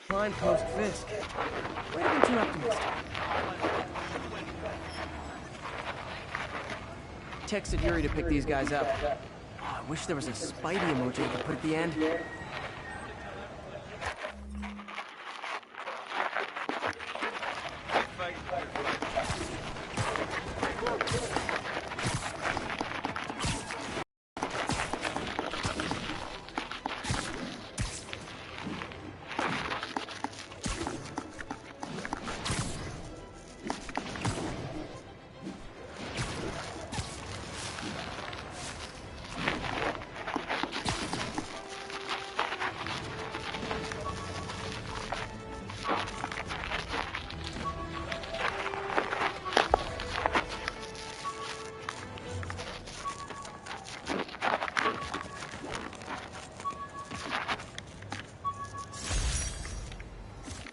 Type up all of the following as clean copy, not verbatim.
Decline post-Fisk. Way to be too optimistic. Texted Yuri to pick these guys up. Oh, I wish there was a Spidey emoji I could put at the end.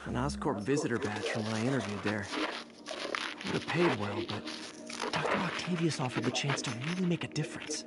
An Oscorp visitor badge from when I interviewed there. Would have paid well, but Dr. Octavius offered the chance to really make a difference.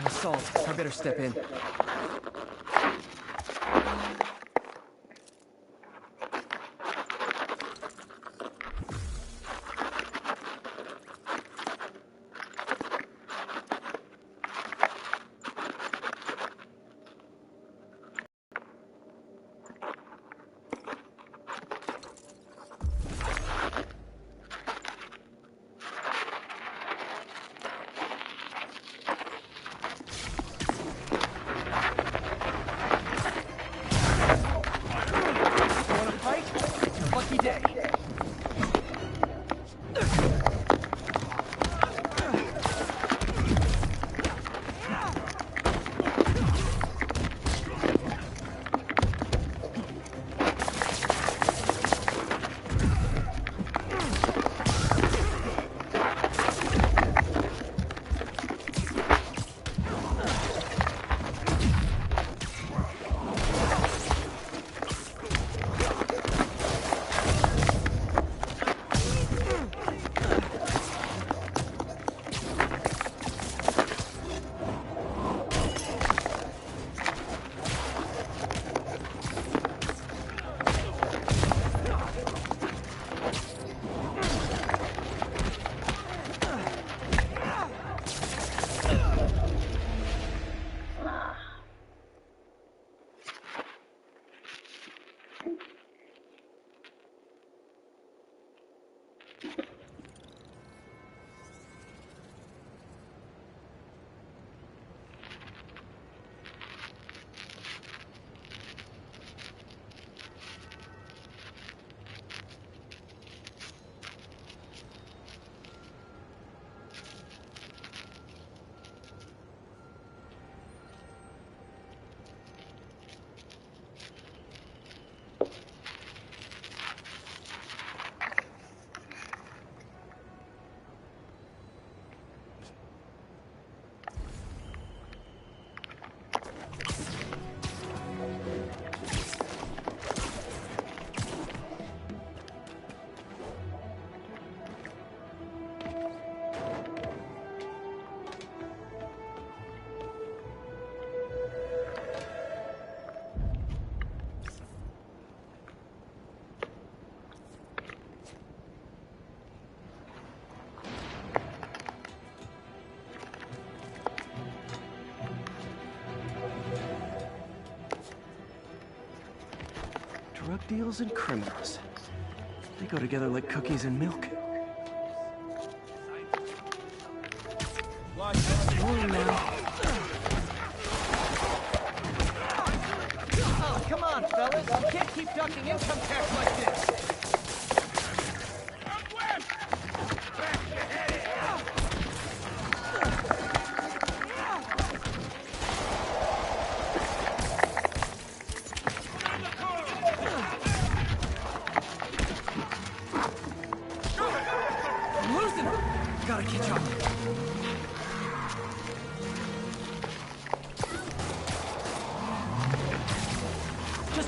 Assault. I better step in. Drug deals and criminals. They go together like cookies and milk. Slowly now. Oh, come on, fellas. You can't keep ducking income tax like this.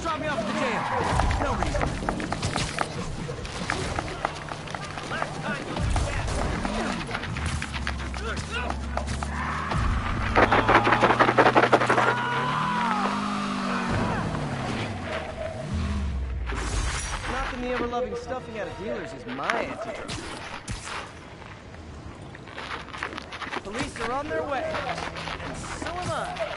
drop me off at the jam. No reason. Knocking the ever-loving stuffing out of dealers is my antidote. Police are on their way, and so am I.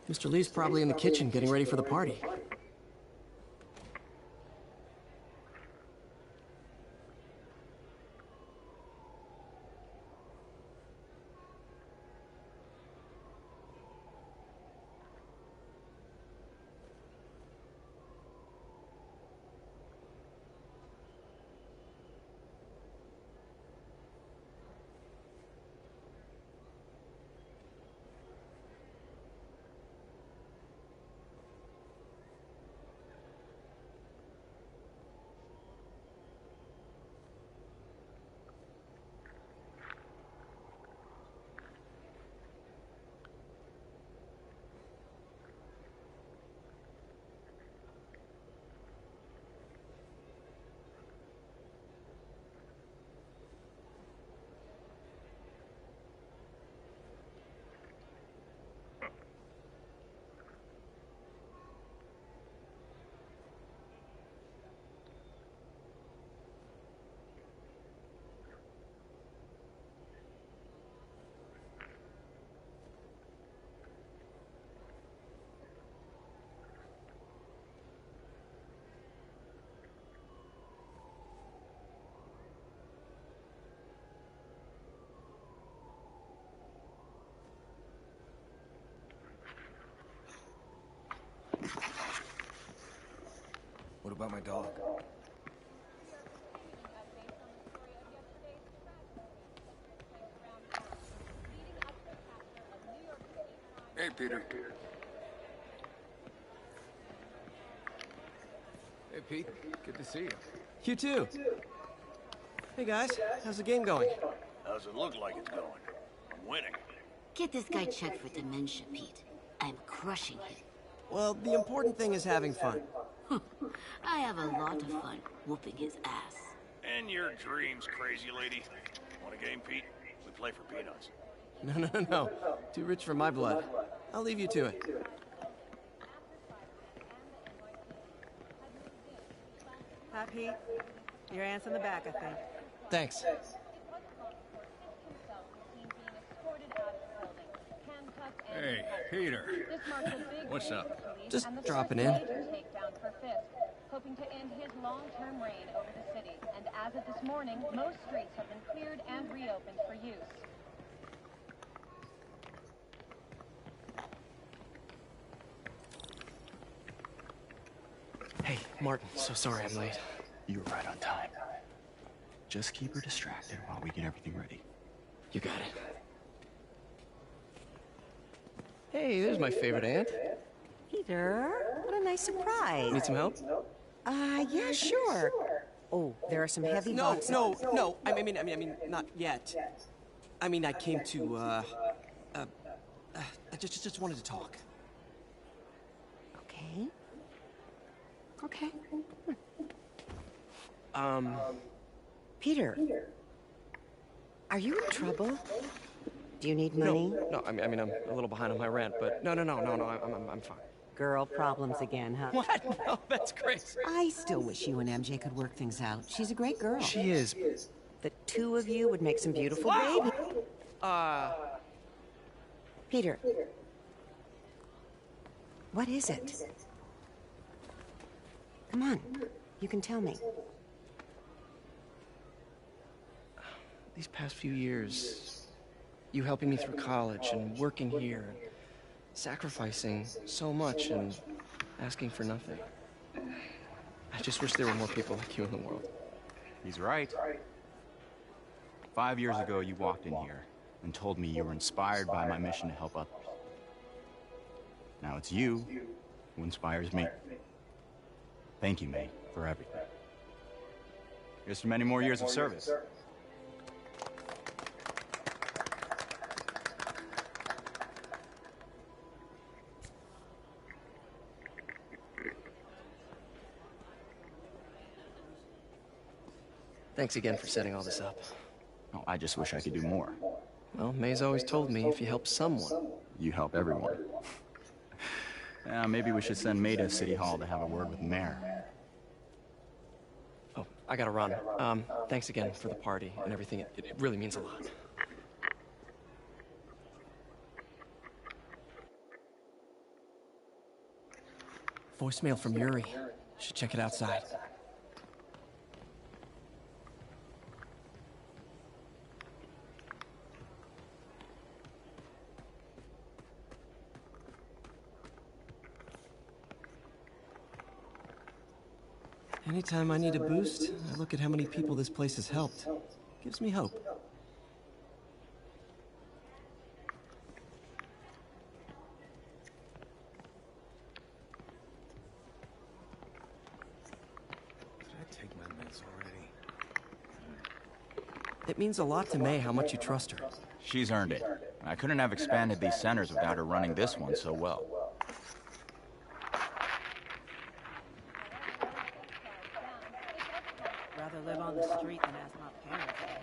Mr. Lee's probably in the kitchen getting ready for the party. What about my dog? Hey, Peter. Hey, Pete. Good to see you. You too. Hey guys, how's the game going? How's it look like it's going? I'm winning. Get this guy checked for dementia, Pete. I'm crushing him. Well, the important thing is having fun. I have a lot of fun whooping his ass. And your dreams, crazy lady. Want a game, Pete? We play for peanuts. No. Too rich for my blood. I'll leave you to it. Hi, Pete. Your aunt's in the back, I think. Thanks. Hey, Peter. What's up? Just dropping in. Hoping to end his long-term reign over the city. And as of this morning, most streets have been cleared and reopened for use. Hey, Martin, so sorry I'm late. You were right on time. just keep her distracted while we get everything ready. You got it. Hey, there's my favorite aunt. Peter, what a nice surprise. Need some help? Yeah, sure. Oh, there are some heavy boxes. No. I mean, not yet. I mean, I came to, I just wanted to talk. Okay. Okay. Peter, are you in trouble? Do you need money? No, I mean, I'm a little behind on my rent, but no, I'm fine. Girl problems again, huh? What? No, that's crazy. I still wish you and MJ could work things out. She's a great girl. She is. The two of you would make some beautiful babies. Peter. What is it? Come on. You can tell me. These past few years, you helping me through college and working here, and sacrificing so much and asking for nothing. I just wish there were more people like you in the world. He's right. 5 years ago, you walked in here and told me you were inspired by my mission to help others. Now it's you who inspires me. Thank you, May, for everything. Here's to many more years of service. Thanks again for setting all this up. Oh, I just wish I could do more. Well, May's always told me if you help someone, You help everyone. Maybe we should send May to City Hall to have a word with the mayor. Oh, I gotta run. Thanks again for the party and everything. It really means a lot. Voicemail from Yuri. Should check it outside. Anytime I need a boost, I look at how many people this place has helped. Gives me hope. Did I take my meds already? It means a lot to May how much you trust her. She's earned it. I couldn't have expanded these centers without her running this one so well. Rather live on the street than ask my parents for help.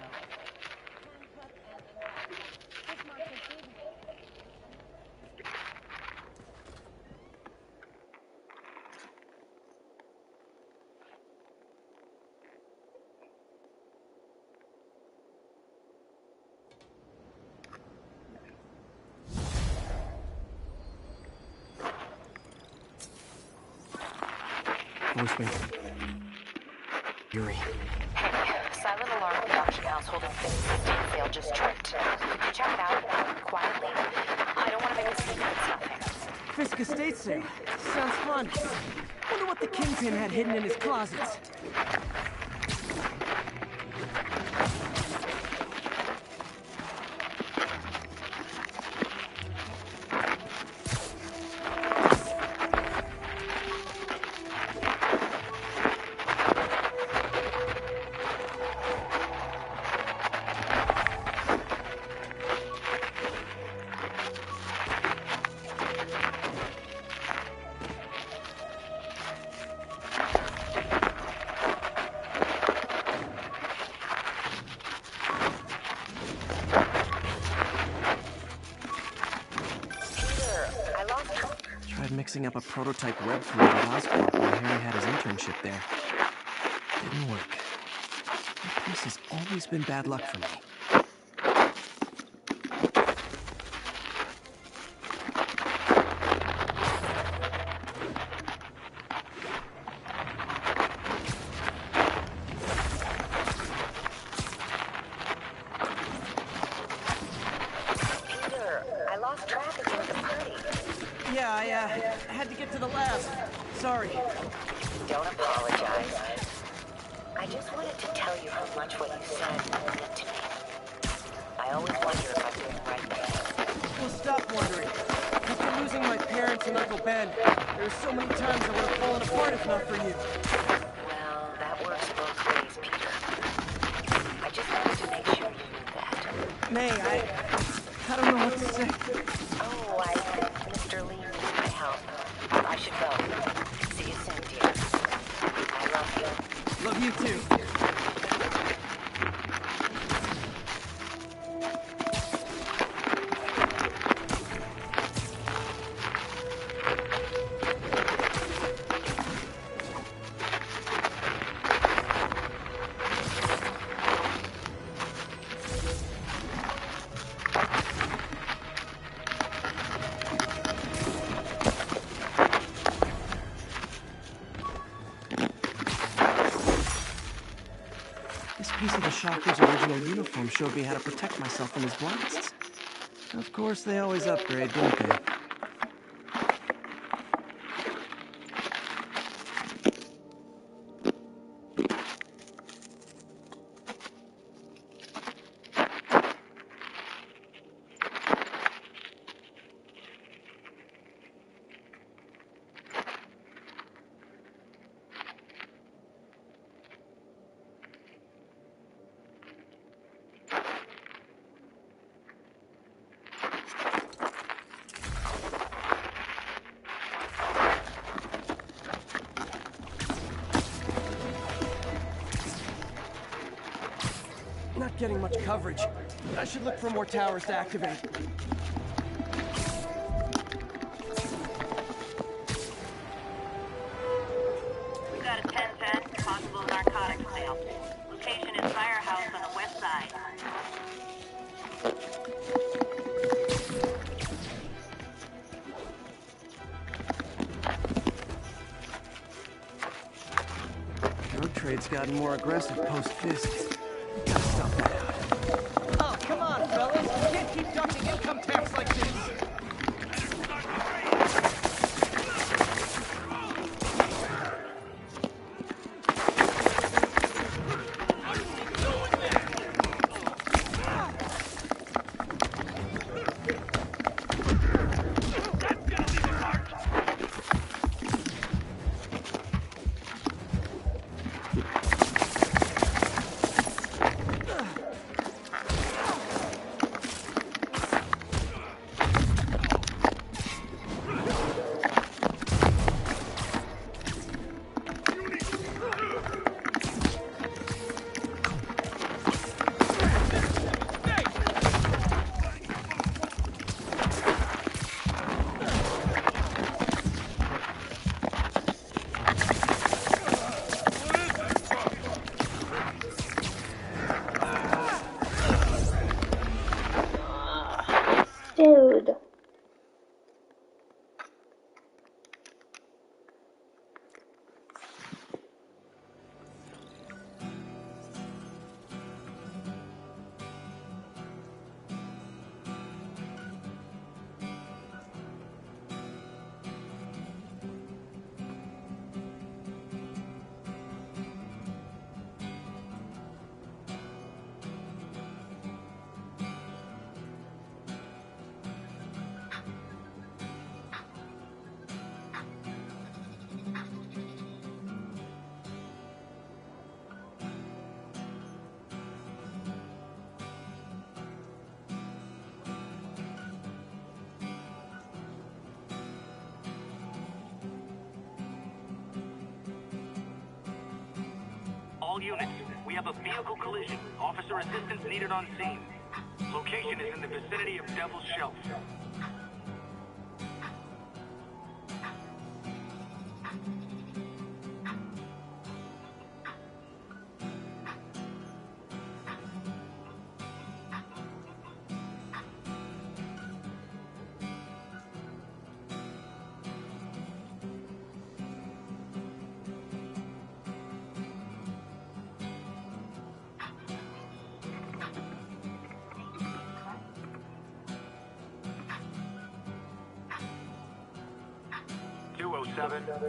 Voicemail. Yuri. Silent alarm production household in Estate sale just tripped. Could you check it out quietly? I don't want to make a scene if it's nothing. Fisk estate sale. Sounds fun. Wonder what the Kingpin had hidden in his closets. Mixing up a prototype web fluid at Oscorp while Harry had his internship there. Didn't work. That place has always been bad luck for me. Peter, I lost track of you at the party. Yeah, I had to get to the lab. Sorry. Don't apologize. I I just wanted to tell you how much what you said meant to me. I always wonder if I'm doing the right thing. Well, stop wondering. After losing my parents and Uncle Ben, there were so many times I would have fallen apart if not for you. Well, that works both ways, Peter. I just wanted to make sure you knew that. May, I don't know what to say. Oh, Mr. Lee needs my help. I should go. See you soon, dear. I love you. Love you too. This piece of the Shocker's original uniform showed me how to protect myself from his blasts. Of course, they always upgrade, don't they? Not getting much coverage. I should look for more towers to activate. We've got a 10-10 possible narcotics sale. Location is Firehouse on the west side. Drug trade's gotten more aggressive post-Fisk. Gotta stop that out. Oh, come on, fellas. You can't keep ducking income tax like this. Dude. All units, we have a vehicle collision. Officer assistance needed on scene. Location is in the vicinity of Devil's Shelf.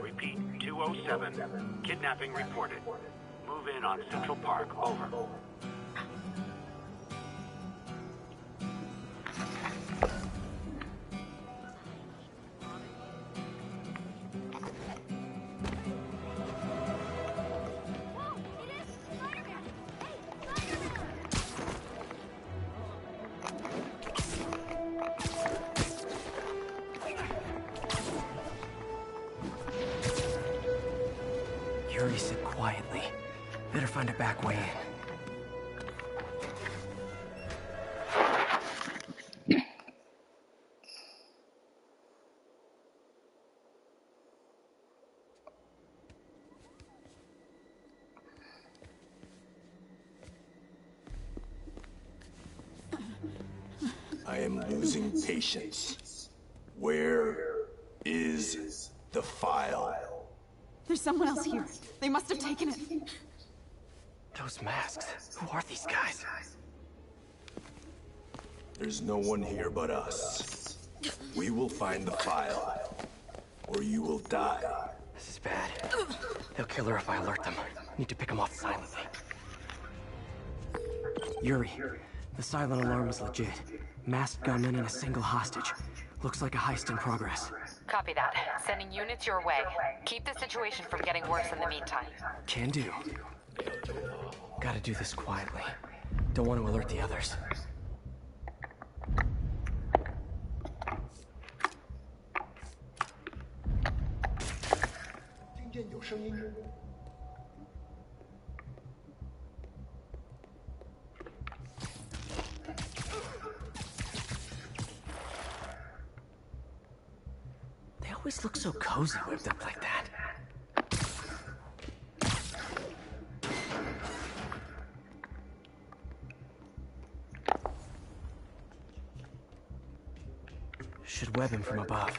Repeat, 207. Kidnapping reported. Move move in on Central Park. Over. Yuri, sit quietly. Better find a back way in. I am losing patience. Where is the file? There's someone else here. They must have taken it. Those masks. Who are these guys? There's no one here but us. We will find the file, or you will die. This is bad. They'll kill her if I alert them. Need to pick them off silently. Yuri, the silent alarm is legit. Masked gunmen and a single hostage. Looks like a heist in progress. Copy that. Sending units your way. Keep the situation from getting worse in the meantime. Can do. Gotta do this quietly. Don't want to alert the others. They always look so cozy whipped up like that. Should web him from above.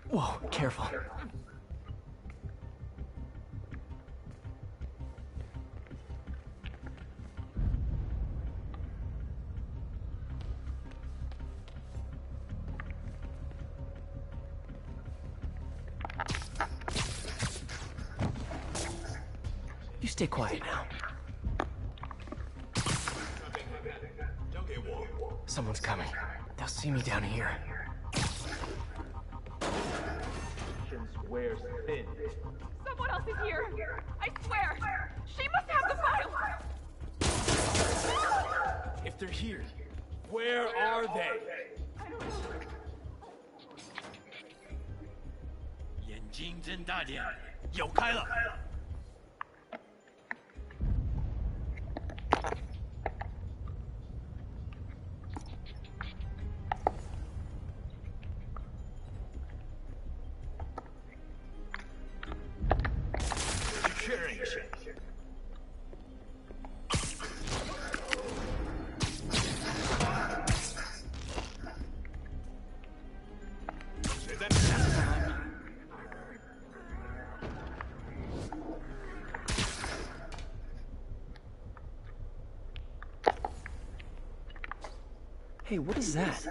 Whoa, careful. You stay quiet now. Someone's coming. They'll see me down here. Wears thin. Someone else is here. I swear. She must have the file. If they're here, where are they? I don't know. 眼睛睁大点，有开了。确认一下。谁在那？ Hey, what is that?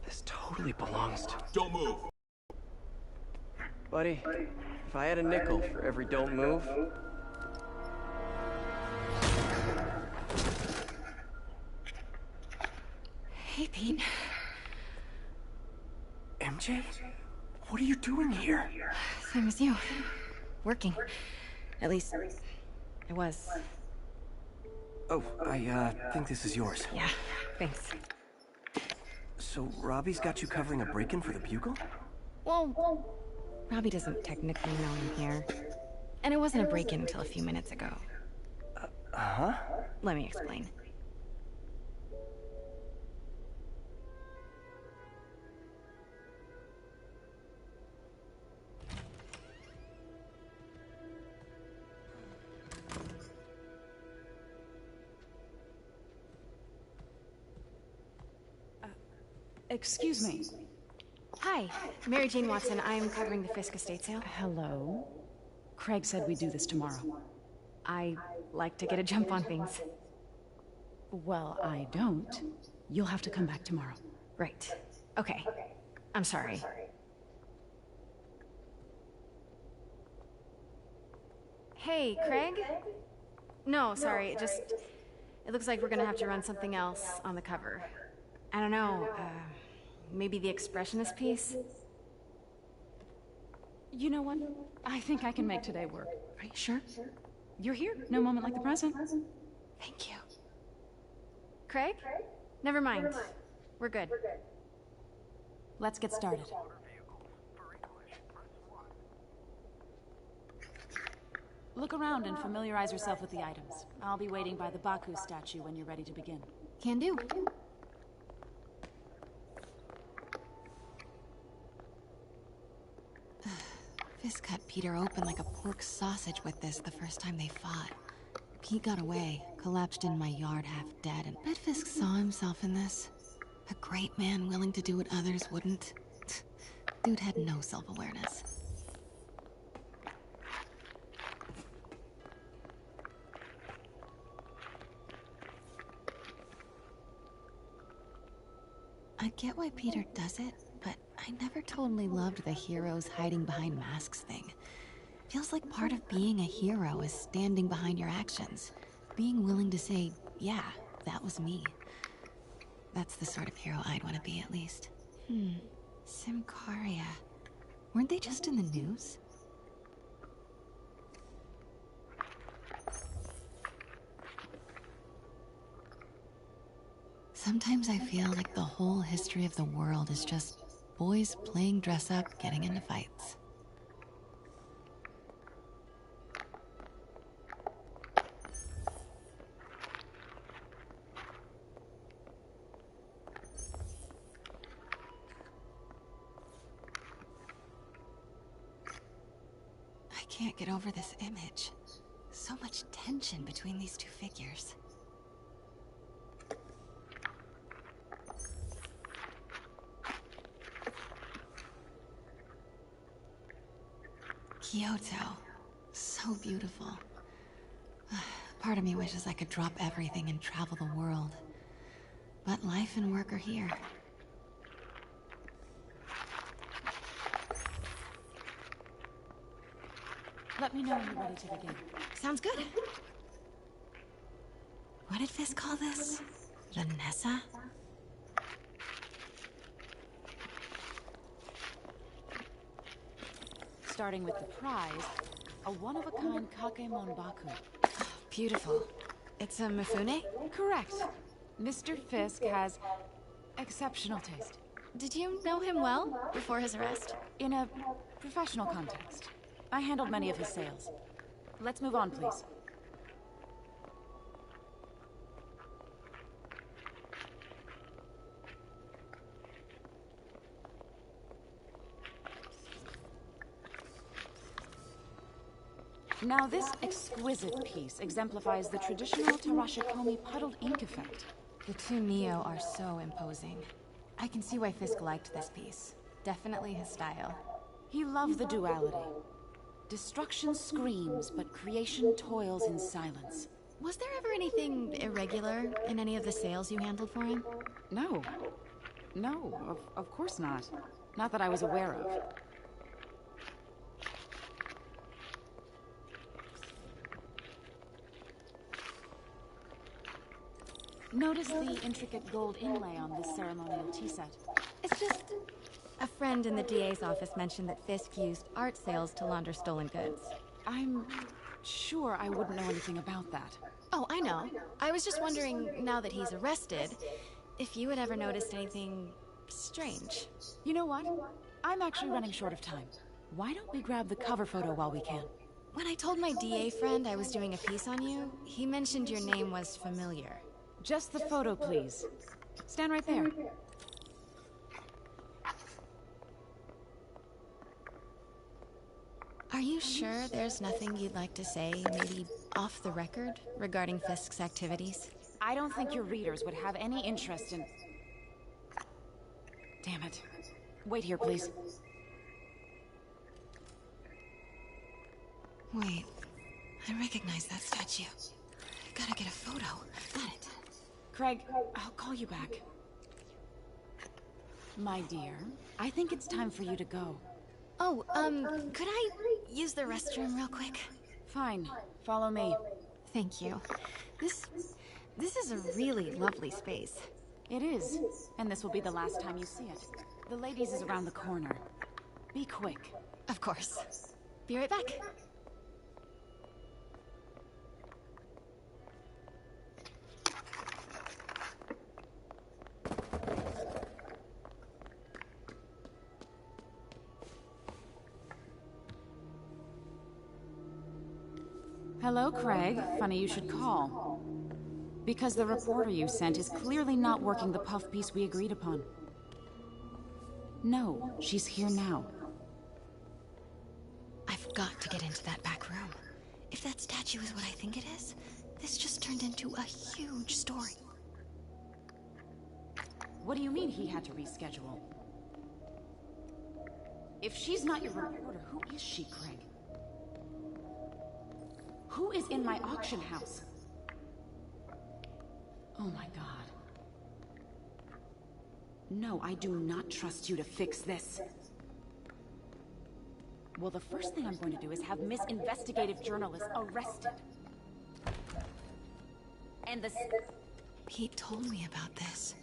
This totally belongs to... Don't move. Buddy, if I had a nickel for every don't move... Hey, Pete. MJ? What are you doing here? Same as you. Working. At least, I was. Oh, I think this is yours. Yeah, thanks. So, Robbie's got you covering a break-in for the Bugle? Well, Robbie doesn't technically know I'm here. And it wasn't a break-in until a few minutes ago. Uh-huh? Let me explain. Excuse me. Hi, Mary Jane Watson. I'm covering the Fisk estate sale. Hello? Craig said we'd do this tomorrow. I like to get a jump on things. Well, I don't. You'll have to come back tomorrow. Right. Okay. I'm sorry. Hey, Craig? No, sorry, it looks like we're gonna have to run something else on the cover. I don't know, maybe the expressionist piece? You know what? I think I can make today work. Are you sure? You're here. No moment like the present. Thank you. Craig? Never mind. We're good. Let's get started. Look around and familiarize yourself with the items. I'll be waiting by the Baku statue when you're ready to begin. Can do. Fisk cut Peter open like a pork sausage with this the first time they fought. Pete got away, collapsed in my yard half dead, and bet Fisk saw himself in this. A great man willing to do what others wouldn't. Dude had no self-awareness. I get why Peter does it, but I never totally loved the heroes hiding behind masks thing. Feels like part of being a hero is standing behind your actions. Being willing to say, yeah, that was me. That's the sort of hero I'd want to be, at least. Symkaria. Weren't they just in the news? Sometimes I feel like the whole history of the world is just boys playing dress-up, getting into fights. I can't get over this image. So much tension between these two figures. Kyoto. So beautiful. Part of me wishes I could drop everything and travel the world. But life and work are here. Let me know when you're ready to begin. Sounds good. What did Fisk call this? Vanessa? Starting with the prize, a one-of-a-kind Kakemon Baku. Beautiful. It's a Mifune? Correct. Mr. Fisk has exceptional taste. Did you know him well before his arrest? In a professional context. I handled many of his sales. Let's move on, please. Now this exquisite piece exemplifies the traditional Tarashikomi puddled ink effect. The two Neo are so imposing. I can see why Fisk liked this piece. Definitely his style. He loved the duality. Destruction screams, but creation toils in silence. Was there ever anything irregular in any of the sales you handled for him? No. No, of course not. Not that I was aware of. Notice the intricate gold inlay on this ceremonial tea set. It's just... A friend in the DA's office mentioned that Fisk used art sales to launder stolen goods. I'm sure I wouldn't know anything about that. Oh, I know. I was just wondering, now that he's arrested, if you had ever noticed anything strange. You know what? I'm actually running short of time. Why don't we grab the cover photo while we can? When I told my DA friend I was doing a piece on you, he mentioned your name was familiar. Just the photo, please. Stand right there. Are you sure there's nothing you'd like to say, maybe off the record, regarding Fisk's activities? I don't think your readers would have any interest in... Damn it. Wait here, please. Wait, I recognize that statue. Gotta get a photo. Got it. Craig, I'll call you back. My dear, I think it's time for you to go. Oh, could I use the restroom real quick? Fine. Follow me. Thank you. This is a really lovely space. It is. And this will be the last time you see it. The ladies is around the corner. Be quick. Of course. Be right back. Hello, Craig. Funny you should call. Because the reporter you sent is clearly not working the puff piece we agreed upon. No, she's here now. I've got to get into that back room. If that statue is what I think it is, this just turned into a huge story. What do you mean he had to reschedule? If she's not your reporter, who is she, Craig? Who is in my auction house? Oh my god. No, I do not trust you to fix this. Well, the first thing I'm going to do is have Miss Investigative Journalist arrested. And the... Pete told me about this.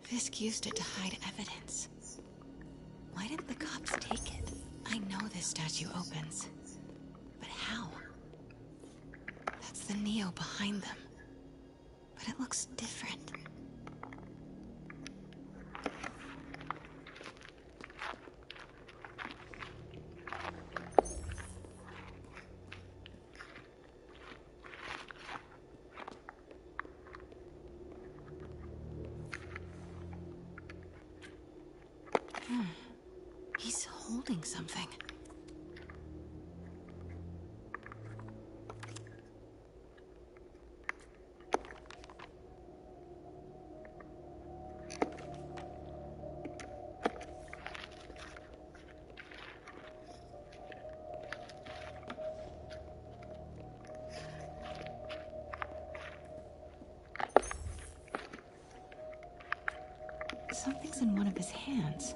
Fisk used it to hide evidence. Why didn't the cops take it? I know this statue opens. But how? That's the Neo behind them. But it looks different. He's holding something. Something's in one of his hands.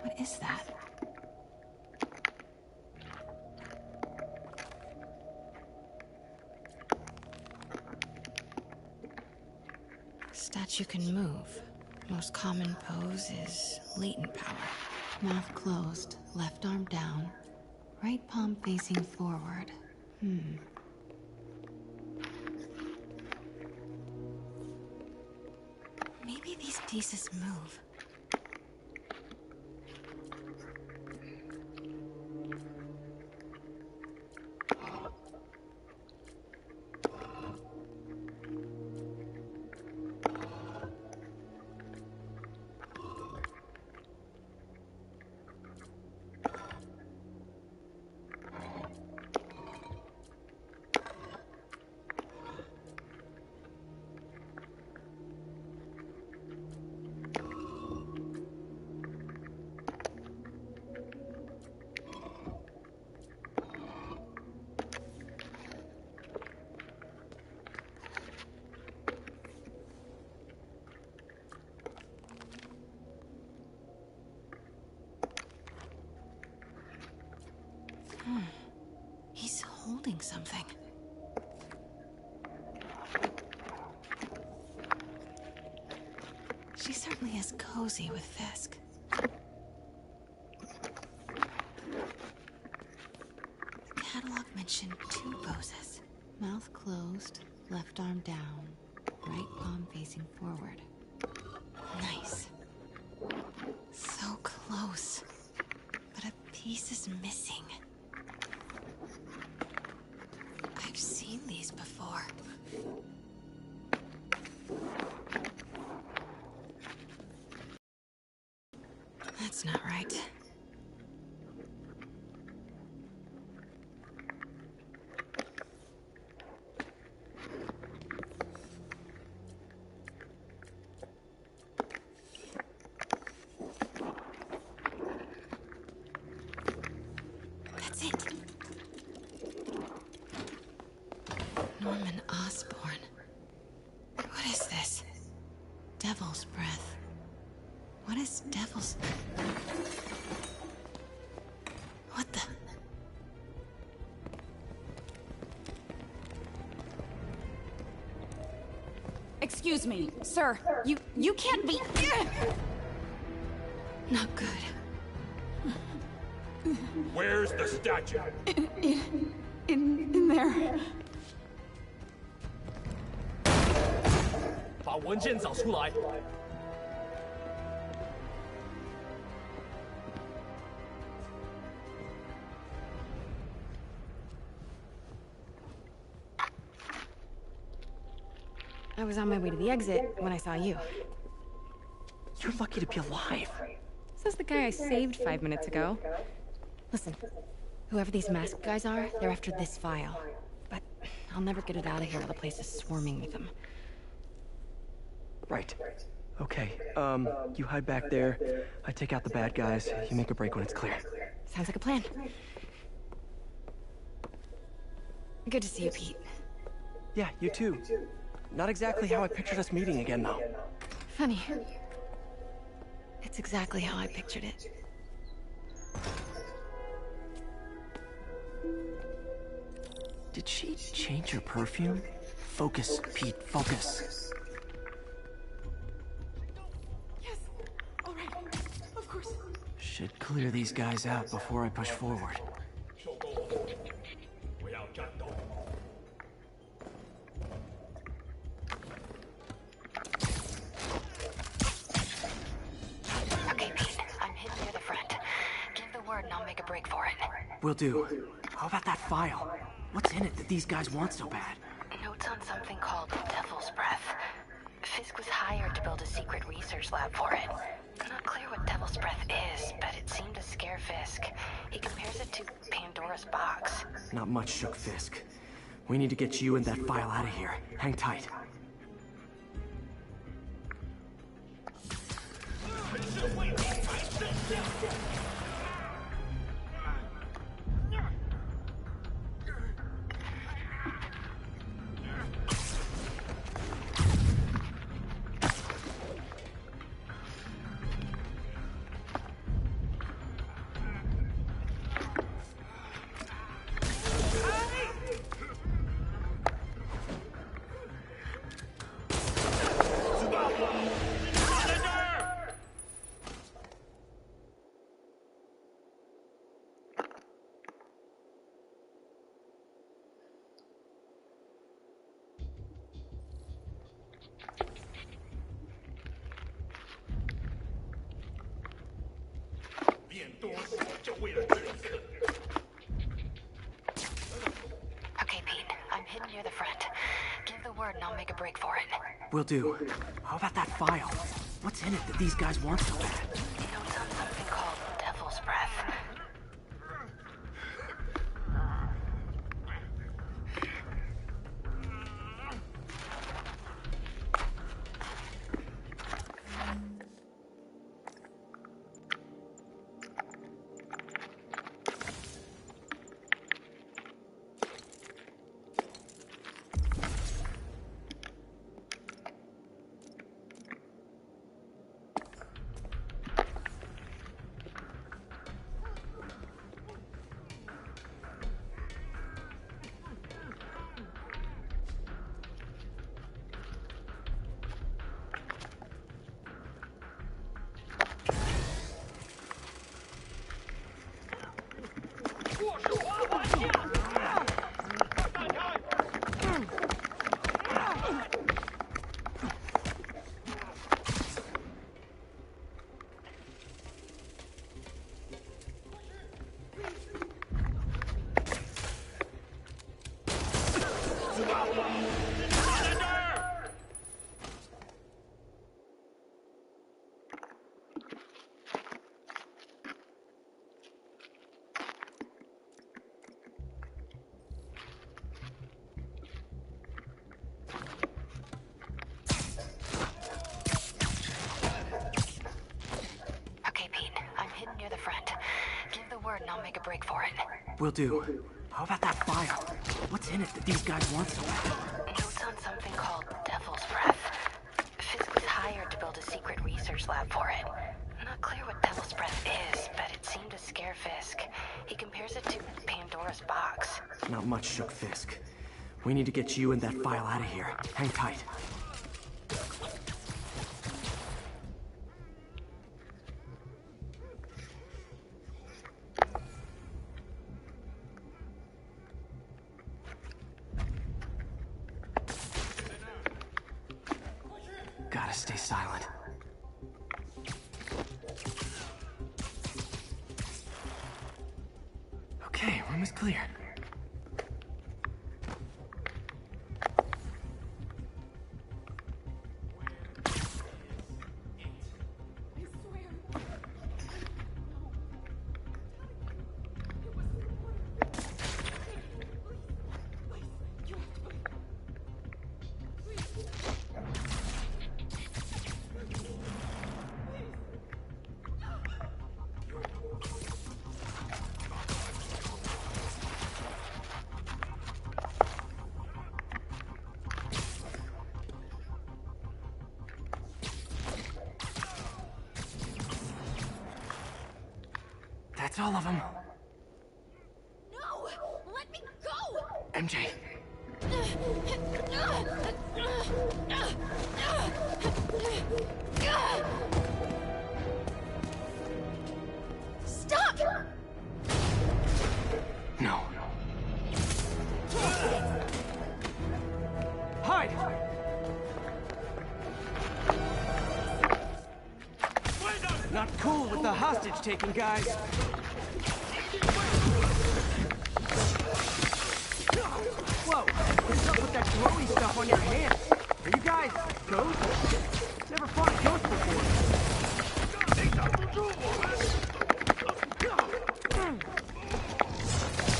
What is that? Statue can move. Most common pose is latent power. Mouth closed, left arm down, right palm facing forward. Maybe these pieces move. He's holding something. She certainly is cozy with Fisk. The catalog mentioned 2 poses. Mouth closed, left arm down, right palm facing forward. Nice. So close. But a piece is missing. I've seen these before. That's not right. That's it. Devil's breath. What is devil's... What the... Excuse me, sir. You can't be... Not good. Where's the statue? In there. 把文件找出来。 I was on my way to the exit when I saw you. You're lucky to be alive. Says the guy I saved 5 minutes ago. Listen, whoever these masked guys are, they're after this file. But I'll never get it out of here while the place is swarming with them. Right. Okay, you hide back there. I take out the bad guys. You make a break when it's clear. Sounds like a plan. Good to see you, Pete. Yeah, you too. Not exactly how I pictured us meeting again, though. Funny. It's exactly how I pictured it. Did she change her perfume? Focus, Pete, focus. Yes, all right, of course. Should clear these guys out before I push forward. Okay, Pete, I'm hidden near the front. Give the word and I'll make a break for it. Will do. How about that file? What's in it that these guys want so bad? Notes on something called Devil's Breath. Fisk was hired to build a secret research lab for it. Not clear what Devil's Breath is, but it seemed to scare Fisk. He compares it to Pandora's box. Not much shook Fisk. We need to get you and that file out of here. Hang tight. Okay, Pete, I'm hidden near the front. Give the word and I'll make a break for it. Will do. How about that file? What's in it that these guys want so bad? Notes on something called Devil's Breath. Near the front. Give the word and I'll make a break for it. Will do. How about that file? What's in it that these guys want so bad? Notes on something called Devil's Breath. Fisk was hired to build research lab for it. Not clear what Devil's Breath is, but it seemed to scare Fisk. He compares it to Pandora's box. Not much shook Fisk. We need to get you and that file out of here. Hang tight. Gotta stay silent. Okay, room is clear. That's all of them. No! Let me go! MJ. Stop! No. Hide! Not cool with the hostage taking, guys. Whoa, what's up with that glowy stuff on your hands? Are you guys ghosts? Never fought a ghost before.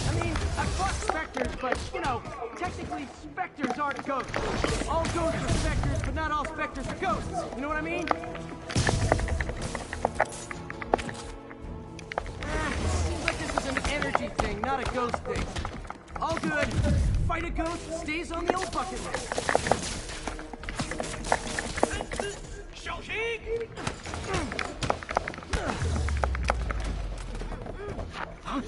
I mean, I've fought specters, but, you know, technically specters aren't ghosts. All ghosts are specters, but not all specters are ghosts. You know what I mean? Seems like this is an energy thing, not a ghost thing. All good. Fight a ghost stays on the old bucket list. Huh?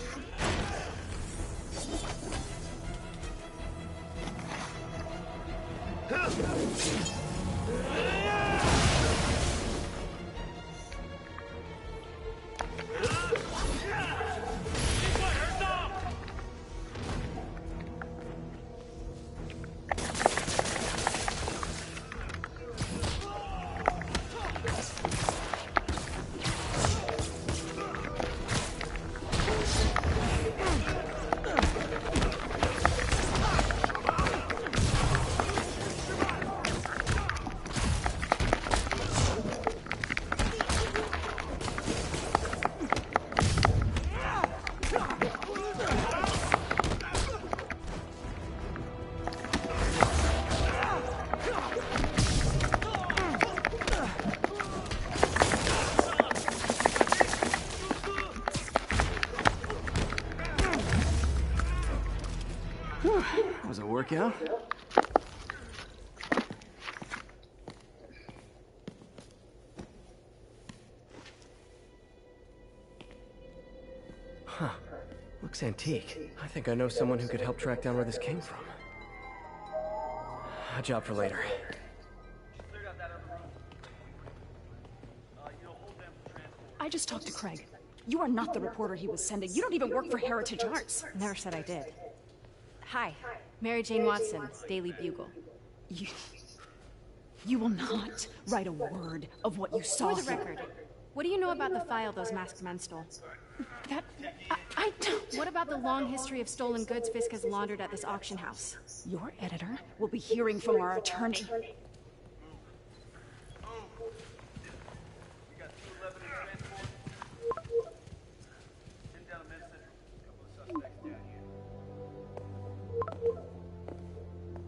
Was it a workout? Huh. Looks antique. I think I know someone who could help track down where this came from. A job for later. I just talked to Craig. You are not the reporter he was sending. You don't even work for Heritage Arts. Never said I did. Hi, Mary Jane Watson, Daily Bugle. You will not write a word of what you saw. For the record, what do you know about the file those masked men stole? I don't... What about the long history of stolen goods Fisk has laundered at this auction house? Your editor will be hearing from our attorney.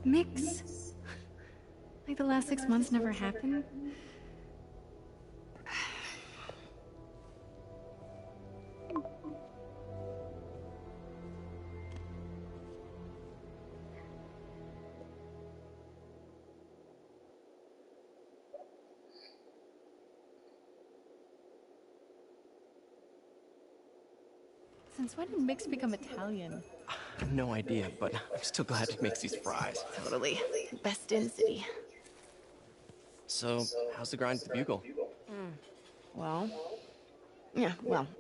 Mix? Like the last 6 months never happened? Since when did Mix become Italian? No idea, but I'm still glad he makes these fries. Totally. Best in city. So, how's the grind at the Bugle? Well,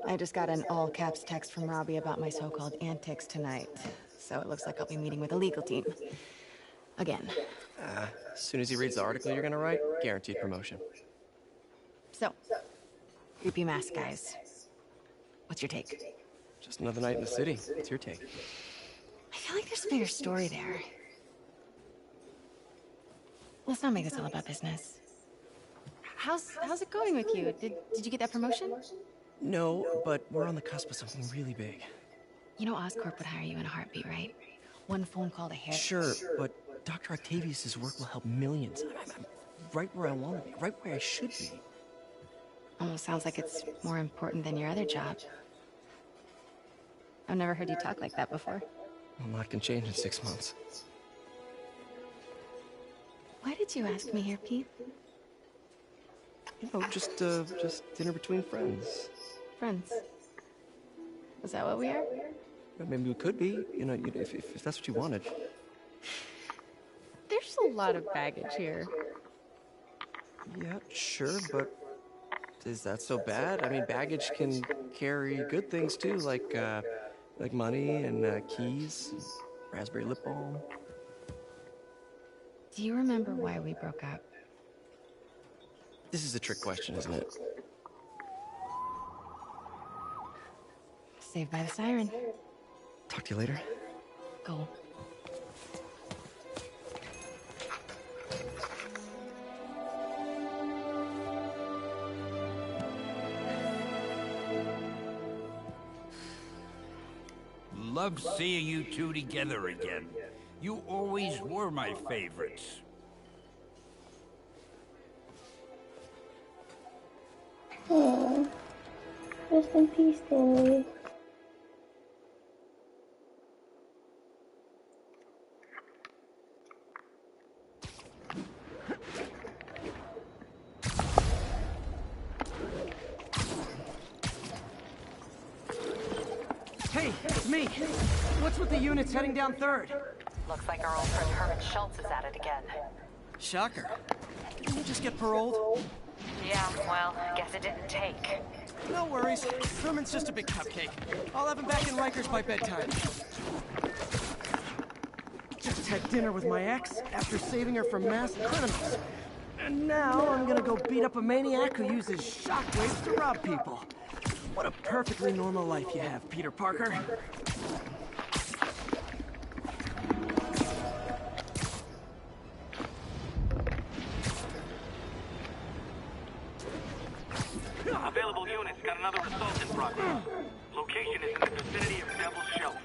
I just got an all-caps text from Robbie about my so-called antics tonight. So it looks like I'll be meeting with a legal team. Again. As soon as he reads the article you're gonna write, guaranteed promotion. So, creepy mask guys. What's your take? Just another night in the city. What's your take? I feel like there's a bigger story there. Let's not make this all about business. How's it going with you? Did you get that promotion? No, but we're on the cusp of something really big. You know Oscorp would hire you in a heartbeat, right? One phone call to Harry. Sure, but Dr. Octavius' work will help millions. I'm right where I want to be, right where I should be. Almost sounds like it's more important than your other job. I've never heard you talk like that before. A lot can change in 6 months. Why did you ask me here, Pete? You know, just dinner between friends. Friends. Is that what we are? Maybe we could be, if that's what you wanted. There's a lot of baggage here. Yeah, sure, but is that so bad? I mean, baggage can carry good things too, like money and keys, raspberry lip balm. Do you remember why we broke up? This is a trick question, isn't it? Saved by the siren. Talk to you later. Go. Love seeing you two together again. You always were my favorites. Oh, rest in peace, Stanley. Hey, it's me. What's with the units heading down 3rd? Looks like our old friend Herman Schultz is at it again. Shocker. Didn't you just get paroled? Yeah, well, guess it didn't take. No worries. Herman's just a big cupcake. I'll have him back in Rikers by bedtime. Just had dinner with my ex after saving her from mass criminals. And now I'm gonna go beat up a maniac who uses shockwaves to rob people. What a perfectly normal life you have, Peter Parker. Available units got another assault in progress. Location is in the vicinity of Devil's Shelf.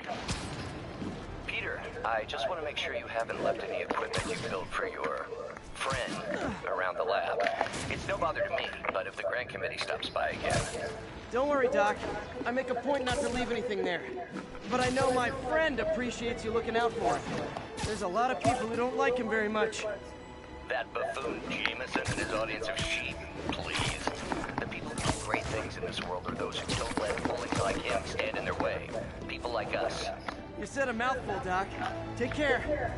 Peter, I just want to make sure you haven't left any equipment you built for your friend around the lab. It's no bother to me, but if the grant committee stops by again... Don't worry, Doc. I make a point not to leave anything there. But I know my friend appreciates you looking out for him. There's a lot of people who don't like him very much. That buffoon Jameson and his audience of sheep, please. The people who do great things in this world are those who don't let bullies like him stand in their way. People like us. You said a mouthful, Doc. Take care.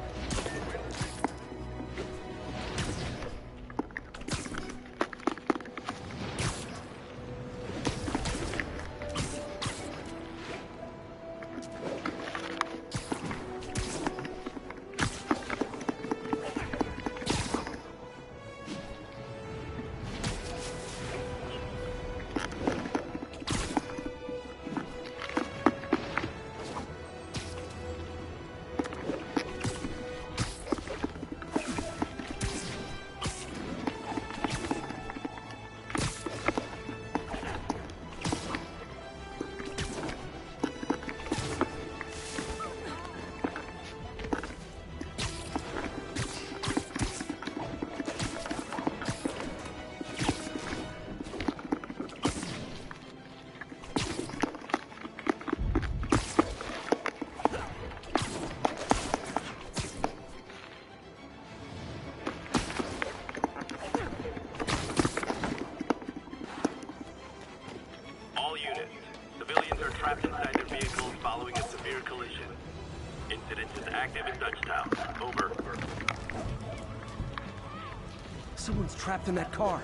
Someone's trapped in that car.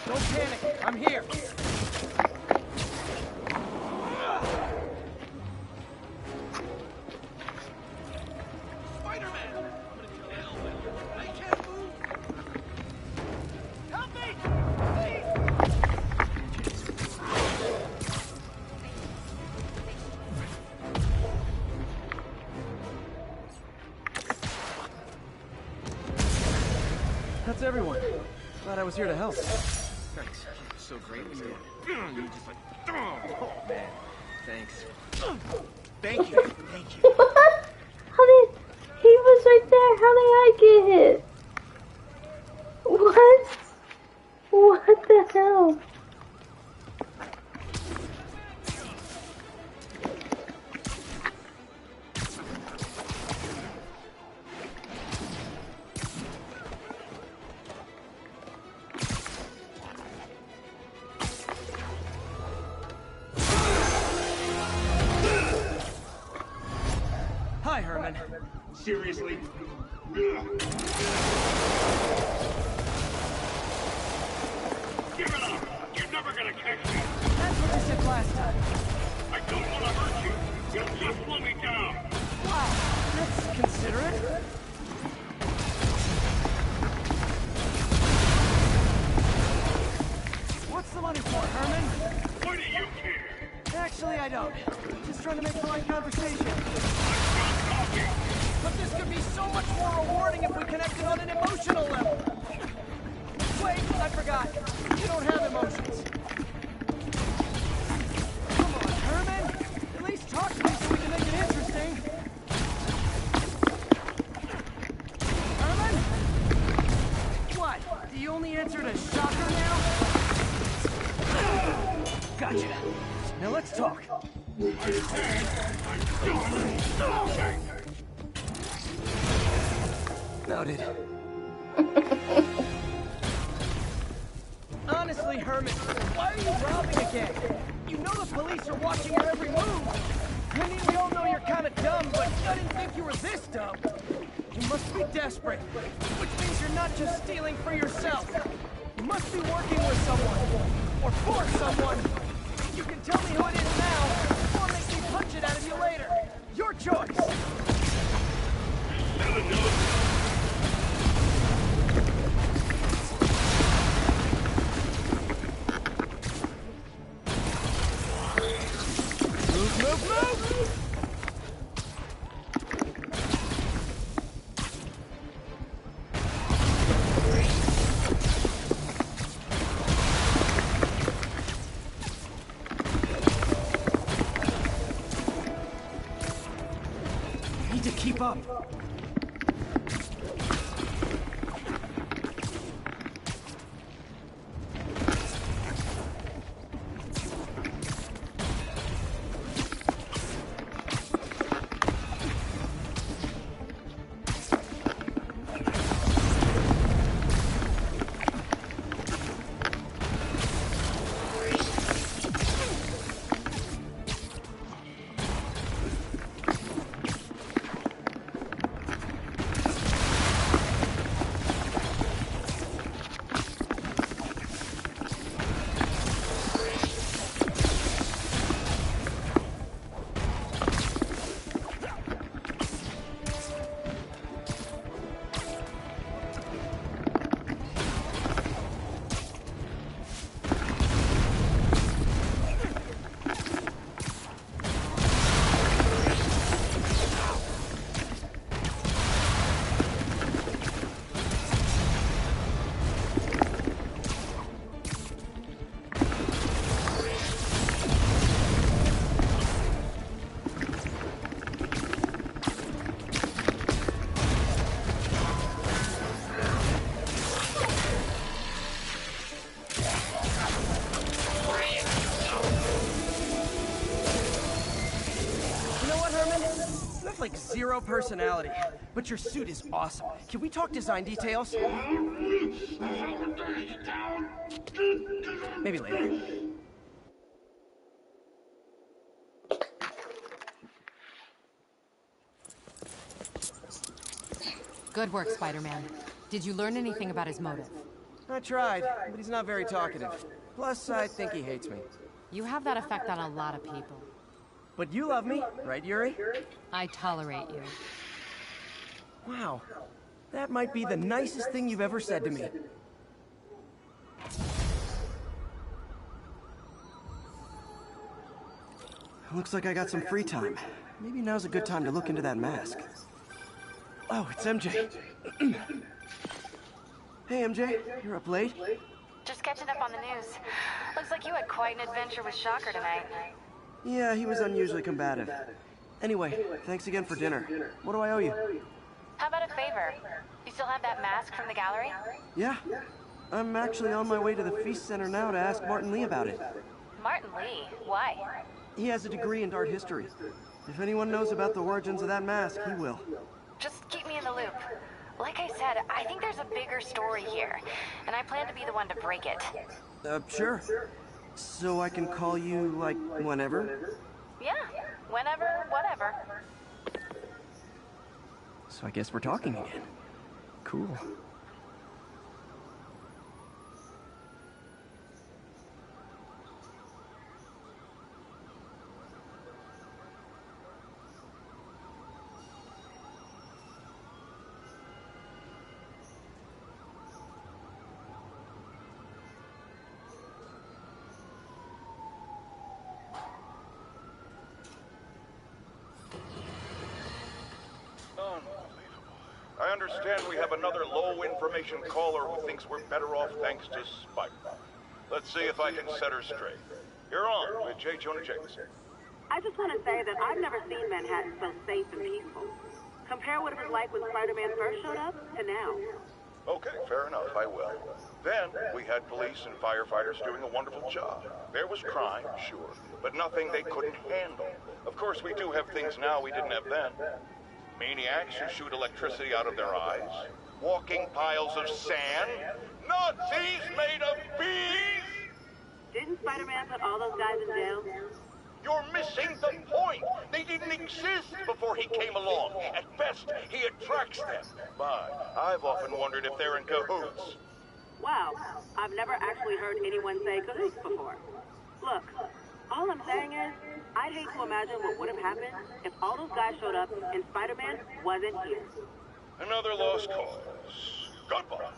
Don't panic. I'm here. Spiderman! I can't move! Help me! That's everyone. Glad I was here to help. Thanks. So great when you just like, oh man, thanks. Thank you. Thank you. What? How did... He was right there. How did I get hit? What? What the hell? Hi, Herman. Seriously? Give it up! You're never gonna catch me! That's what you said last time. I don't want to hurt you! You'll just slow me down! Wow, that's considerate. What's the money for, Herman? Why do you care? Actually, I don't. Just trying to make polite conversation. But this could be so much more rewarding if we connected on an emotional level. Wait, I forgot. You don't have emotions. Come on, Herman. At least talk to me so we can make it interesting. Herman? What? Do you only answer to shocker now? Gotcha. Now let's talk. Noted. Honestly, Herman, why are you robbing again? You know the police are watching your every move. I mean, we all know you're kind of dumb, but I didn't think you were this dumb. You must be desperate, which means you're not just stealing for yourself. You must be working with someone, or for someone. You can tell me who it is now, or make me punch it out of you later. Your choice. Move! Need to keep up. Like zero personality, but your suit is awesome. Can we talk design details? Maybe later. Good work, Spider-Man. Did you learn anything about his motive? I tried, but he's not very talkative. Plus, I think he hates me. You have that effect on a lot of people. But you love me, right, Yuri? I tolerate you. Wow. That might be the nicest thing you've ever said to me. Looks like I got some free time. Maybe now's a good time to look into that mask. Oh, it's MJ. Hey, MJ. You're up late? Just catching up on the news. Looks like you had quite an adventure with Shocker tonight. Yeah, he was unusually combative. Anyway, thanks again for dinner. What do I owe you? How about a favor? You still have that mask from the gallery? Yeah. I'm actually on my way to the Feast Center now to ask Martin Lee about it. Martin Lee? Why? He has a degree in art history. If anyone knows about the origins of that mask, he will. Just keep me in the loop. Like I said, I think there's a bigger story here, and I plan to be the one to break it. Sure. So I can call you, like, whenever? Yeah, whenever, whatever. So I guess we're talking again. Cool. I understand we have another low-information caller who thinks we're better off thanks to Spiderman. Let's see if I can set her straight. You're on with J. Jonah Jameson. I just want to say that I've never seen Manhattan so safe and peaceful. Compare what it was like when Spider-Man first showed up to now. Okay, fair enough, I will. Then, we had police and firefighters doing a wonderful job. There was crime, sure, but nothing they couldn't handle. Of course, we do have things now we didn't have then. Maniacs who shoot electricity out of their eyes. Walking piles of sand. Nazis made of bees! Didn't Spider-Man put all those guys in jail? You're missing the point! They didn't exist before he came along. At best, he attracts them. But I've often wondered if they're in cahoots. Wow, I've never actually heard anyone say cahoots before. Look, all I'm saying is, I'd hate to imagine what would have happened if all those guys showed up and Spider-Man wasn't here. Another lost cause. Goodbye.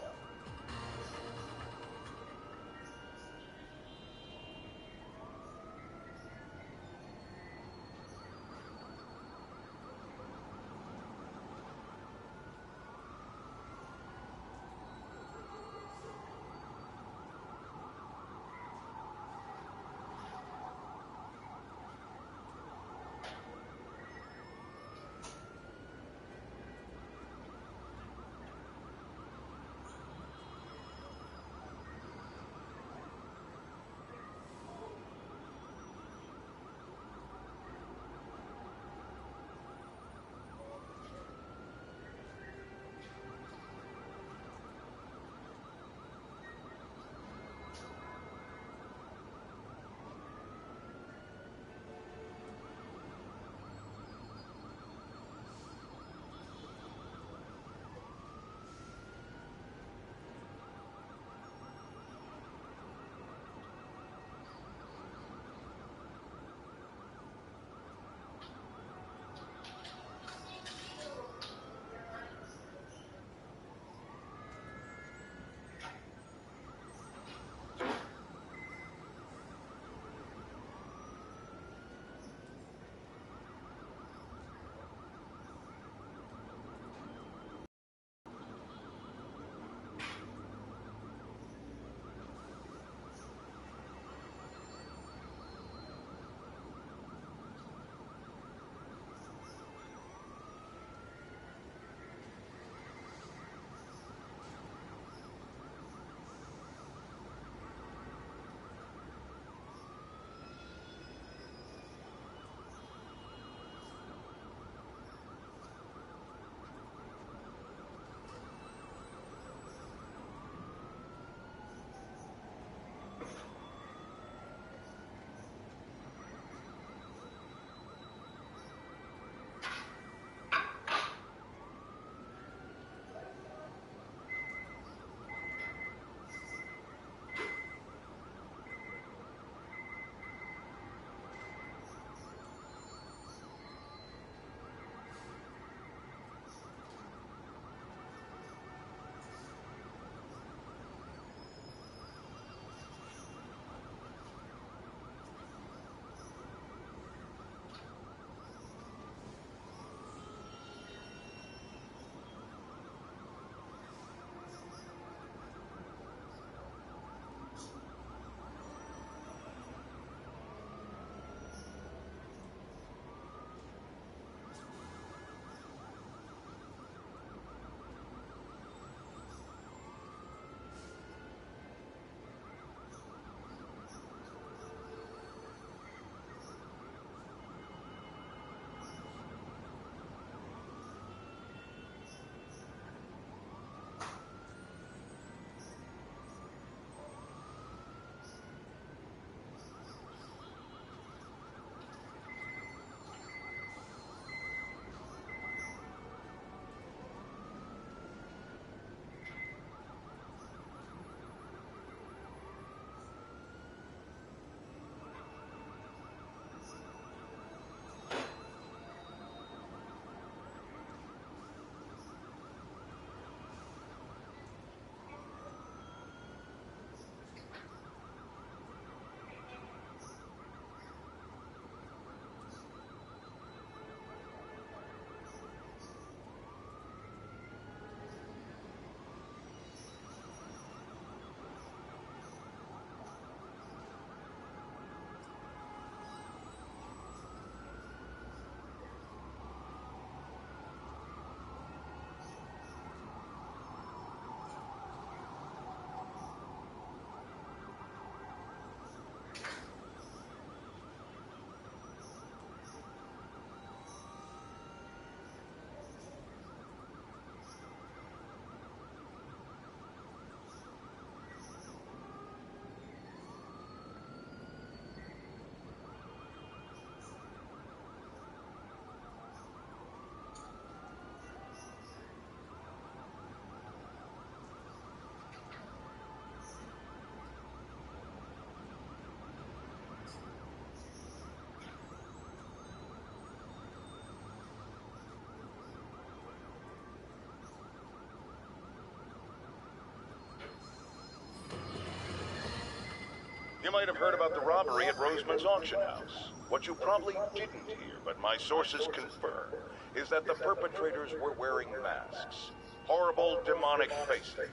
You might have heard about the robbery at Roseman's auction house. What you probably didn't hear, but my sources confirm, is that the perpetrators were wearing masks. Horrible, demonic faces.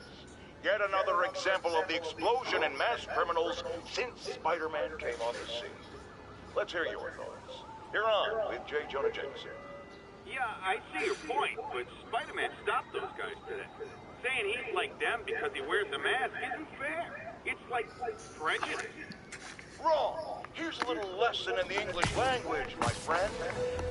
Yet another example of the explosion in mass criminals since Spider-Man came on the scene. Let's hear your thoughts. You're on with J. Jonah Jameson. Yeah, I see your point, but Spider-Man stopped those guys today. Saying he's like them because he wears the mask isn't fair. It's like prejudice. Wrong. Here's a little lesson in the English language, my friend.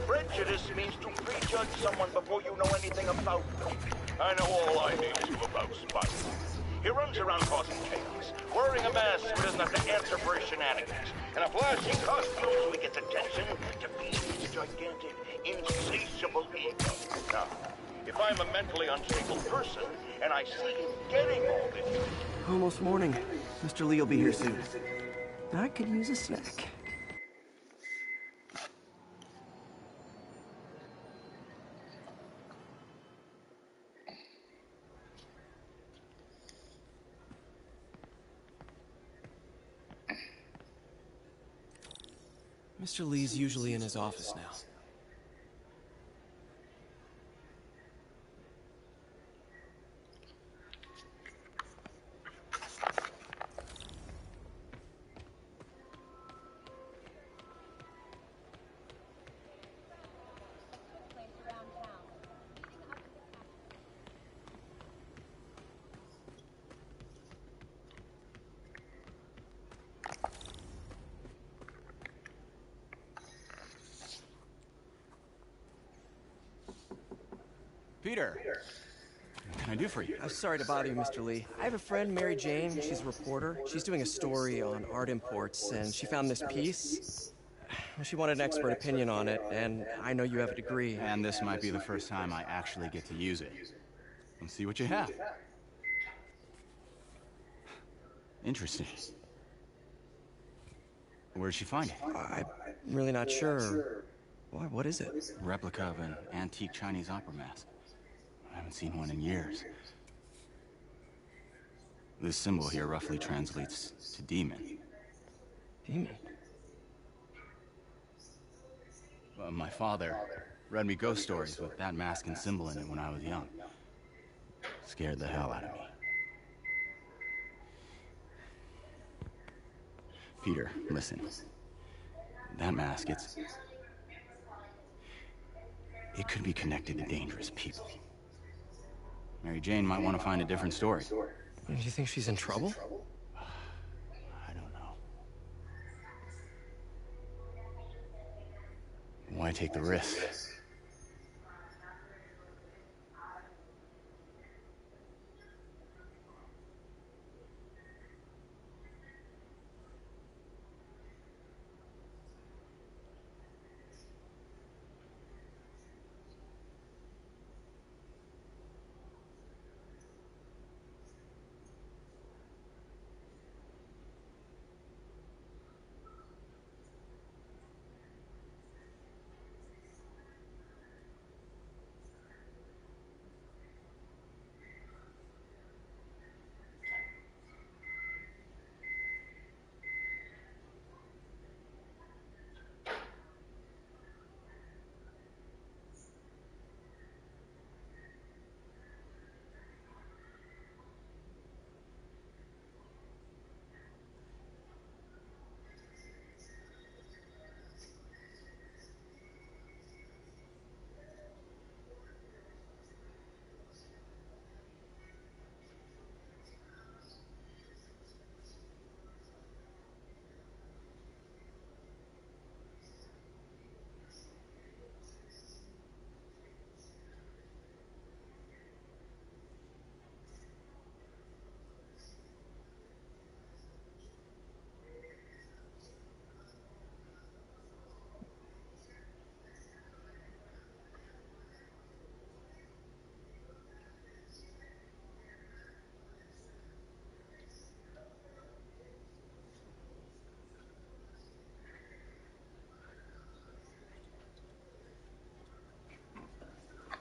Prejudice means to prejudge someone before you know anything about them. I know all I need to about Spider-Man. He runs around causing chaos, wearing a mask so he doesn't have to answer for his shenanigans, and a flashy costume so he gets attention to feed his gigantic, insatiable ego. Now, if I'm a mentally unstable person, and I see him getting all this... Almost morning. Mr. Lee will be here soon. I could use a snack. Mr. Lee's usually in his office now. Peter, what can I do for you? I'm sorry to bother you, Mr. Lee. I have a friend, Mary Jane. She's a reporter. She's doing a story on art imports, and she found this piece. She wanted an expert opinion on it, and I know you have a degree. And this might be the first time I actually get to use it. Let's see what you have. Interesting. Where'd she find it? I'm really not sure. Why, what is it? Replica of an antique Chinese opera mask. I haven't seen one in years. This symbol here roughly translates to demon. Demon? My father read me ghost stories with that mask and symbol in it when I was young. Scared the hell out of me. Peter, listen. That mask, it could be connected to dangerous people. Mary Jane might want to find a different story. Do you think she's in trouble? I don't know. Why take the risk?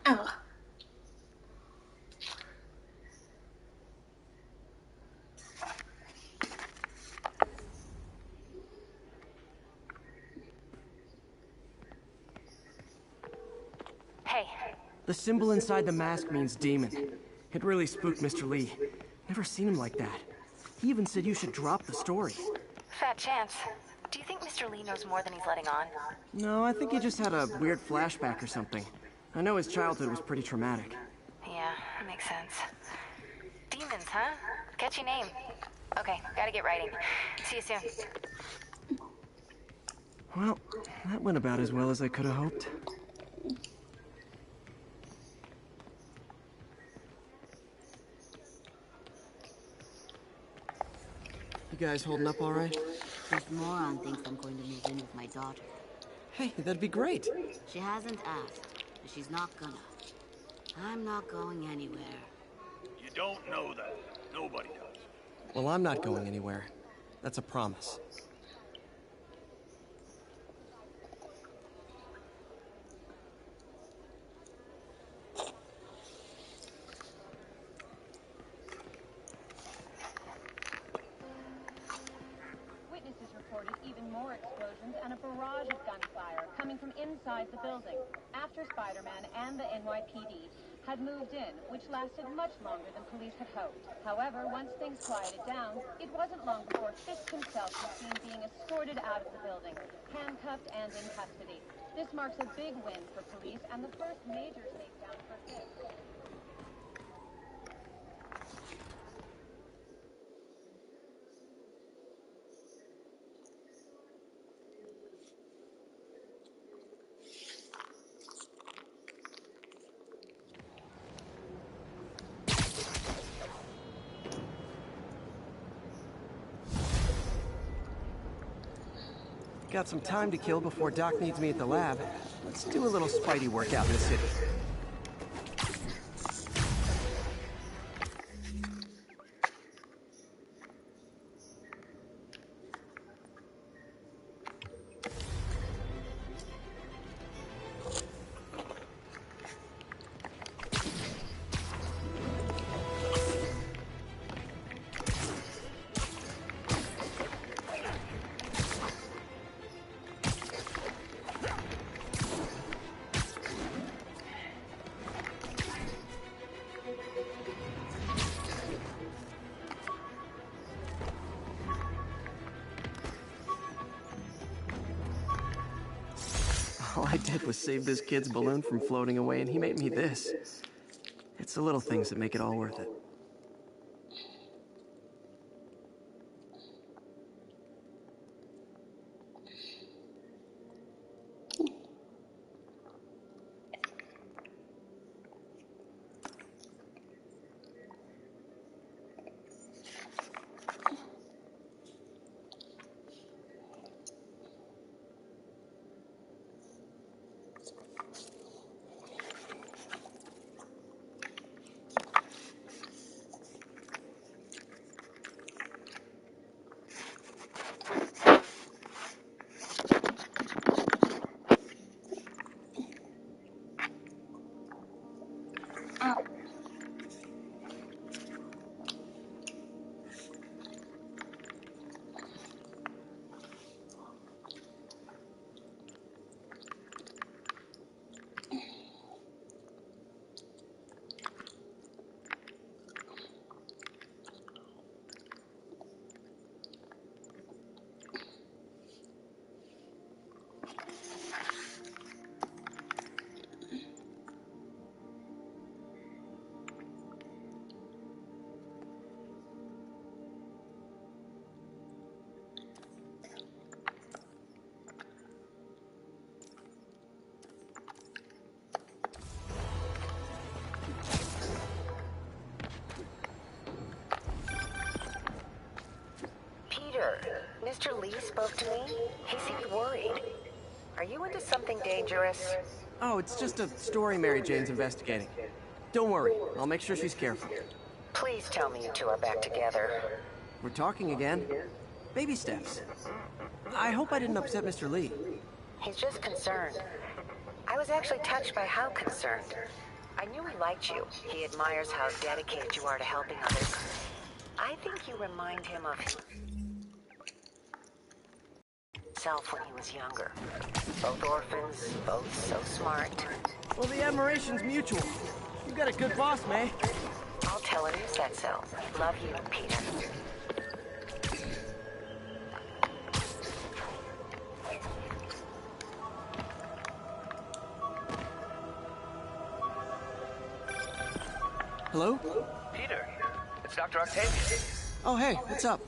Oh. The symbol inside the mask means demon. It really spooked Mr. Lee. Never seen him like that. He even said you should drop the story. Fat chance. Do you think Mr. Lee knows more than he's letting on? No, I think he just had a weird flashback or something. I know his childhood was pretty traumatic. Yeah, that makes sense. Demons, huh? Catchy name. Okay, gotta get writing. See you soon. Well, that went about as well as I could have hoped. You guys holding up all right? This moron thinks I'm going to move in with my daughter. Hey, that'd be great. She hasn't asked, but she's not gonna. I'm not going anywhere. You don't know that. Nobody does. Well, I'm not going anywhere. That's a promise. Witnesses reported even more explosions and a barrage of gunfire coming from inside the building after Spider-Man and the NYPD had moved in, which lasted much longer than police had hoped. However, once things quieted down, it wasn't long before Fisk himself was seen being escorted out of the building, handcuffed and in custody. This marks a big win for police and the first major takedown for Fisk. Got some time to kill before Doc needs me at the lab. Let's do a little Spidey workout in the city. All I did was save this kid's balloon from floating away, and he made me this. It's the little things that make it all worth it. Mr. Lee spoke to me. He seemed worried. Are you into something dangerous? Oh, it's just a story Mary Jane's investigating. Don't worry, I'll make sure she's careful. Please tell me you two are back together. We're talking again. Baby steps. I hope I didn't upset Mr. Lee. He's just concerned. I was actually touched by how concerned. I knew he liked you. He admires how dedicated you are to helping others. I think you remind him of himself when he was younger. Both orphans, both so smart. Well, the admiration's mutual. You've got a good boss, May. I'll tell him you said so. Love you, Peter. Hello? Peter, it's Dr. Octavius. Oh, hey, what's up?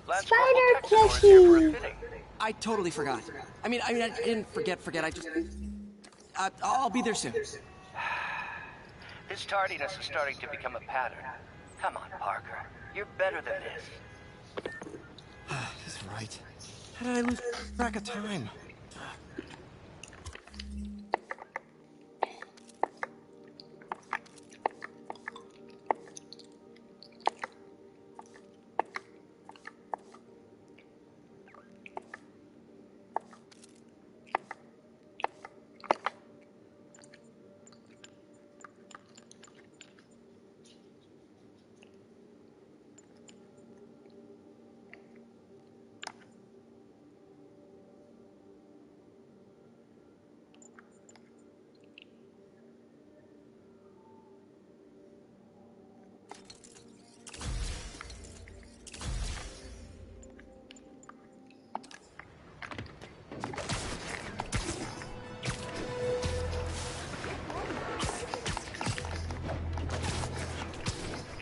Lance Spider Corporal Texas here for a plushie. fitting. I totally forgot. I mean, I didn't forget. I just... I'll be there soon. This tardiness is starting to become a pattern. Come on, Parker. You're better than this. He's right. How did I lose track of time?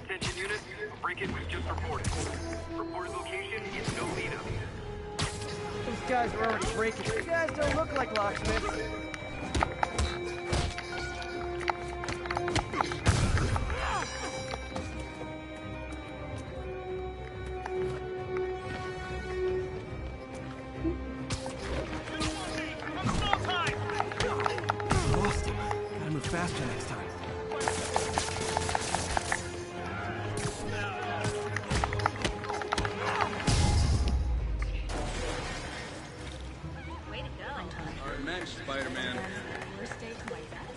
Attention unit, a break-in was just reported. Reported location is no lead up. Those guys are already breaking. You guys don't look like locksmiths. Lost him. Gotta move faster next time. Mensch, Spider-Man. First day to my best.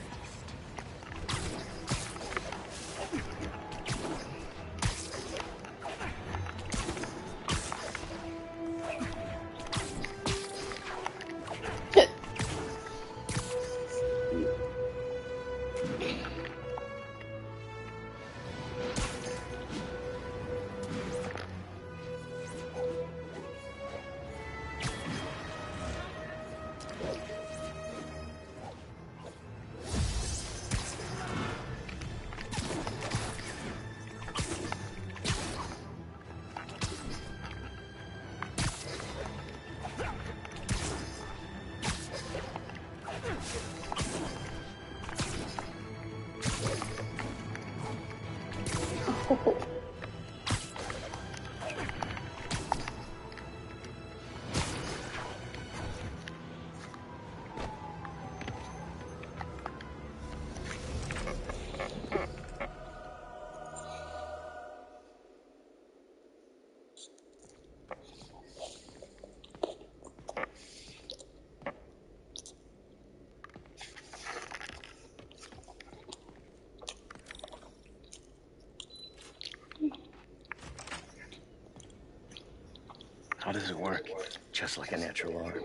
How does it work? Just like a natural arm.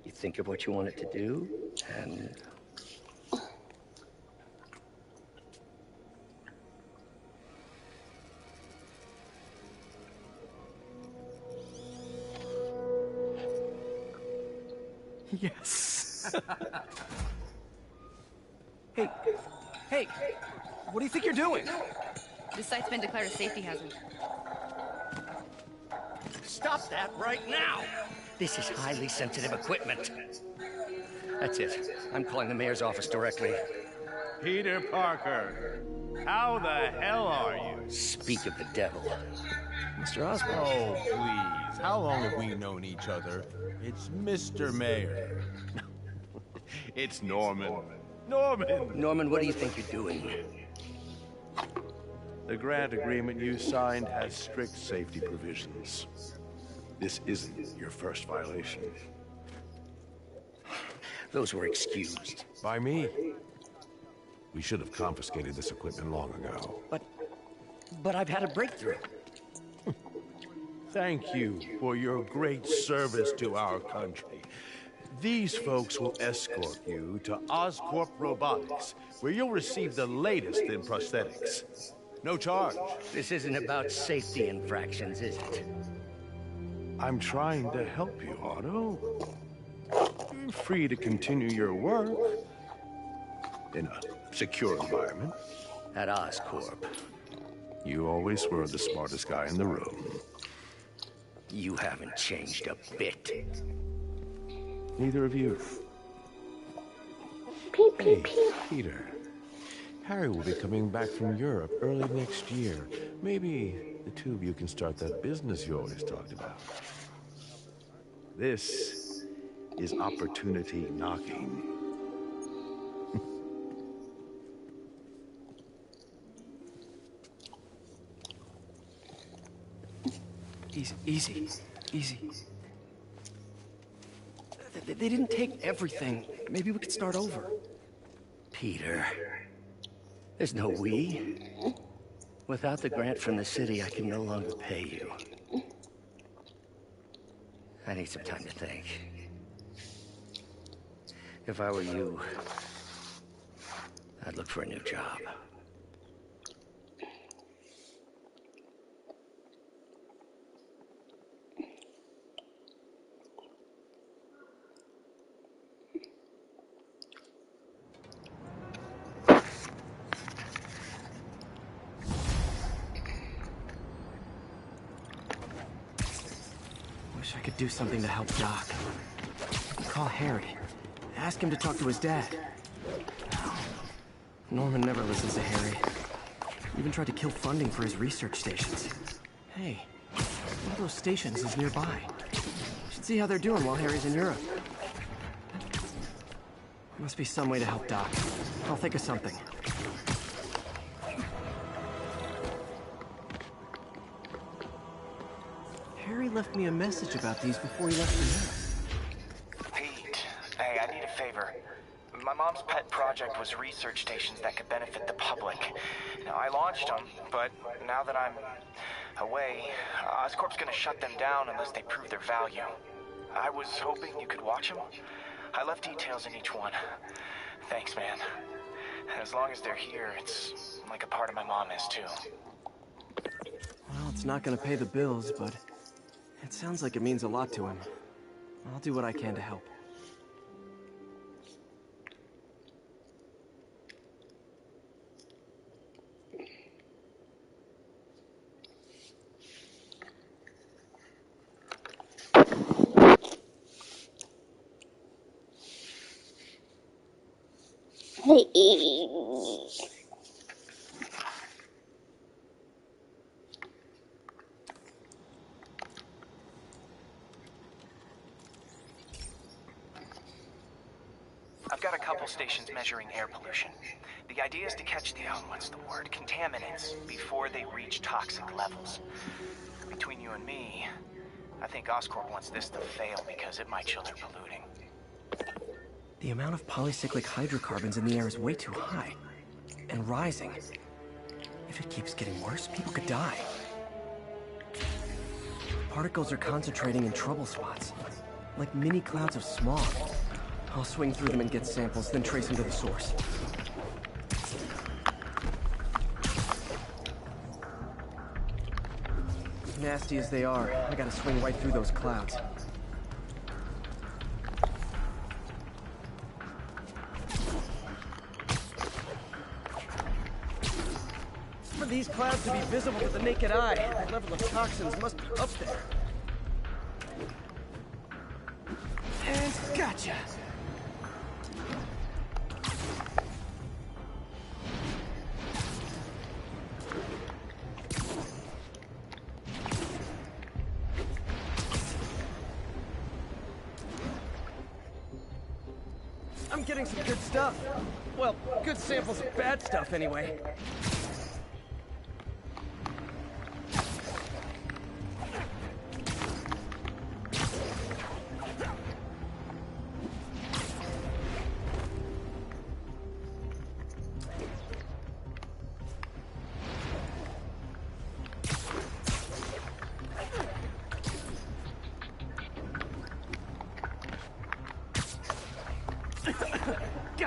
You think of what you want it to do, and... Yes. Hey, what do you think you're doing? This site's been declared a safety hazard. Stop that right now! This is highly sensitive equipment. That's it. I'm calling the mayor's office directly. Peter Parker, how the hell are you? Speak of the devil. Mr. Osborn. Oh, please. How long have we known each other? It's Mr. Mayor. It's Norman. Norman, what do you think you're doing? The grant agreement you signed has strict safety provisions. This isn't your first violation. Those were excused. By me. We should have confiscated this equipment long ago. But I've had a breakthrough. Thank you for your great service to our country. These folks will escort you to Oscorp Robotics, where you'll receive the latest in prosthetics. No charge. This isn't about safety infractions, is it? I'm trying to help you, Otto. You're free to continue your work in a secure environment. At Oscorp. You always were the smartest guy in the room. You haven't changed a bit. Neither of you. Hey, Peter. Harry will be coming back from Europe early next year. Maybe the two of you can start that business you always talked about. This is opportunity knocking. Easy. They didn't take everything. Maybe we could start over. Peter. There's no we. Without the grant from the city, I can no longer pay you. I need some time to think. If I were you, I'd look for a new job. Wish I could do something to help Doc. Call Harry. Ask him to talk to his dad. Norman never listens to Harry. Even tried to kill funding for his research stations. Hey, one of those stations is nearby. Should see how they're doing while Harry's in Europe. Must be some way to help Doc. I'll think of something. Harry left me a message about these before he left for Europe. Pete, hey, I need a favor. My mom's pet project was research stations that could benefit the public. Now, I launched them, but now that I'm away, Oscorp's gonna shut them down unless they prove their value. I was hoping you could watch them. I left details in each one. Thanks, man. As long as they're here, it's like a part of my mom is, too. Well, it's not gonna pay the bills, but it sounds like it means a lot to him. I'll do what I can to help. I've got a couple stations measuring air pollution. The idea is to catch the, what's the word, contaminants before they reach toxic levels. Between you and me, I think Oscorp wants this to fail because it might show they're polluting. The amount of polycyclic hydrocarbons in the air is way too high. And rising. If it keeps getting worse, people could die. Particles are concentrating in trouble spots. Like mini clouds of smog. I'll swing through them and get samples, then trace them to the source. As nasty as they are, I gotta swing right through those clouds. For these clouds to be visible to the naked eye, the level of toxins must be up there. And gotcha! I'm getting some good stuff. Well, good samples of bad stuff, anyway.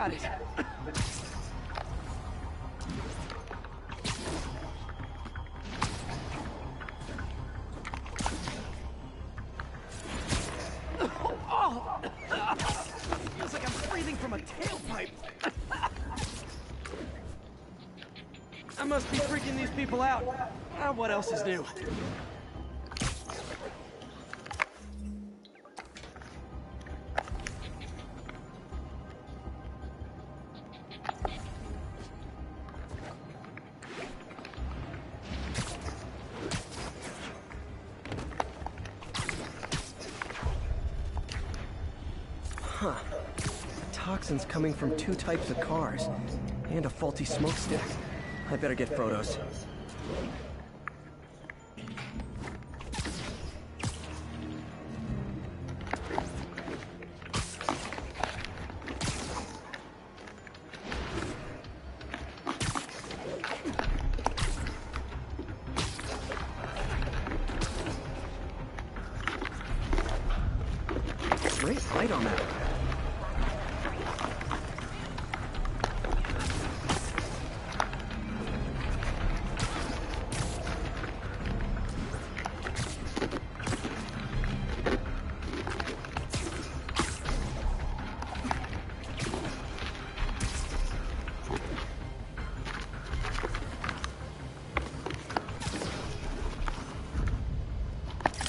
got it. Oh! Feels like I'm breathing from a tailpipe. I must be freaking these people out. What else is new? Huh. Toxins coming from 2 types of cars. And a faulty smokestack. I better get photos. Great light on that.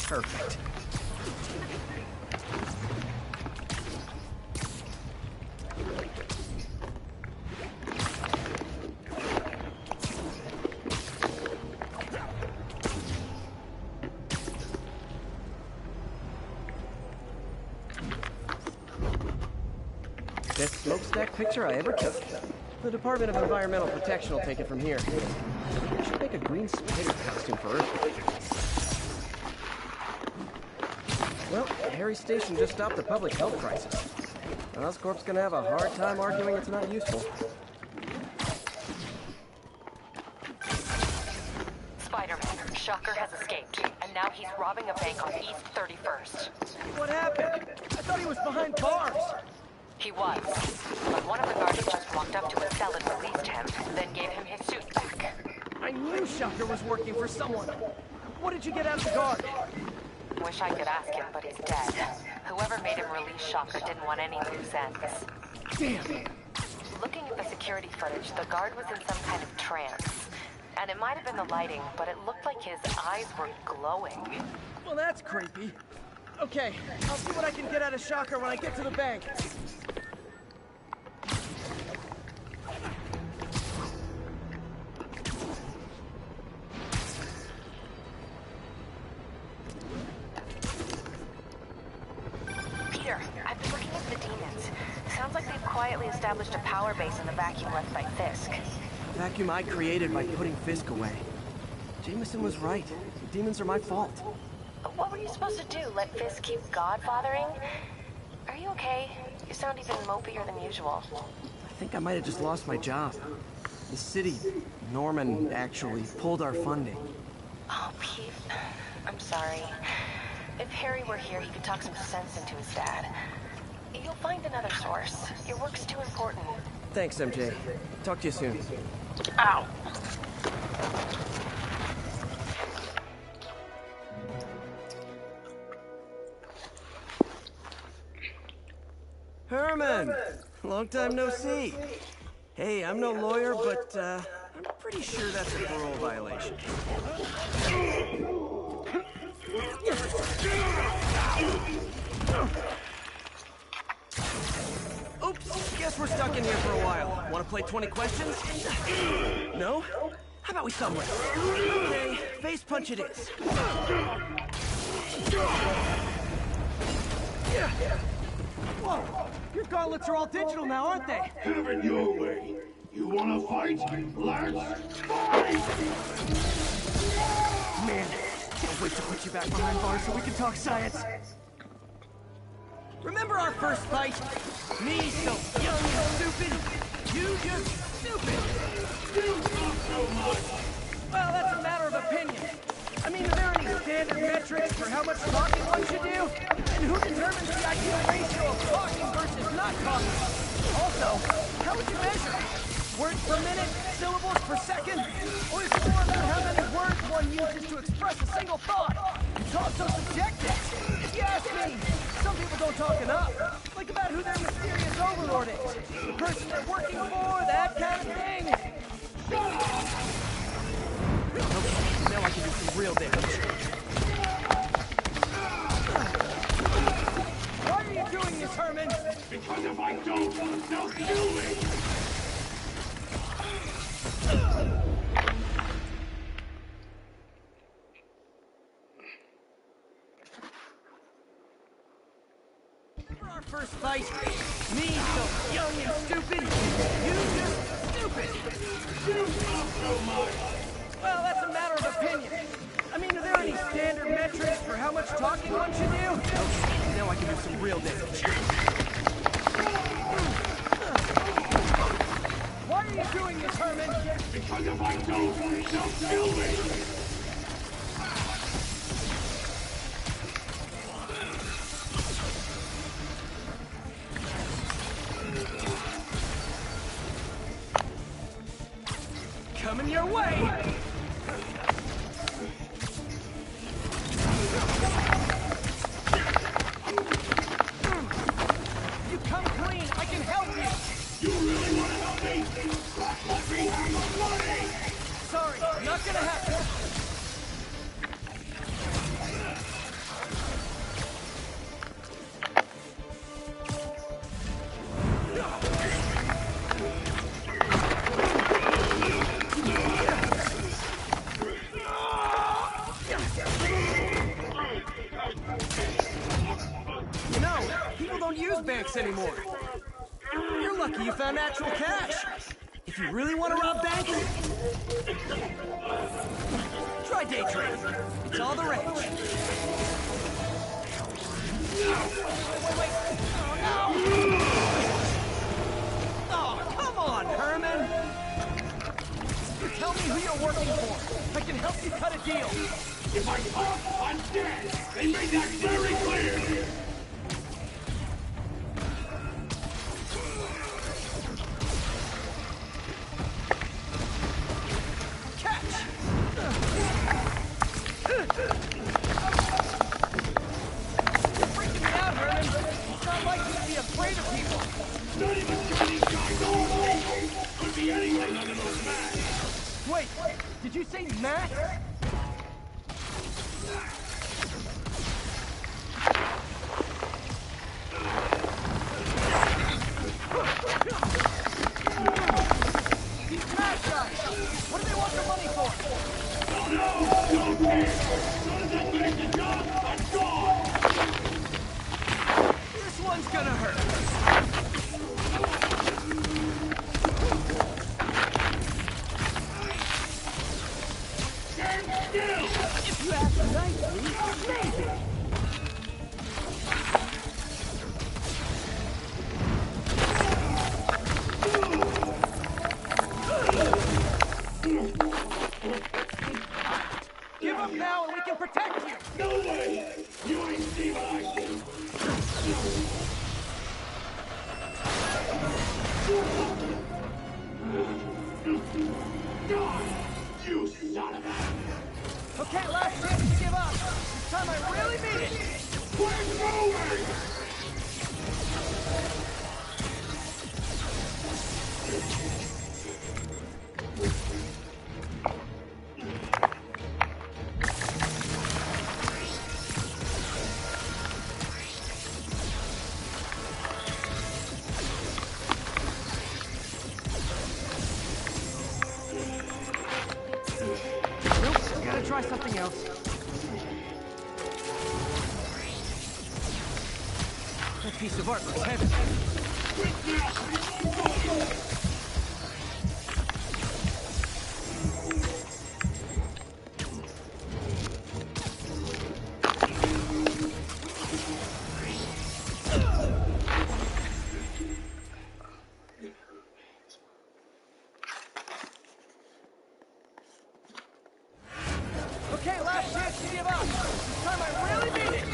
Perfect. Best smokestack picture I ever took. The Department of Environmental Protection will take it from here. I should make a green spider costume for Earth. Well, Harry's station just stopped the public health crisis. Oscorp's gonna have a hard time arguing it's not useful. Spiderman, Shocker has escaped, and now he's robbing a bank on East 31st. What happened? I thought he was behind bars. He was, but one of the guards just walked up to his cell and released him, then gave him his suit back. I knew Shocker was working for someone. What did you get out of the guard? Wish I could ask him, but he's dead. Whoever made him release Shocker didn't want any loose ends. Damn. Looking at the security footage, the guard was in some kind of trance. And it might have been the lighting, but it looked like his eyes were glowing. Well, that's creepy. Okay, I'll see what I can get out of Shocker when I get to the bank. Peter, I've been looking at the demons. Sounds like they've quietly established a power base in the vacuum left by Fisk. Vacuum I created by putting Fisk away. Jameson was right. The demons are my fault. What were you supposed to do? Let Fisk keep godfathering? Are you okay? You sound even mopier than usual. I think I might have just lost my job. The city, Norman, actually pulled our funding. Oh, Pete. I'm sorry. If Harry were here, he could talk some sense into his dad. You'll find another source. Your work's too important. Thanks, MJ. Talk to you soon. Ow! Herman! Long time no see. Hey, I'm no lawyer, but I'm pretty sure that's a parole violation. Oops, guess we're stuck in here for a while. Want to play 20 questions? No? How about we somewhere? Okay, face punch it is. Whoa! Your gauntlets are all digital now, aren't they? Have it your way. You wanna fight? Let's fight! Man, can't wait to put you back behind bars so we can talk science. Remember our first fight? Me so young and stupid, you just stupid. You talk so much. Well, that's a matter of opinion. I mean, are there any standard metrics for how much talking one should do? And who determines the ideal ratio of talking versus not talking? Also, Words per minute? Syllables per second? Or is it more about how many words one uses to express a single thought? It's all so subjective. If you ask me, some people don't talk enough. Like about who their mysterious overlord is. The person they're working for, that kind of thing. Okay, now I can do some real damage. Why are you doing this, Herman? Because if I don't, they'll kill me! For our first fight, me so young and stupid, you just stupid! You talk so much! Well, that's a matter of opinion. I mean, are there any standard metrics for how much talking one should do? Okay, now I can do some real damage. Why are you doing this, Herman? Because if I don't, they'll kill me! Coming your way! You come clean, I can help you! You really want to help me? Let me have the money! Sorry, not gonna happen. You know, people don't use banks anymore. You're lucky you found actual cash. If you really want to rob banks, try day trading. It's all the rage. Wait. Oh, come on, Herman. You tell me who you're working for. I can help you cut a deal. If I talk, I'm dead! They made that very clear! You're freaking me out, Herman. It's not like you to be afraid of people. Not even Johnny guys all could be anything other than mad! Wait, did you say Matt? These Matt guys, what do they want the money for? Don't care! As soon as I finish the job, I'm gone! This one's gonna hurt. Stand still! If you ask nicely, maybe. Give up now and we can protect you! No way! You ain't see what I see! God! You son of a... Okay, last chance to give up. This time I really mean it. We're moving! Nope, gotta try something else. That piece of art looks heavy. Okay, last chance to give up. This time I really mean it.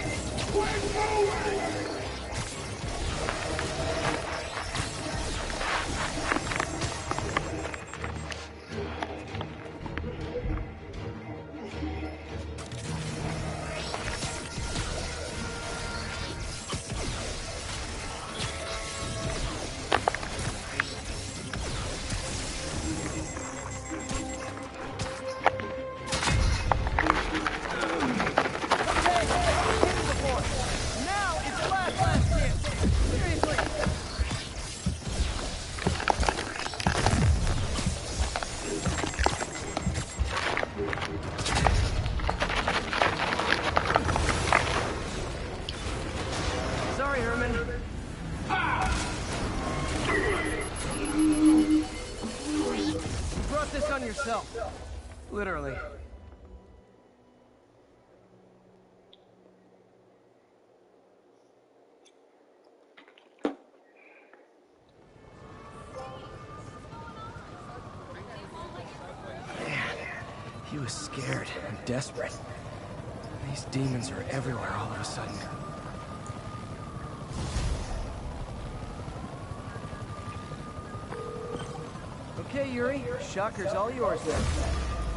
We're moving! this on yourself. Literally. He was scared and desperate. These demons are everywhere all of a sudden. Okay, Yuri. Shocker's all yours then.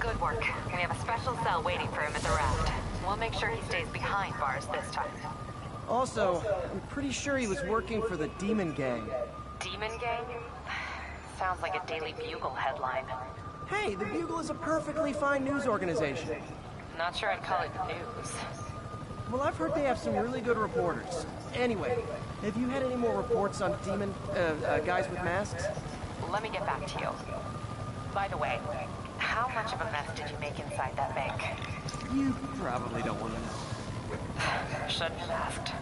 Good work. We have a special cell waiting for him at the raft. We'll make sure he stays behind bars this time. Also, I'm pretty sure he was working for the Demon Gang. Demon Gang? Sounds like a Daily Bugle headline. Hey, the Bugle is a perfectly fine news organization. Not sure I'd call it news. Well, I've heard they have some really good reporters. Anyway, have you had any more reports on demon, guys with masks? Let me get back to you. By the way, how much of a mess did you make inside that bank? You probably don't want to know. Shouldn't have asked.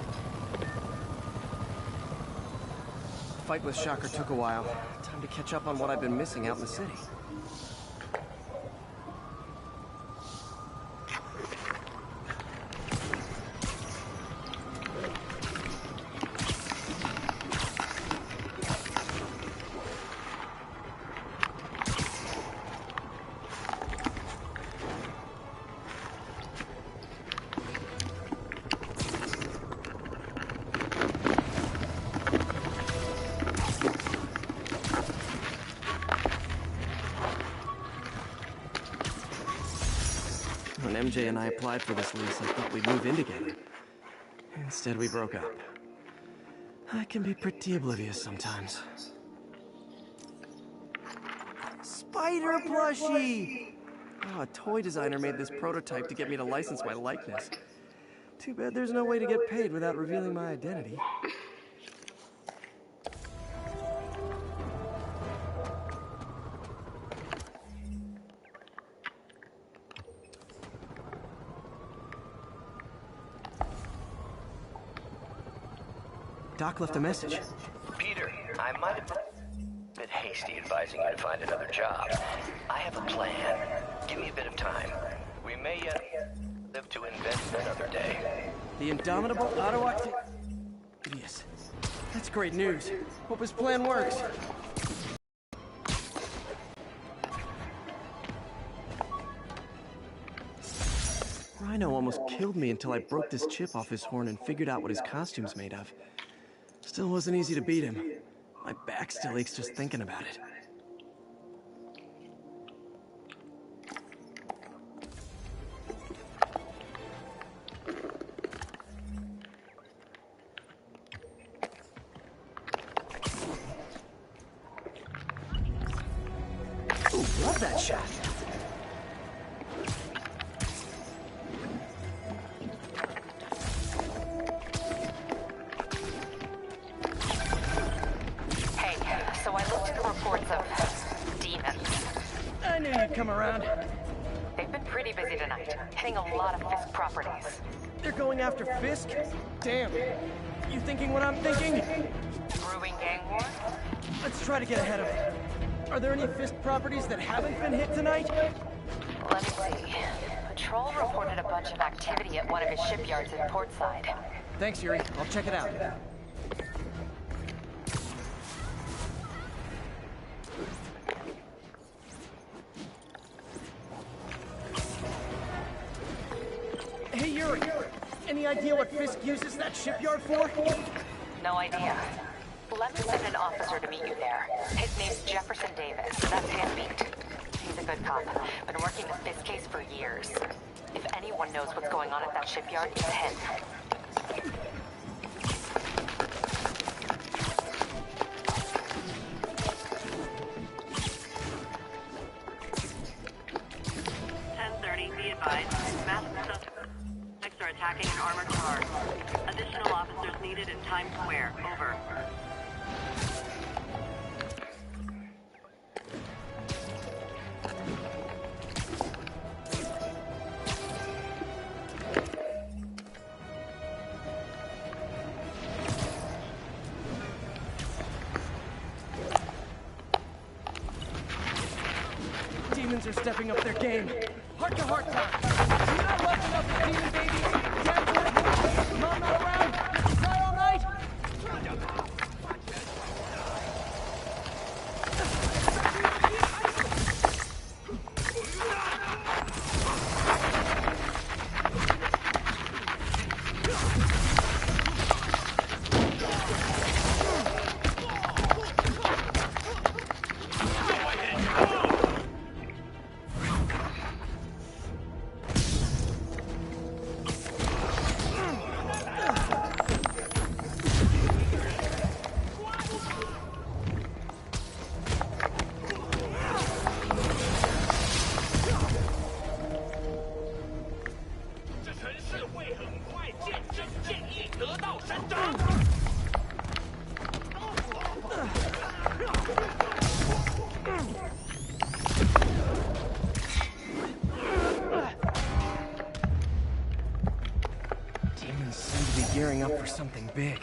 The fight with Shocker took a while. Time to catch up on what I've been missing out in the city. When MJ and I applied for this lease, I thought we'd move in together. Instead, we broke up. I can be pretty oblivious sometimes. Spider plushie! Oh, a toy designer made this prototype to get me to license my likeness. Too bad there's no way to get paid without revealing my identity. Doc left a message. Peter, I might have been a bit hasty advising you to find another job. I have a plan. Give me a bit of time. We may yet live to invent another day. The indomitable autoactive... Yes. That's great news. Hope his plan works. Rhino almost killed me until I broke this chip off his horn and figured out what his costume's made of. Still wasn't easy to beat him. My back still aches just thinking about it. Ooh, love that shot. I knew you'd come around. They've been pretty busy tonight, hitting a lot of Fisk properties. They're going after Fisk? Damn. You thinking what I'm thinking? Brewing gang war? Let's try to get ahead of it. Are there any Fisk properties that haven't been hit tonight? Let me see. Patrol reported a bunch of activity at one of his shipyards in Portside. Thanks, Yuri. I'll check it out. Hey, Yuri. Any idea what Fisk uses that shipyard for? No idea. Let me send an officer to meet you there. His name's Jefferson Davis. That's his beat. He's a good cop. Been working the Fisk case for years. If anyone knows what's going on at that shipyard, it's him. Be advised, masked suspects are attacking an armored car. Additional officers needed in Times Square. Over. demons are stepping up their game. Heart to heart time. You not lucky enough for demon babies? Dad not home? Mom not around? Cry all night? Demons seem to be gearing up for something big.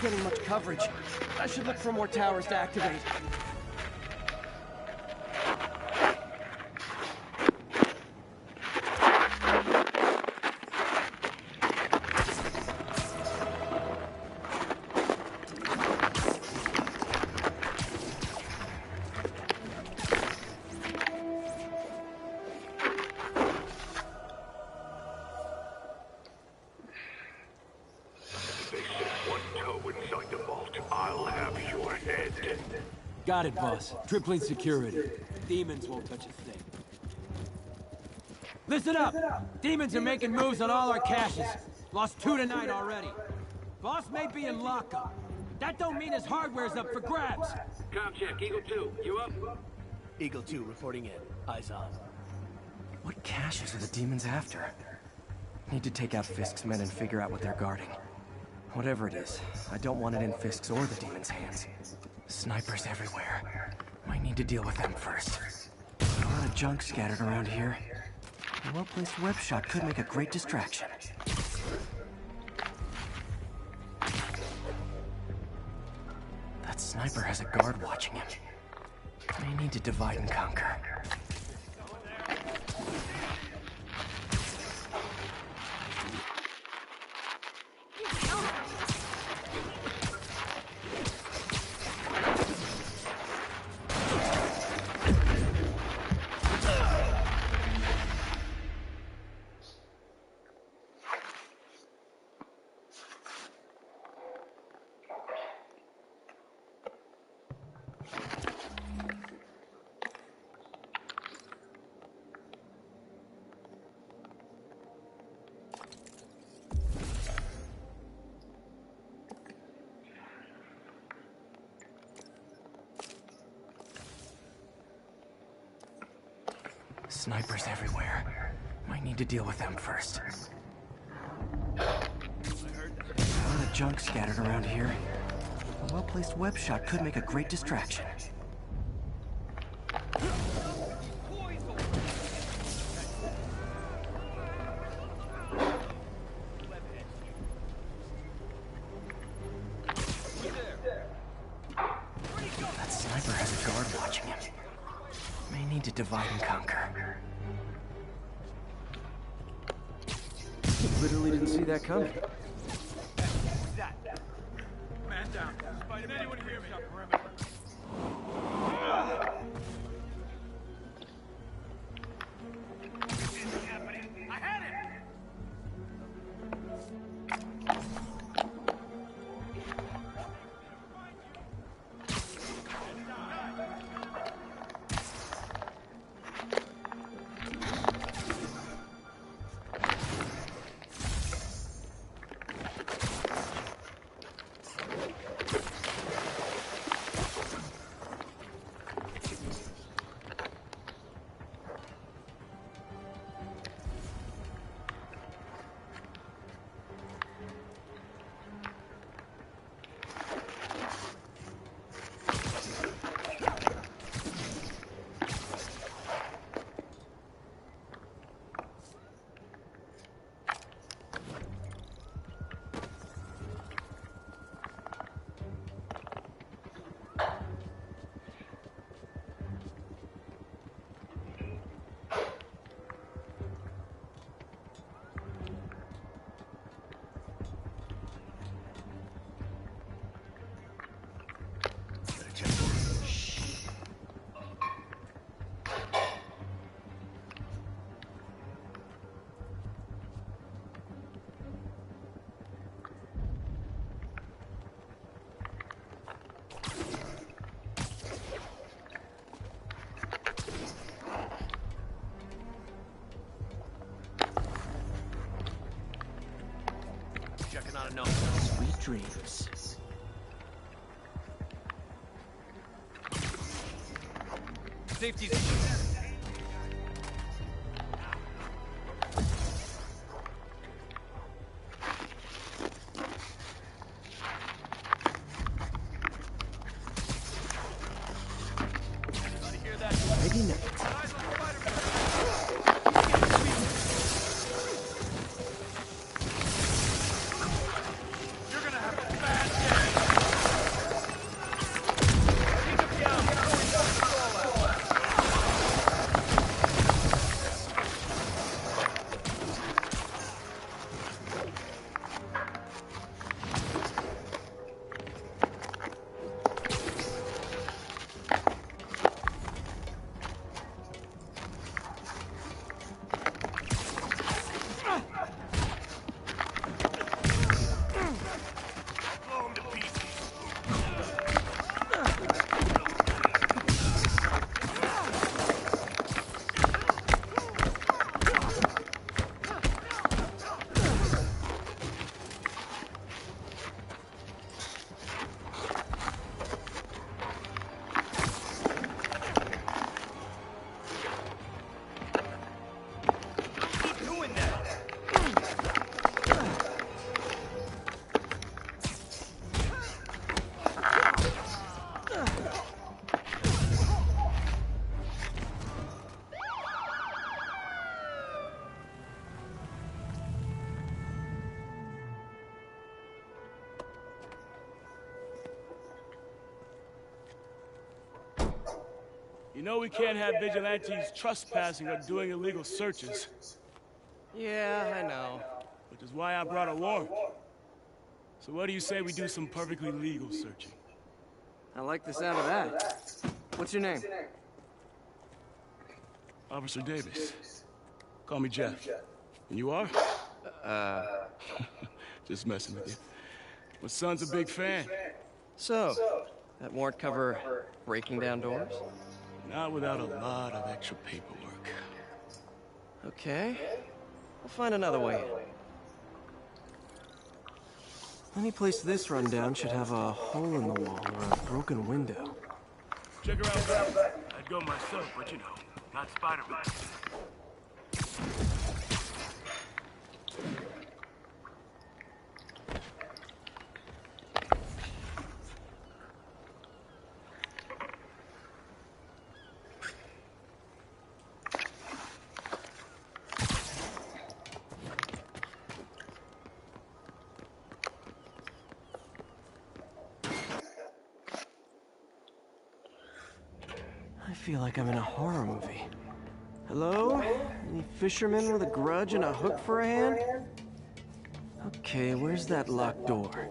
Getting much coverage. I should look for more towers to activate. Got it, boss. Tripling security. Demons won't touch a thing. Listen up! Demons are making moves on all our caches. Lost 2 tonight already. Boss may be in lockup. That don't mean his hardware's up for grabs. Com check, Eagle 2, you up? Eagle 2 reporting in. Eyes on. What caches are the demons after? Need to take out Fisk's men and figure out what they're guarding. Whatever it is, I don't want it in Fisk's or the demons' hands. Snipers everywhere. Might need to deal with them first. A lot of junk scattered around here. A well-placed web shot could make a great distraction. That sniper has a guard watching him. May need to divide and conquer. Snipers everywhere. Might need to deal with them first. A lot of junk scattered around here. A well-placed web shot could make a great distraction. That sniper has a guard watching him. May need to divide and conquer. Literally didn't see that coming. Man down. Can anyone hear me? I had it! Checking on a note. Sweet dreams. Safety's... Maybe not. You know we can't have vigilantes trespassing or doing illegal searches. Yeah, I know. Which is why I brought a warrant. So what do you say we do some perfectly legal searching? I like the sound of that. What's your name? Officer Davis. Call me Jeff. And you are? Just messing with you. My son's a big fan. So, that warrant cover breaking down doors? Not without a lot of extra paperwork. Okay. We'll find another way in. Any place this rundown should have a hole in the wall or a broken window. Check her out back. I'd go myself, but you know, not Spiderman. I feel like I'm in a horror movie. Hello? Any fishermen with a grudge and a hook for a hand? Okay, where's that locked door?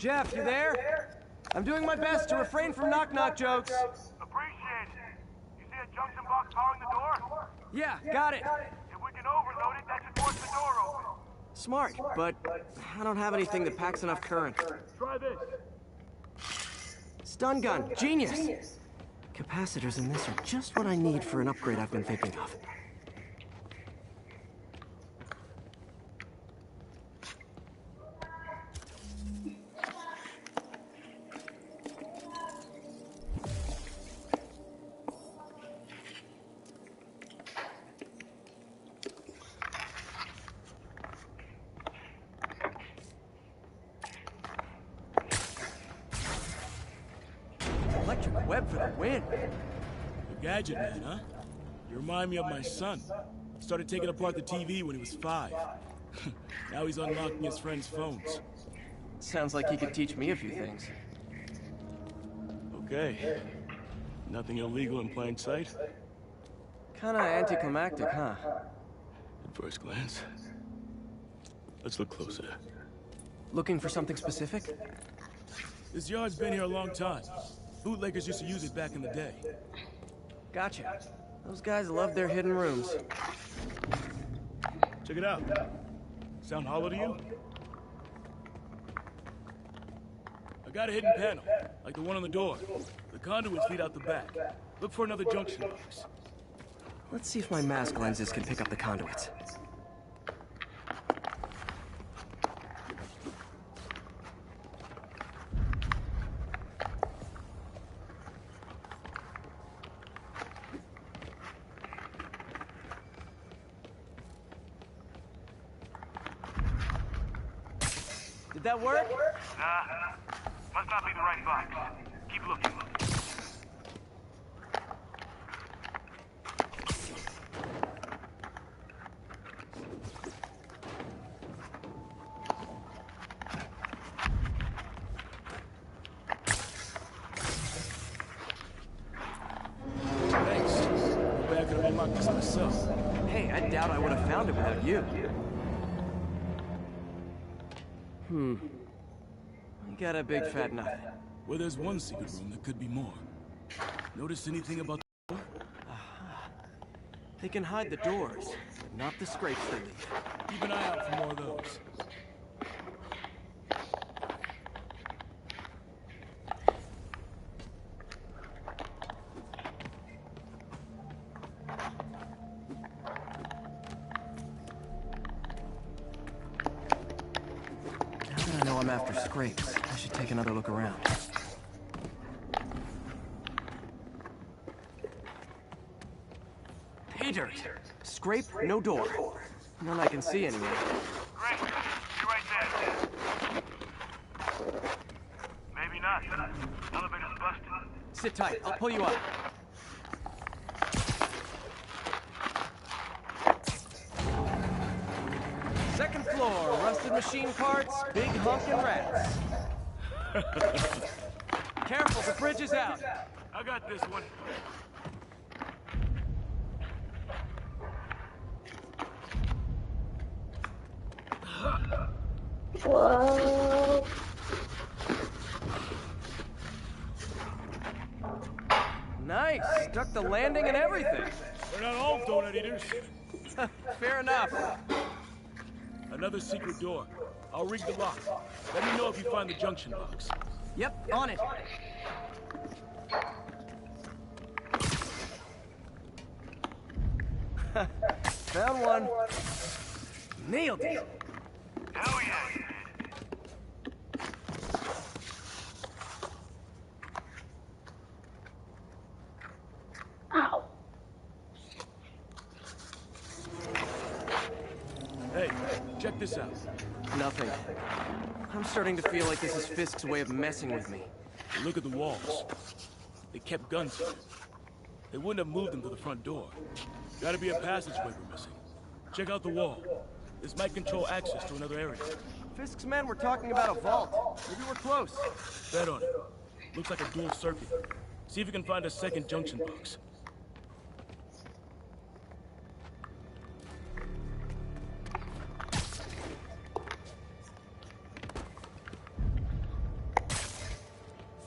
Jeff, you there? I'm doing my best to refrain from knock-knock jokes. Appreciate it. You see a junction box powering the door? Yeah, got it. If we can overload it, that should force the door open. Smart, but I don't have anything that packs enough current. Try this. Stun gun, genius! Capacitors in this are just what I need for an upgrade I've been thinking of. Electric web for the win. The gadget man, huh? You remind me of my son. Started taking apart the TV when he was 5. Now he's unlocking his friends' phones. Sounds like he could teach me a few things. Okay. Nothing illegal in plain sight? Kinda anticlimactic, huh? At first glance. Let's look closer. Looking for something specific? This yard's been here a long time. Bootleggers used to use it back in the day. Gotcha. Those guys love their hidden rooms. Check it out. Sound hollow to you? I got a hidden panel, like the one on the door. The conduits lead out the back. Look for another junction box. Let's see if my mask lenses can pick up the conduits. Did that work? Must not be the right box. Keep looking. Thanks. Maybe I could have unlocked this myself. Hey, I doubt I would have found it without you. I got a big fat nothing. Well, there's one secret room that could be more. Notice anything about the door? They can hide the doors, but not the scrapes they leave. Keep an eye out for more of those. Now that I know I'm after scrapes, I should take another look around. Pay dirt! Scrape, no door. None I can see anyway. Great. You're right there. Maybe not. Elevator's busted. Sit tight, I'll pull you up. Second floor, rusted machine parts, big honking rats. Careful, the bridge is out. I got this one. Whoa. Nice, stuck the landing and everything. We're not all donut eaters. Fair enough. Another secret door. I'll rig the lock. Let me know if you find the junction box. Yep, on it. Found one. Nailed it. Hell yeah. Ow. Hey, check this out. Nothing. I'm starting to feel like this is Fisk's way of messing with me. Look at the walls. They kept guns here. They wouldn't have moved them to the front door. Gotta be a passageway we're missing. Check out the wall. This might control access to another area. Fisk's men were talking about a vault. Maybe we're close. Bet on it. Looks like a dual circuit. See if you can find a second junction box.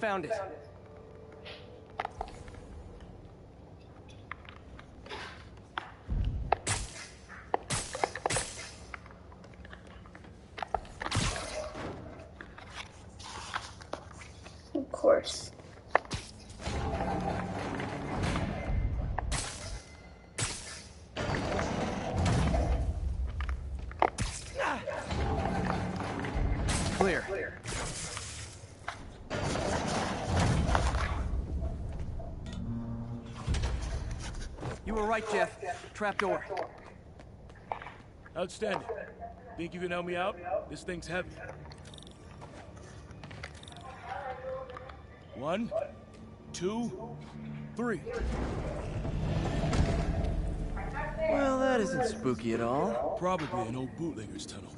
found it. Of course. Clear. You were right, Jeff. Trapdoor. Outstanding. Think you can help me out? This thing's heavy. 1, 2, 3. Well, that isn't spooky at all. Probably an old bootlegger's tunnel.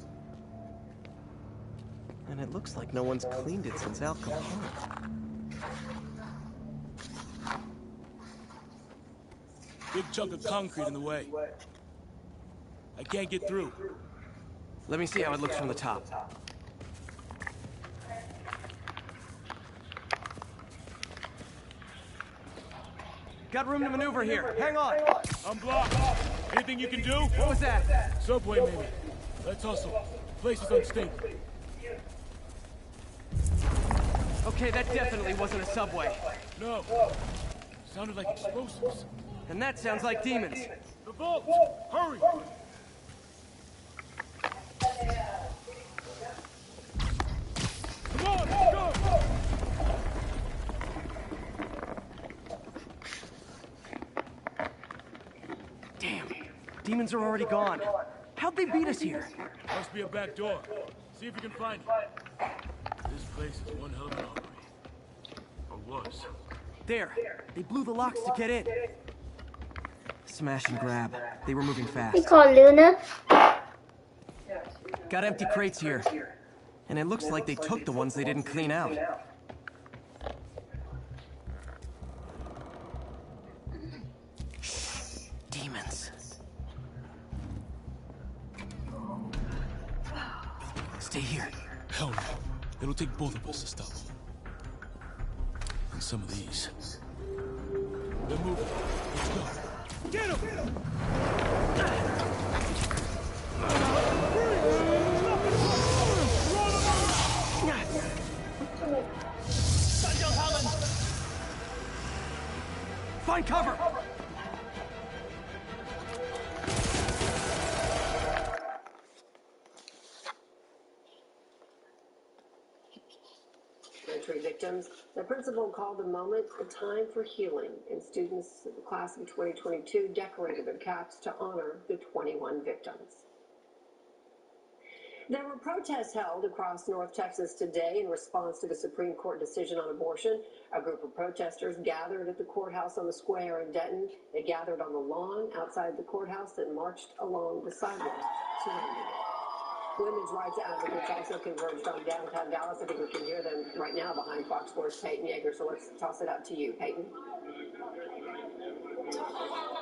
And it looks like no one's cleaned it since Al Capone. Big chunk of concrete in the way. I can't get through. Let me see how it looks from the top. Got room to maneuver here. Hang on. I'm blocked. Anything you can do? What was that? Subway, maybe. Let's hustle. Place is unstable. Okay, that definitely wasn't a subway. No. Sounded like explosives. And that sounds like demons. The vault! Hurry! Come on, let's go! Damn. Demons are already gone. How'd they beat us here? Must be a back door. See if you can find it. This place is one hell of an armory. Or was. There. They blew the locks to get in. Smash and grab. They were moving fast. We call Luna. Got empty crates here. And it looks like they took the ones they didn't clean out. Shh. Demons. Stay here. Hell no. It'll take both of us to stop them. And some of these. They're moving. Let's go. Get him! Find cover! Entry victims. The principal called the moment a time for healing, and students of the class of 2022 decorated their caps to honor the 21 victims. There were protests held across North Texas today in response to the Supreme Court decision on abortion. A group of protesters gathered at the courthouse on the square in Denton. They gathered on the lawn outside the courthouse and marched along the sidewalk surrounding it. Women's rights advocates also converged on downtown Dallas. I think we can hear them right now behind Fox 4's Peyton Yeager. So let's toss it out to you, Peyton.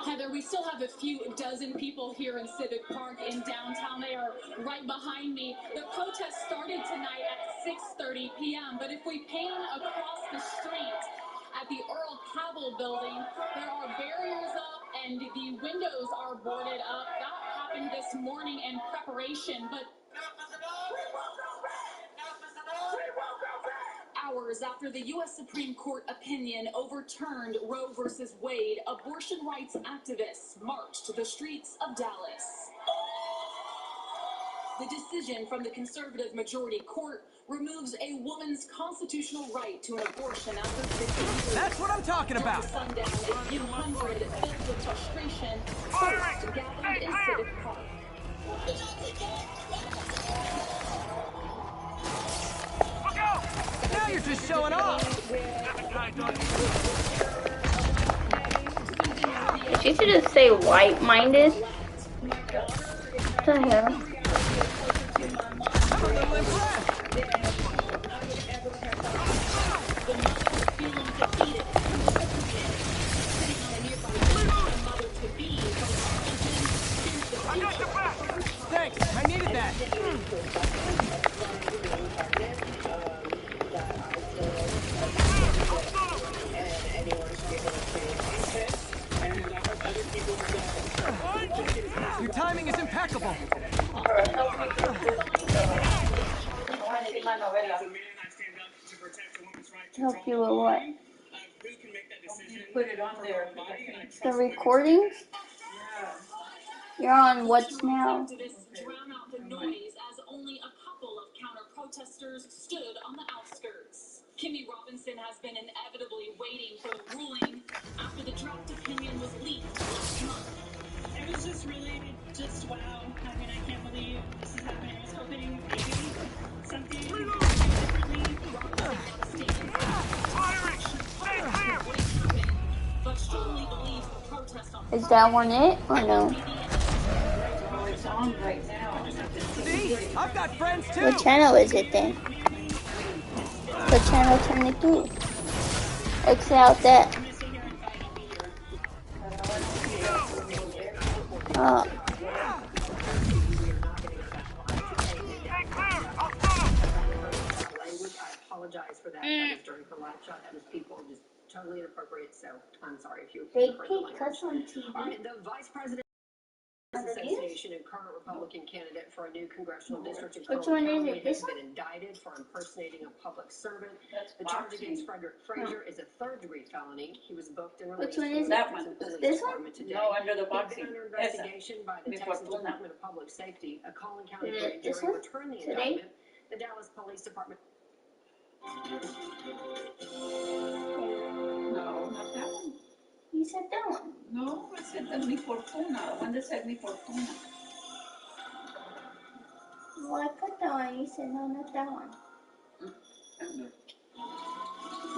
Heather, we still have a few dozen people here in Civic Park in downtown. They are right behind me. The protest started tonight at 6:30 p.m. But if we pan across the street at the Earl Cavill building, there are barriers up and the windows are boarded up. That happened this morning in preparation, but hours after the U.S. Supreme Court opinion overturned Roe versus Wade, abortion rights activists marched the streets of Dallas. The decision from the conservative majority court removes a woman's constitutional right to an abortion after 50 years. That's what I'm talking about. Sundown, a few hundred filled with frustration first gathered in Civic Park. Now you're just showing off. She should just say white-minded. What the hell? I'm a little impressed. Thanks, I needed that. Help you with what? Put it on there. The recording? You're on what's now? Drown out the noise as only a couple of counter-protesters stood on the outskirts. Kimmy Robinson has been inevitably waiting for the ruling after the draft opinion was leaked last month. It was just really, just wow. I mean, I can't believe this is happening. I was hoping maybe something differently. But strongly believes the protest on Is that one it or no? Oh, it's on right now. See? I've got friends too! What channel is it then? What channel turn it to? X out that. Oh. I apologize for that. That was during her live shot. That was people just totally inappropriate. So I'm sorry if you. They take cuss on TV. All right, the vice president. Association and current Republican candidate for a new congressional district in Columbia County has been indicted for impersonating a public servant. The charge against Frederick Frazier is a third-degree felony. He was booked and released from the Texas Police Department today. No, under the boxing. He's under investigation by the Texas Department of Public Safety. A Collin County grand jury returned the indictment. The Dallas Police Department. No, not that one. You said that one. No, I said the Mi Fortuna. The one that said Mi Fortuna. Well, I put that one. You said no, not that one.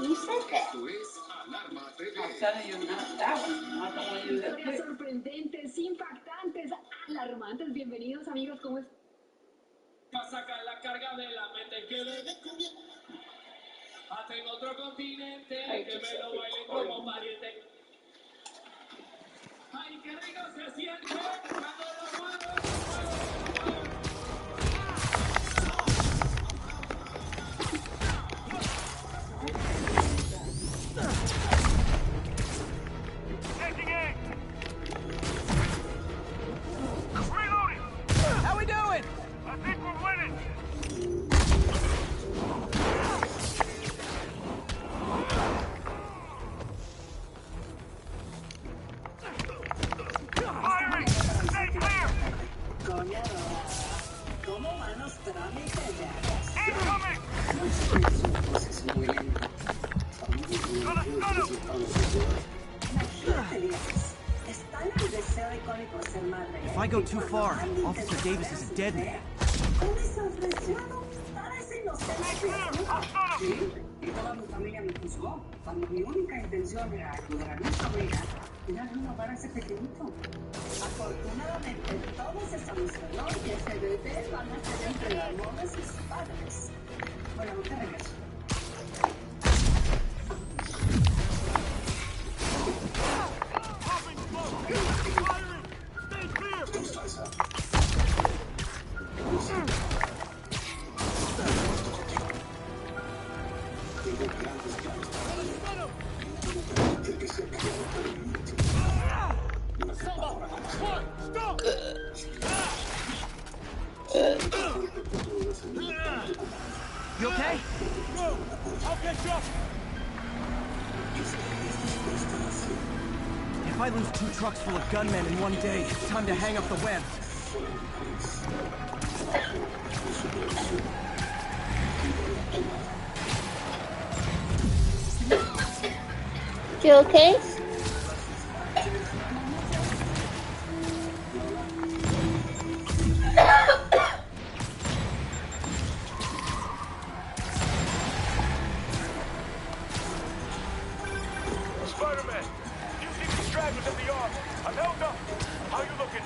You said that. I'm telling you, not that one. Not the one you said. Historias sorprendentes, impactantes, alarmantes. Bienvenidos, amigos. ¿Cómo es? Sacar la carga de la mente que le descubrí. Hasta en otro continente que me lo bailen como pariente. Ay, qué rico se siente cuando lo muevo. Reloading! How we doing? I think we're winning. Firing! Stay clear! ¿Cómo van los trámites de Incoming! If I go too far, Officer Davis is a dead man. Y toda mi familia me juzgó cuando mi única intención era ayudar a mi sobrina y darle un hogar a ese pequeñito. Afortunadamente todo se solucionó y ese bebé van a ser entre el amor de sus padres. Bueno, te regreso. You okay? No, I'll catch up. If I lose 2 trucks full of gunmen in one day, it's time to hang up the web. You okay? Spiderman, you see these stragglers at the arms. I'm held up. How you looking?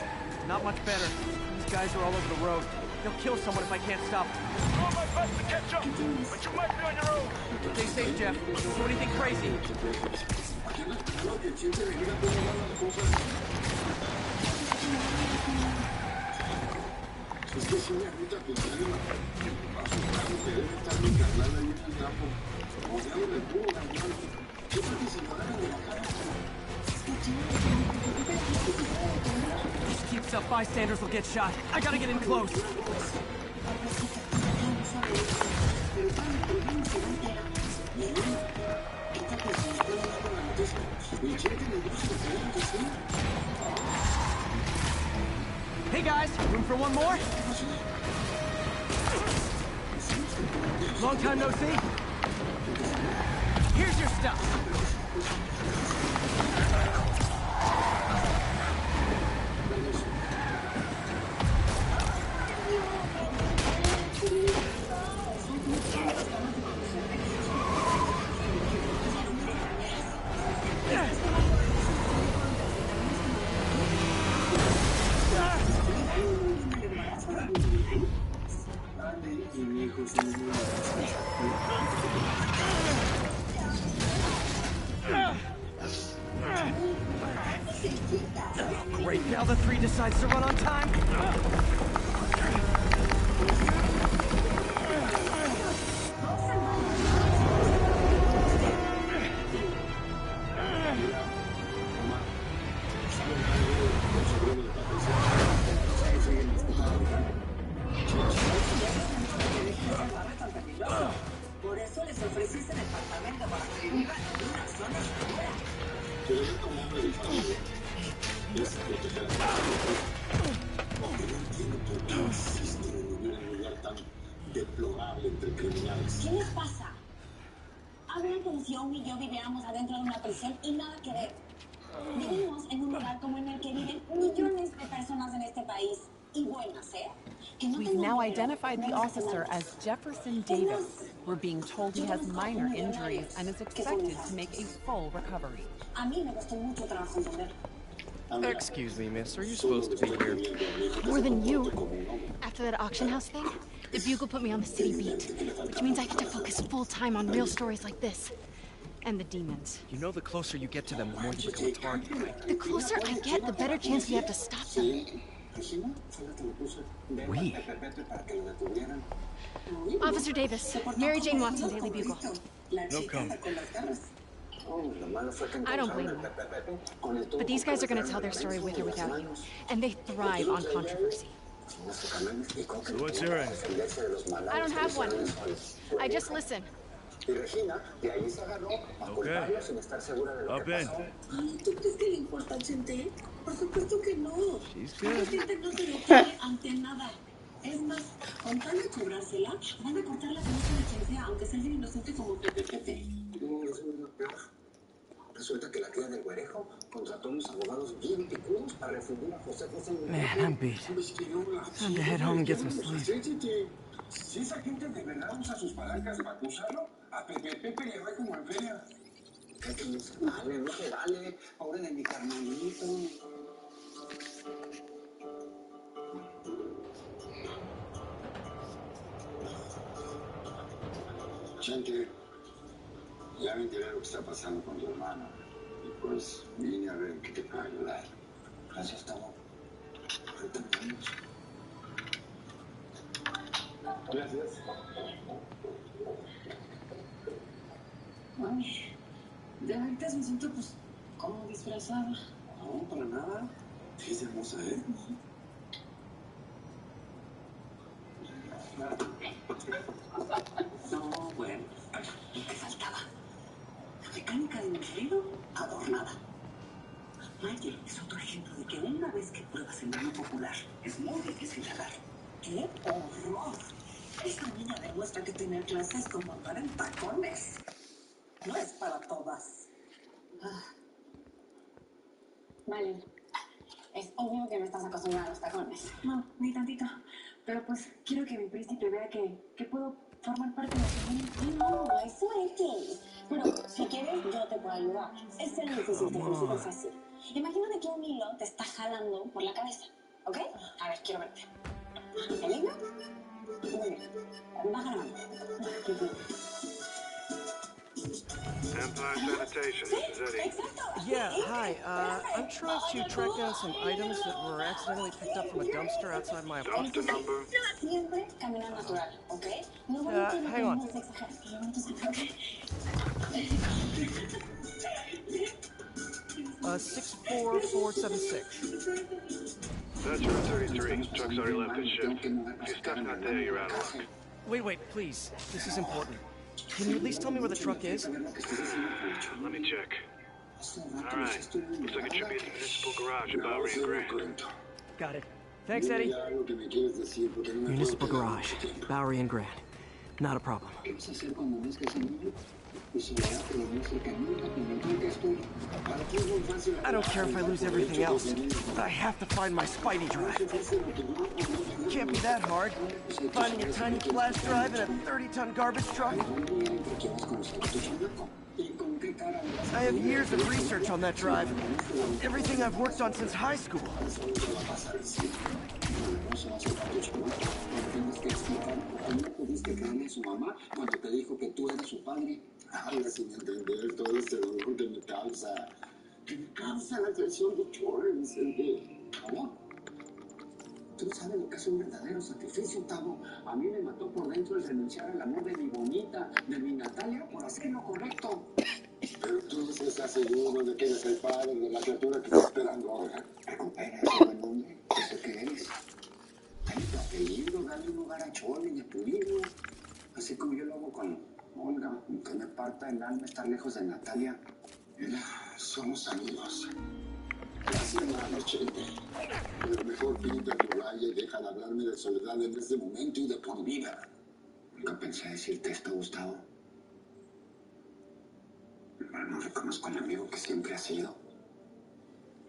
Not much better. These guys are all over the road. They'll kill someone if I can't stop them. Doing my best to catch up, but you might be on your own. Stay safe, Jeff. Don't do anything crazy. If he keeps up, bystanders will get shot. I gotta get in close. Pero Hey guys, room for one more? Long time no see. Here's your stuff. Great, now the 3 decides to run on time. Por eso les ofrecí ese departamento para que vivan en una zona segura. Pero yo como hombre de familia, es proteger a la familia. Porque no entiendo por qué insisten en vivir en un lugar tan deplorable entre criminales. ¿Qué les pasa? Hablan como si Omi y yo viviéramos adentro de una prisión y nada que ver. Vivimos en un lugar como en el que viven millones de personas en este país. Y buenas, ¿eh? We've now identified the officer as Jefferson Davis. We're being told he has minor injuries and is expected to make a full recovery. A mí me costó mucho trabajo entender. Excuse me, miss. Are you supposed to be here? More than you. After that auction house thing, the Bugle put me on the city beat, which means I get to focus full time on real stories like this. And the demons. You know the closer you get to them, the more you become a target, right? The closer I get, the better chance we have to stop them. We? Officer Davis, Mary Jane Watson, Daily Bugle. No comment. I don't blame them. But these guys are going to tell their story with or without you. And they thrive on controversy. So what's your angle? I don't have one. I just listen. Okay. Up in. ¿Tú crees que le importa a Chente? Por supuesto que no. She's good. Chente no se detiene ante nada. Es más, con tal de cobrársela, van a cortar la cabeza de quien sea, aunque sea alguien inocente como Pepe. No, eso es lo peor. Resulta que la cría del güerejo contrató unos abogados bien picudos para refundir a José José. Man, I'm beat. Time to head home and get some sleep. Si esa gente de verdad usa sus palancas para acusarlo, a Pepe le ve como en feria. Es que no se vale, no se vale. Pobre de mi carnalito. Chente, ya me enteré lo que está pasando con tu hermano. Y pues vine a ver qué te puedo ayudar. Gracias, Tamo. Ahorita nos vemos. Gracias. Mami, de ahorita me siento pues como disfrazada. No, para nada. Sí, es hermosa, ¿eh? No, bueno, lo que faltaba. La mecánica de mi marido adornada. Maggie es otro ejemplo de que una vez que pruebas el menú popular, es muy difícil de dar. ¡Qué horror! Esa niña demuestra que tener clases como andar en tacones. No es para todas. Vale. Es obvio que no estás acostumbrada a los tacones. No, ni tantito. Pero pues quiero que mi príncipe vea que puedo formar parte de su familia. No, eso X. Pero si quieres, yo te puedo ayudar. Ese es difícil, te consigo fácil. Imagínate que un hilo te está jalando por la cabeza. ¿Ok? A ver, quiero verte. ¿El hilo? Muy bien. Baja la mano. Empire Sanitation, is that it? Yeah, hi. I'm trying to track down some items that were accidentally picked up from a dumpster outside my apartment. Dumpster number? Siempre camina natural, ¿ok? No hang on. Okay? 64476. That's route 33. Truck's already left his shift. If your stuff's not there, you're out of luck. Wait, please. This is important. Can you at least tell me where the truck is? Let me check. All right. Looks like it should be at the municipal garage at Bowery and Grand. Got it. Thanks, Eddie. Municipal garage, Bowery and Grant. Not a problem. I don't care if I lose everything else, but I have to find my Spidey drive. Can't be that hard. Finding a tiny flash drive in a 30-ton garbage truck. I have years of research on that drive. Everything I've worked on since high school. Habla sin entender todo este dolor que me causa. Que me causa la traición de Chore, Vicente. ¿Amor? Tú no sabes lo que es un verdadero sacrificio, Tavo. A mí me mató por dentro el renunciar al amor de mi bonita, de mi Natalia, por hacer lo correcto. Pero tú estás seguro de que eres el padre de la criatura que está esperando ahora. Recupera ese buen nombre, ese que eres. Dale tu apellido, dale un lugar a Chore y a tu hijo. Así como yo lo hago con Olga, que me parta el alma estar lejos de Natalia. Somos amigos. Gracias, hermano Chente. Pero mejor pinta tu raya y deja de hablarme de soledad en este momento y de por vida. Nunca pensé decirte esto, Gustavo. Pero no reconozco al amigo que siempre has sido.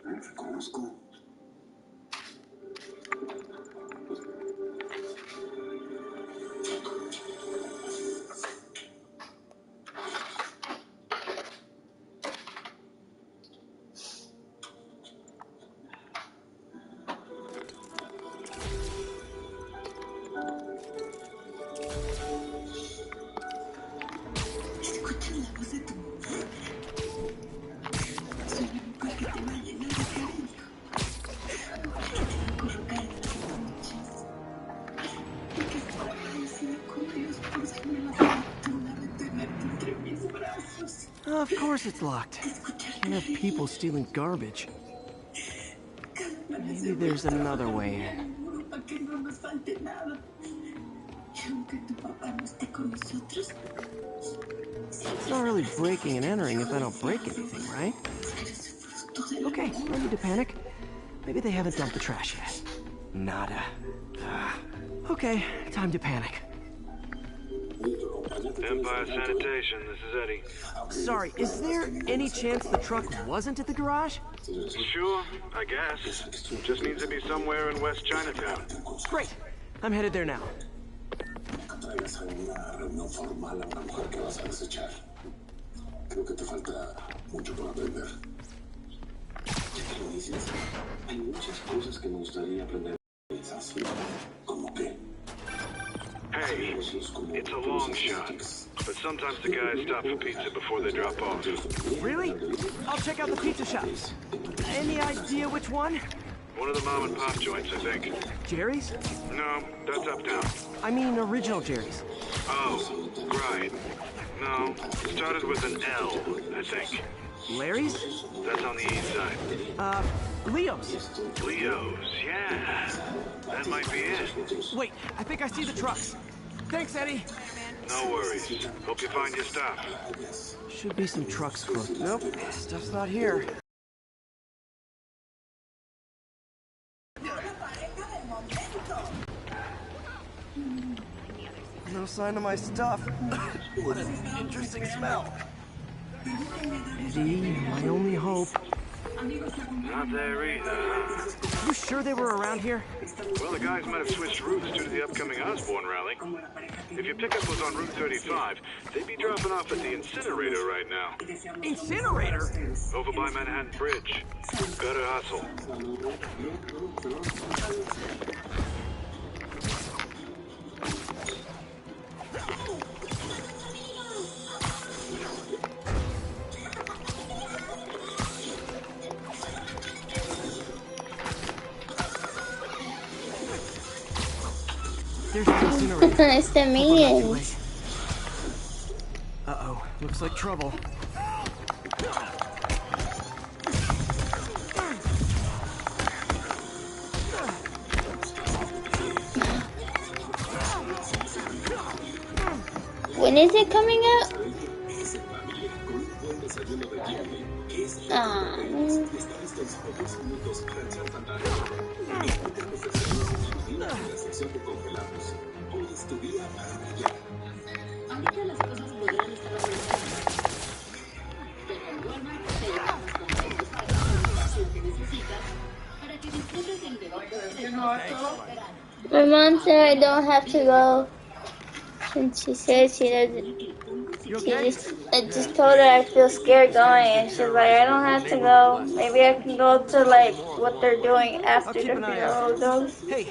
No lo reconozco. Of course it's locked. Can't have people stealing garbage. Maybe there's another way in. It's not really breaking and entering if I don't break anything, right? Okay, no need to panic. Maybe they haven't dumped the trash yet. Nada. Okay, time to panic. Empire Sanitation, this is Eddie. Sorry, is there any chance the truck wasn't at the garage? Sure, I guess. Just needs to be somewhere in West Chinatown. Great. I'm headed there now. Traigas a una reunión formal a una mujer que vas a desechar. Creo que te falta mucho por aprender. Ya que lo dices, hay muchas cosas que me gustaría aprender. Así como que... Hey, it's a long shot, but sometimes the guys stop for pizza before they drop off. Really? I'll check out the pizza shops. Any idea which one? One of the mom and pop joints, I think. Jerry's? No, that's uptown. I mean original Jerry's. Oh, right. No, started with an L, I think. Larry's? That's on the east side. Leo's. Leo's, yeah. That might be it. Wait, I think I see the trucks. Thanks, Eddie. No worries. Hope you find your stuff. Should be some trucks close. Nope, stuff's not here. No sign of my stuff. What an interesting smell. Eddie, my only hope. Not there either. You sure they were around here? Well, the guys might have switched routes due to the upcoming Osborn rally. If your pickup was on Route 35, they'd be dropping off at the incinerator right now. Incinerator? Over by Manhattan Bridge. Better hustle. There's the incinerator. It's the minions. Uh-oh, looks like trouble. When is it coming out? la sección de congelados. Hoy es tu día para brillar. Ahorita las cosas podrían estar organizadas. Pero en Walmart te llevamos con precios bajos y el espacio que necesitas para que disfrutes del verano fresco verano. My mom said I don't have to go. And she said she doesn't. I just told her I feel scared going, and she's like, I don't have to go. Maybe I can go to like what they're doing after the funeral goes. Hey,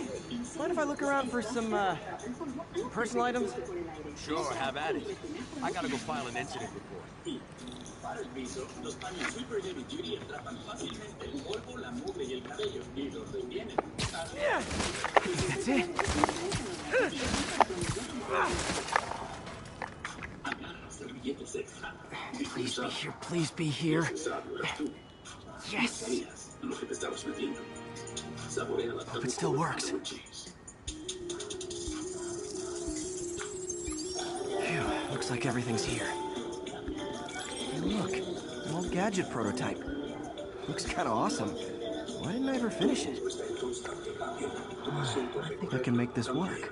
mind if I look around for some personal items? Sure, have at it. I gotta go file an incident report. Para el piso, los paños Sweeper y Heavy Duty atrapan fácilmente el polvo, la mugre y el cabello y los retienen. That's it. Please be here, please be here. Yes! Hope it still works. Phew, looks like everything's here. Hey, look, an old gadget prototype. Looks kind of awesome. Why didn't I ever finish it? I think I can make this work.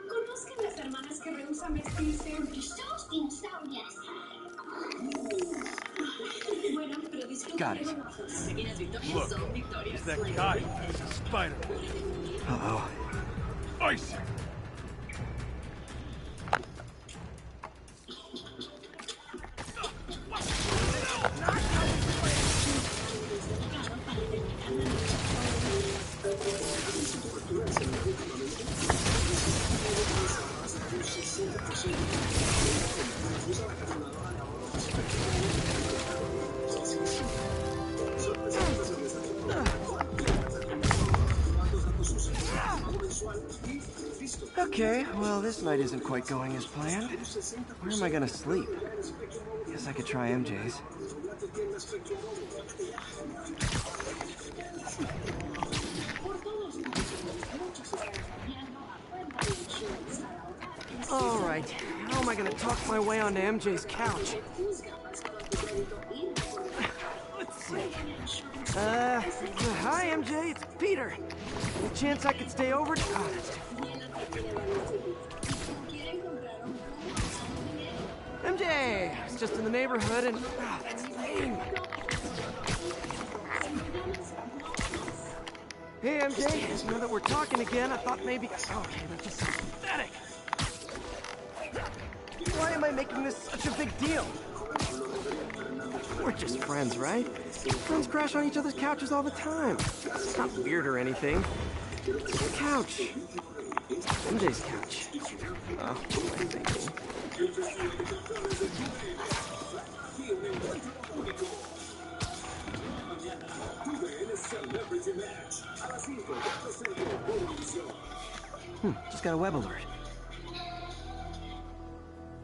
Conozcan las hermanas que rehusan vestirse. Somos dinosaurias. Bueno, pero disfruten. Got it. Pequeñas victorias Look, son victorias. it's that guy who uses Spiderman. Uh-oh. Ice! Okay, well, this night isn't quite going as planned. Where am I gonna sleep? Guess I could try MJ's. Alright, how am I gonna talk my way onto MJ's couch? Let's see. Hi MJ, it's Peter. Any chance I could stay over? Oh, that's MJ! I was just in the neighborhood and... Oh, that's lame. Hey, MJ. Now that we're talking again, I thought maybe... Okay, that's just so pathetic. Why am I making this such a big deal? We're just friends, right? Friends crash on each other's couches all the time. It's not weird or anything. It's a couch. MJ's couch. Oh, what am I thinking? Just got a web alert.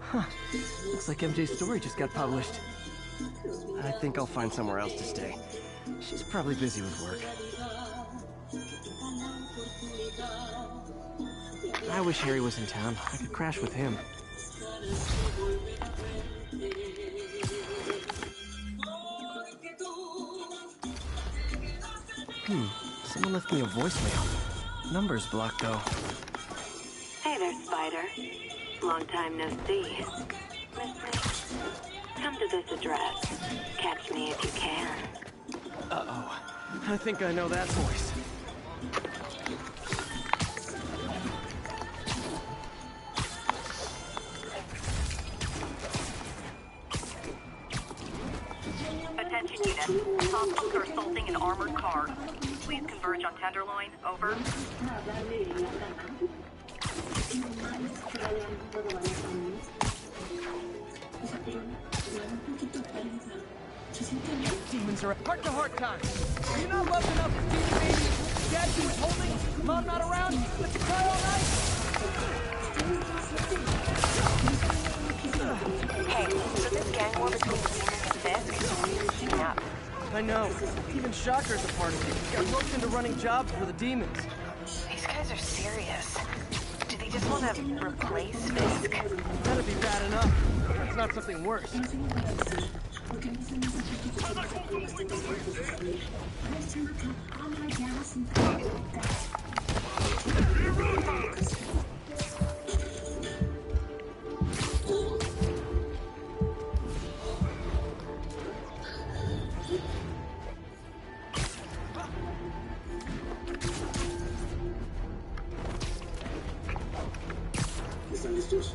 Huh. Looks like MJ's story just got published. I think I'll find somewhere else to stay. She's probably busy with work. I wish Harry was in town. I could crash with him. Someone left me a voicemail. Number's blocked, though. Hey there, Spider. Long time no see. Miss me? Come to this address. Catch me if you can. Uh-oh. I think I know that voice. Attention units. Hostiles are assaulting an armored car. Please converge on Tenderloin. Over. Demons are at heart-to-heart time. Are you not loved enough to see the baby? Dad who was holding? Mom not around? Let's cry all night? Hey, so this gang war between Demons and Fisk is heating up. I know. Even Shocker's a part of it. Got roped into running jobs for the demons. These guys are serious. Do they just want to replace Fisk? That'd be bad enough. That's not something worse. Porque no se me hace justo que siempre se ponga bastante tiempo con su familia. A ver, chamaca, habla ya, siéntate. ¿Están listos?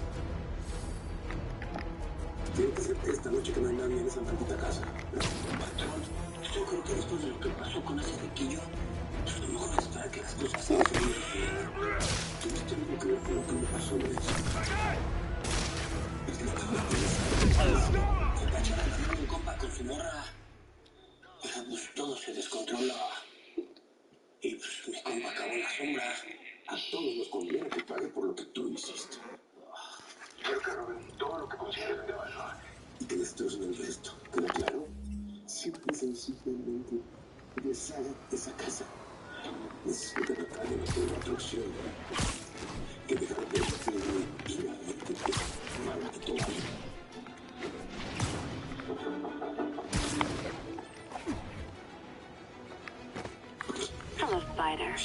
Tienen que ser esta noche que no hay nadie en esa maldita casa. Patrón, yo creo que después de lo que pasó con ese riquillo, lo mejor es para que las cosas se resuelvan. ¿Tuviste algo que ver con lo que me pasó, Luis? Es que estaba pensando. Se cachó a un compa con su morra. Pero pues todo se descontrola. Y pues mi compa acabó en la sombra. A todos nos conviene que pague por lo que tú hiciste. Quiero que roben todo lo que consideren de valor y que destrocen el resto. ¿Queda claro? Simple y sencillamente deshagan esa casa. Necesito que alguien me ponga otra opción. Que deje de verse y la gente es maldito mal. Hello, Spider.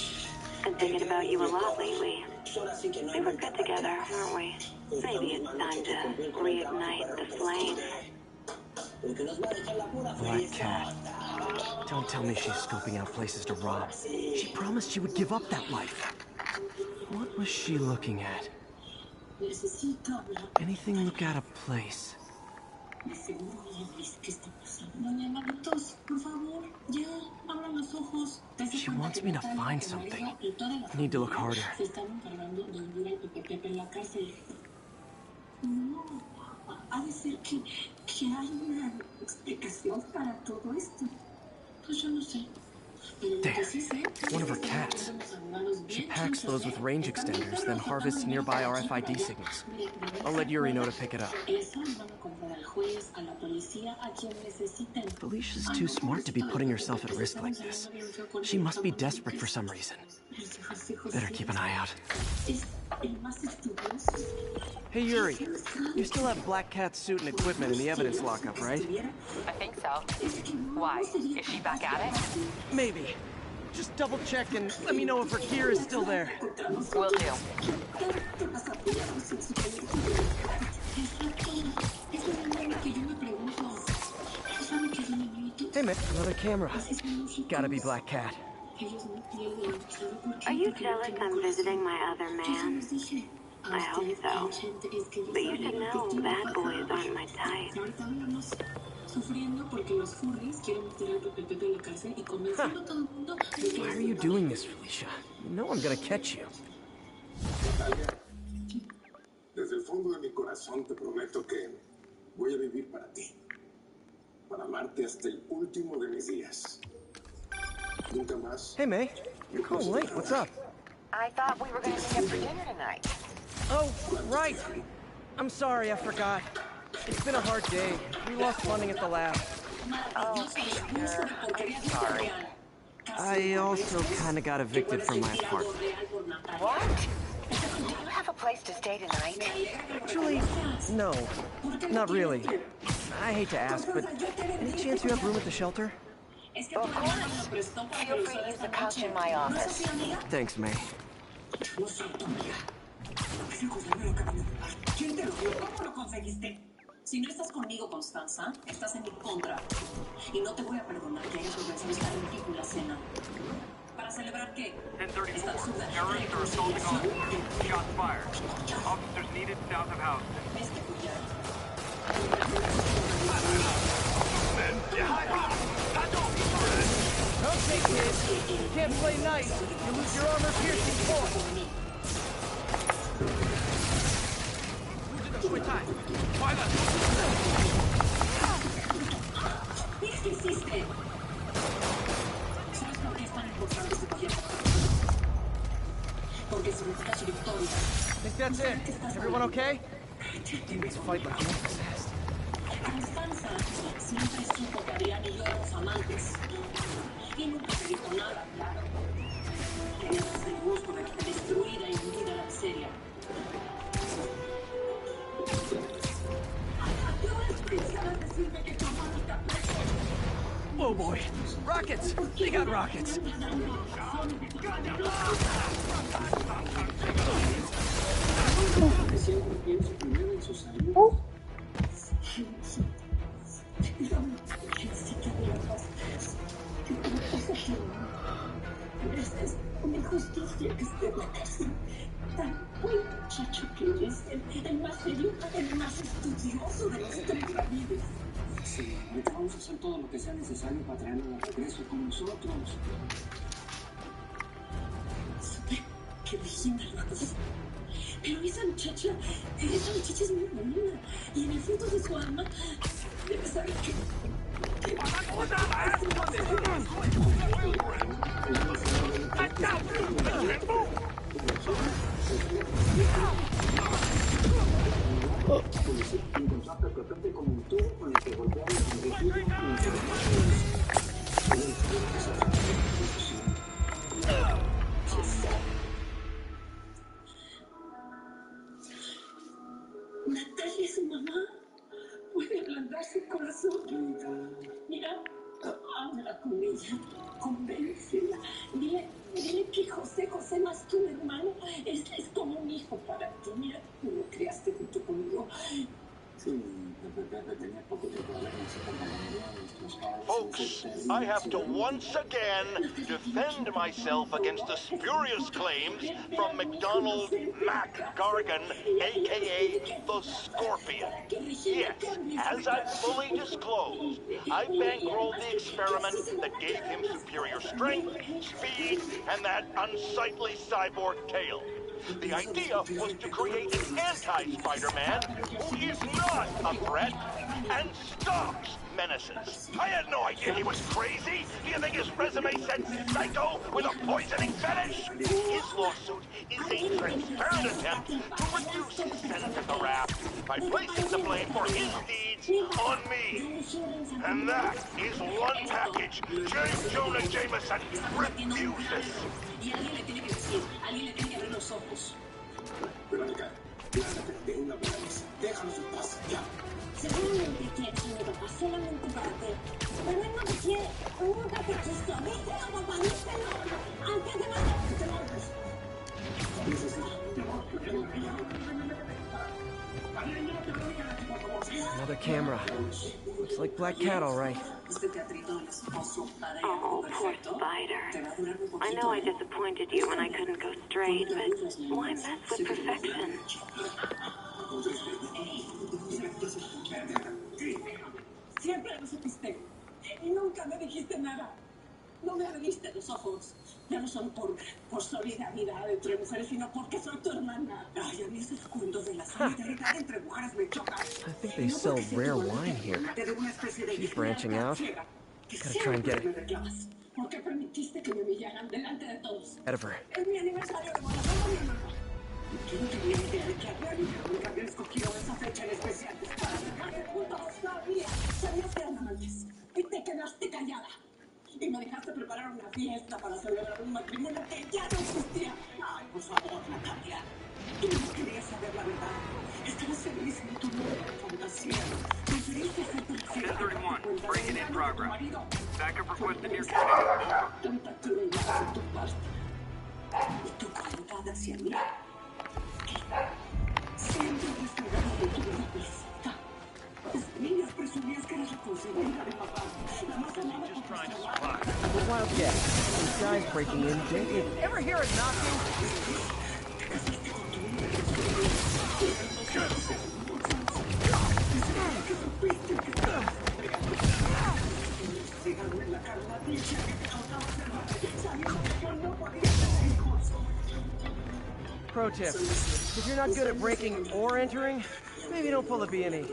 Been thinking about you a lot lately. We were good together, weren't we? Maybe it's time to reignite the flame. Black Cat. Don't tell me she's scoping out places to rob. She promised she would give up that life. What was she looking at? Anything look out of place? De seguro ella dice qué está pasando. Doña Maritos, por favor, ya, abran los ojos. She wants me to find something. I need to look harder. Se están encargando de hundir al Pepe en la cárcel. No, ha de ser que hay una explicación para todo esto. Pues yo no sé. There, one of her cats. She packs those with range extenders, then harvests nearby RFID signals. I'll let Yuri know to pick it up. Felicia's too smart to be putting herself at risk like this. She must be desperate for some reason. Better keep an eye out. Hey Yuri, you still have Black Cat's suit and equipment in the evidence lockup, right? I think so. Why? Is she back at it? Maybe. Just double check and let me know if her gear is still there. Will do. Hey man, another camera. Gotta be Black Cat. Are you jealous I'm visiting my other man? I hope so. But you should know bad boys aren't my type. Why are you doing this, Felicia? You know I'm gonna catch you. Desde el fondo de mi corazón te prometo que voy a vivir para ti. Para amarte hasta el último de mis días. Nunca más. Hey May, you're calling late. What's up? I thought we were going to meet up for dinner tonight. Oh, right. I'm sorry, I forgot. It's been a hard day. We lost funding at the lab. Oh, Peter. I'm sorry. I also kinda got evicted from my apartment. What? Do you have a place to stay tonight? Actually, no. Not really. I hate to ask, but any chance you have room at the shelter? Of course. Feel free to use the couch in my office. Thanks, May. ¿Quién te lo dio? ¿Cómo lo conseguiste? Si no estás conmigo, Constanza, estás en mi contra. Y no te voy a perdonar que hayas organizado esta ridícula cena. ¿Para celebrar qué? 1034. Terrorists are assaulting officers. Shots fired. Officers needed south of house. Este collar. Okay, kids. You can't play nice. You lose your armor-piercing force. ¿Qué hiciste? ¿Sabes por qué es tan importante este collar? Porque significa su victoria. Think that's it? Everyone okay? Demons fight like one possessed. Constanza siempre supo que Adrián y yo éramos amantes. Y nunca te dijo nada, claro. Quería hacer el gusto de que te destruida y hundida la miseria. ¿A qué hora pensabas decirme que tu amor te rockets! They got rockets! Es una injusticia que esté en la cárcel. Tan buen muchacho que eres, el más serio, el más estudioso de los tres Ramírez. Sí, ahorita vamos a hacer todo lo que sea necesario para traerlo de regreso con nosotros. Supe que Virginia lo acusó. Pero esa muchacha es muy buena. Y en el fondo de su alma, debe saber que Natalia, su mamá, puede ablandar su corazón. Mira, habla con ella, convéncela. Dile que José más tu hermano, es como un hijo para ti. Mira, tú lo criaste junto conmigo. Sí, tenía poco tiempo de hablar con ese compañero. Folks, I have to once again defend myself against the spurious claims from McDonald Mac Gargan, a.k.a. the Scorpion. Yes, as I've fully disclosed, I bankrolled the experiment that gave him superior strength, speed, and that unsightly cyborg tail. The idea was to create an anti-Spider-Man who is not a threat and stops menaces. I had no idea he was crazy. Do you think his resume said psycho with a poisoning fetish? His lawsuit is a transparent attempt to reduce his sentence at the raft by placing the blame for his deeds on me. And that is one package J. Jonah Jameson refuses. Y alguien le tiene que decir, alguien le tiene que abrir los ojos. Verónica, lárgate de una buena vez. Déjanos en paz, ya. Seguramente quieres a mi papá solamente para ti. Pero él no te quiere. Nunca te quiso. Díselo, papá, díselo. Antes de matar que te mueres. Another camera. Looks like Black Cat, all right. Oh, poor Spider. I know I disappointed you when I couldn't go straight, but why mess with perfection? Siempre lo supiste. Y nunca me dijiste nada. No me abriste los ojos. Ya no son por solidaridad entre mujeres, sino porque soy tu hermana. Ay, a mí esos cuentos de la solidaridad entre mujeres me chocan. I think they sell rare wine here. She's branching out. Gotta try and get it. ¿Por qué permitiste que me humillaran delante de todos? Out of her. Es mi aniversario de boda, no mi hermano. ¿Quién tenía idea de que habían escogido esa fecha en especial para dejarme juntos? Sabías que eran amantes y te quedaste callada. Y me dejaste preparar una fiesta para celebrar un matrimonio que ya no existía. Ay, por favor, Natalia. Tú no querías saber la verdad. Estabas feliz en tu nueva fantasía. Preferiste ser perfecta. 1031, break-in in progress. Backup requested near Trinity. Tanta crueldad de tu parte. Y tu crueldad hacia mí. Siempre descargado de tu vida perfecta. Desde niñas presumías que eras la consentida de papá. La más amada por tu trabajo. The Wildcat. These guys breaking in. Did ever hear it knocking? Pro tip, if you're not good at breaking or entering, maybe don't pull the B&E.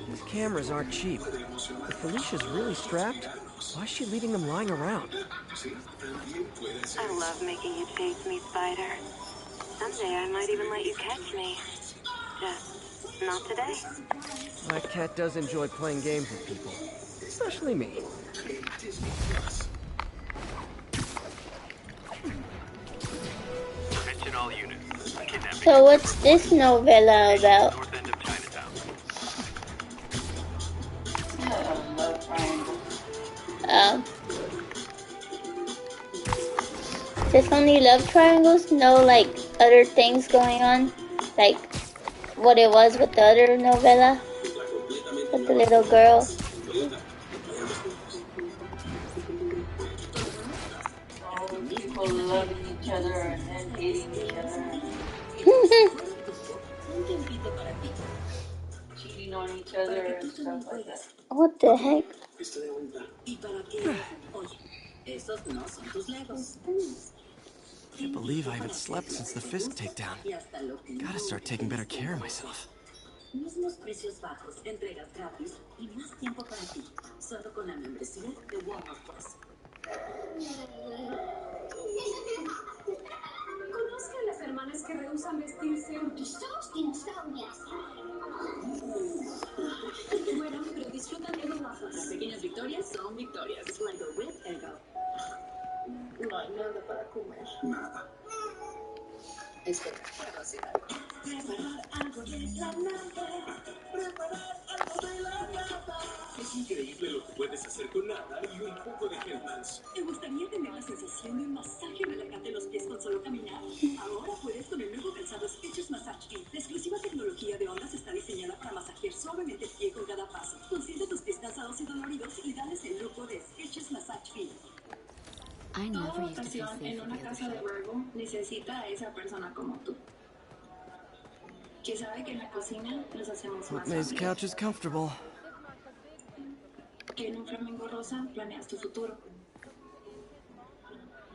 These cameras aren't cheap. If Felicia's really strapped, why is she leaving them lying around? I love making you chase me, Spider. Someday I might even let you catch me. Just not today. That cat does enjoy playing games with people. Especially me. Attention all units. Kidnapping. So what's this novella about? North end of Chinatown. Just only love triangles? No, like, other things going on? Like, what it was with the other novella? With the little girl? People loving each other and then hating each other. Cheating on each other and stuff like that. What the heck? Can't believe I haven't slept since the Fisk takedown. Gotta start taking better care of myself. Mismos precios bajos, entregas gratis y más tiempo para ti. Solo con la membresía de Walmart Plus. Conozca a las hermanas que rehusan vestirse porque somos dinosaurios. Bueno, pero disfrutan de los waffles. Las pequeñas victorias son victorias. Lego with Ego. No hay nada para comer. Nada. Espera, puedo hacer algo. Preparar algo de la nada. Preparar algo de la nada. Es increíble lo que puedes hacer con nada y un poco de Hellmann's. ¿Te gustaría tener la sensación de un masaje relajante en los pies con solo caminar? Ahora puedes con el nuevo calzado Skechers Massage Fit. La exclusiva tecnología de ondas está diseñada para masajear suavemente el pie con cada paso. Consiente tus pies cansados y doloridos y dales el lujo de Skechers Massage Fit. I never Toda used to feel votación safe en with una the other casa de shit. Virgo necesita a esa persona como tú. Que sabe que en la cocina los hacemos What más May's amigos. couch is comfortable. Que en un flamingo rosa planeas tu futuro.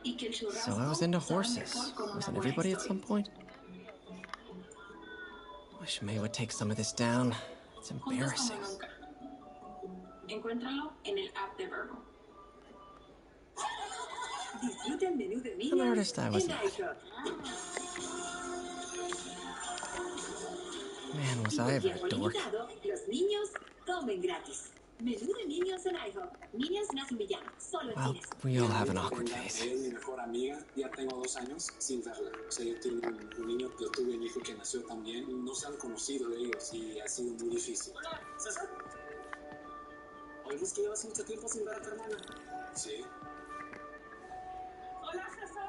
Y que el So churrasco I was into sabe horses. mejor con una Wasn't buena everybody at historia. some point? Wish May would take some of this down. It's Juntos como embarrassing. nunca. Encuéntralo en el app de Virgo. Disfruta el menú de An Minions artist I was en not. iHub. Man, was Y I por ever tiempo a dork. limitado, los niños comen gratis. Menú de Minions en iHub. Minions no es un villano, solo en Well, cines. we all have an awkward phase. Es mi mejor amiga, ya tengo 2 años sin verla. O sea, yo tengo un niño, yo tuve un hijo que nació también. No se han conocido ellos y ha sido muy difícil. Hola, César. Oímos que llevas mucho tiempo sin ver a tu hermana. Sí. Hola, César.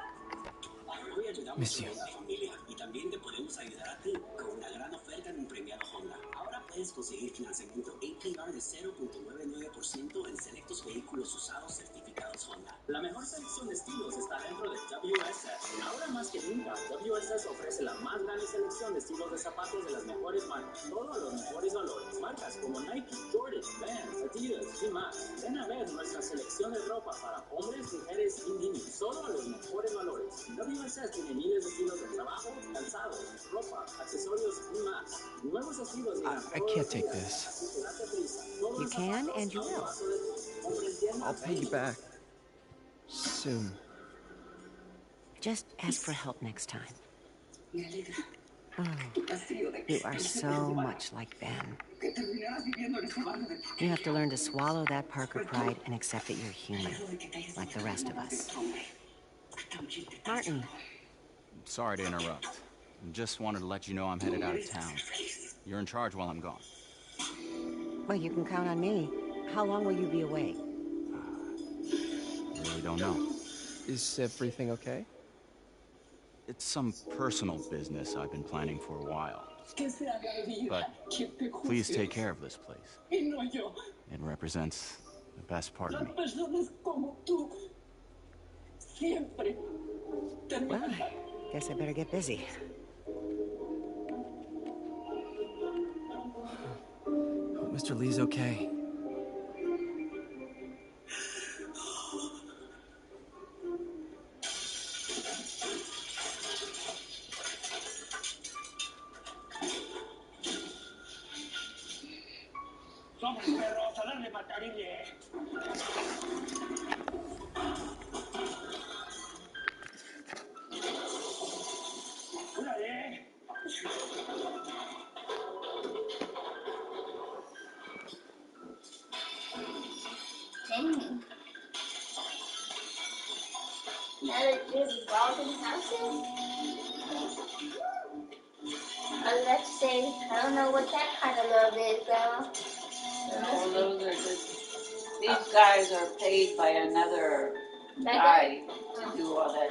Hoy ayudamos Miss you. a una familia y también te podemos ayudar a ti con una gran oferta en un premiado Honda. Ahora puedes conseguir financiamiento APR de 0.99% en selectos vehículos usados certificados Honda. La mejor selección de estilos está dentro de WSS. Ahora más que nunca, WSS ofrece la más grande selección de estilos de zapatos de las mejores marcas. Todos los mejores valores. Marcas como Nike, Jordan, Vans, Adidas y más. Ven a ver nuestra selección de ropa para hombres, mujeres y niños. Solo a los mejores valores. WSS tiene miles de estilos de trabajo, calzado, ropa, accesorios y más. Nuevos estilos llegan I todos can't los take días, this. así que date prisa. Todos You los can zapatos and you a un will. paso de ti. Compra en tienda I'll pay you back. Soon. Just ask for help next time. Me alegra. Oh, Tu castillo de you are so much like Ben. que terminarás viviendo en este barrio de You have to learn to swallow that Parker pride and accept that you're human, like the rest of us. Martin, Sorry to interrupt. Just wanted to let you know I'm headed out of town. You're in charge while I'm gone. well, you can count on me. How long will you be away? Really don't know. Is everything okay? It's some personal business I've been planning for a while. But please take care of this place. It represents the best part of me. Well, guess I better get busy. Hope Mr. Lee's okay. Dang. Now that there's walls in houses? I was about to say, I don't know what that kind of love is, though. Well, those are just, these guys are paid by another guy to do all that.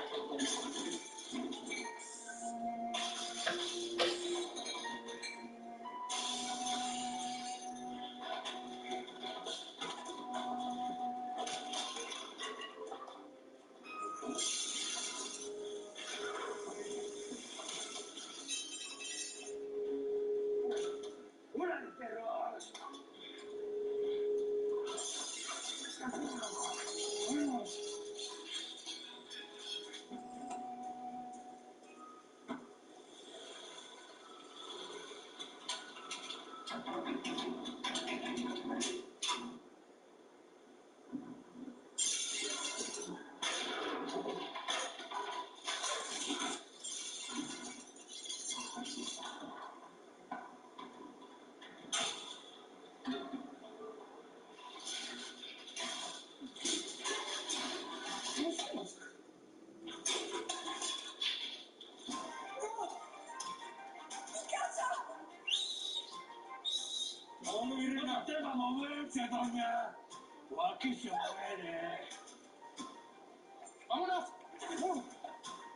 ¡Vámonos!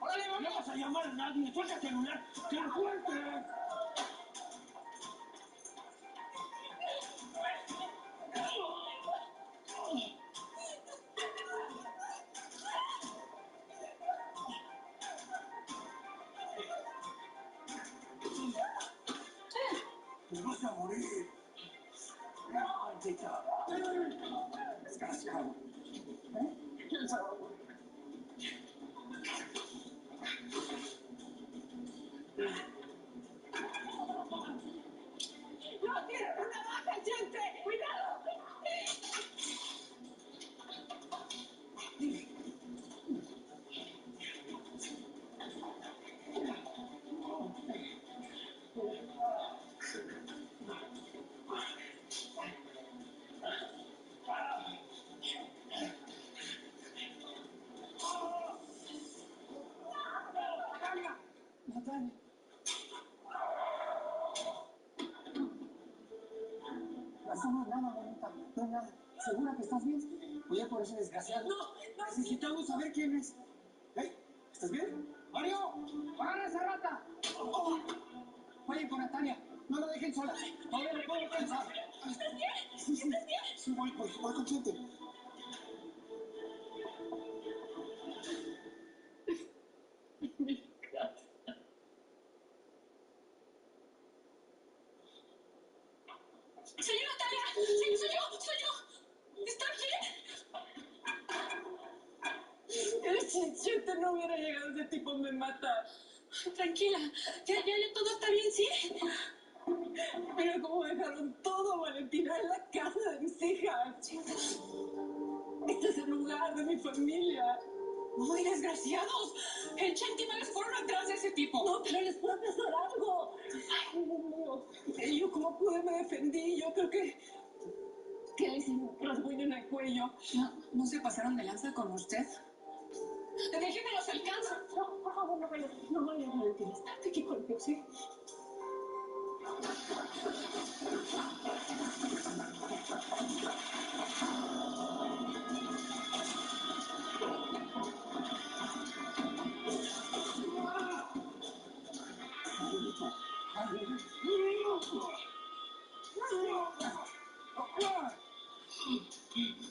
¡Órale, vamos! No vas a llamar a nadie. ¡Suelta el celular! ¡Que lo suelte! ¡Te vas a morir! ¡Maldita! ¡Desgraciado! ¿Quién sabe? ¡No tiene una baja, gente! ¡Cuidado! Natalia. No somos nada, bonita. No es nada. ¿Segura que estás bien? Oye, por ese desgraciado. No. Necesitamos saber quién es. ¿Eh? ¿Estás bien? ¡Mario! ¡Para esa rata! Oh. Vayan con Natalia. No la dejen sola. Todavía le puedo pensar. ¿Estás bien? Sí. ¿Estás bien? Sí, voy consciente. ¡Soy yo, Natalia! ¡Soy yo! ¿Está bien? El chinchete no hubiera llegado, ese tipo me mata. Tranquila, ya todo está bien, ¿sí? Mira cómo dejaron todo, Valentina, en la casa de mis hijas. Este es el lugar de mi familia. ¡Muy desgraciados! El Chanti me les fueron atrás de ese tipo. No, pero les puede pasar algo. Ay, Dios mío. Yo como pude me defendí. Yo creo que le hice un rasguño en el cuello. ¿No se pasaron de lanza con usted? Déjenme los alcanzo. No, por favor, no vayas, Valentina. Estate aquí conmigo, ¿sí?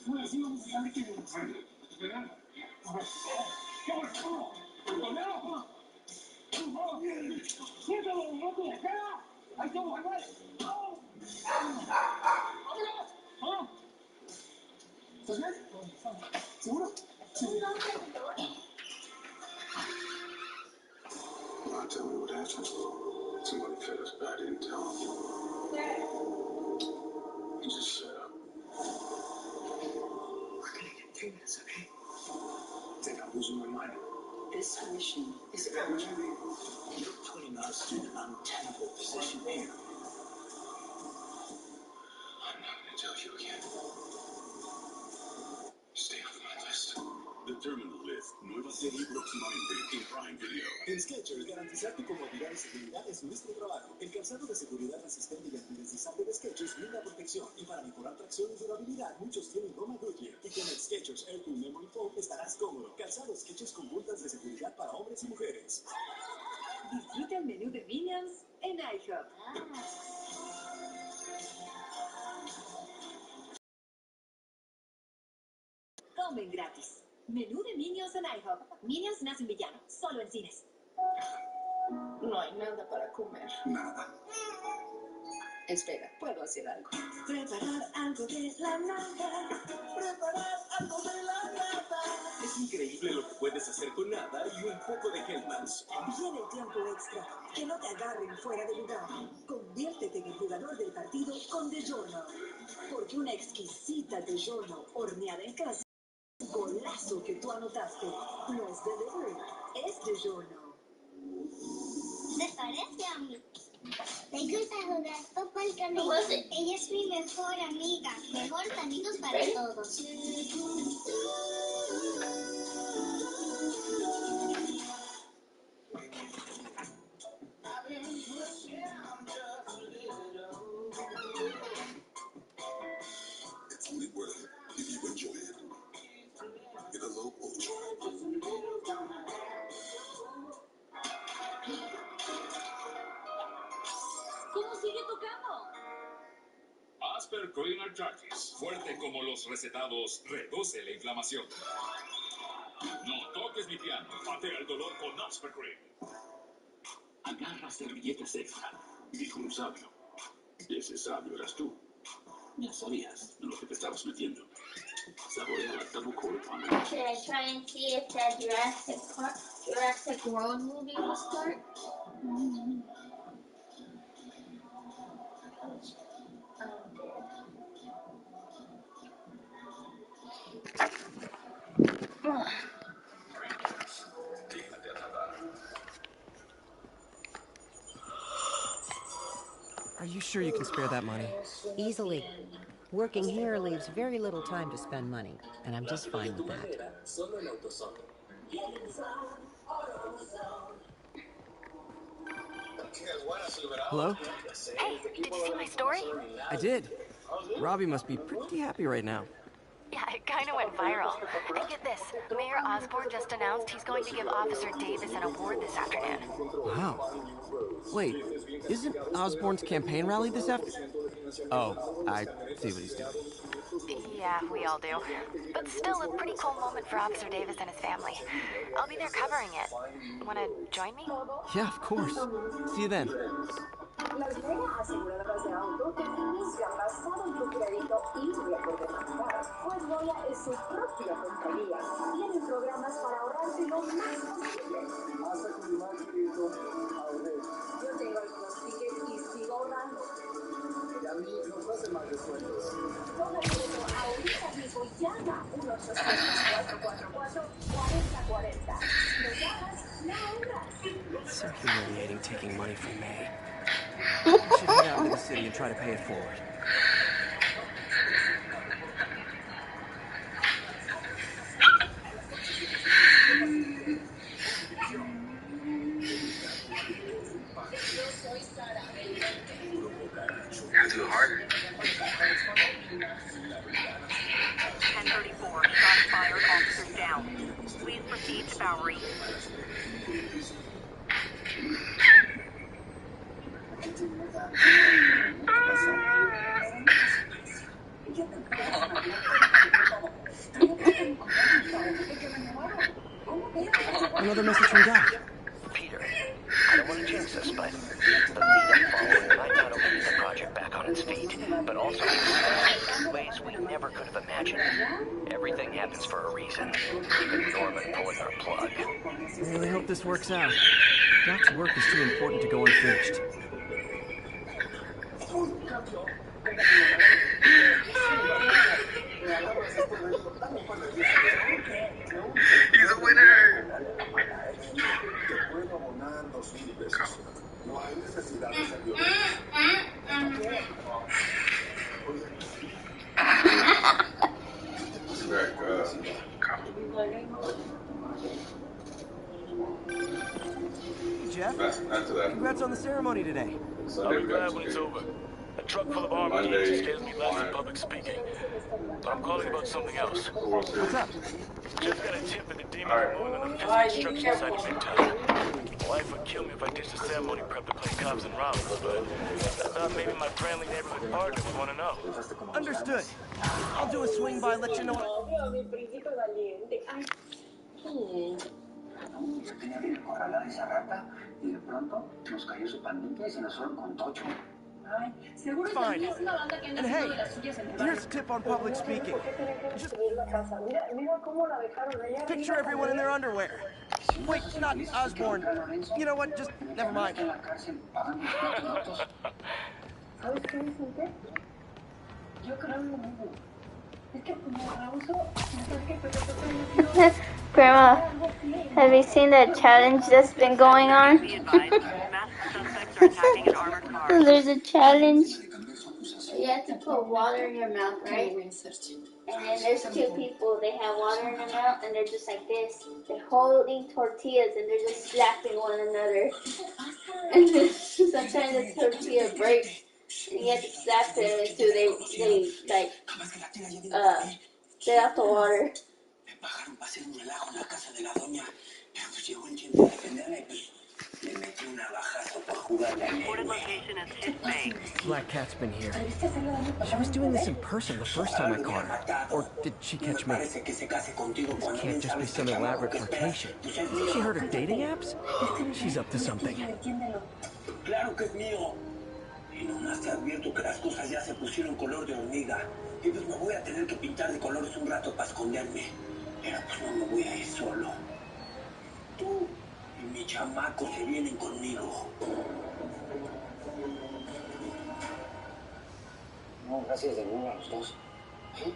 Ahora sí vamos a saber quién es. A ver. ¿Qué pasó? ¡Tonero! ¡Suéltalo, loco! ¡Espera! ¡Ahí estamos, Manuel! ¡Vámonos! ¡Vamos! ¿Estás bien? ¿Seguro? Sí. Now tell me what happened. Somebody fed us bad intel. You just shut up. losing my mind. This mission is urgent. You're putting us in an untenable position here. I'm not going to tell you again. Stay off my list. The Terminal List, nueva serie próximamente en Prime Video. En Skechers, garantizar tu comodidad y seguridad es nuestro trabajo. El calzado de seguridad resistente y antideslizante de Skechers brinda protección. Y para mejorar tracción y durabilidad, muchos tienen goma Goodyear. Y con el Skechers Air Cool Memory Foam estarás cómodo. Calzado Skechers con puntas de seguridad para hombres y mujeres. Disfruta el menú de Minions en iHop. Comen gratis. Menú de Minions en iHop. Minions nace un villano, solo en cines. No hay nada para comer. Nada. Espera, puedo hacer algo. Preparar algo de la nada. Preparar algo de la nada. Es increíble lo que puedes hacer con nada y un poco de Hellmann's. Viene el tiempo extra. Que no te agarren fuera de lugar. Conviértete en el jugador del partido con DiGiorno. Porque una exquisita DiGiorno horneada en casa, un golazo que tú anotaste, no es delivery, es DiGiorno. ¿Te parece a mí? Me gusta jugar fútbol con ella. Ella es mi mejor amiga. Mejores amigos para todos. It's only worth it if you enjoy it. In a local joint. ¿Cómo sigue tocando? Asper Cream Arthritis. Fuerte como los recetados, reduce la inflamación. No toques mi piano. Patea el dolor con Asper Cream. Agarra servilletas extra. Dijo un sabio. Y ese sabio eras tú. Ya sabías en lo que te estabas metiendo. Saborea la Double Coat. Should I try and see if that Jurassic World movie will start? Are you sure you can spare that money? Easily. Working here leaves very little time to spend money, and I'm just fine with that. Hello? Hey, did you see my story? I did. Robbie must be pretty happy right now. Yeah, it kind of went viral. And get this, Mayor Osborne just announced he's going to give Officer Davis an award this afternoon. Wow. Wait, isn't Osborne's campaign rally this afternoon? Oh, I see what he's doing. Yeah, we all do. But still a pretty cool moment for Officer Davis and his family. I'll be there covering it. Wanna join me? Yeah, of course. See you then. Las mega aseguradoras de auto te financian basado en tu crédito y riesgo de manejar. Pues Goya es su propia compañía. Tienen programas para ahorrarte lo más posible. Hasta con mi mal crédito, ahorré. Yo tengo algunos tickets y sigo ahorrando. Y a mí nos hacen más descuentos. Toma crédito ahorita mismo y llama 1-800-444-4040. Si lo llamas, no ahorras. It's so humiliating taking money from May. I should head out into the city and try to pay it forward. You're too hard. 1034, shots fired, officers down. Please proceed to Bowery. Another message from Doc. Peter, I don't want to jinx this, but the lead-up following might not only get the project back on its feet, but also in ways we never could have imagined. Everything happens for a reason, even Norman pulling our plug. I really hope this works out. Doc's work is too important to go unfinished. He's a winner! Jeff. After that. Congrats on the ceremony today. I'll be glad when it's over. A truck full of army geeks scares me less than public speaking. But I'm calling about something else. What's up? Just got a tip that the demons are moving on the Fisk construction site in Midtown. My wife would kill me if I ditched the ceremony prep to play cops and robbers, but I thought maybe my friendly neighborhood partner would want to know. Understood. I'll do a swing by, let you know. Yo tenía bien acorralada esa rata y de pronto nos cayó su pandilla y se nos fueron con Tocho. Ay, seguro es la misma banda que anda haciendo de las suyas en el barrio. Here's a tip on public speaking. Just picture everyone in their underwear. Wait, not Osborne. You know what? Just never mind. ¿Sabes qué, Vicente? Yo creo lo mismo. Es que como abuso, Grandma, have you seen that challenge that's been going on? There's a challenge. You have to put water in your mouth, right? And then there's two people. They have water in their mouth, and they're just like this. They're holding tortillas, and they're just slapping one another. And then sometimes the tortilla breaks, and you have to slap them until they like get out the water. Bajaron para hacer un relajo en la casa de la doña, pero pues llegó el tiempo de defenderla y pues le metí una bajazo por jugarle al héroe. Black Cat's been here. She was doing this in person the first time I caught her. Or did she catch me? This can't just be some elaborate flirtation. She heard of dating apps? She's up to something. Claro que es mío. Y nomás te advierto que las cosas ya se pusieron color de hormiga. Y pues me voy a tener que pintar de colores un rato para esconderme. Pero pues no me voy a ir solo. Tú y mi chamaco se vienen conmigo. No, gracias de nuevo a los dos. ¿Sí?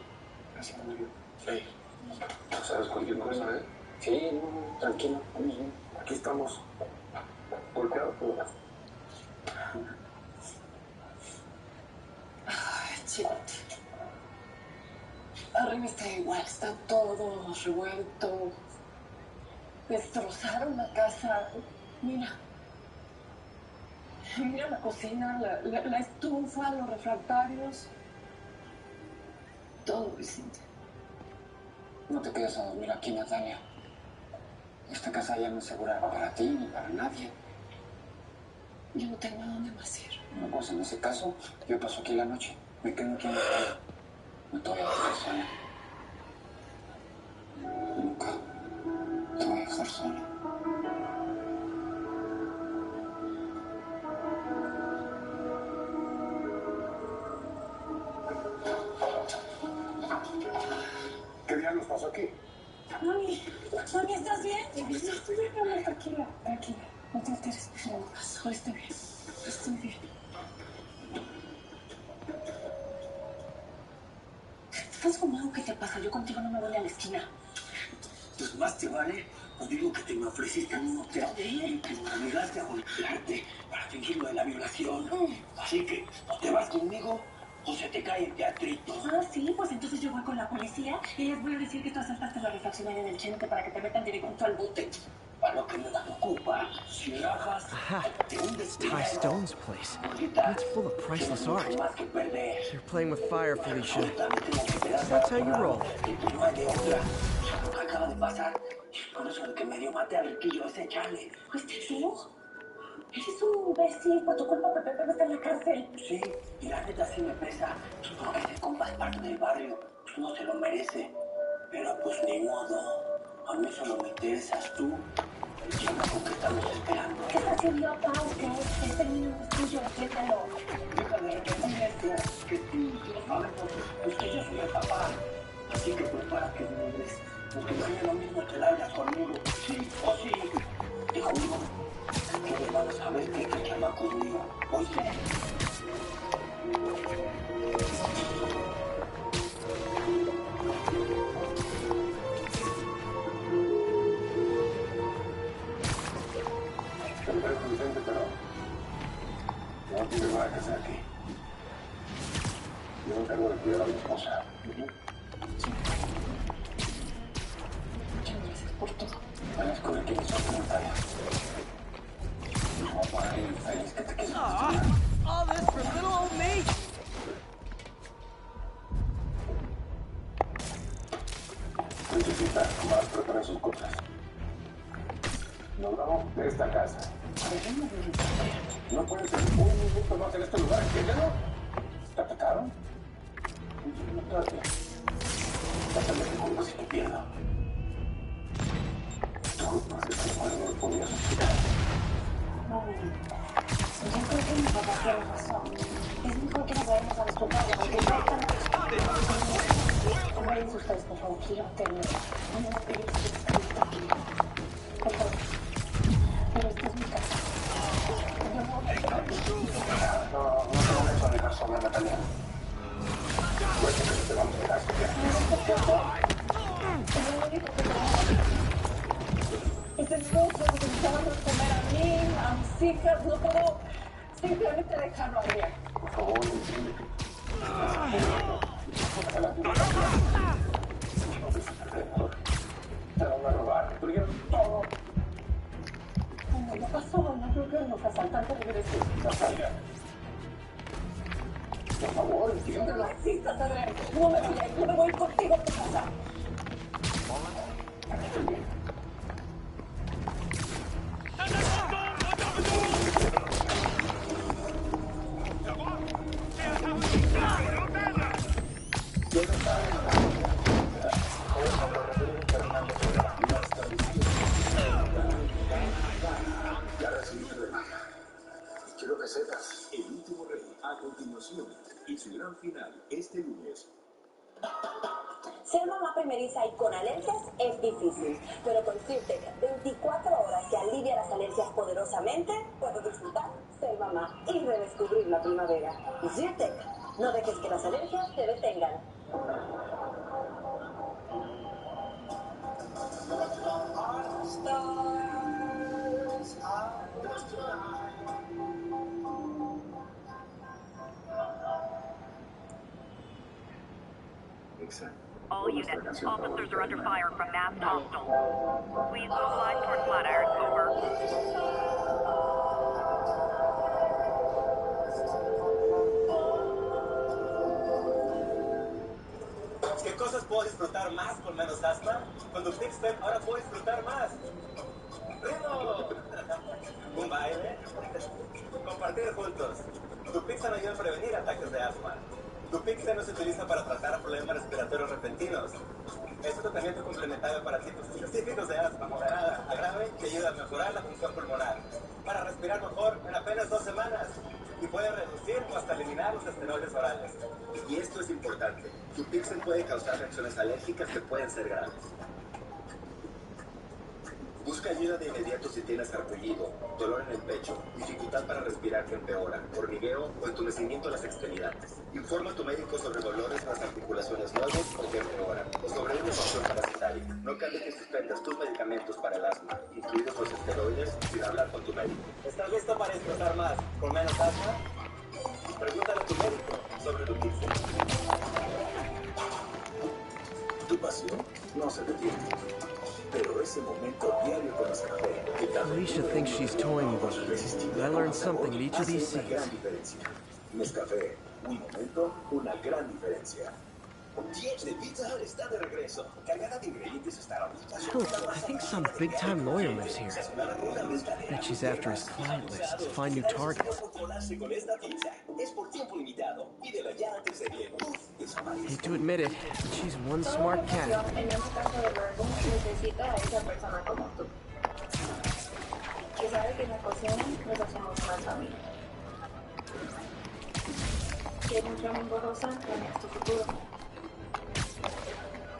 Gracias, Mario. Sí. ¿No sabes cualquier cosa, eh? Sí, no, tranquilo, vamos bien. Aquí estamos. Golpeados, pero... Ay, chico. Arriba está igual, está todo revuelto. Destrozaron la casa. Mira. Mira la cocina, la estufa, los refractarios. Todo, Vicente. No te quedes a dormir aquí, Natalia. Esta casa ya no es segura para ti ni para nadie. Yo no tengo a dónde más ir. Bueno, pues en ese caso, yo paso aquí la noche. Me quedo aquí en la casa. No te voy a dejar sola. Nunca te voy a dejar sola. ¿Qué diablos pasó aquí? Mami, mami, ¿estás bien? Estoy bien, amor, tranquila, tranquila. No te alteres, no me pasó, estoy bien. Estoy bien. ¿Estás fumado? ¿Qué te pasa? Yo contigo no me voy a la esquina. Pues más te vale, os digo que te me ofreciste en un hotel y que me obligaste a golpearte para fingir lo de la violación. Así que, o te vas conmigo o se te cae el teatrito. Ah, sí, pues entonces yo voy con la policía y les voy a decir que tú asaltaste la refaccionaria del Chente para que te metan directo al bote. Para lo que me ocupa, si rajas, te hundes. Ty Stone's place. It's full of priceless art. You're playing with fire, Felicia. That's how you roll. No hay de otra. Acaba de pasar. Por eso de que medio maté al riquillo ese Charlie. ¿Fuiste tú? Eres un imbécil. Por tu culpa Pepe está en la cárcel. Sí, y la neta sí me pesa. Porque ese compa es parte del barrio. No se lo merece. Pero pues ni modo. A mí solo me interesas tú. El chamaco que estamos esperando. ¿Qué estás idiota o qué? Este niño no es tuyo, defiéndelo. Deja de repetir esto. Que tú lo sabes, pues que yo soy el papá. Así que prepara que mueres. Porque mañana lo mismo te largas conmigo. Sí o sí. Te juro que me van a saber que el chamaco es mío. ¿Oíste? No tienes nada que hacer aquí. Yo me encargo de cuidar a mi esposa. Muchas gracias por todo. Van a descubrir quiénes son tus Natalia. No, de esta casa. No puedes ser un minuto más en este lugar, ¿entiéndelo? ¿Te atacaron? No trate. Pásame de culpa si te pierdo. Tu culpa es que no lo podías explicar. No, yo creo que mi papá tiene razón. Es mejor que nos vayamos a nuestro padre, aunque váyanse ustedes, por favor, quiero terminar. No me pegues aquí. Por favor. Pero esta es mi casa. No te vamos a dejar sola, Natalia. Cuesta que no te vamos a dejar sola. Es mucho intentando comer a mí, a mis hijas, no puedo simplemente dejarlo allá. Por favor, entiende que... Te van a robar, destruyeron todo. Cuando lo pasó, no creo que los asaltantes regresen. Natalia. Por favor, entiéndelo. No insistas, Adrián. No me voy a ir, no me voy contigo a tu casa. Aquí estoy bien. Ya recibí tu demanda. Quiero que sepas. El último rey, a continuación, y su gran final este lunes. Ser mamá primeriza y con alergias es difícil, pero con Zyrtec, 24 horas que alivia las alergias poderosamente, puedes disfrutar ser mamá y redescubrir la primavera. Zyrtec, no dejes que las alergias te detengan. All units, officers are under fire from masked hostiles. Please mobilize toward Flatiron, over. ¿Qué cosas puedo disfrutar más con menos asma? Con tu Pixel ahora puedo disfrutar más. ¡Ritmo! ¿Un baile? Compartir juntos. Tu Pixel ayuda a prevenir ataques de asma. Tu Pixel no se utiliza para tratar problemas respiratorios repentinos. Es un tratamiento complementario para tipos específicos de asma moderada a grave que ayuda a mejorar la función pulmonar. Para respirar mejor en apenas 2 semanas. Y puede reducir o hasta eliminar los esteroides orales. Y esto es importante. Tu Pixel puede causar reacciones alérgicas que pueden ser graves. Busca ayuda de inmediato si tienes sarpullido, dolor en el pecho, dificultad para respirar que empeora, hormigueo o entumecimiento de las extremidades. Informa a tu médico sobre dolores en las articulaciones nuevos o que empeoran, o sobre una infección parasitaria. No cambies ni suspendas tus medicamentos para el asma, incluidos los esteroides, sin hablar con tu médico. ¿Estás listo para disfrutar más con menos asma? Pregúntale a tu médico sobre tu Pixel. Tu pasión no se detiene. Pero ese momento diario con Nescafé. Alicia thinks she's toying with me. I learned something at each of these Una gran scenes. diferencia. Nescafé, un momento, una gran diferencia. 10 de Pizza Hut está de regreso, cargada de ingredientes estadounidenses. Hell, I think some big-time lawyer lives here. Bet she's after his client list to find new targets. Colarse con esta pizza. Es por tiempo limitado. Pídela ya antes de que desaparezca. Hate to admit it, but she's one smart cat. En este caso de Virgo, necesita a esa persona como tú. Que sabe que en la cocina nos hacemos más familia. Que en un flamingo rosa planeas tu futuro.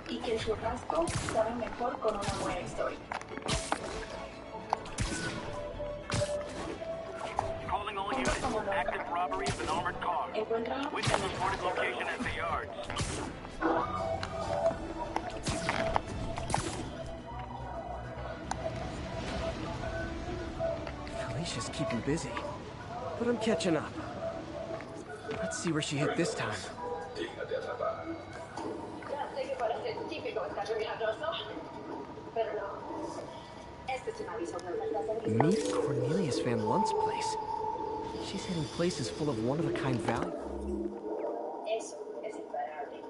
Y que el churrasco sabe mejor con una buena historia. Calling all units. Active robbery of an armored car. Witness reported location at the yards. Felicia's keeping busy, but I'm catching up. Let's see where she hit this time. Déjate atrapar. Ya sé que parece típico estar viajoso, pero no. Este es un aviso de Meet Cornelius Van Lunt's place. She's hitting places full of one-of-a-kind value. Eso es imparable.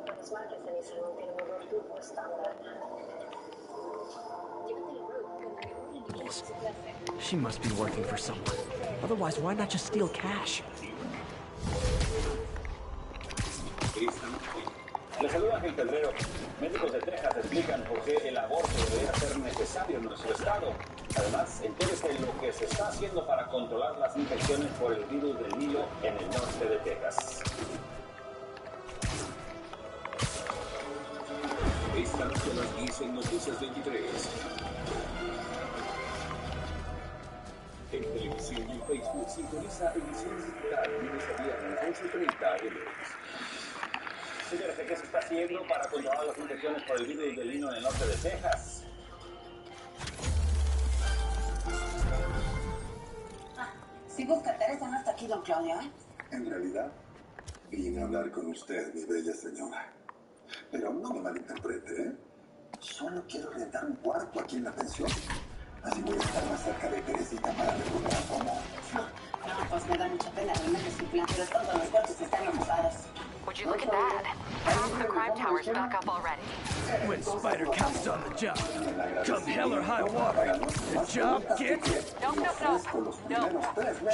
Las marcas de mi salón tienen un olor estándar. bills. She must be working for someone. Otherwise, why not just steal cash? Le saluda Gil Pedrero. Médicos de Texas explican por qué el aborto debería ser necesario en nuestro estado. Además, entérese lo que se está haciendo para controlar las infecciones por el virus del Nilo en el norte de Texas. Esta noche a las 10 en Noticias 23. En televisión y en Facebook sintoniza Ediciones Digital, lunes a viernes, 11:30 AM. Entérese qué se está haciendo para controlar las infecciones por el virus del Nilo en el norte de Texas. Si busca Teresa, no está aquí, don Claudio, ¿eh? En realidad, vine a hablar con usted, mi bella señora. Pero no me malinterprete, ¿eh? Solo quiero rentar un cuarto aquí en la pensión. Así voy a estar más cerca de Teresita para recuperar su amor. No, pues me da mucha pena arruinarle su plan, pero todos los cuartos están ocupados. Would you look at that? Half the crime tower's back up already. When Spider comes on the job, come hell or high water, the job gets... No.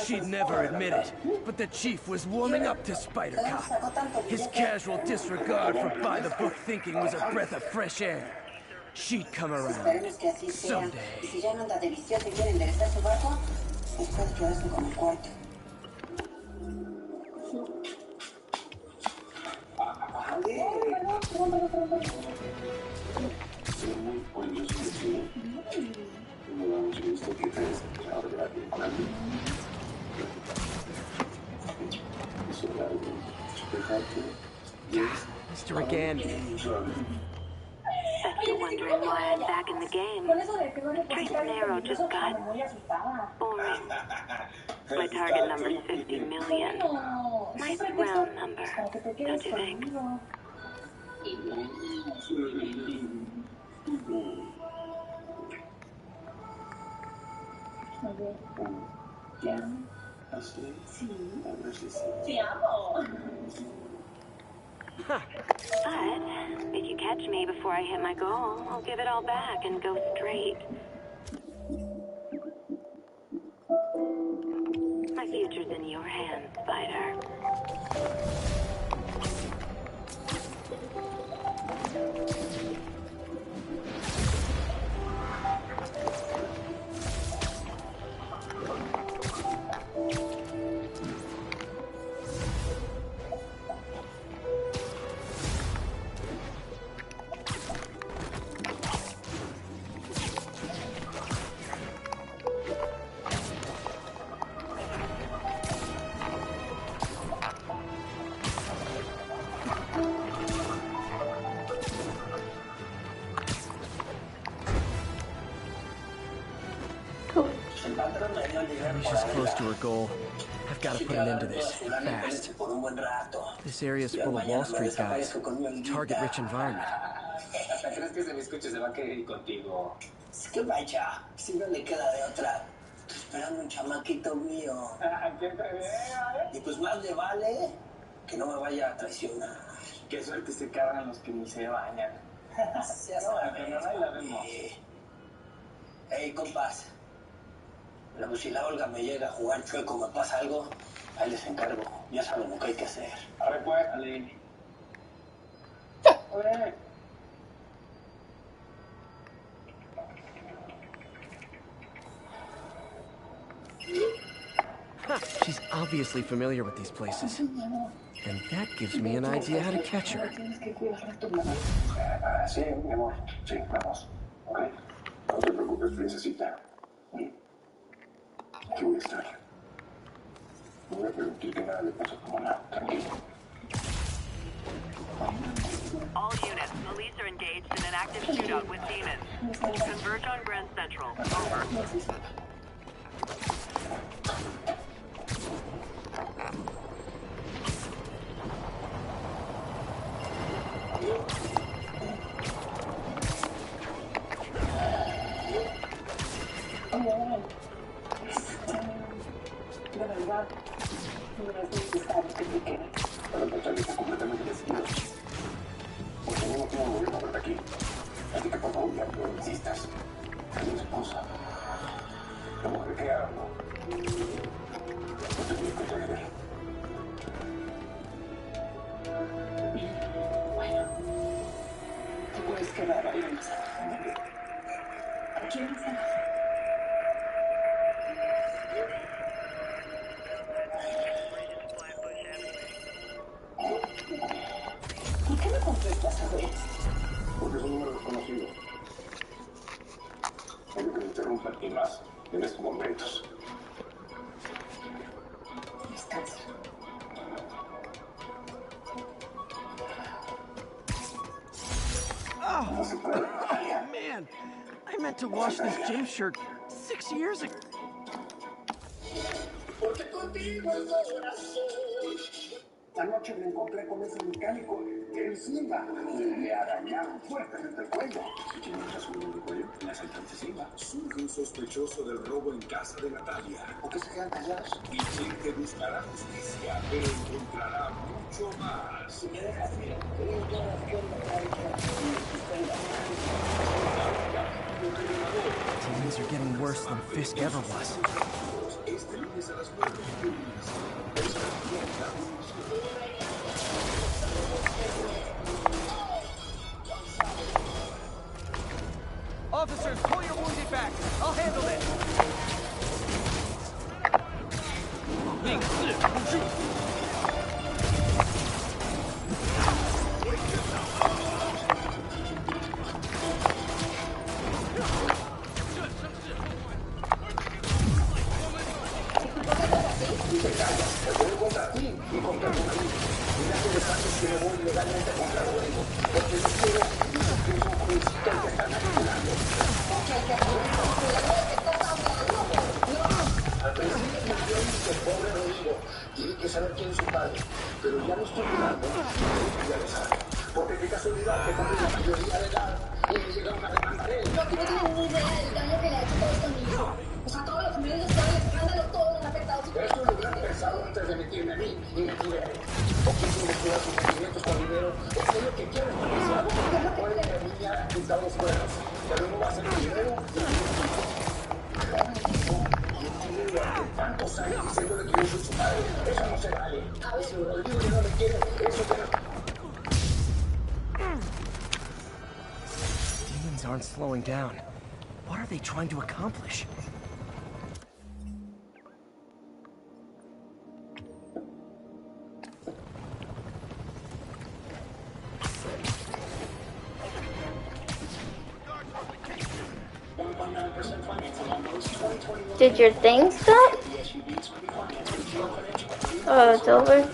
She'd never admit it, but the chief was warming up to Spider Cop. His casual disregard for by-the-book thinking was a breath of fresh air. She'd come around Esperemos que así sea. someday. Y si ya no anda de vicioso y quiere enderezar su barco, pues puede quedarse con el cuarto. Mr. again. Bet you're wondering why I'm back in the game. Straight and narrow just got boring. My target number's 50 million. Nice round number, don't you think? But if you catch me before I hit my goal, I'll give it all back and go straight. My future's in your hands, Spider. Alicia's close to her goal. I've got to put an end to this, fast. This area's full of Wall Street guys. Target-rich environment. ¿Crees que se me escuche se va a querer ir contigo? Es que vaya, si no le queda de otra. Estoy esperando un chamaquito mío. ¿Quién te vea, Y pues más le vale que no me vaya a traicionar. Qué suerte se cargan los que ni se bañan. La vemos. Ey, compas. Luego si la Olga me llega a jugar chueco, me pasa algo, ahí les encargo. Ya saben lo que hay que hacer. A ver, pues, Ale. She's obviously familiar with these places. And that gives me an idea how to catch her. Sí, mi amor. Sí, vamos. Ok. No te preocupes, princesita. Aquí voy a estar. No voy a permitir que nada le pase como nada. Tranquilo. All units, police are engaged in an active shootout with demons. Converge on Grand Central. Over. De verdad, no es necesario que te quede. Para empezar, está completamente decidido. Porque yo no quiero morir por aquí. Así que por favor, ya no insistas. Es mi esposa. ¿Cómo que qué hago? Bueno, te puedes quedar ahí en la sala. Aquí en la sala. ¿Por qué me contestas a ver? Porque es un número desconocido. Tengo que interrumpir y más en estos momentos. Descansa. Oh, man. I meant to wash this gym shirt 6 years ago. Porque contigo el corazón. Anoche me encontré con ese mecánico encima y me arañaron fuertemente el cuello. ¿Quién me rasuró el cuello? ¿El asaltante Silva? Surge un sospechoso del robo en casa de Natalia. ¿Por qué se quedan callados? Y gente buscará justicia, pero encontrará mucho más. Si me dejas ir, yo Things are getting worse than Fisk ever was. Este lunes a las 9:00. Officers, pull your wounded back. I'll handle this. contra ti y contra tu marido. Mira que de paso que me voy legalmente contra Rodrigo. Porque yo quiero que es un jovencito el que está manipulando. Al principio me dio que el pobre Rodrigo tiene que saber quién es su padre. Pero ya lo estoy mirando y ya lo sabe. Porque qué casualidad que cumple la mayoría de edad y me llega una demanda de él. Porque no tienen ni idea del daño que le ha hecho todo esto a mi hijo. O sea, todos los medios están el escándalo, todos los afectados. Eso lo hubieran pensado antes de metirme a mí y me tiré a él. ¿O quién investiga sus sentimientos con dinero? Eso es lo que quieren, policía. Puede que a mí me haya quitado los cuernos, pero no va a ser el dinero de mi hijo. Yo tiene durante tantos años diciéndole que yo soy su padre. Eso no se vale. Y si Rodrigo ya no me quiere, eso ya no... Demons aren't slowing down. What are they trying to accomplish? Did your thing stop? Oh, it's over?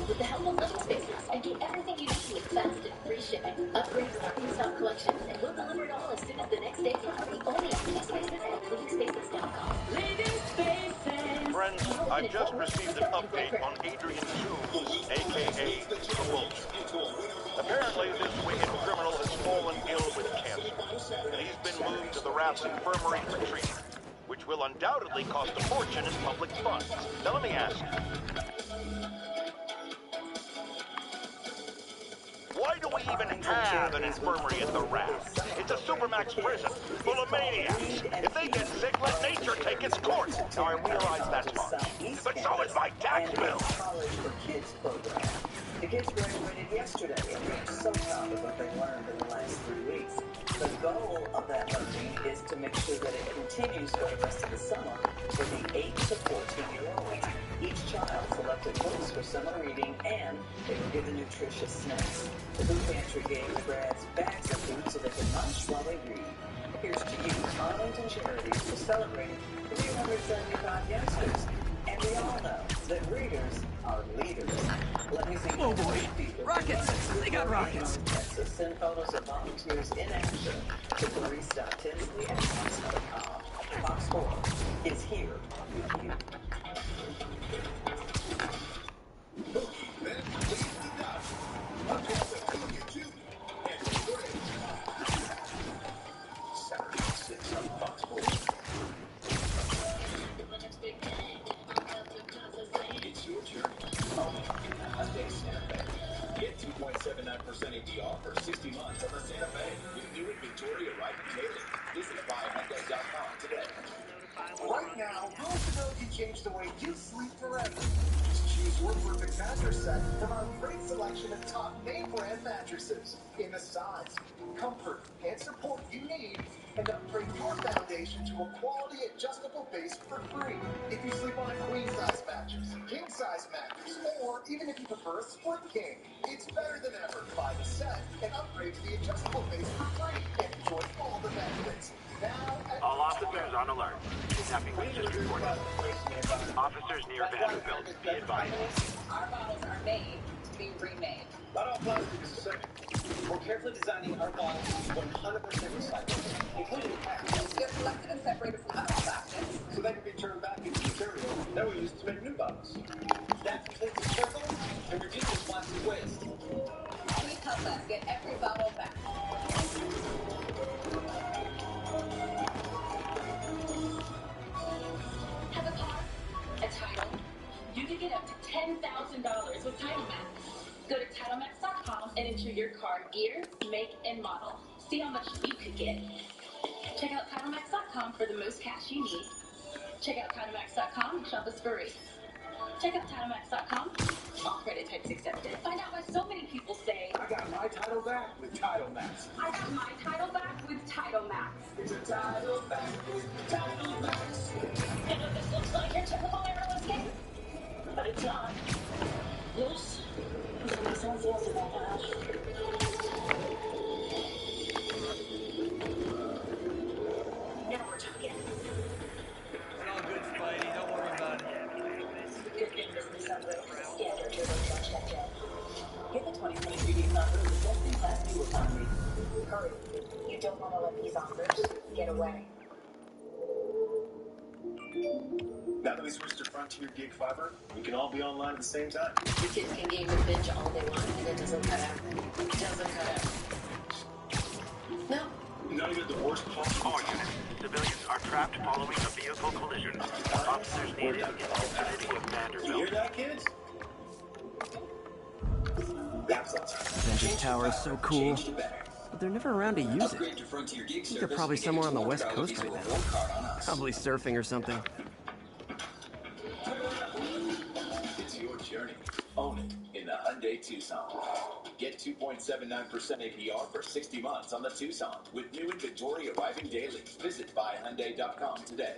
With the help of Living Spaces, and get everything you need with fast and free shipping. Upgrade your in-stock collection, and we'll deliver it all as soon as the next day for free. Only at Living livingspaces.com. Living Spaces. Friends, I've just received an update on Adrian Toombs, a.k.a. The Wolf. Apparently, this wicked criminal has fallen ill with cancer, and he's been moved to the Rath's infirmary for treatment, which will undoubtedly cost a fortune in public funds. Now let me ask you, why do we even have an infirmary at the Rath? It's a supermax prison full of maniacs. If they get sick, let nature take its course. Now I realize that's much, but so is my tax bill. College for Kids program. The kids graduated yesterday, and we're so proud of what they learned in the last 3 weeks. The goal of that learning is to make sure that it continues for the rest of the summer for the 8 to 14-year-olds. Each child selected books for summer reading, and they were given nutritious snacks. The food pantry gave the grads bags of food so they could munch while they read. Here's to you, Arlington Charities, for celebrating 375 youngsters. And we all know that readers are leaders. Let me see. Oh boy, rockets! They got rockets! So send photos of volunteers in action to police.tinsley@fox.com. Fox 4 is here with you. It's your turn. Get to 2.79% APR for 60 months on the Santa Fe. With new inventory arriving daily. Visit buyhyundai.com today. Right now, Roosevelt can change the way you sleep forever. Just choose your perfect mattress set from our great selection of top name brand mattresses in the size, comfort, and support you need, and upgrade your foundation to a quality adjustable base for free. If you sleep on a queen size mattress, king size mattress, or even if you prefer a split king, it's better than ever. Buy the set and upgrade to the adjustable base for free and enjoy all the benefits. Now at All officers on alert. Kidnapping was just reported. Officers near Vanderbilt, be advised. Our bottles are made to be remade. Not all plastic is the same. We're carefully designing our bottles to be 100% recyclable, including caps. They're collected and separated from other plastics, So they can be turned back into material that we use to make new bottles. That completes the circle and reduces plastic waste. please help us get every bottle back. Have a car? A title? You can get up to $10,000 with TitleMax. Go to TitleMax.com and enter your car year, make, and model. See how much you could get. Check out TitleMax.com for the most cash you need. Check out TitleMax.com, shop us free. Check out TitleMax.com, all credit types accepted. Find out why so many people say, I got my title back with Title Max. I got my title back with TitleMax. It's a title back with Title Max. I know this looks like your typical narrow escape, but it's not. Yes, eso me hace ansiosa de bajar. Now we're talking. It's all good, Spidey. Don't worry about it. Good thing this new sunroof is standard turbocharged engine. Get the 2023 Nissan Rogue with best-in-class fuel economy. Hurry. You don't want to let these offers get away. Now that we switched to Frontier Gig Fiber, we can all be online at the same time. The kids can game and binge all they want, and it doesn't cut out. It doesn't cut out. No. Now you're the worst possible. All units. Civilians are trapped following a vehicle collision. Officers needed in the vicinity of You Vanderbilt. hear that, kids? That's us. Avengers Tower is so cool, but they're never around to use it. To Frontier Gig I think they're probably somewhere on the West Coast right now. Probably surfing or something. It's your journey. Own it in the Hyundai Tucson. Get 2.79% APR for 60 months on the Tucson with new inventory arriving daily. Visit buyhyundai.com today.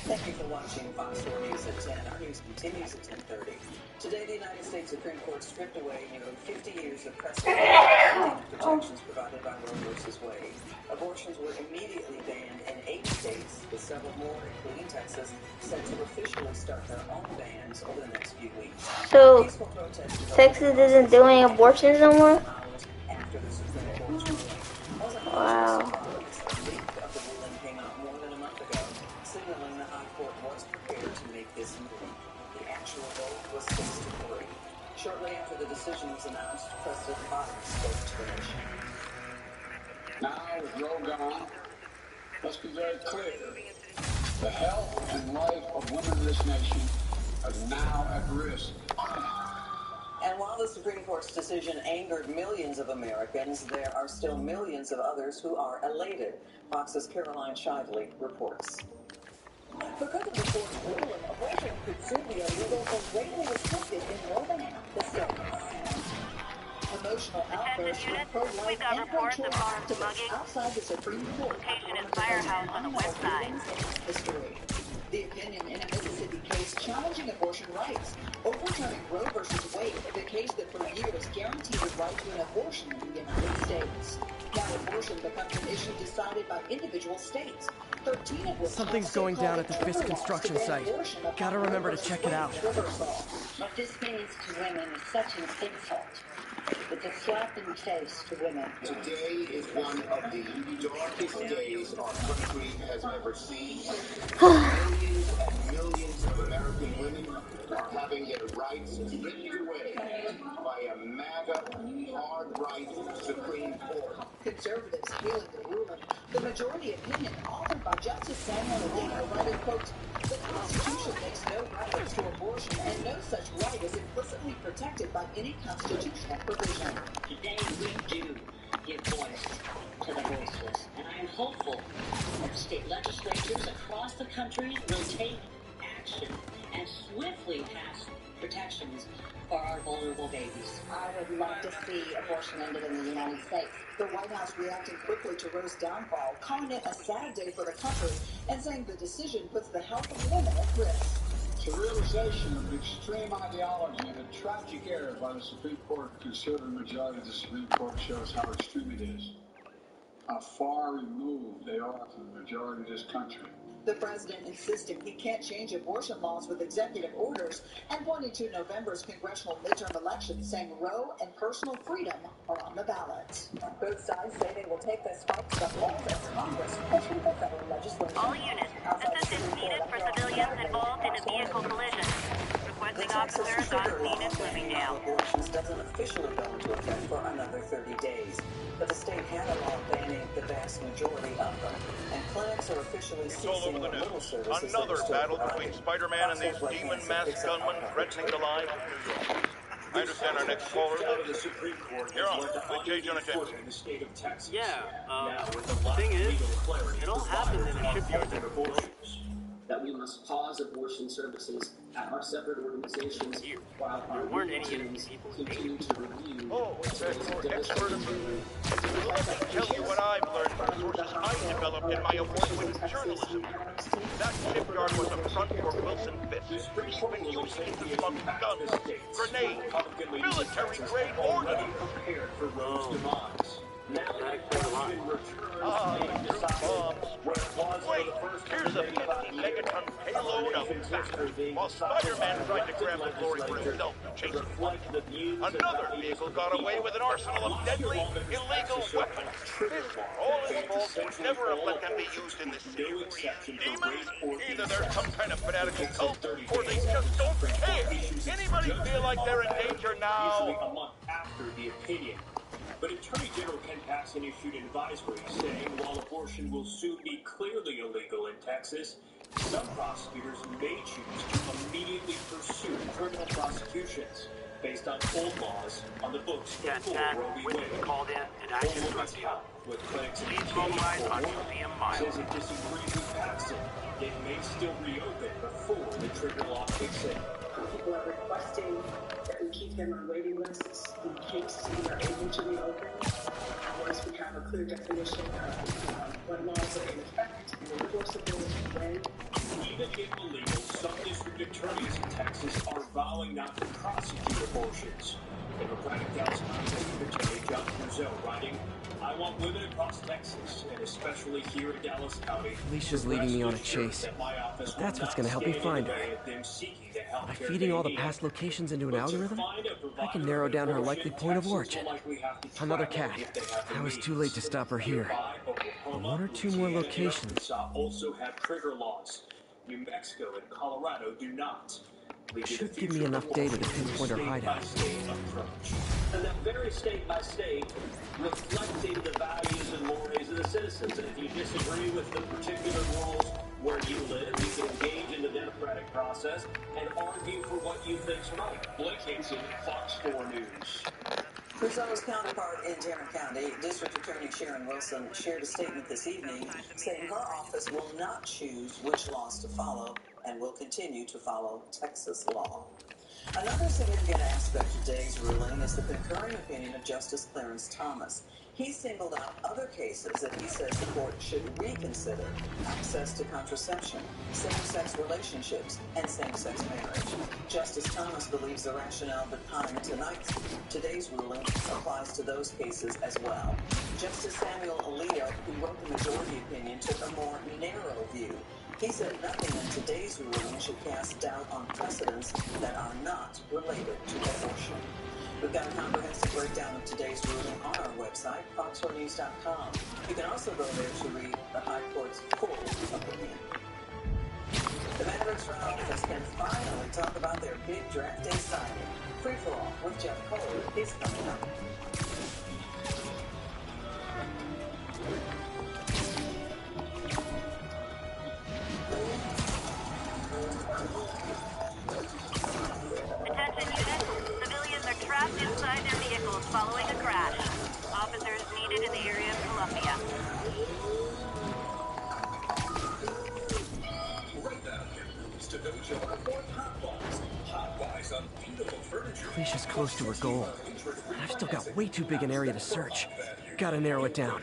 Thank you for watching Fox 4 News at 10. Our news continues at 10:30. Today, the United States Supreme Court stripped away nearly 50 years of precedent and protections provided by Roe v. Wade. Abortions were immediately banned in 8 states, with several more, including Texas, set to officially start their own bans over the next few weeks. So, Peaceful protesters Texas isn't doing abortions no more? after the Supreme Court's ruling. Wow. The leak of the ruling came out more than a month ago, signaling the High Court was prepared to make this move. The actual vote was 6-3. Shortly after the decision was announced, President Biden spoke to the nation. Now, with Roe gone, let's be very clear. The health and life of women in this nation are now at risk. And while the Supreme Court's decision angered millions of Americans, there are still millions of others who are elated. Fox's Caroline Shively reports. Because of the court's ruling, abortion could soon be illegal or greatly restricted in more than half the states. Emotional outbursts from pro-life and pro-choice activists outside the Supreme Court. Location is Firehouse on the west side. History. The opinion in a Mississippi case challenging abortion rights, overturning Roe v. Wade, the case that for years guaranteed the right to an abortion in the United States. Now abortion becomes an issue decided by individual states. 13 of which Something's going down at the Fisk construction site. Gotta remember to check it out. What this means to women is such an insult. It's a slap in the face to women. Today is one of the darkest days our country has ever seen. Millions and millions of American women are having their rights ripped away by a MAGA, hard-right Supreme Court. Conservatives hailing the ruling. The majority opinion authored by Justice Samuel Alito writing, quote, the Constitution makes no reference to abortion and no such right is implicitly protected by any constitutional provision. Today we do give voice to the voiceless, and I am hopeful that state legislatures across the country will take action and swiftly pass protections for our vulnerable babies. I would love to see abortion ended in the United States. The White House reacting quickly to Roe's downfall, calling it a sad day for the country, and saying the decision puts the health of women at risk. It's a realization of extreme ideology and a tragic error by the Supreme Court. The conservative majority of the Supreme Court shows how extreme it is, how far removed they are from the majority of this country. The president insisting he can't change abortion laws with executive orders and pointing to November's congressional midterm elections, saying Roe and personal freedom are on the ballot. Both sides say they will take this fight to the polls as Congress pushing for federal legislation. All units, assistance needed for civilians involved in a vehicle collision. Requesting officers on scene in Bloomingdale. Abortions doesn't officially go into effect for another 30 days, but the state had a law banning the vast majority of them, and clinics are officially ceasing the little services. Another battle between Spiderman and these demon-masked gunmen threatening the lives of New York. I understand our next caller lives. You're on. Quick change on attention. Yeah, the thing is, it all happened in a shipyard that that we must pause abortion services at our separate organizations while our teams continue to review. Oh, expert opinion. Let me tell you what I've learned from sources I developed in my award-winning journalism. That shipyard was a front for Wilson Fisk. He's been using to smuggle guns, grenades, military-grade ordnance. Prepared for Roe's demise. Now Wait, here's a 50-megaton payload of fact. While Spider-Man tried to grab the glory for himself, chasing one. Another vehicle got away with an arsenal of deadly, illegal weapons. All involved would never have let them be used in this city. Demons? Either they're some kind of fanatical cult, or they just don't care. Anybody feel like they're in danger now? Usually a month after the opinion. But Attorney General Ken Paxton issued an advisory saying while abortion will soon be clearly illegal in Texas, some prosecutors may choose to immediately pursue criminal prosecutions based on old laws on the books before Roe v. Wade. Called in and I just Women's Health, with clinics in says it disagrees with Paxton. It may still reopen before the trigger law kicks in. People are requesting that we keep them on waiting lists in case we are able to reopen. Once we have a clear definition of what laws are in effect and enforceable when. Even if illegal, some district attorneys in Texas are vowing not to prosecute abortions. Democratic Dallas County District Attorney John Brazil writing, I want women across Texas, and especially here in Dallas County. Alicia's leading me on a chase. But that's what's going to help me find her. By feeding all the past locations into an algorithm, I can narrow down her likely point of origin. Another cat. I was too late to stop her here. But one or two more locations. Also have trigger laws. New Mexico and Colorado do not. Should give me enough data to pinpoint her hideout. And that very state by state, reflecting the values and mores of the citizens. And if you disagree with the particular rules where you live, you can engage in the democratic process and argue for what you think's right. Blake Hinson, Fox 4 News. Brizo's counterpart in Tarrant County, District Attorney Sharon Wilson, shared a statement this evening saying her office will not choose which laws to follow and will continue to follow Texas law. Another significant aspect of today's ruling is the concurring opinion of Justice Clarence Thomas. He singled out other cases that he says the court should reconsider: access to contraception, same-sex relationships, and same-sex marriage. Justice Thomas believes the rationale behind today's ruling applies to those cases as well. Justice Samuel Alito, who wrote the majority opinion, took a more narrow view. He said nothing in today's ruling should cast doubt on precedents that are not related to abortion. We've got a comprehensive breakdown of today's ruling on our website, fox4news.com. You can also go there to read the High Court's full opinion. The Mavericks front office can finally talk about their big draft day signing. Free for All with Jeff Cole is coming up. Attention units, civilian Felicia's close to her goal. I've still got way too big an area to search. Gotta narrow it down.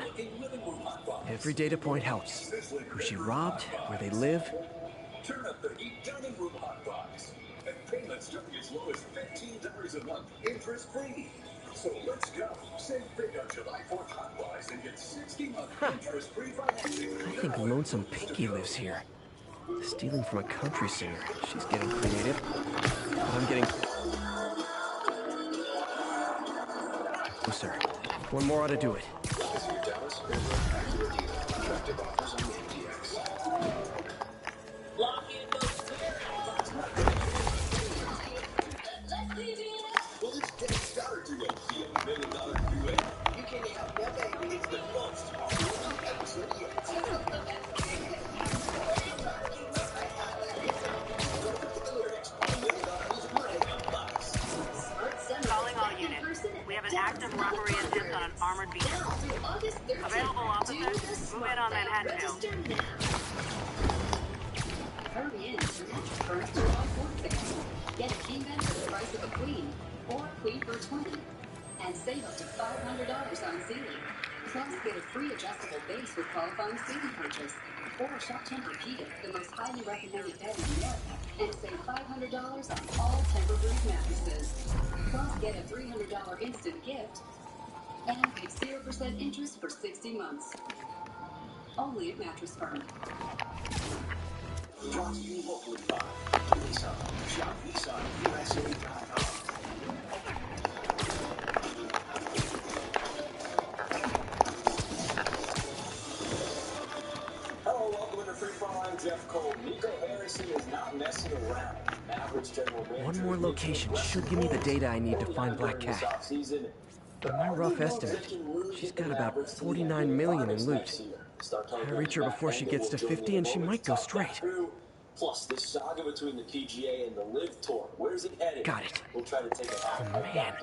Every data point helps. Who she robbed, where they live. Turn up the heat dining room hot box. And payments starting as low as $15 a month, interest-free. So let's go. Save big on July 4th hot buys and get 60-month interest-free financing. I think Lonesome Pinky lives here. Stealing from a country singer. She's getting creative. But I'm getting closer. One more ought to do it. Lock in those Well, it's Dead Starter Duet, the $1 million duet. You can't help that, baby. It's the most awesome episode yet. Calling all units. We have an active robbery attempt on an armored vehicle. Available officers, move in on Manhattanville. Hurry in to first to all four fans. Get a king bed for the price of a queen, or a queen for $20, and save up to $500 on ceiling. Plus, get a free adjustable base with qualifying ceiling purchase, or shop Tempur-Pedic, the most highly recommended bed in America, and save $500 on all Tempur-Breeze mattresses. Plus, get a $300 instant gift, and pay 0% interest for 60 months. Only at Mattress Firm. Brought to you locally by Nissan. Shop NissanUSA.com. Hello, welcome into Free Fall. I'm Jeff Cole. Nico Harrison is not messing around. Mavericks general manager. One more location should give me the data I need to find Black Cat. By my rough estimate, she's got about $49 million in loot. I reach her before she gets to 50 and she might go straight. Plus, this saga between the PGA and the Live Tour. Where's it headed? Got it. We'll try to take a Oh man,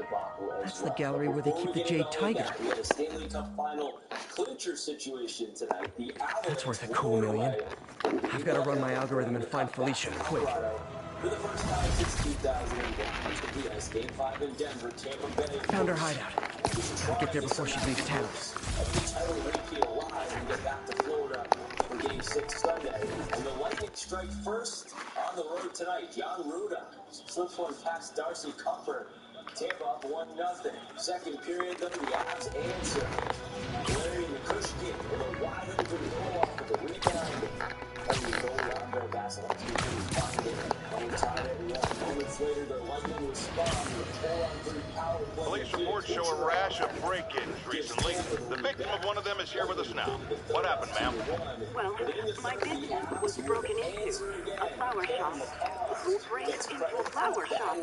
that's the gallery where they keep the Jade Tiger. We had a Stanley Cup final clincher situation tonight. The That's worth a cool million. I've got to run my algorithm and find Felicia, quick. For the first time since 2001, the ice game 5 in Denver, Tampa Bay. Found her hideout. I'll get there before she leaves town. The title repeat alive and get back to Florida for Game 6 Sunday. And the Lightning strike first on the road tonight. John Ruda slips one past Darcy Cooper. Tampa up 1-0. Second period, though, the Avs answer. Larry Nikushkin with a wide open goal off of the rebound. And the goal around their Vasilevsky couldn't find it. Only tied at 1. Moments later, the Lightning respond with a 4-on-3 power play. Police reports show a rash of break-ins recently. The victim of one of them is here with us now. What happened, ma'am? Well, my business was broken into. A flower shop. Who breaks into a flower shop?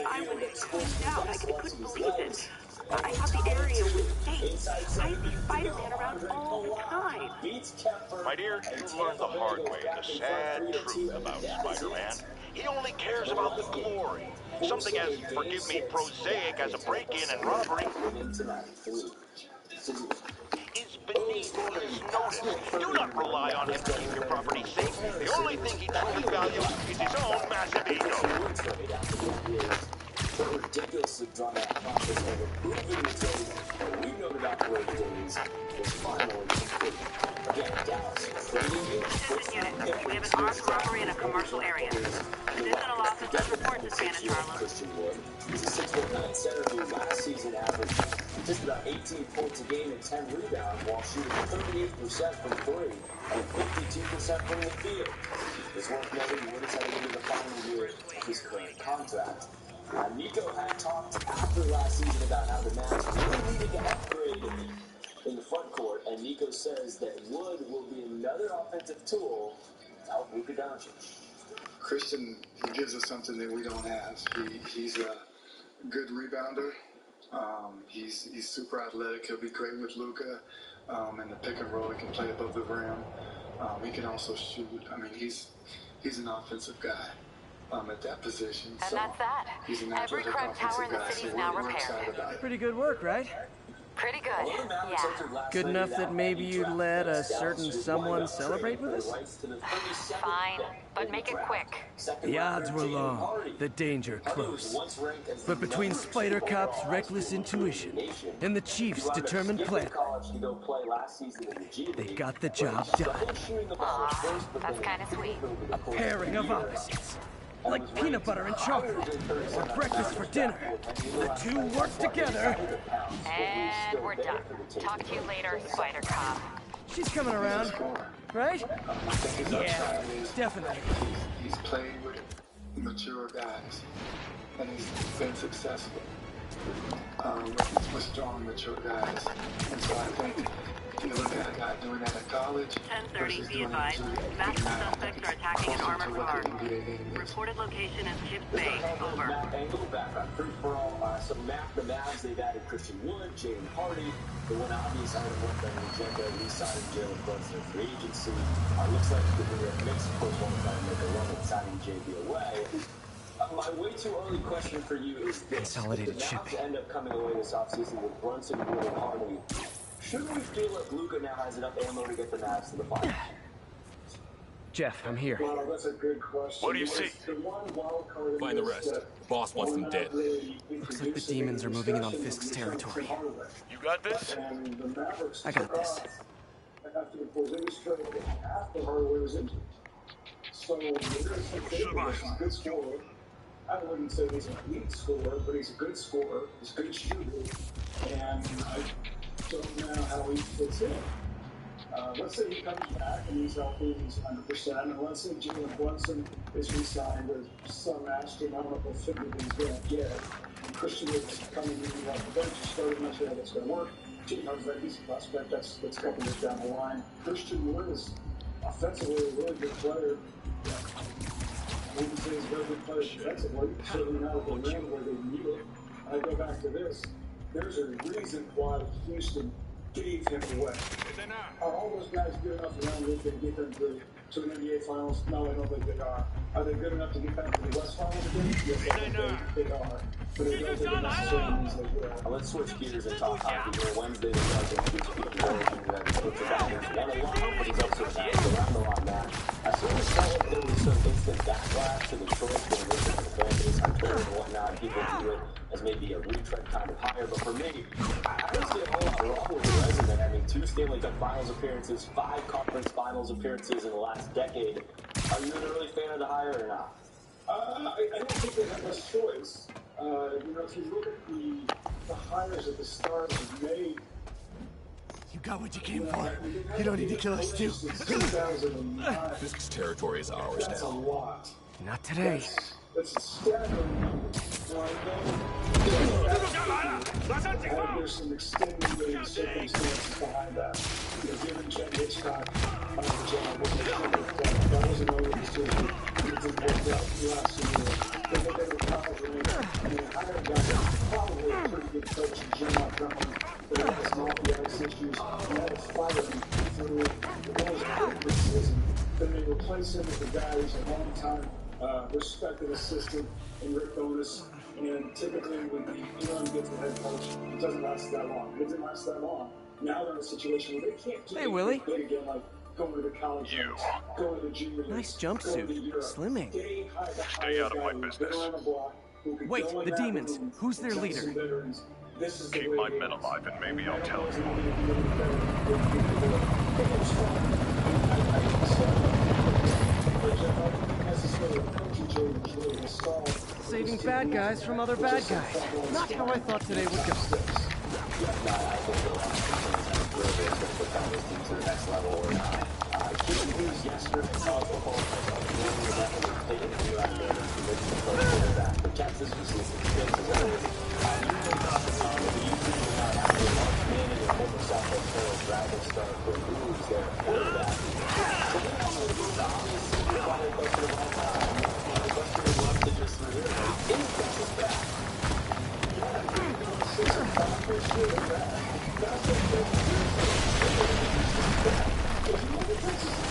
I was freaked out. I couldn't believe it. I thought the area was safe. I see Spiderman around all the time. My dear, you learned the hard way the sad truth about Spider-Man. He only cares about the glory. Something as, forgive me, prosaic as a break-in and robbery is beneath his notice. Do not rely on him to keep your property safe. The only thing he truly values is his own massive ego. The ridiculously drawn-out process of approving the trade that we've known about for 8 days is finally complete. Again, Dallas, trading you. We have an armed robbery in a commercial area. Additional officers report to Spanish Harlem. Christian Wood. He's a 6'9" center who last season averaged just about 18 points a game and 10 rebounds while shooting 38% from 3 and 52% from the field. It's worth noting Wood is heading into the final year of his current contract. Nico had talked after last season about how the Mavs really needed to upgrade in the front court, and Nico says that Wood will be another offensive tool to help Luka Doncic. Christian, he gives us something that we don't have. He's a good rebounder. He's super athletic. He'll be great with Luka in the pick and roll. He can play above the rim. He can also shoot. I mean, he's an offensive guy. At that position. And so that's that. He's an Every crack tower in the city is now repaired. Pretty good work, right? Pretty good, yeah. Good enough that maybe you'd let a certain someone celebrate with us? Fine, but make it quick. The odds were long, the danger close. But between Spider Cop's reckless intuition and the Chief's determined plan, they got the job done. Aw, that's kind of sweet. A pairing of opposites. Like peanut butter and chocolate, or breakfast for dinner. The two work together. And we're done. Talk to you later, Spider Cop. She's coming around, right? Yeah, definitely. He's playing with mature guys, and he's been successful with strong, mature guys. And so I think if you look at a guy doing that in college, 10:30, be advised. Masked suspects are attacking an armored car. Reported location is Chips Bay. Over. Matt Angle back on free for all. So Matt, the Mavs, they've added Christian Wood, Jaden Hardy. The one obvious item left on the agenda, re-signing Jalen Brunson in free agency. Looks like the New York Knicks, of course, want to try and make a run at signing JB away. My way too early question for you is this. Consolidated if the shipping. Mavs end up coming away this offseason with Brunson, Wood, and Hardy, shouldn't we feel like Luka now has enough ammo to get the Mavs to the finals? Jeff, I'm here. Well, that's a good question. What do you see? Find the rest. Boss wants them dead. Looks like the demons are moving in on Fisk's territory. You got this? I got this. After the Porzingis was traded, after Hardaway was injured. So we're going to see he's a good scorer. I wouldn't say he's an elite scorer, but he's a good scorer. He's a good shooter. And I don't know how he fits in. Let's say he comes back and he's healthy, he's 100%, and let's say Jalen Brunson is re-signed with some astronomical figure that he's going to get. And Christian Wood is coming in off the bench, starting, not sure how that's going to work. Jalen Harden's he's a prospect, that's a couple years down the line. Christian Wood is offensively a really good player. I wouldn't say he's a very good player defensively, certainly not at the rim where they need it. And I go back to this. There's a reason why Houston gave him away. Are all those guys good enough around the league to get them to an NBA Finals? No, I don't think they are. Are they good enough to get back to the West Finals again? Yes, I think they are. But I don't think it necessarily means they will. Let's switch gears and talk hockey here. Wednesday, the Celtics beat the Warriors. We had to put the Badgers won a lot, but he's also bounced around a lot now. I sort of felt like there was some instant backlash to the choice when we looked at the fan base on Twitter and whatnot. People view it as maybe a retread kind of hire, but for me, I don't see a whole lot wrong with the resume. I mean, 2 Stanley Cup Finals appearances, 5 Conference Finals appearances in the last decade. Are you an early fan of the hire or not? I don't think they have much choice. If you look at the hires that the Stars have made, You got what you came for. You don't need to kill us too. Fisk's territory is ours that's a now. lot. Not today. That's a staggering number. There's some extenuating circumstances behind that. Given Jen Hitchcock on the job, that was an early decision. It didn't work out last year. They were probably, hired a guy probably a pretty good coach in Jim Montgomery, but he has multi-ice issues. And had to fire him through the most critical season. Then they replace him with a guy who's a long-time respected assistant in Rick Bonus. And typically, when you get to the head coach, it doesn't last that long. It didn't last that long. Now they're in a situation where they can't do anything big again, like going to the college games, going to the junior league. Nice jumpsuit. Slimming. Stay out of my business. Wait, the demons. Who's their leader? Keep my men alive and maybe I'll tell you. Saving bad guys from other bad guys. Not how I thought today would go.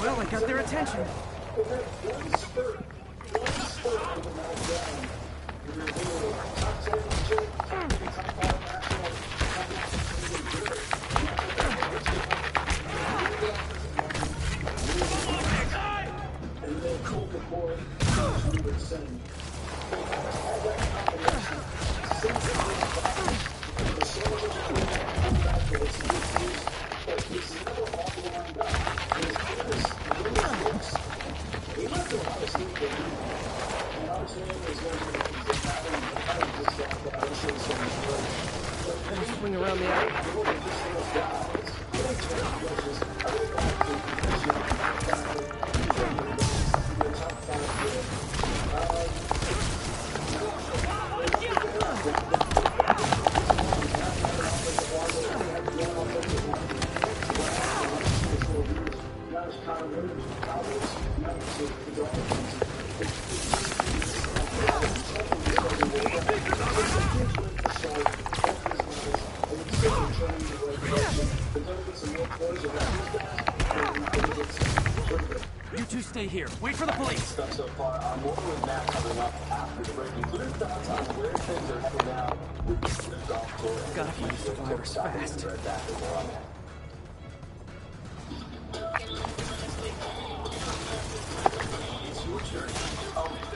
Well, I got their attention. Better swing around the alley. You two stay here. Wait for the police. Stuff so far. More with Matt coming up after the break, including thoughts on where things are heading now with the golf tour. Gotta find the survivors fast. Right back with more on that. It's your turn. Oh,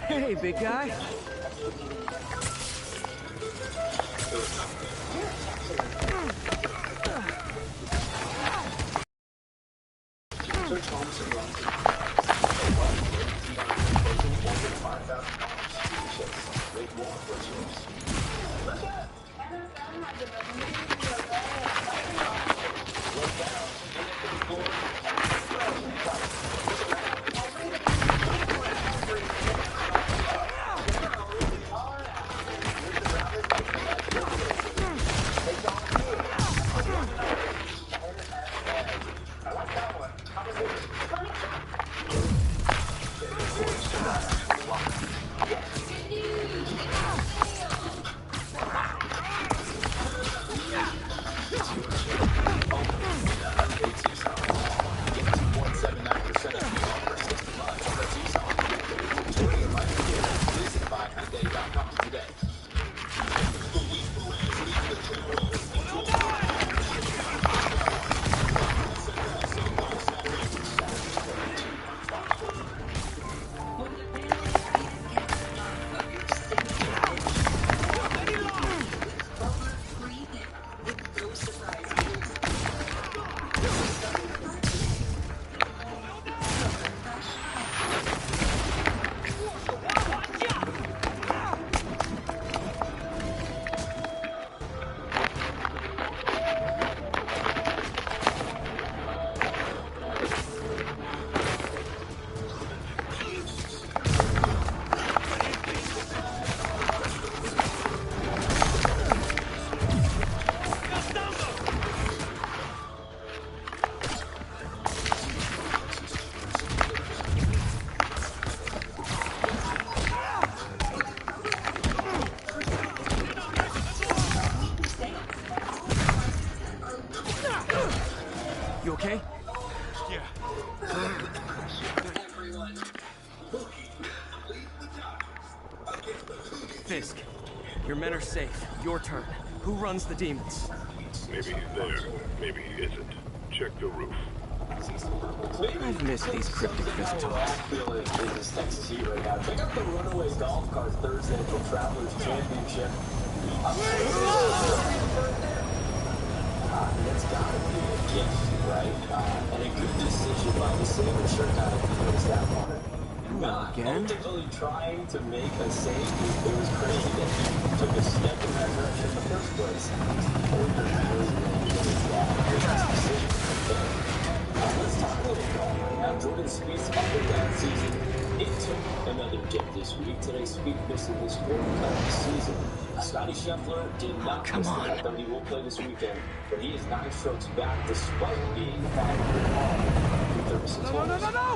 Hey, big guy. You okay? Yeah. Fisk, your men are safe. Your turn. Who runs the demons? Maybe he's there. Maybe he isn't. Check the roof. I've missed these cryptic Fisk talks. Feeling in this Texas heat right now. Check out the Runaway Golf Cart Thursday for Travelers Championship. That's gotta be a gift, right? And a good decision by the Saber shirt kind of notice that one. Not ultimately trying to make a save. It was crazy that he took a step in that direction in the first place. Let's talk a little golf right now. Jordan Spieth's up and down season. It took another dip this week. Today, Spieth missing his fourth cut of the season. Scotty Scheffler did not miss the cut, though he will play this weekend. But he is 9 strokes back despite being 500 off. 36 holes.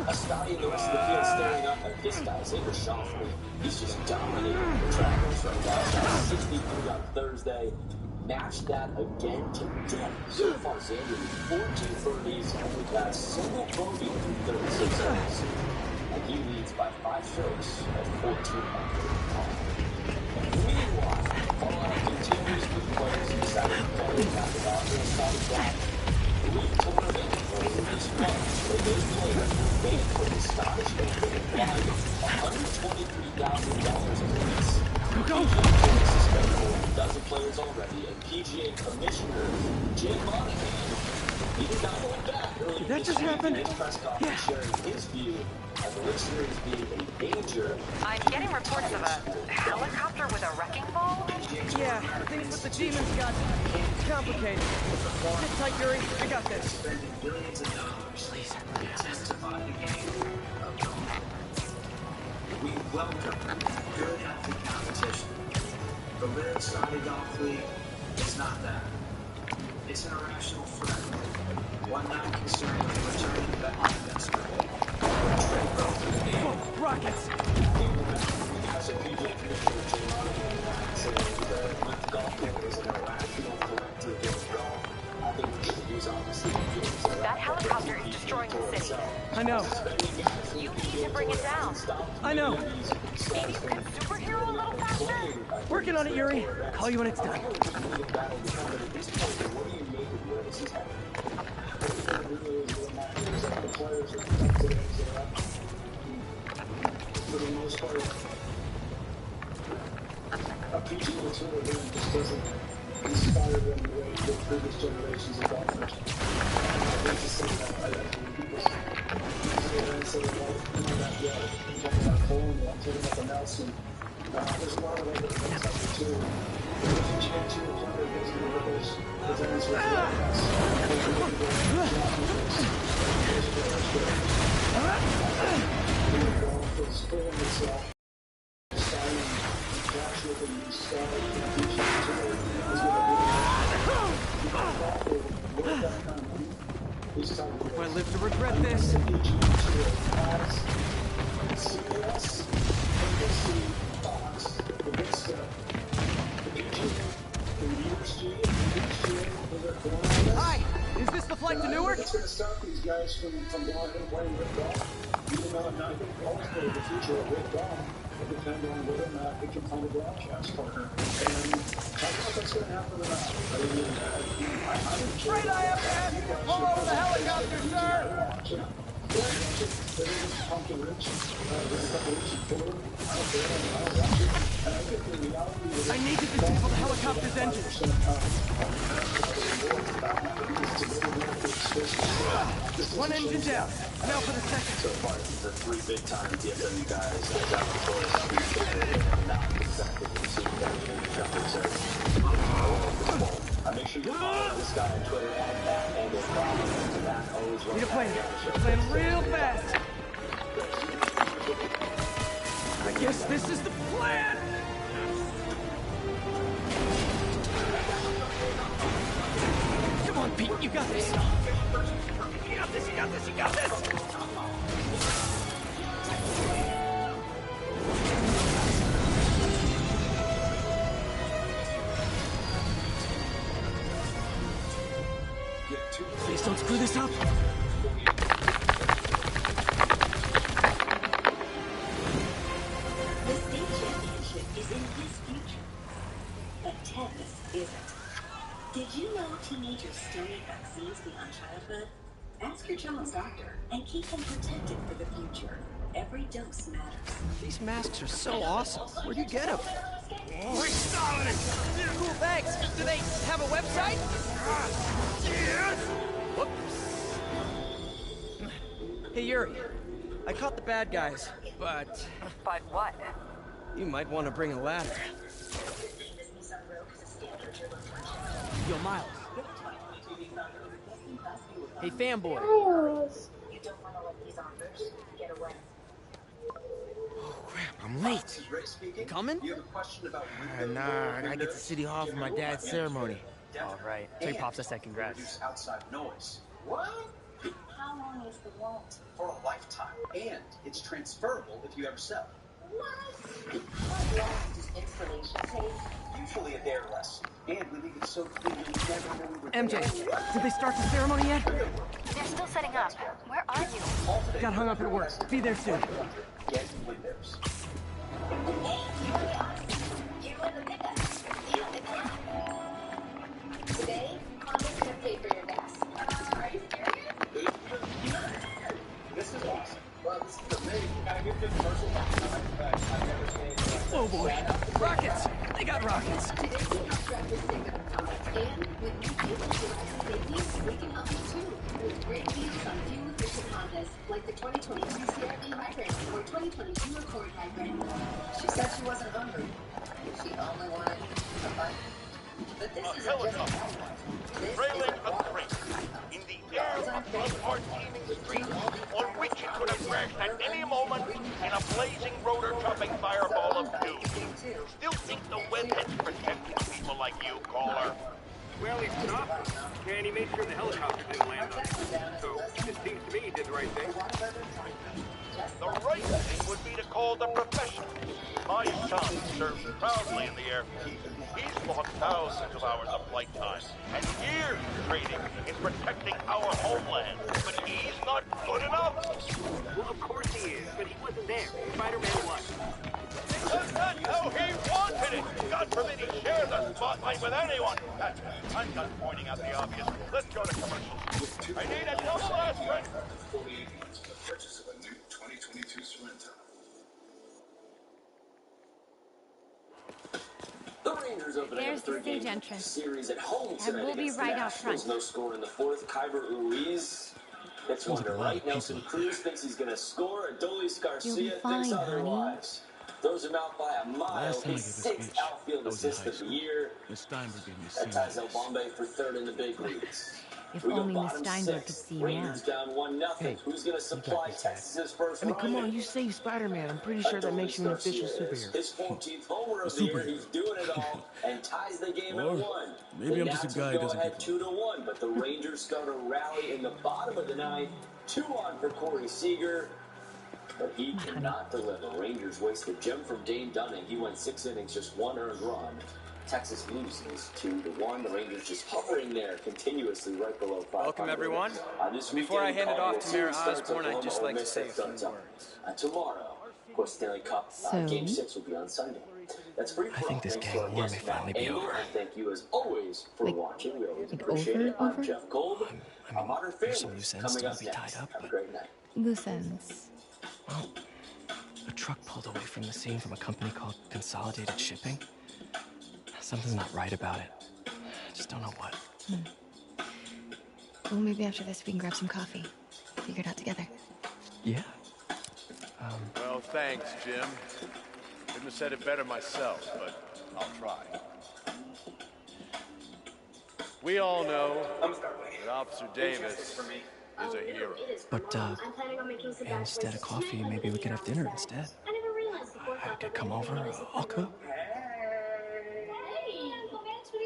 A Scotty in the rest of the field staring up at this guy, Xander Schauffele. He's just dominating the Travelers right now. Shot 63 on Thursday. Match that again today. So far, Xander with 14 birdies, only got a single bogey through 36 holes. And he leads by 5 strokes at 14 Meanwhile, fallout continues with players deciding to play back to back in Scotty Brown. The league tournament earlier this month, where those players were banned from the Scottish $123,000 apiece. Go! Suspended more than a dozen players already, and PGA Commissioner Jay Monahan, he did not hold back earlier Did that this just week happen? in his press conference, sharing his view of the World Series being a danger. I'm getting reports of a helicopter with a wrecking ball. Yeah, things with the demons got complicated. Sit tight, Yuri. I got this. Spending billions of dollars. Please. To intensify the game of golf. We welcome good, healthy competition. The Live Saudi Golf League is not that. It's an irrational threat. One not concerned with the return of the investment. Rockets! As a PGA Commissioner Jay Monahan said that with golf is an irrational threat to the game of golf, I think we should use obviously That helicopter is destroying the city. I know. You need to bring it down. I know. Maybe you could superhero a little faster? Working on it, Yuri. Call you when it's done. For the most part, a PGA Tour event just doesn't inspire them the way the previous generations of golfers. I hate to say that. I think people say that in my backyard. I'm talking about Columbia, I'm talking about the Nelson. There's a lot of other events out there too. If you change your player goes into those events with I live to regret this. Hi, is this the flight to Newark? It's going to stop these guys from going ahead and playing with golf. Even though I'm not going to always play the future of with golf. It depends on whether or not they can find a broadcast partner. And I don't know if that's going to happen or not. Right, I have to ask you to pull over the helicopter, sir! I need to disable the helicopter's engine. One engine down. Now for the second. So far, the three big-time DFW guys got the choice. Not exactly receiving that jumping service. Make sure you follow this guy on Twitter and his problem. Need a plan. Plan real fast. I guess this is the plan. Come on, Pete. You got this. You got this. You got this. You got this. Please don't screw this up. The state championship is in his future, but tennis isn't. Did you know teenagers still need vaccines beyond childhood? Ask your child's doctor and keep them protected for the future. Every dose matters. These masks are so awesome. Where'd you get them? Cool, thanks. Do they have a website? Yes. Whoops. Hey, Yuri. I caught the bad guys, but... But what? You might want to bring a ladder. Yo, Miles. Hey, fanboy. You don't want to let these offers get away. Oh, crap, I'm late. You coming? Nah, I gotta get to City Hall for my dad's ceremony. All right. Tell your pops I said congrats. Outside noise. What? How long is the warranty? For a lifetime. And it's transferable if you ever sell. What? How long does installation take? Usually a day or less. And we leave it so clean you never know we were MJ, did they start the ceremony yet? They're still setting up. Where are you? Got hung up at work. Be there soon. Get windows. You win the pickup. Today, Condo's gonna pay for your gas. Are you serious? This is awesome. Well, this is the Oh boy, rockets! They got rockets! Today we help drivers save on products, and with new fuel horizon savings, we can help you too. With great deals on fuel-efficient Hondas, like the 2022 CR-V Hybrid or 2022 Accord Hybrid. She said she wasn't hungry. She only wanted a bite. But this is just a helicopter. Trailing a crate in the air above our teeming street, on which it could have crashed at any moment in a blazing rotor-chopping fireball of doom. Still think the webhead's protecting people like you, caller? Well, he stopped, and he made sure the helicopter didn't land on him. So, it seems to me he did the right thing. The right thing would be to call the professionals. My son serves proudly in the Air Force. He's logged thousands of hours of flight time and years of training in protecting our homeland. But he's not good enough. Well, of course he is, but he wasn't there. Spider-Man was. Because that's how he wanted it. God forbid he shared the spotlight with anyone. I'm done pointing out the obvious. Let's go to commercial. I need a double aspirin. 48 months for the purchase of a new 2022 Sorento. The Rangers opening There's up the a stage three-game entrance. series at home tonight. And we'll be against right the out Nationals. front. No score in the fourth. Kyber Ruiz hits one to right. Nelson Cruz thinks he's going to score. Adolis Garcia thinks otherwise. Throws him out by a mile. Last time I His gave a sixth speech, outfield I was in assist high of the school. year. Miss Steinberg gave me a That ties El Bombay for third in the big leagues. If We go only Miss bottom Steinberg could six. see you now. Rangers down 1-0. Hey, Who's going to supply Texas's first I mean, run? come on, you saved Spider-Man. I'm pretty sure that makes you an official superhero. His 14th homer of A the year. superhero. He's doing it all and ties the game Or at 1. maybe The I'm just a Nats guy would who go doesn't ahead give up. 2-1, but the Rangers start a rally in the bottom of the ninth. 2-1 for Corey Seager. But he cannot deliver. Rangers waste a gem from Dane Dunning. He went 6 innings, just 1 earned run. Texas loses 2-1. The Rangers just hovering there continuously right below 500. Welcome, everyone. Before I hand it off to Mayor Osborne, I'd just like to say a few words. Tomorrow, of course, Stanley Cup Game 6 will be on Sunday. That's free for I think this gang war may finally be over. And thank you, as always, for watching. We always like appreciate it. over? I'm Jeff Gold. I mean, Modern there's some Family loose ends coming still up to be tied next. up, Have a but great night. Loose ends. well, a truck pulled away from the scene from a company called Consolidated Shipping. Something's not right about it. I just don't know what. Well, maybe after this we can grab some coffee. Figure it out together. Yeah. Well, thanks, Jim. Couldn't have said it better myself, but I'll try. We all know that Officer Davis is a hero. But, instead of coffee, maybe we could have dinner instead. I could come over, I'll cook.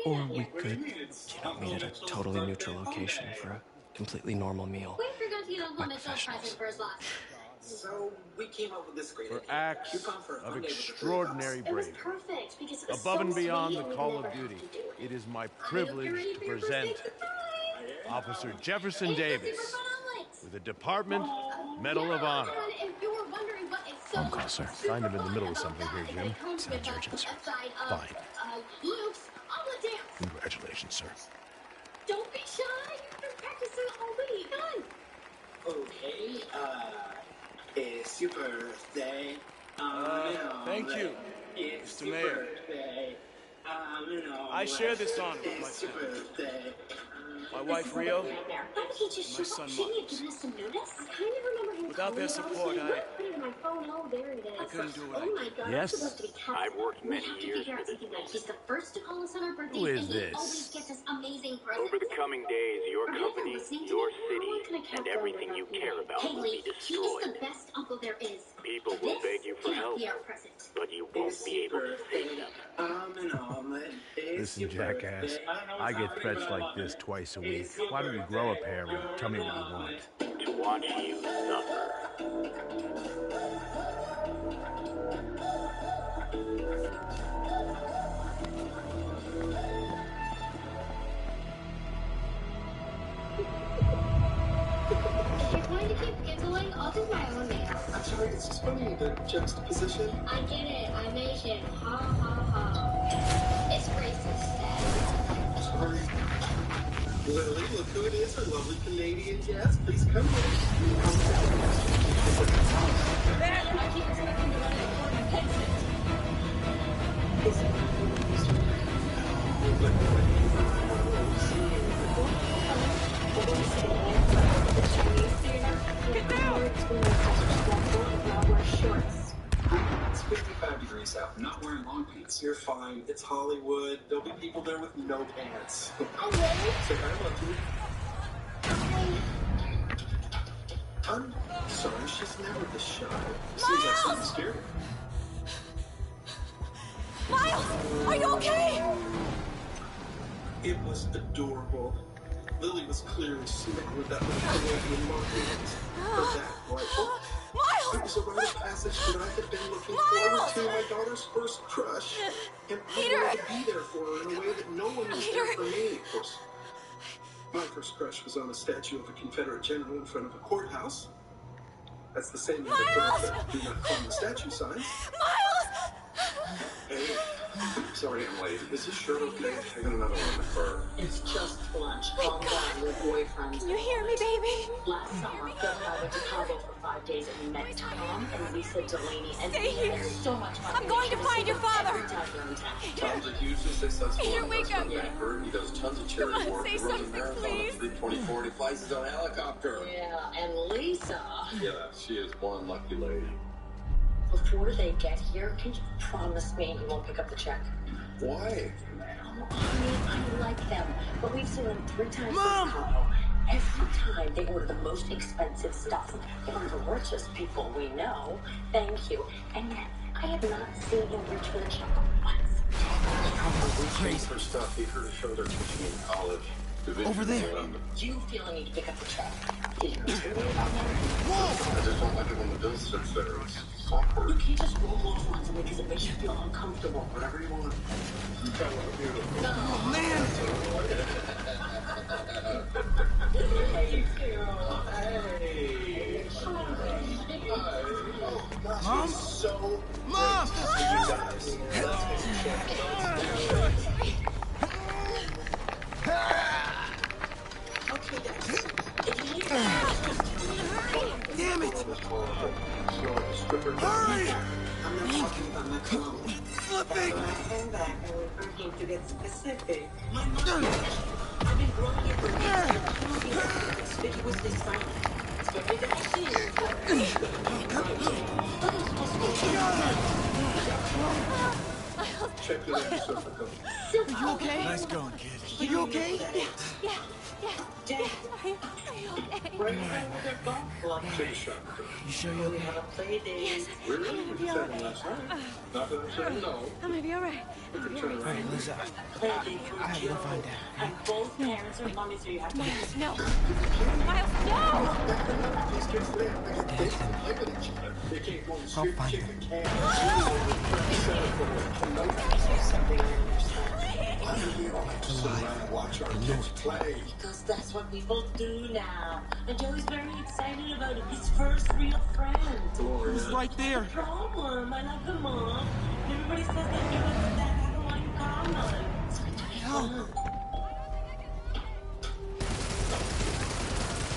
Or we could, meet at a totally neutral location for a completely normal meal. By professionals. So we came up with this great For acts of extraordinary bravery, above and beyond the call of duty, it is my privilege to present Officer Jefferson Davis with the Department Medal of Honor. Phone call, sir. Find him in the middle of something here, Jim. Sounds urgent, sir. Fine. Congratulations, sir. Don't be shy. You've been practicing all week. Come on. Okay, it's your birthday. Thank you, It's Mr. your Mayor. birthday. I share this honor with my It's your family. birthday. My wife, Rio, Why did he just my show son, up? Shouldn't he have Marcus. given us some notice? I kind of remember him Without their calling support, us. I Put it in my phone. Oh, there it is. I couldn't do what I Oh my God, Yes? I'm supposed to be tested. I've worked many We have to years figure out for this something like he's the first to call us on our birthday. Who is and he this? always gets us amazing presents. Over the coming days, your Are you not company, listening to your me? How long can I city, count and down everything you without care you? about Hey, will be Lee, he is destroyed. the best uncle there is. People will This beg you for cannot help, be our present. but you won't be able to save them. An omelet. It's Listen, your jackass, birthday. I don't know I what's get happening, threats but I like love this it. twice a week. It's your Why don't you birthday. grow a pair and tell me what you want? To watch you suffer. If you're going to keep giggling, I'll do my own makeup. I'm sorry, it's just funny, the juxtaposition. I get it. I'm Asian. Ha ha ha. It's racist, Dad. Sorry. Lily, look who it is, our lovely Canadian guest. Please come in. I keep expecting to run an important exit. Is it Get down! It's 55 degrees out. I'm not wearing long pants. You're fine. It's Hollywood. There'll be people there with no pants. Hello? Say hi, Lucky. I'm sorry, she's never this shy. Seems like something scared her. Miles! Are you okay? It was adorable. Lily was clearly smitten with that little Canadian market. For that rifle. Miles! It was a rite of passage that I had been looking forward to, my daughter's first crush. And I wanted to be there for her in a way that no one was there for me, of course. My first crush was on a statue of a Confederate general in front of a courthouse. That's the same as the do not climb the statue signs. Miles! Hey, sorry I'm late. Is this shirt okay? I got another one in the car. It's just lunch. Calm down, your boyfriend. Can you hear me, baby? Last summer, Phil and I went to Cabo for 5 days and we met Tom and Lisa Delaney and Stay here. had so much fun. I'm going to find your father. Every time we're in town. Tom's a hugely successful Here we go. member. He does tons of charity Come on, work. say He runs a something, marathon please. at 3:24. He flies his own helicopter. Yeah, and Lisa. Yeah, she is one lucky lady. Before they get here, can you promise me you won't pick up the check? Why? Oh, I like them, but we've seen them 3 times Mom! this Cabo. Every time they order the most expensive stuff. They're the richest people we know. Thank you. And yet, I have not seen him reach for the check once. Crazy for stuff. He heard a show they're teaching in college. Over there. You feel I need to pick up the check. Did you hear me about that? I just don't like it when the bill sits there. It's awkward. You can't just roll off on something because it makes you feel uncomfortable. Whatever you want. You got one beautiful. No. Oh, man! Hey, Mom? So Mom! Damn it! Hurry! I'm not talking about my clothes. Flipping! I came back and we're working to get specific. I've been growing it for years. Conspicuously silent. Especially that Check the next cervical. Are you okay? Nice going, kid. Are you okay? Yeah. Are you okay? Take a shot. You sure you're okay? Have a play date. Really? You said it last night. Not that I'm saying no. I'm gonna be alright. We could turn All around. right, Lisa. I have to go find Dad. and both parents are mommy, so you have to Miles, no. Miles, no! These kids, they like each other. They can't go on the I'll street find kicking cans. Something I understand. Why do we all have to sit around and watch our kids play? Because that's what people do now. And Joey's very excited about it. His first real friend. Who's right there? Problem. I love him, Mom. Everybody says that you and Dad have a lot in common. It's going to be fun.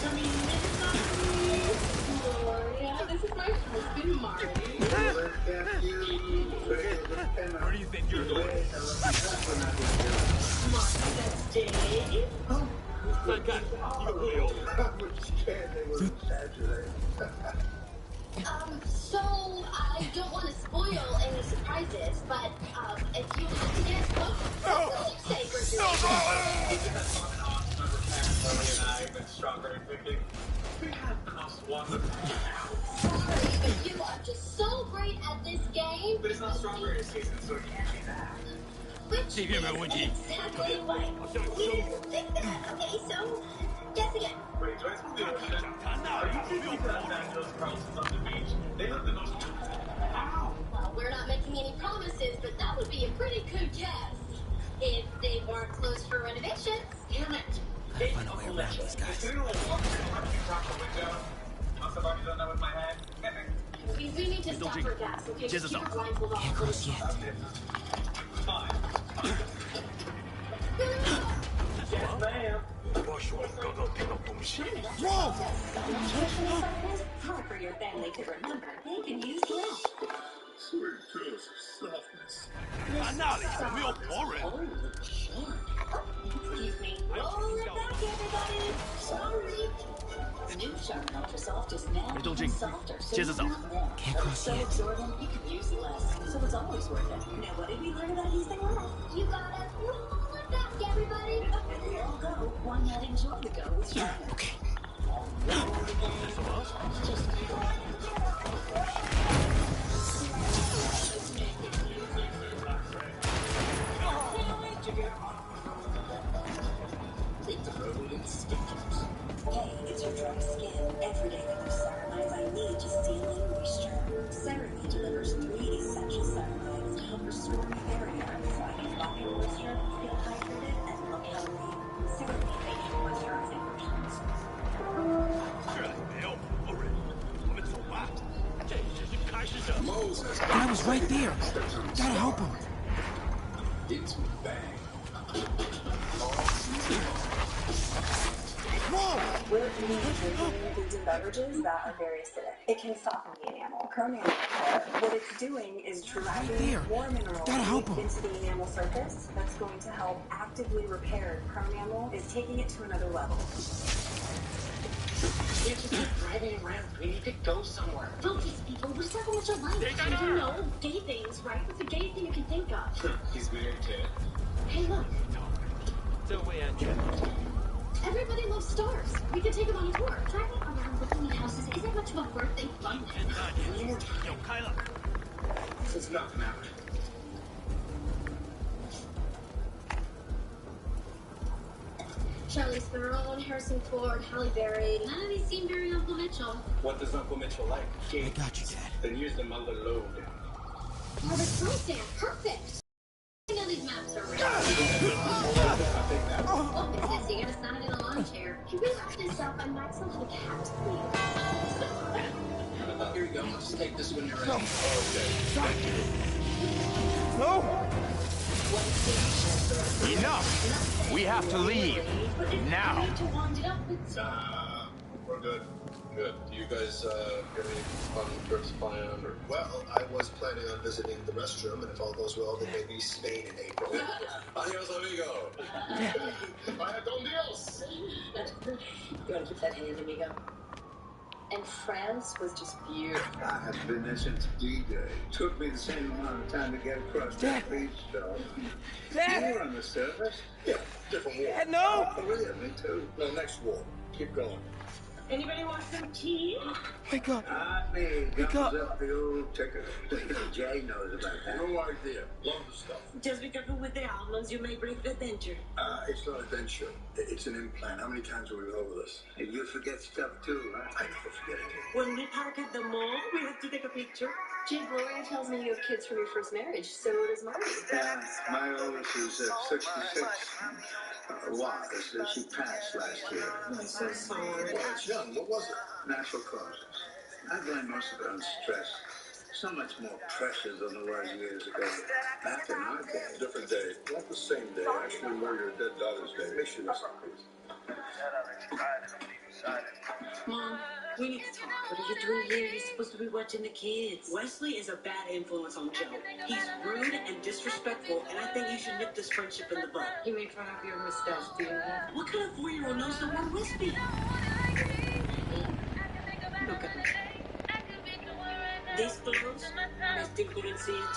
I mean, Gloria, this is my husband, Marty. Where do you think you're going? Marty, that's Dave. Oh. That guy, you're really old. So I don't want to spoil any surprises, but if you had to guess, what would you say for your Strawberry picking. We have cost one. Sorry, but you are just so great at this game. But it's not strawberry season, so it can't be that. Which Give him a witchy. exactly right. We didn't think that. Okay, so guess again. Wait, do I have to do a shit? Are you thinking that those Carlsons on the beach? They look the most... Ow! Well, we're not making any promises, but that would be a pretty good guess. If they weren't closed for renovations. Damn it. I find a way around these guys. Can we like walk through the window? Once I've already done that with my hand. We need to stop for gas, okay? Jesus, Keep your blindfold Can't off. cross yet. Fine. Yes, ma'am. Whoa! Hard for your family to remember. They can use less. Sweet tooth softness. Excuse me. Roll it back, everybody. Sorry. New Shark Ultra Soft is now even softer, so it's not warm. Can't But cross it's so yet. absorbent, you can use less. So it's always worth it. Now, what did we learn about using less? You gotta roll it back, everybody. And we all go. Why not enjoy the go with Shark? Okay. Hey, it's your dry skin. Every day for those ceramides, I need to seal in moisture. CeraVe delivers 3 essential ceramides to help restore your barrier. So I can lock in moisture, feel hydrated, and look healthy. CeraVe facial moisturizing lotions. Moses. Guy was right there. Gotta help him. It's bang. We're drinking foods and beverages that are very acidic. It can soften the enamel. Chromium repair, what it's doing is driving more minerals into the enamel surface. That's going to help actively repair chromium. Is taking it to another level. You have to keep driving around. We need to go somewhere. Focus, people. We're talking about your life. You know, gay things, right? What's a gay thing you can think of? He's married to it. Hey, look. Everybody loves stars. We could take them on a tour. Driving around looking at houses isn't much of a birthday fun. It's nothing happening. Charlize Theron, Harrison Ford, Halle Berry. None of these seem very Uncle Mitchell. What does Uncle Mitchell like? I got you, Dad. Then use them under load. Oh, the sun stand. Perfect. I know these maps are real. Oh, it's this. You're gonna stand in a lawn chair. He wrapped himself and myself like a cat. Here you go. Just take this when you're ready. No! Enough! We have to leave. Now! We're good. Good. Do you guys get any fun trips planned? Or? Well, I was planning on visiting the restroom, and if all goes well, then maybe Spain in April. Adios, amigo. Vaya con Dios. You want to keep that hand, amigo? And France was just beautiful. I have been there since D-Day. Took me the same amount of time to get across that beach, though. Dad! You were on the surface? Yeah, different war. Dad, no! Oh, yeah, me too. No, next war. Keep going. Anybody want some tea? Wake up. Me, Wake up. up the old ticker. Jay knows about that. No idea. Love the stuff. Just be careful with the almonds. You may break the denture. It's not a denture. It's an implant. How many times have we been over this? And you forget stuff too, right? I never forget it. When we park at the mall, we have to take a picture. Gee, Gloria tells me you have kids from your first marriage. So does mine. My oldest is 66. She passed last year. I'm so sorry. That's young. What was it? Natural causes. I blame most of it on stress. So much more pressure than there was years ago. Back in our day. Different day. Not the same day. Actually, where your dead daughter's day. Make sure that's not crazy. Mom, we need to talk. What are you doing here? You're supposed to be watching the kids. Wesley is a bad influence on Joe. He's rude and disrespectful, and I think you should nip this friendship in the bud. You made fun of your mustache, didn't you? What kind of 4-year-old knows the word wispy? Look at me. These clothes, I still couldn't see it.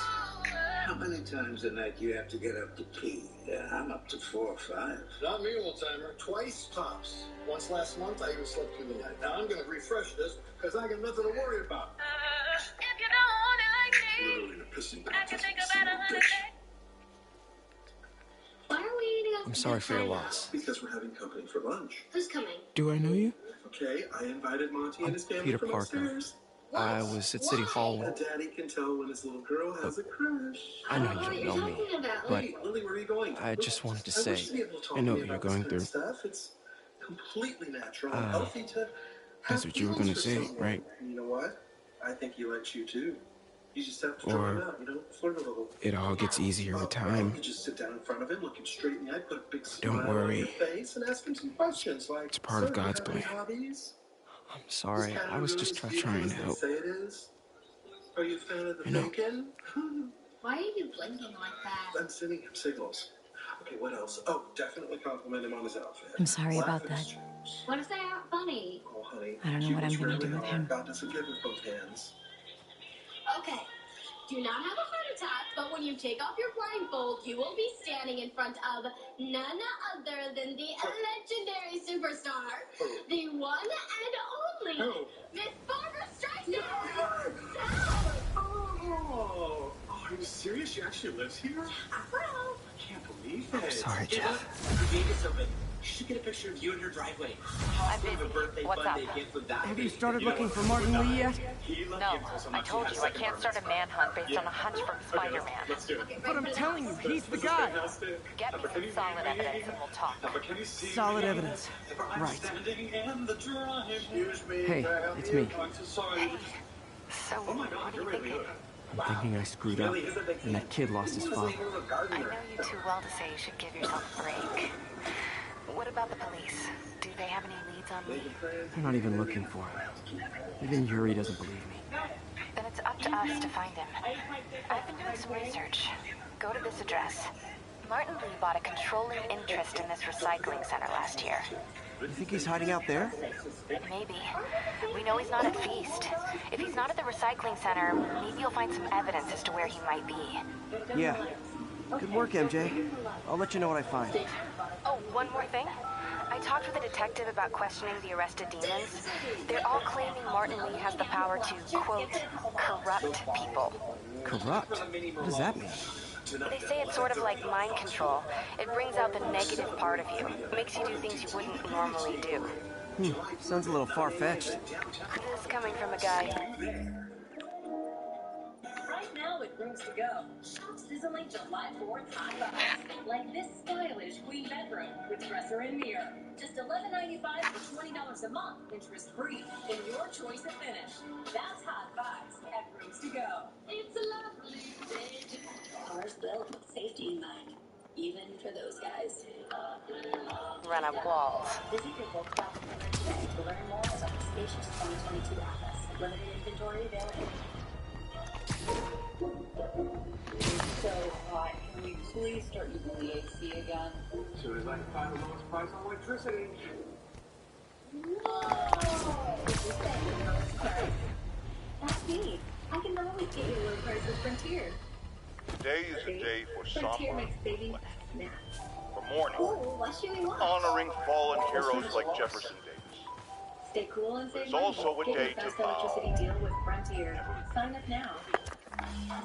How many times a night do you have to get up to pee? Yeah, I'm up to 4 or 5. Not me, old-timer. Twice tops. Once last month, I even slept through the night. Now I'm going to refresh this because I got nothing to worry about. Literally in a pissing contest. Why are we eating off I'm sorry for your loss. Because we're having company for lunch. Who's coming? Do I know you? Okay, I invited Monty and his family Peter from Parker. upstairs. I was at City Hall. A daddy can tell when his little girl has a crush. I know you don't know me, but Lily, where are you going? I just wanted to I say, wish to be able to talk I know to what you you're about this going kind of through. Stuff. It's completely natural and healthy to That's have what you were feelings gonna for say, someone. right? And you know what? I think he likes you too. You just have to try him out, you know, flirt a little. It all gets easier with time. You just sit down in front of him, look him straight in the eye, put a big Don't smile on worry. your face, and ask him some questions like, It's part of "Sir, do you God's have any plan. hobbies? I'm sorry. Is I was Canada just as trying beautiful to as help. they say it is? Are you a fan of the I know. bacon? Why are you blinking like that? I'm sending him signals. Okay, what else? Oh, definitely compliment him on his outfit. I'm sorry Laugh about at his that. jokes. What if they aren't funny? Oh, honey. I don't know what I'm gonna do with him. God doesn't give with both hands. Okay. Do not have a heart attack, but when you take off your blindfold, you will be standing in front of none other than the legendary superstar, the one and only Miss Barbara Streisand. Oh, are you serious? She actually lives here? Well, I can't believe it. I'm sorry, Jeff. You gave us something. You should get a picture of you in your driveway. I'm busy. What's up? Have you started looking for Martin Lee yet? No, I told you I can't start a manhunt based on a hunch from Spiderman. But I'm telling you, he's the guy. Get me some solid evidence and we'll talk. Solid evidence. Right. Excuse me. Hey, it's me. Hey, so what are you thinking? I'm thinking I screwed up, and that kid lost his father. I know you too well to say you should give yourself a break. What about the police? Do they have any leads on me? They're not even looking for him. Even Yuri doesn't believe me. Then it's up to us to find him. I've been doing some research. Go to this address. Martin Lee bought a controlling interest in this recycling center last year. You think he's hiding out there? Maybe. We know he's not at Feast. If he's not at the recycling center, maybe you'll find some evidence as to where he might be. Yeah. Good work, MJ. I'll let you know what I find. Oh, one more thing. I talked with a detective about questioning the arrested demons. They're all claiming Martin Lee has the power to, quote, corrupt people. Corrupt? What does that mean? They say it's sort of like mind control. It brings out the negative part of you. Makes you do things you wouldn't normally do. Sounds a little far-fetched. This is coming from a guy. Right now at Rooms to Go, shop sizzling July 4th hot buys. Like this stylish queen bedroom with dresser and mirror. Just $11.95 for $20 a month, interest free. In your choice of finish. That's hot buys at Rooms to Go. It's a lovely day. Cars built with safety in mind, even for those guys. Run up walls. Visit your Volkswagen dealer today to learn more about the spacious 2022 Atlas. Limited inventory available. It's so hot. Can we please start using the AC again? As soon as I can find the lowest price on electricity. That's me. I can always get you low prices Frontier. Today is a day for Frontier somber, makes baby snap. for mourning, Ooh, what should we want? honoring fallen heroes like Jefferson Davis. Stay cool and save It's money. also a Get day your best to vow. electricity deal with Frontier. Sign up now.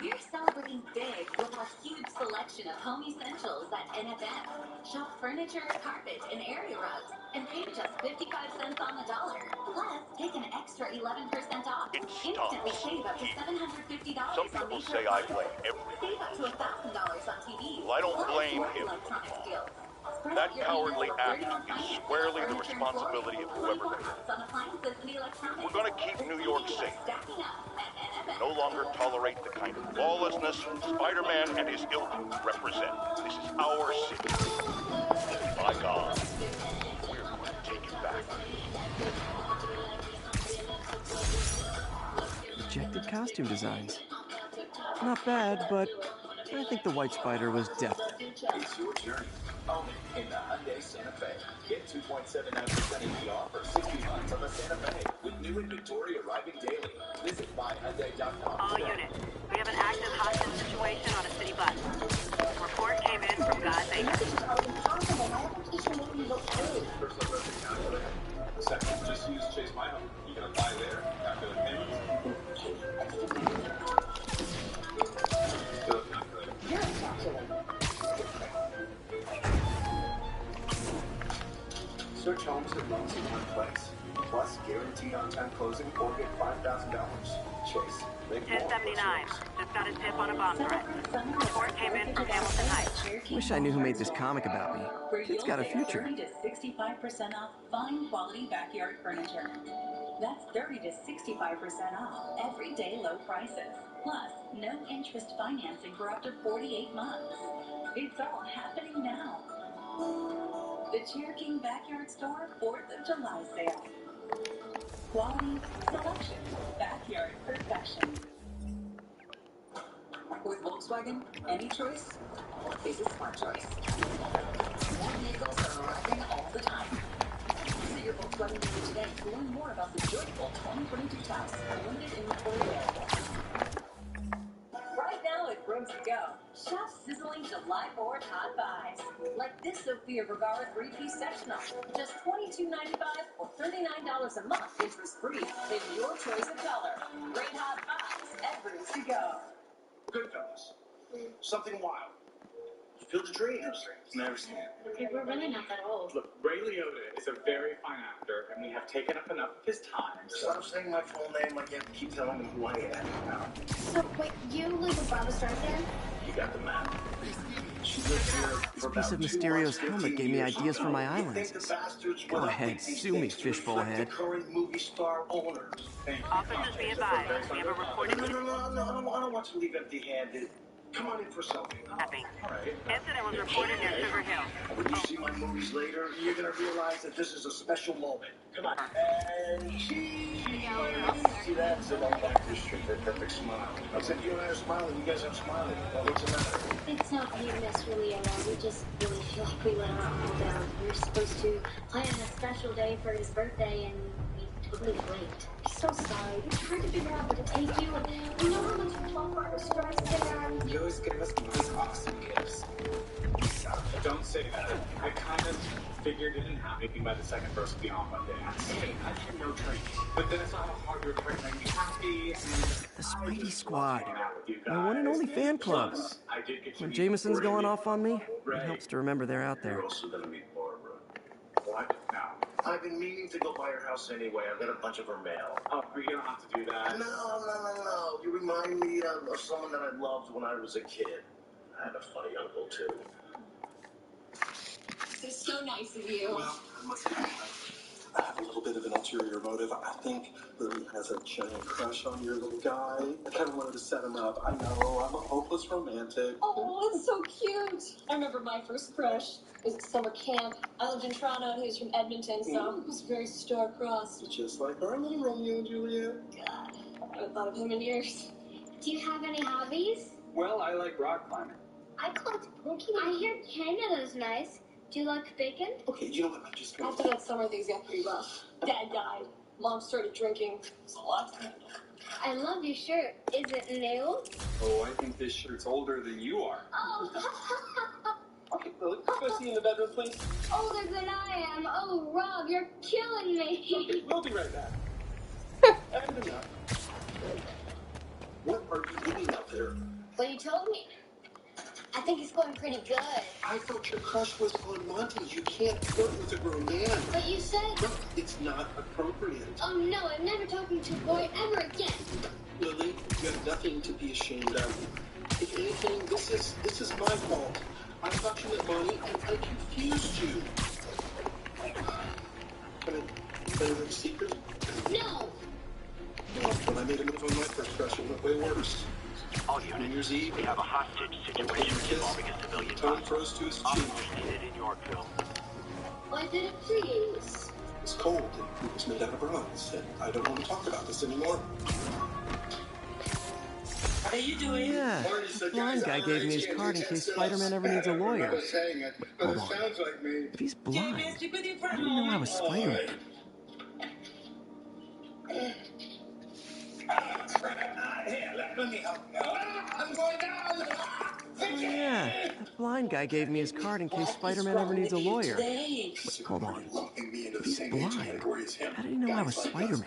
we're celebrating big with a huge selection of home essentials at NFM. Shop furniture, carpet, and area rugs, and pay just 55 cents on the dollar. Plus, take an extra 11% off. Instantly save up to $750 Some on people major say I appliances. blame everything. Save up to $1,000 on TVs. Well, I don't plus blame more him. electronic deals. Spread That out your cowardly emails with act 31 is financing squarely the for furniture and responsibility of flooring, whoever did 24 it. months on appliances and electronics. We're going to keep New York safe. Stacking up at NFM. No longer tolerate the kind of lawlessness Spider-Man and his ilk represent. This is our city. By God, we're going to take it back. Rejected costume designs. Not bad, but I think the White Spider was definite. It's your journey. Only in the Hyundai Santa Fe. Get 2.79% APR for 60 months on the Santa Fe with new inventory arriving daily. Visit myhyundai.com. All units, we have an active hostage situation on a city bus. Report came in from God's Acres. First, I'll rent the calculator. Second, just use Chase My Home. You gonna buy there, calculate payments. Still a calculator. You're a calculator. Search homes and loans in one place. plus guaranteed on-time closing or get $5,000. Chase. Make more. 1079. Just got his tip on a bomb threat. Report came in from Hamilton Heights. Wish I knew who made this comic about me. Kid's got a future. 30 to 65% off fine quality backyard furniture. That's 30 to 65% off everyday low prices. Plus, no interest financing for up to 48 months. It's all happening now. The Cherokee Backyard Store 4th of July sale. Quality, selection, backyard perfection. With Volkswagen, any choice is a smart choice. More vehicles are arriving all the time. Visit your Volkswagen dealer today to learn more about the joyful 2022 Taos. Limited inventory available. Right now at Rooms to Go, shop sizzling July 4th hot buys. Like this Sofia Vergara 3-piece sectional. Just $22.95 or $39 a month, interest-free, in your choice of color. Great hot buys at Rooms to Go. Goodfellas. Something wild. You feel the dreams. Never seen it. Okay, we're really not that old. Look, Ray Liotta is a very fine actor, and we have taken up enough of his time. Stop saying my full name. I can't keep telling them who I am now. So, wait, you live with Barbara Streisand? You got the map. She lives here This piece of Mysterio's helmet gave me ideas for my eyelids. Go ahead, sue me, fishbowl head. Movie star owners. Officers be advised. We have a reported... No, I don't want you to leave empty-handed. Come on in for a selfie. Happy. All right. Incident was reported near Sugar Hill. When you see my movies later, you're going to realize that this is a special moment. Come on. And cheese. See, that's an old actor's trick, that perfect smile. Except you and I are smiling, you guys aren't smiling. Well, what's the matter? It's not weakness, really, Ella. We just really feel like we let our uncle down. We were supposed to plan a special day for his birthday, and we totally flaked. I'm so sorry. We tried to figure out where to take you, and we know how much we talk Barbara Streisand. You always give us the most awesome gifts. Don't say that. I kind of figured it didn't have anything by the second verse of the omelet dance. Hey, I had no training. But then I saw how hard you were trying to make me happy, and The Spidey Squad. My one and only fan club. When Jameson's going off on me, it helps to remember they're out there. You're also going to meet Barbara. What? No. I've been meaning to go by her house anyway. I've got a bunch of her mail. Oh, you don't have to do that. No. You remind me of someone that I loved when I was a kid. I had a funny uncle, too. It's so nice of you. Well, I must admit, I have a little bit of an ulterior motive. I think Lily has a giant crush on your little guy. I kind of wanted to set him up. I know, I'm a hopeless romantic. Oh, that's so cute. I remember my first crush. It was at summer camp. I lived in Toronto and he was from Edmonton, so it was very star-crossed. Just like our little Romeo and Juliet. God, I haven't thought of him in years. Do you have any hobbies? Well, I like rock climbing. I collect Pokemon. I hear Canada's nice. Do you like bacon? Okay, you know what? I'm just gonna... After that summer, things got pretty rough. Dad died. Mom started drinking. It's a lot. I love your shirt. Is it new? Oh, I think this shirt's older than you are. Oh. Okay, Lily, go see you in the bedroom, please. Older than I am. Oh, Rob, you're killing me. Okay, we'll be right back. And enough. What are you doing out there? Well, you told me. I think it's going pretty good. I thought your crush was on Monty. You can't flirt with a grown man. But you said... Look, it's not appropriate. Oh, no, I'm never talking to a boy ever again. Lily, you have nothing to be ashamed of. If anything, this is my fault. I thought you meant Bonnie, and I confused you. Can I have a secret? No! When I made a move on my first crush, it went way worse. All units, New Year's Eve, we have a hostage situation involving a civilian. Tom froze to his cheek. Officers needed in Yorkville. Why did it freeze? It's cold, and it was made out of bronze, and I don't want to talk about this anymore. How you doing? Yeah, the blind guy gave me his card in case Spiderman ever needs a lawyer. Hold on. If he's blind, how do you know I was Spiderman? Here, let me help you. I'm going down! Oh yeah, that blind guy gave me his card in case Spider-Man ever needs a lawyer. Wait, hold on. If he's blind, how did he know I was Spider-Man?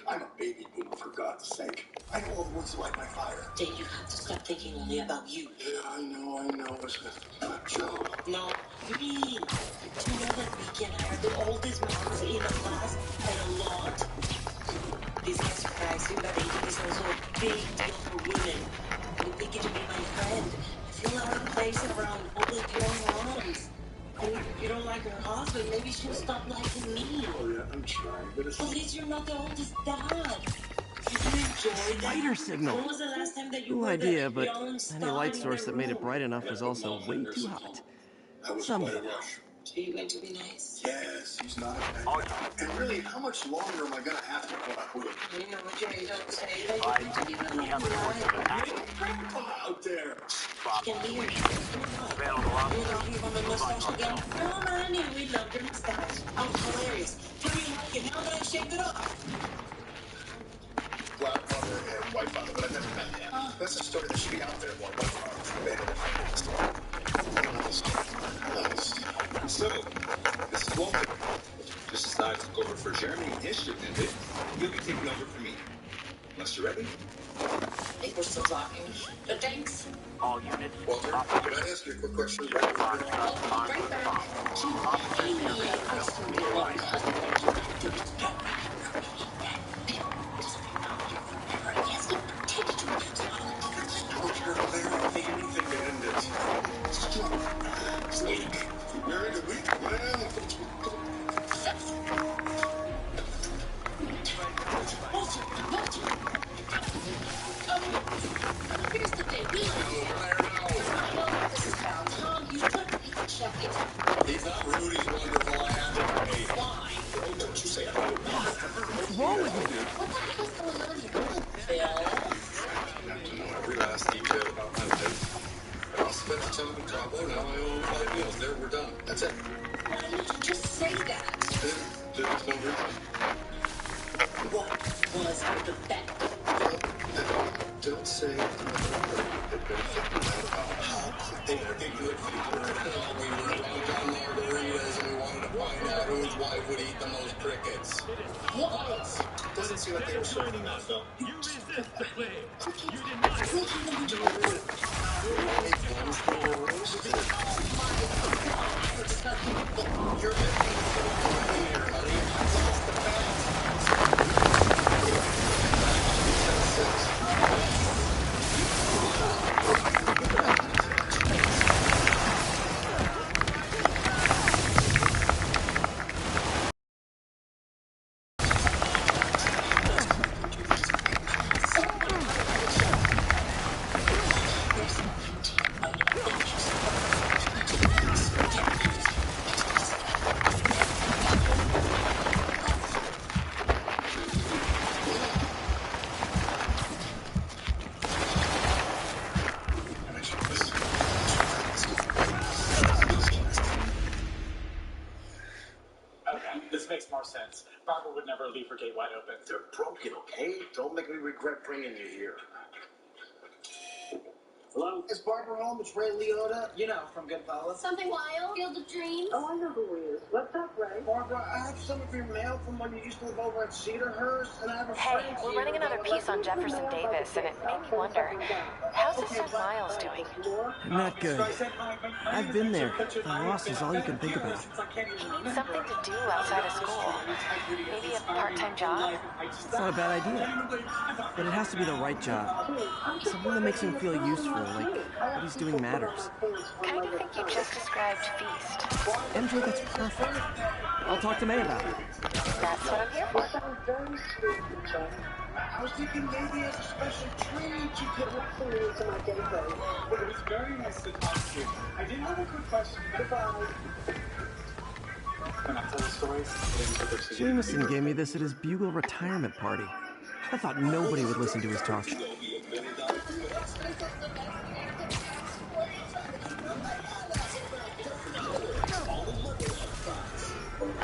I'm a baby boomer, for God's sake. I know all the ones who light my fire. Dave, you have to stop thinking only about you. Yeah, I know. It's a joke. No, me. Do you know that Vicky and I are the oldest moms in the class and a lot? These guys surprised you that aging is also a big deal for women. And Vicky to be my friend. I feel out of place around only grown moms. And you don't like her husband, maybe she'll stop liking me. Oh yeah, I'm trying, but it's... At least you're not the oldest dad. You do enjoy that? Spider signal. When was the last time that you Cool were idea, the but young any light source that made it bright enough was also way too hot. Someday now. So you're going to be nice? Yes, he's not a bad guy. And really, how much longer am I gonna have to put up with him? You know what, Jerry, don't say that. You have the course of an action. Grandpa out there! Can hear you. You're talking about my mustache again? No, I knew we loved your mustache. Oh, hilarious. Tell me you like it now that I shaved it off. Black father and white father, but I've never met him. That's a story that should be out there more. White father. So, this is Walter. Just as I took over for Jeremy and his ship ended, you'll be taking over for me. Unless you're ready. I think we're still talking. But thanks. All units. Walter, can I ask you a quick question? Right back. Here's the thing. This is found. Tom, you took check it. He's not rude, he's wonderful. I have to pay. Why? Don't you say that. What's wrong with you? What the hell is going on here? Phil? Not to know every last detail about my life. I spent the time in Cabo, now I own 5 meals. There, we're done. That's it. Why didn't you just say that? There's no reason. What was the bet? Don't say it benefit how they were good people. We were on margaritas and we wanted to find out whose wife would eat the most crickets. What? Doesn't seem like they were serving enough, though. You resist the claim. You deny it. You're making here, honey. That's the fact. This makes more sense. Barbara would never leave her gate wide open. They're broken, okay? Don't make me regret bringing you here. Hello? Is Barbara home? It's Ray Liotta. You know, from Goodfellas. Something wild? Field of Dreams? Oh, I know who he is. What's up, Ray? Barbara, I have some of your mail from when you used to live over at Cedarhurst, and I have a Hey, friend we're here running another that piece on would Jefferson like to Davis, and it made me wonder, how's his son Miles doing? Not good. I've been there. The loss is all you can think about. He needs something to do outside of school. Maybe a part-time job? It's not a bad idea. But it has to be the right job. Something that makes him feel useful, like what he's doing matters. Kind of think you just described Feast. MJ, that's perfect. I'll talk to May about it. That's what I'm here for. I was thinking maybe as a special treat you could wrap me into my daybreak. It was very nice to talk to you. I did have a quick question. Goodbye. When I tell the stories, Jameson gave me this at his Bugle retirement party. I thought nobody would listen to his talk.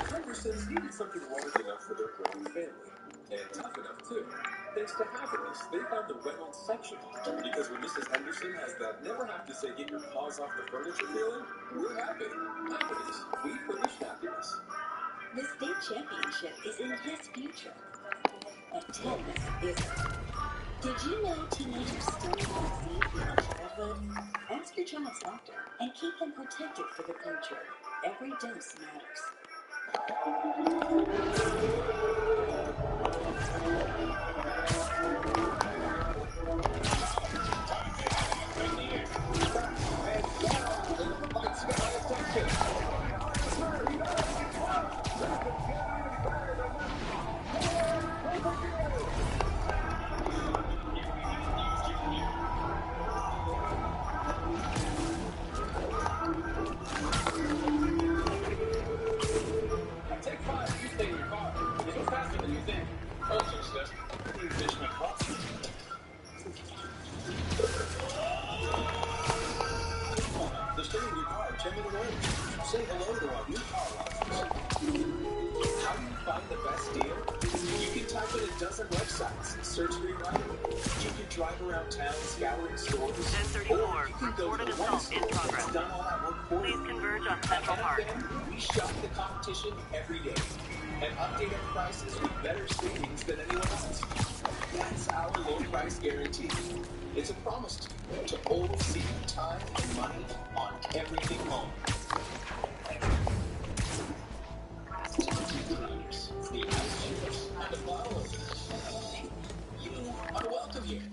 Congress says needed something large enough for their growing family. And tough enough, too. Thanks to happiness, they found the Reynolds section because Because when Mrs. Henderson has that never have to say get your paws off the furniture feeling, we're happy. Happiness. We furnish happiness. The state championship is in his future, but Ted's isn't. Did you know teenagers still need vaccines beyond childhood? Ask your child's doctor and keep them protected for the future. Every dose matters. Take 5, you stay in your car. You go faster than you think. Okay, Steph. You finish my coffee. So stay in your car 10 minutes away. Say hello to our new car launchers. How do you find the best deal? You can type in a dozen websites, search for your item. You can drive around town scouring stores. 1034, Or you can go reported to the one assault store in progress. that's done all that work for Please you. converge on Central Park. FM, we shop the competition every day and update our prices with better savings than anyone else. That's our low price guarantee. It's a promise to always save you time and money on everything home. The ice shoes and the bottle openers. You are welcome here.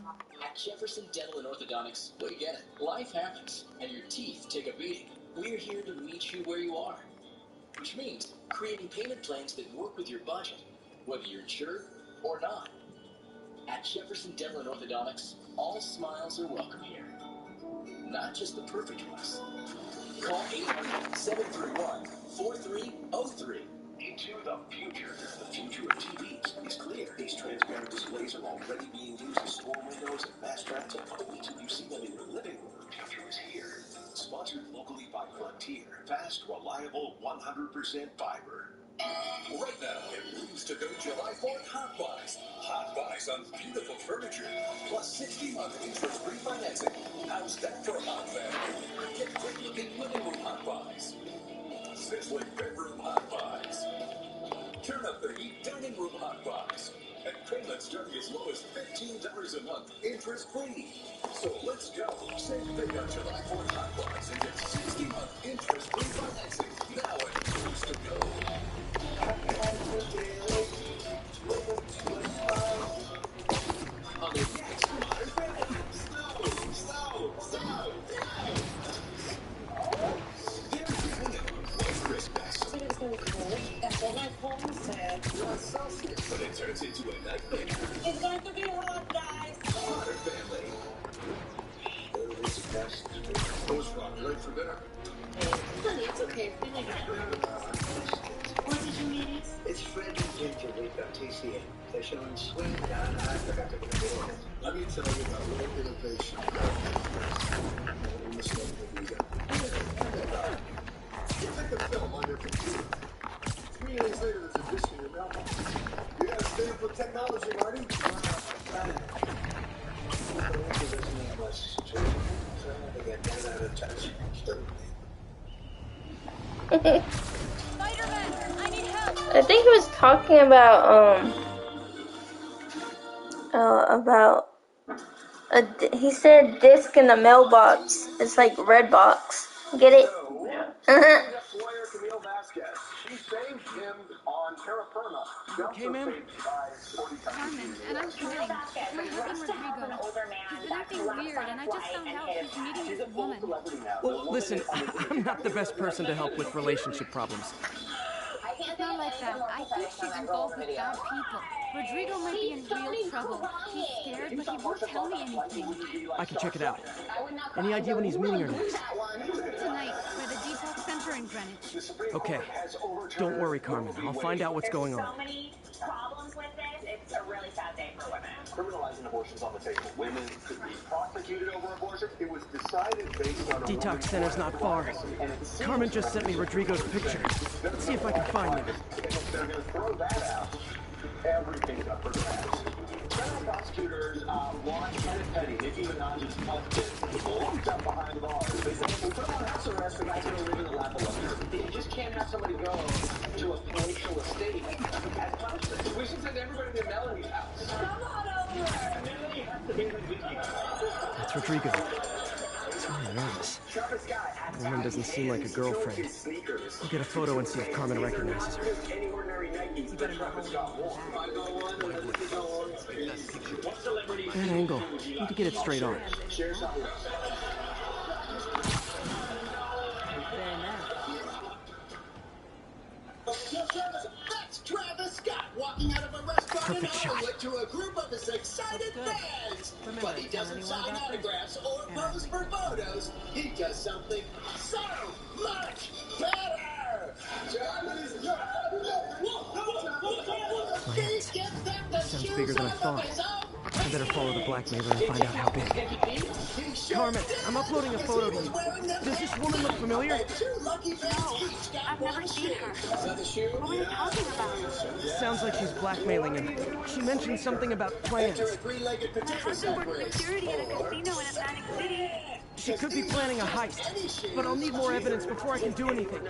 At Jefferson Dental and Orthodontics, we get it. Life happens, and your teeth take a beating. We're here to meet you where you are. Which means creating payment plans that work with your budget, whether you're insured or not. At Jefferson Dental and Orthodontics, all smiles are welcome here. Not just the perfect ones. Call 800-731-4303. Into the future. The future of TVs is clear. These transparent displays are already being used as store windows and mass transit. But wait till you see them in your living room. The future is here. Sponsored locally by Frontier. Fast, reliable, 100% fiber. Right now, it moves to go July 4th Hot Buys. Hot Buys on beautiful furniture. Plus 60-month interest-free financing. How's that for a hot family? Get quick-looking living room Hot Buys. Sizzling bedroom Hot Buys. Turn up the heat dining room Hot Buys. And payments starting as low as $15 a month, interest-free. So let's go. Save big on July 4th Hot Buys and get 60-month interest-free financing. Now at Moves to Go. On the next Modern Family. Slow. They're giving it one Christmas. I said it was going to be cold. That's what my phone said. You're Celsius, but it turns into a nightmare. It's going to be hot, guys. Modern Family. What's wrong? You ready for dinner? Honey, it's okay. We like it. What did you mean? It's Fred and Ginger Week on TCA. They're showing Swing Down. I forgot to put it in. Let me tell you about little innovation. You take a film on your computer. 3 days later, there's a disc in your mailbox. You gotta stand for technology, Marty. Spiderman, I need help. I think he was talking about he said disc in the mailbox. It's like red box. Get it? She saved him on terra firma. Okay, ma'am? Carmen, and I'm calling. My husband Rodrigo. He's been acting weird, and I just found out he's meeting this woman. Well, listen, I'm not the best person to help with relationship problems. It's not like that. I think she's involved with bad people. Rodrigo might be in real trouble. He's scared, but he won't tell me anything. I can check it out. Any idea when he's meeting her next? Tonight, by the detox center in Greenwich. Okay. Don't worry, Carmen. I'll find out what's going on. So many problems with this. It's a really sad day for women. Criminalizing abortion's on the table. Women could be prosecuted over abortion. It was decided based on Detox center's not far. Carmen just sent me Rodrigo's picture. Let's see if I can find him. They're going to throw that out. Everything's up for grabs. Federal prosecutors want Kenneth Petty, Nicki Minaj's husband, locked up behind bars. They say if we put him on house arrest, the guy's going to live in the lap of luxury. You just can't have somebody go to a palatial estate as punishment. We should send everybody to Melanie's house. Come on over! Melanie has to be with you. That's Rodrigo. He's really nervous. The woman doesn't seem like a girlfriend. I'll get a photo and see if Carmen recognizes her. That angle. Need to get it straight on. That's Travis Scott walking out of a restaurant in Hollywood to a group of his excited fans. But he doesn't sign autographs or pose for photos. He does something so much better. Plans. Sounds bigger than I thought. I better follow the blackmailer and find out how big. Carmen, I'm uploading a photo to you. Does this woman look familiar? No, I've never seen her. What were you talking about? Sounds like she's blackmailing him. She mentioned something about plans. My husband works security at a casino in Atlantic City. She could be planning a heist, but I'll need more evidence before I can do anything.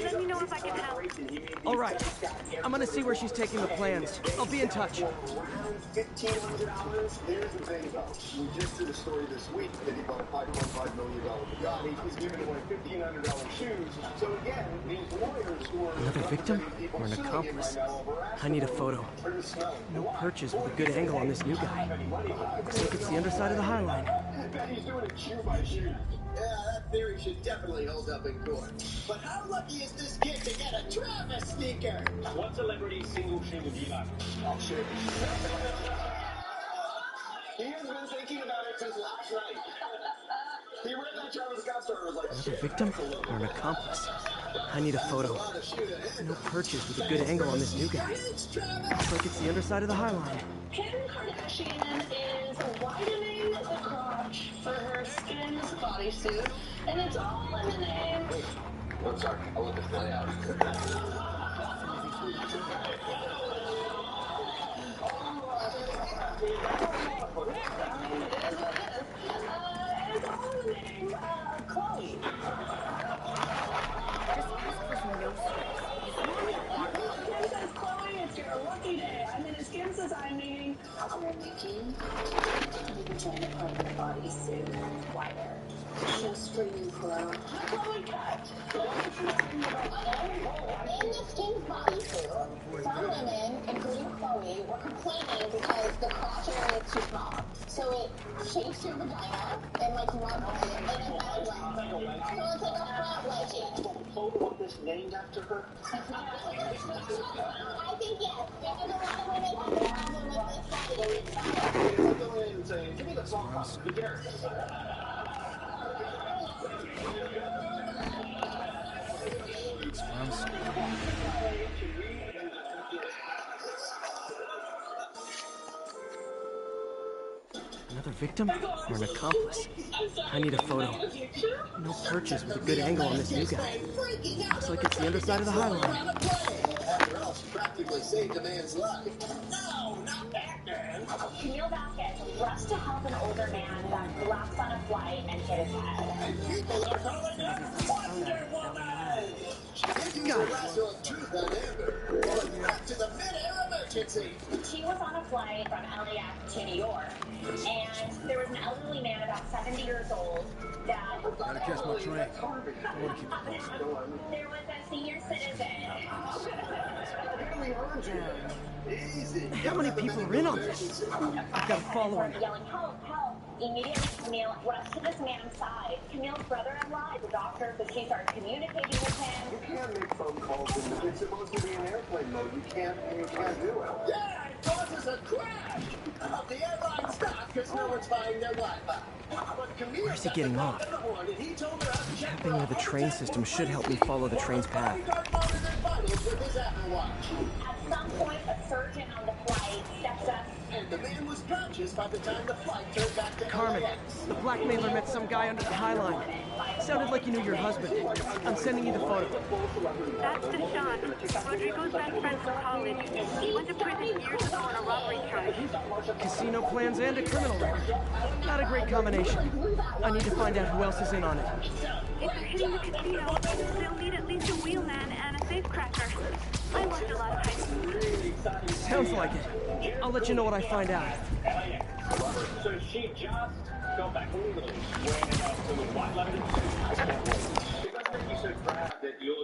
Let me know if I can help. All right. I'm gonna see where she's taking the plans. I'll be in touch. $1,500. Here's the thing, though. We just did a story this week that he bought a $5.5 million Bugatti. He's giving away $1,500 shoes. So again, these lawyers who are... Another victim or an accomplice? I need a photo. No perches with a good angle on this new guy. Looks like it's the underside of the High Line. He's doing it shoe by shoe. Yeah, that theory should definitely hold up in court. But how lucky is this kid to get a Travis sneaker? What celebrity single shoe would you like? I'll share it. He has been thinking about it since last night. He read that Travis Scott story and was like, Another victim or an accomplice? I need a photo. No perches with a good angle on this new guy. Looks like it's the underside of the High Line. Kim Kardashian is widening the crotch for her Skims bodysuit, and it's all in the name. I'm sorry, I'll let this play out. It's all in the name of Chloe. Just ask for some no stress. Kim says, Chloe, it's your lucky day. I'm in a Skims design meeting. We're making the vagina part of the bodysuit wider. Shoestring curl. Chloe cut. In the Skims bodysuit, some women, including Chloe, were complaining because the crotch area is too small. So it shapes your vagina and like rubs it in a bad way. So it's like a flat wedgie. Chloe want this named after her? I think yes. There's a lot of women have a problem with this body. I'll go in and say, give me the song cost. Who cares? Another victim or an accomplice? I need a photo. No perches with a good angle on this new guy. Looks like it's the underside of the High Line. After all, she practically saved a man's life. No, not that man. Camille Vasquez rushed to help an older man that collapsed on a flight and hit his head. People are calling her Wonder Woman. She's used the lasso of truth on Amber. But back to the mid-air emergency. She was on a flight from LAX to New York, and there was an elderly man about 70 years old that... Gotta catch my train. I want to keep it close. There was a senior citizen. How many people are in on this? I've got to follow him. Yelling, help, help. Immediately, Camille rushed to this man's side. Camille's brother-in-law is a doctor, so she started communicating with him. You can't make phone calls. It's supposed to be in airplane mode. You can't do it. Yeah, it causes a crash. The airline stopped because no one's buying their Wi-Fi. Where's he getting off? Tapping into the train system should help me follow the train's path. At some point, a surgeon on the flight steps up. And the man was conscious by the time the flight turned back to Carmen, LAX. the blackmailer met some guy under the High Line. Sounded like you knew your husband. I'm sending you the photo. That's Deshaun, Rodrigo's best friend from college. He went to prison years ago on a robbery charge. Casino plans and a criminal record. Not a great combination. I need to find out who else is in on it. If they're hitting the casino, they'll need at least a wheelman and a safecracker. I watch a lot of high school. Sounds like it. I'll let you know what I find out. So she just got back from England, wearing some white lemon. I can't wait. It does make you so proud that your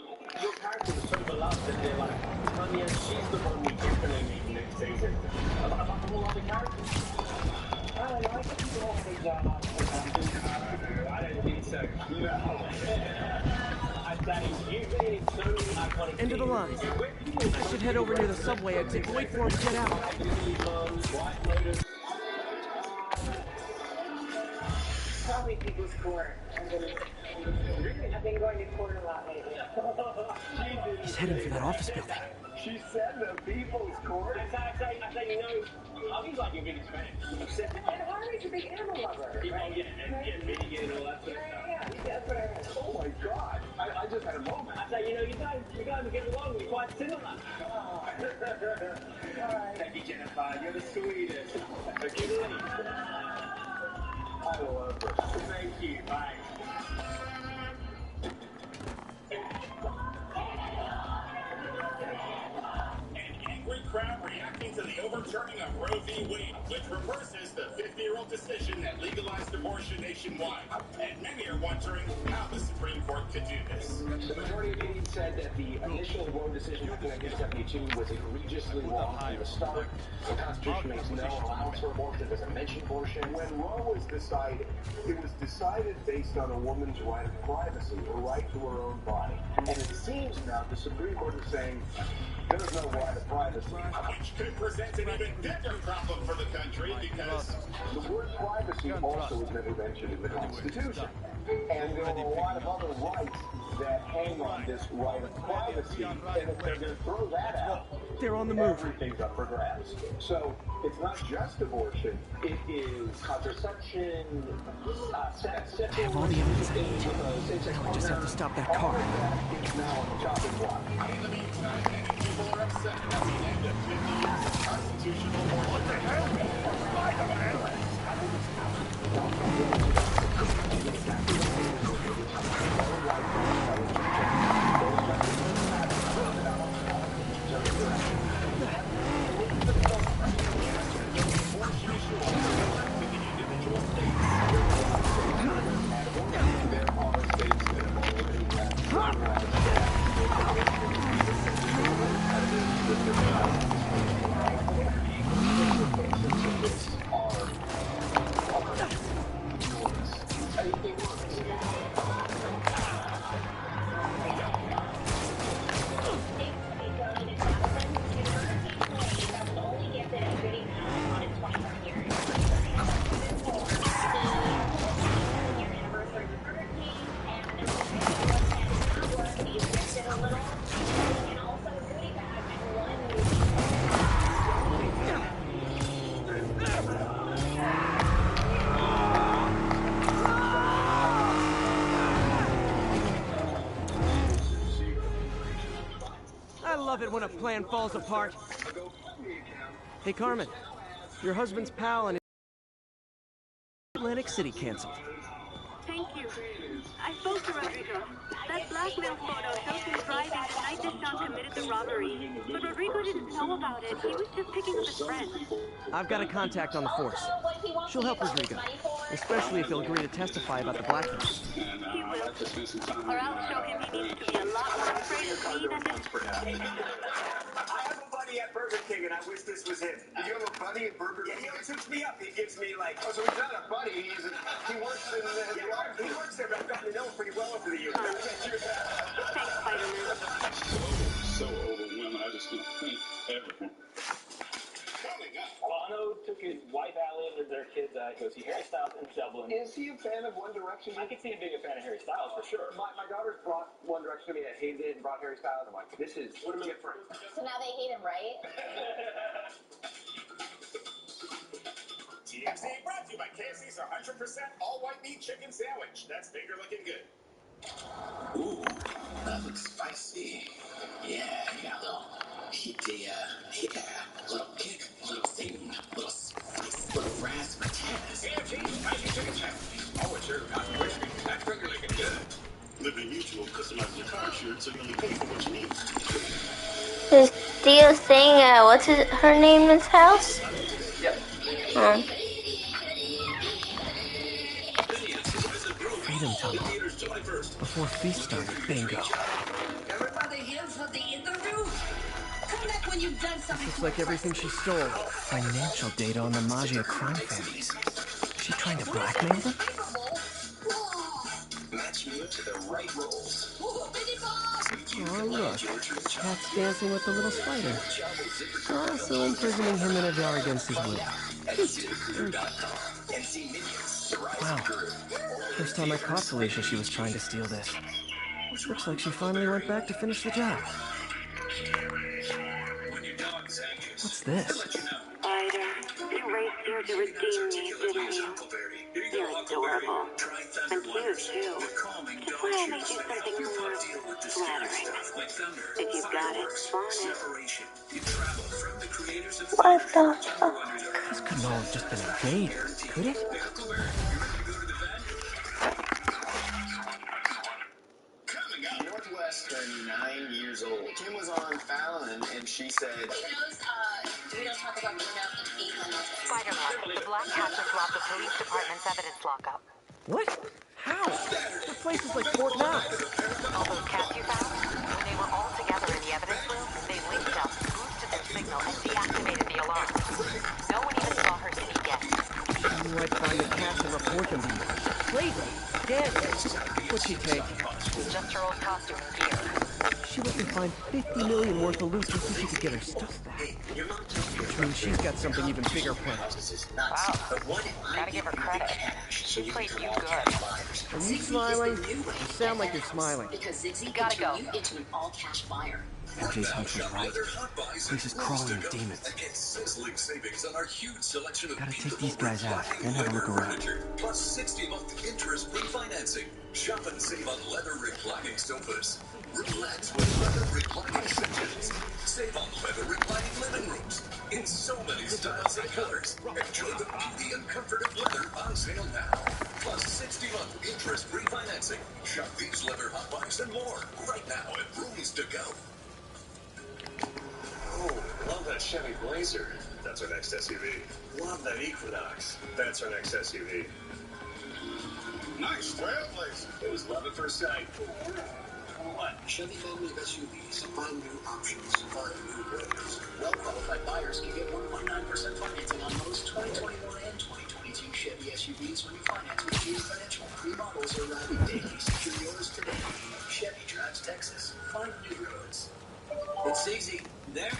character was so beloved that they're like, Tanya, she's the one we definitely need next season. About all other characters. I like all the jobs. I don't think so. No. End of the line. I should head over near the subway exit and wait for him to get out. Tell me people's court. I've been going to court a lot lately. He's heading for that office building. She said the people's court. I say, you know, I think like you're being Spanish. And Harvey's a big animal lover. Right? Yeah, meeting and all that sort of stuff. Yeah, that's what I heard. Oh my God! I just had a moment. I say, you know, you guys are getting along. You're quite similar. Oh. Thank you, Jennifer. You're the sweetest. Okay, I love her. thank you. Bye. Angry crowd reacting to the overturning of Roe v. Wade, which reverses the 50-year-old decision that legalized abortion nationwide. And many are wondering how the Supreme Court could do this. The majority opinion said that the initial Roe decision back in 1972 was egregiously wrong from the start. The Constitution makes no allowance for abortion, it doesn't mention abortion. When Roe was decided, it was decided based on a woman's right of privacy, a right to her own body. And it seems now the Supreme Court is saying there's no right of privacy. Which could present an even bigger problem for the country because the word privacy also was never mentioned in the Constitution. And there are a lot of other rights that hang on this right of privacy. And if they're going to throw that out, they're on the move. Everything's up for grabs. So it's not just abortion, it is contraception, sex. I have all the evidence I need. Now I just have to stop that car. It's now on the chopping block. in the meantime, many people are upset at the end of 50 years of constitutional abortion. What the hell? Spiderman! I love it when a plan falls apart. Hey, Carmen. Your husband's pal and Atlantic City canceled. Thank you. I spoke to Rodrigo. That blackmail photo shows him driving the night Deshaun committed the robbery. But Rodrigo didn't know about it. He was just picking up his friend. I've got a contact on the force. She'll help Rodrigo, especially if he'll agree to testify about the blackmail. He will. Or I'll show him he needs to be a lot more afraid of me than his... I have a buddy at Burger King, and I wish this was him. You have a buddy at Burger King? Yeah, he always hooks me up. He gives me, like... Oh, so he's not a buddy, he works in the... Yeah, he works there, but I've gotten to know him pretty well over the years. Thanks, Spiderman. So overwhelmed, I just don't think ever. Bono took his wife Allie and their kids go see Harry Styles in Dublin. Is he a fan of One Direction? I could see him being a fan of Harry Styles for sure. My daughters brought One Direction to me, I hated it, and brought Harry Styles. I'm like, this is different. So now they hate him, right? TMZ brought to you by KFC's 100% all-white meat chicken sandwich. That's finger looking good. Ooh, that looks spicy. Yeah, you got a little heat to ya. Yeah, a little kick, a little zing, a little spice, a little razzmatazz. KFC spicy chicken sandwich. Oh, it's your hot and crispy. That's finger looking good. Living Mutual customizes your car insurance so you only pay for what you need. Is Theo staying at her name's house? Yep. Oh. Freedom Tunnel. Before feast started, bingo. Everybody here for the interview? Come back when you've done This something. looks like everything she stole. Financial data on the Maggia crime families. Is she trying to blackmail them? Match me to the right roles. Oh, look. Cat's dancing with the little spider. Also imprisoning him in a jar against his will. Cute. Wow. First time I caught Felicia, she was trying to steal this. Looks like she finally went back to finish the job. What's this? Spider, you raced here to redeem me, didn't you? You're adorable. And cute, too. Just why I made you something more flattering. If you've got it, flaunt it. What the fuck? This couldn't all have just been a game, could it? Northwest turned 9 years old. Kim was on Fallon and she said, We don't talk about going out in 8 months. Spiderman, the Black Cat just robbed the police department's evidence lockup. What? How? That place is like Fort Knox. All those cats you found? When they were all together in the evidence room, they linked up, boosted their signal, and deactivated the alarm. No one even saw her sneak in. She might find the cats and report them to you. Crazy. Dead. What'd she take? Just her old costume and gear. She let me find 50 million worth of loot just so she could get her stuff back. Which means she's got something even bigger planned. Wow. Gotta give her credit. She played you good. Are you smiling? You sound like you're smiling. Because Ziggy Gotta can turn go. you into an all-cash buyer. MJ's hunch was right. Place is crawling with demons. Get sizzling savings on our huge selection of Gotta take these guys out, then have a look around. Plus 60-month interest-free financing. Shop and save on leather reclining sofas. Relax with leather reclining sections. Save on leather reclining living rooms. In so many styles and colors. Enjoy the beauty and comfort of leather on sale now. Plus 60-month interest-free financing. Shop these leather hot buys and more right now at Rooms to Go. Oh, love that Chevy Blazer. That's our next SUV. Love that Equinox. That's our next SUV. Nice Trailblazer. It was love at first sight. What? Chevy family of SUVs. Find new options. Find new ways. Well-qualified buyers can get 1.9% financing on most 2021 and 2022 Chevy SUVs when you finance with G Financial. New models are arriving daily. Secure yours today. Chevy drives Texas. Find new roads. It's easy. There?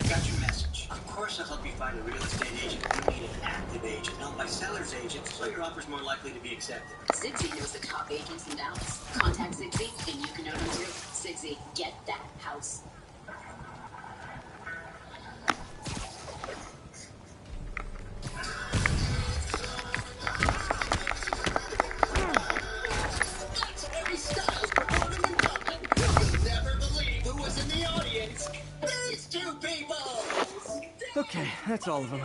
Got your message. Of course I'll help you find a real estate agent. You need an active agent, not my seller's agent, so your offer's more likely to be accepted. Ziggy knows the top agents in Dallas. Contact Ziggy and you can know them too. Ziggy, get that house. Harry Styles performing in public. You'll never believe who was in the audience. These two people. Okay, that's all of them.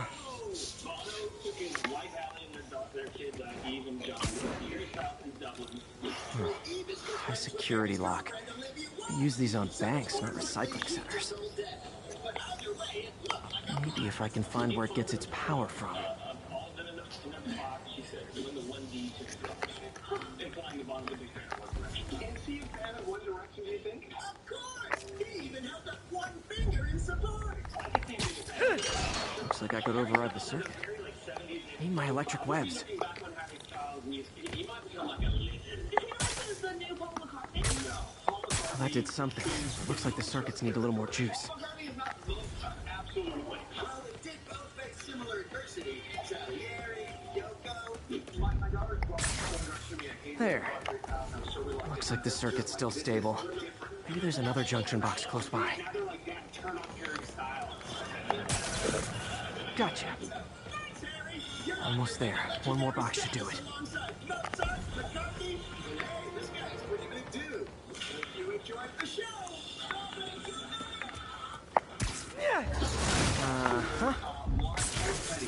High security lock. They use these on banks, not recycling centers. Maybe if I can find where it gets its power from. Of course. He even held up one finger in support. Looks like I could override the circuit. Need my electric webs. Well, that did something. Looks like the circuits need a little more juice. There. Looks like the circuit's still stable. Maybe there's another junction box close by. Gotcha. Almost there. One more box should do it. Hey, this guy's pretty good too. Hope you enjoyed the show. Uh-huh.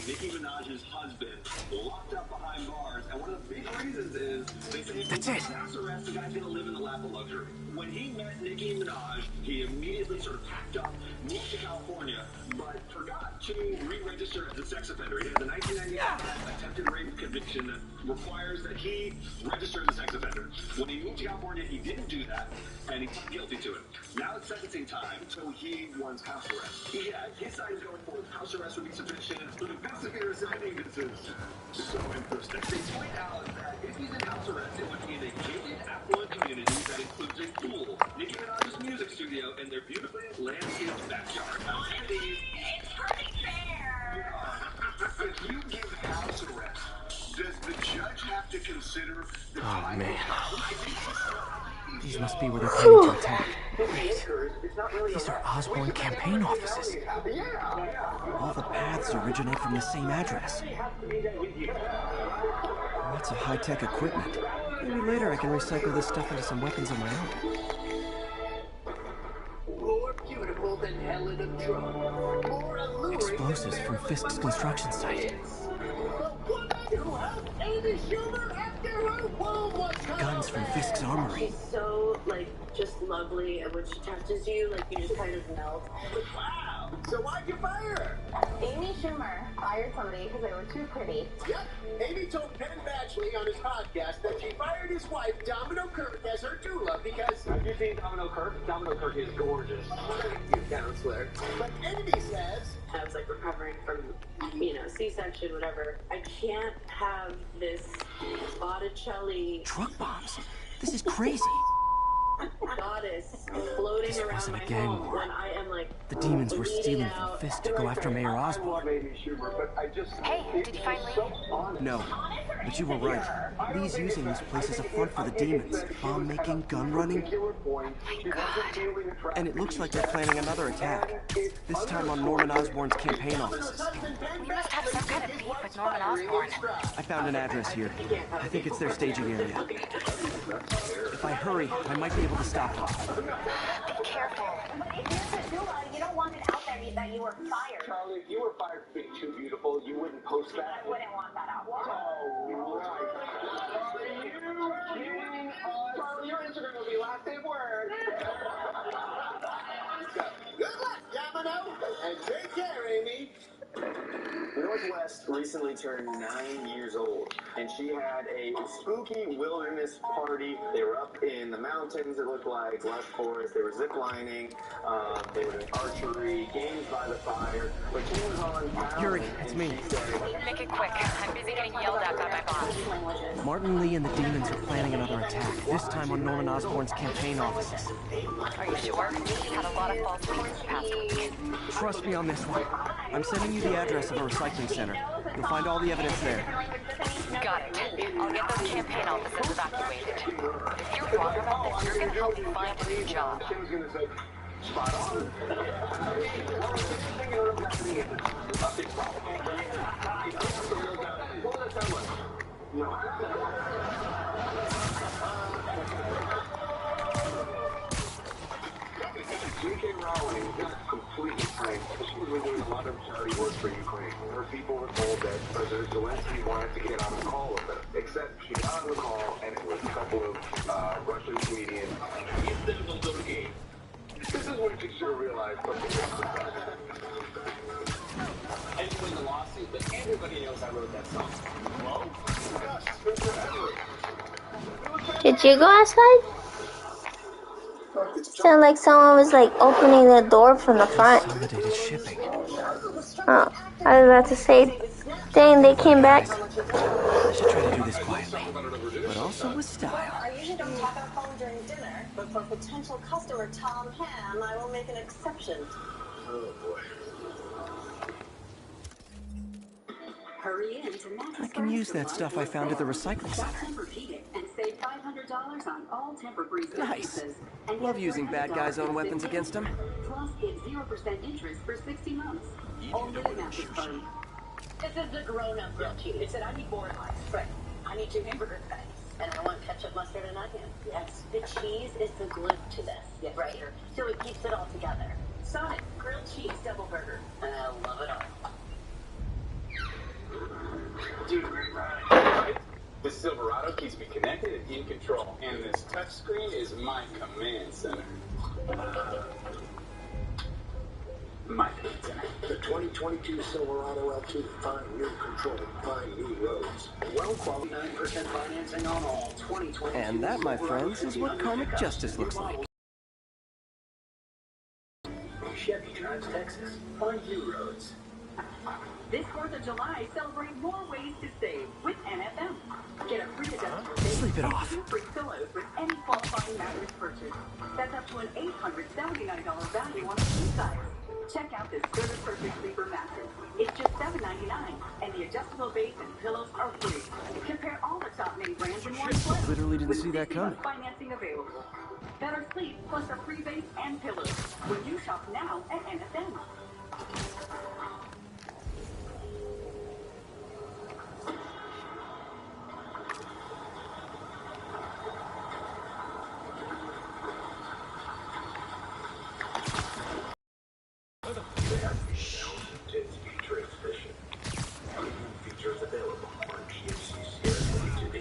Nicki Minaj's husband locked up behind bars, and one of the big reasons is they say That's it. house arrest, the guy's gonna live in the lap of luxury. When he met Nicki Minaj, he immediately sort of packed up, moved to California, but forgot to re-register as a sex offender. He has a 1995 attempted rape conviction that requires that he register as a sex offender. When he moved to California, he didn't do that, and he pled guilty to it. Now it's sentencing time, so he wants house arrest. Yeah, his side is going forward. House arrest would be sufficient. But investigators, I think this is so interesting. They point out that if he's in house arrest, it would be in a gated, affluent community that includes a pool, Nicki Minaj's music studio, and their beautifully landscaped backyard. It's pretty fair. If you give house arrest, does the judge have to consider the Oh, man. I These must be where they're planning to attack. Wait. These are Osborne campaign offices. All the paths originate from the same address. Lots of high-tech equipment. Maybe later I can recycle this stuff into some weapons of my own. More beautiful than Helen of Troy. More alluring. Explosives from Fisk's construction site. Guns from Fisk's armory. She's so, like, just lovely, and when she touches you, like, you just kind of melt. Wow! So why'd you fire her? Amy Schumer fired somebody because they were too pretty. Yep. Amy told Penn Badgley on his podcast that she fired his wife, Domino Kirk, as her doula because... Have you seen Domino Kirk? Domino Kirk is gorgeous. Thank you, counselor. But Amy says... I was, like, recovering from, C-section, whatever. I can't have this Botticelli... Truck bombs? This is crazy. Goddess floating This around wasn't my a gang home war. when I am, like... The demons were bleeding stealing out. from Fisk to go after Mayor I Osborne. love Amy Schumer, but I just... Hey, did you find Lee? No, but you were right. Lee's using this place as a front for the demons. Bomb-making, gun-running. My God. And it looks like they're planning another attack. This time on Norman Osborn's campaign offices. We must have some kind of beef with Norman Osborn. I found an address here. I think it's their staging area. If I hurry, I might be able to stop them. Be careful. If you're a doula, you don't want it out there that you were fired. Charlie, if you were fired for being too beautiful, you wouldn't post that. I wouldn't want that out. Oh, right. Charlie, your Instagram will be last day word. Good luck, Domino! And take care, Amy! Northwest recently turned 9 years old, and she had a spooky wilderness party. They were up in the mountains, it looked like, lush forest. They were zip-lining, they were doing archery, games by the fire. But she was on town, Yuri, it's me. Make it quick. I'm busy getting yelled at by my boss. Martin Lee and the demons are planning another attack, this time on Norman Osborn's campaign offices. Are you sure? We've had a lot of false leads the past week. Trust me on this one. I'm sending you the address of a recycling center. You'll find all the evidence there. Got it. I'll get those campaign offices evacuated. But if you're wrong about this, you're gonna help me find a new job. She was gonna say, spot on. What does that sound like? No. J.K. Rowling got completely framed. She was doing a lot of charity work for Ukraine. Her people were told that President Zelensky wanted to get on a call with her. Except she got on the call, and it was a couple of Russian comedians. Instead of a little game. This is when you should realize something else. I didn't win the lawsuit, but everybody knows I wrote that song. Whoa. Gosh, Spencer Edwards. Did you go outside? Sounded like someone was like opening the door from the front. Consolidated shipping. Oh, I was about to say, dang, they came back. I should try to do this quietly, but also with style. I usually don't talk on the phone during dinner, but for potential customer Tom Ham, I will make an exception. Oh, boy. Hurry in to Max's I can use that stuff I found at the recycling Shop center. Tempur-Pedic and save $500 on all Tempur-Breeze Nice. purchases. And Love get using bad guys' own weapons against them. Plus, get 0% interest for 60 months. Only at Max's Party. This is the grown-up grilled cheese. It said I need more ice. Right. I need 2 hamburger patties. And I want ketchup, mustard, and onion. Yes. The cheese is the glue to this. Yes, right? Sure. So it keeps it all together. Sonic grilled cheese double burger. And I love it all. Dude, right? This Silverado keeps me connected and in control. And this touchscreen is my command center. My command center. The 2022 Silverado LT. Find new control. Find new roads. Well, quality 9% financing on all 2022. And that, my friends, is what karmic justice looks like. Chevy drives Texas. Find new roads. This 4th of July, celebrate more ways to save with NFM. Get a free adjustable base Sleep it and off. 2 free pillows with any qualifying mattress purchase. That's up to an $879 value on the king size. Check out this Service Perfect Sleeper mattress. It's just $7.99, and the adjustable base and pillows are free. Compare all the top name brands in one place. Literally didn't see that coming. Financing available. Better sleep plus a free base and pillows when you shop now at NFM. Transmission. Features available on GMC Sierra 22D.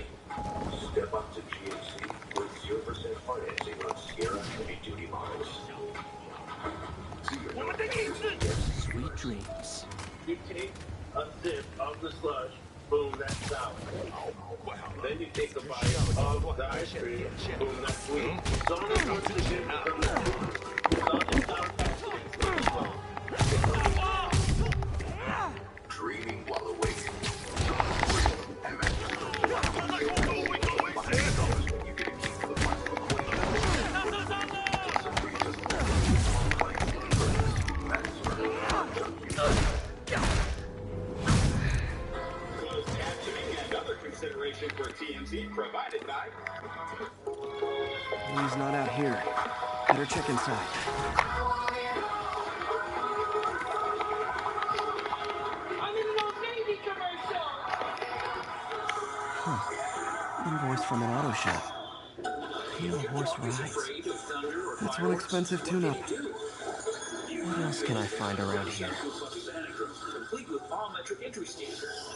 Step up to GMC with 0% financing on Sierra heavy-duty models. Sweet dreams. You take a sip of the slush, boom, that's sour. Then you take a bite of the ice cream, boom, that's sweet. Some of the ones that get some is sour patch. Dreaming while awake. Consideration for TNT provided by. He's not out here. Better check inside. I'm in an old Navy commercial. Invoice from an auto shop. Pale horse rides. That's one expensive tune-up. What else can I find around here? Complete with all-metric entry standards.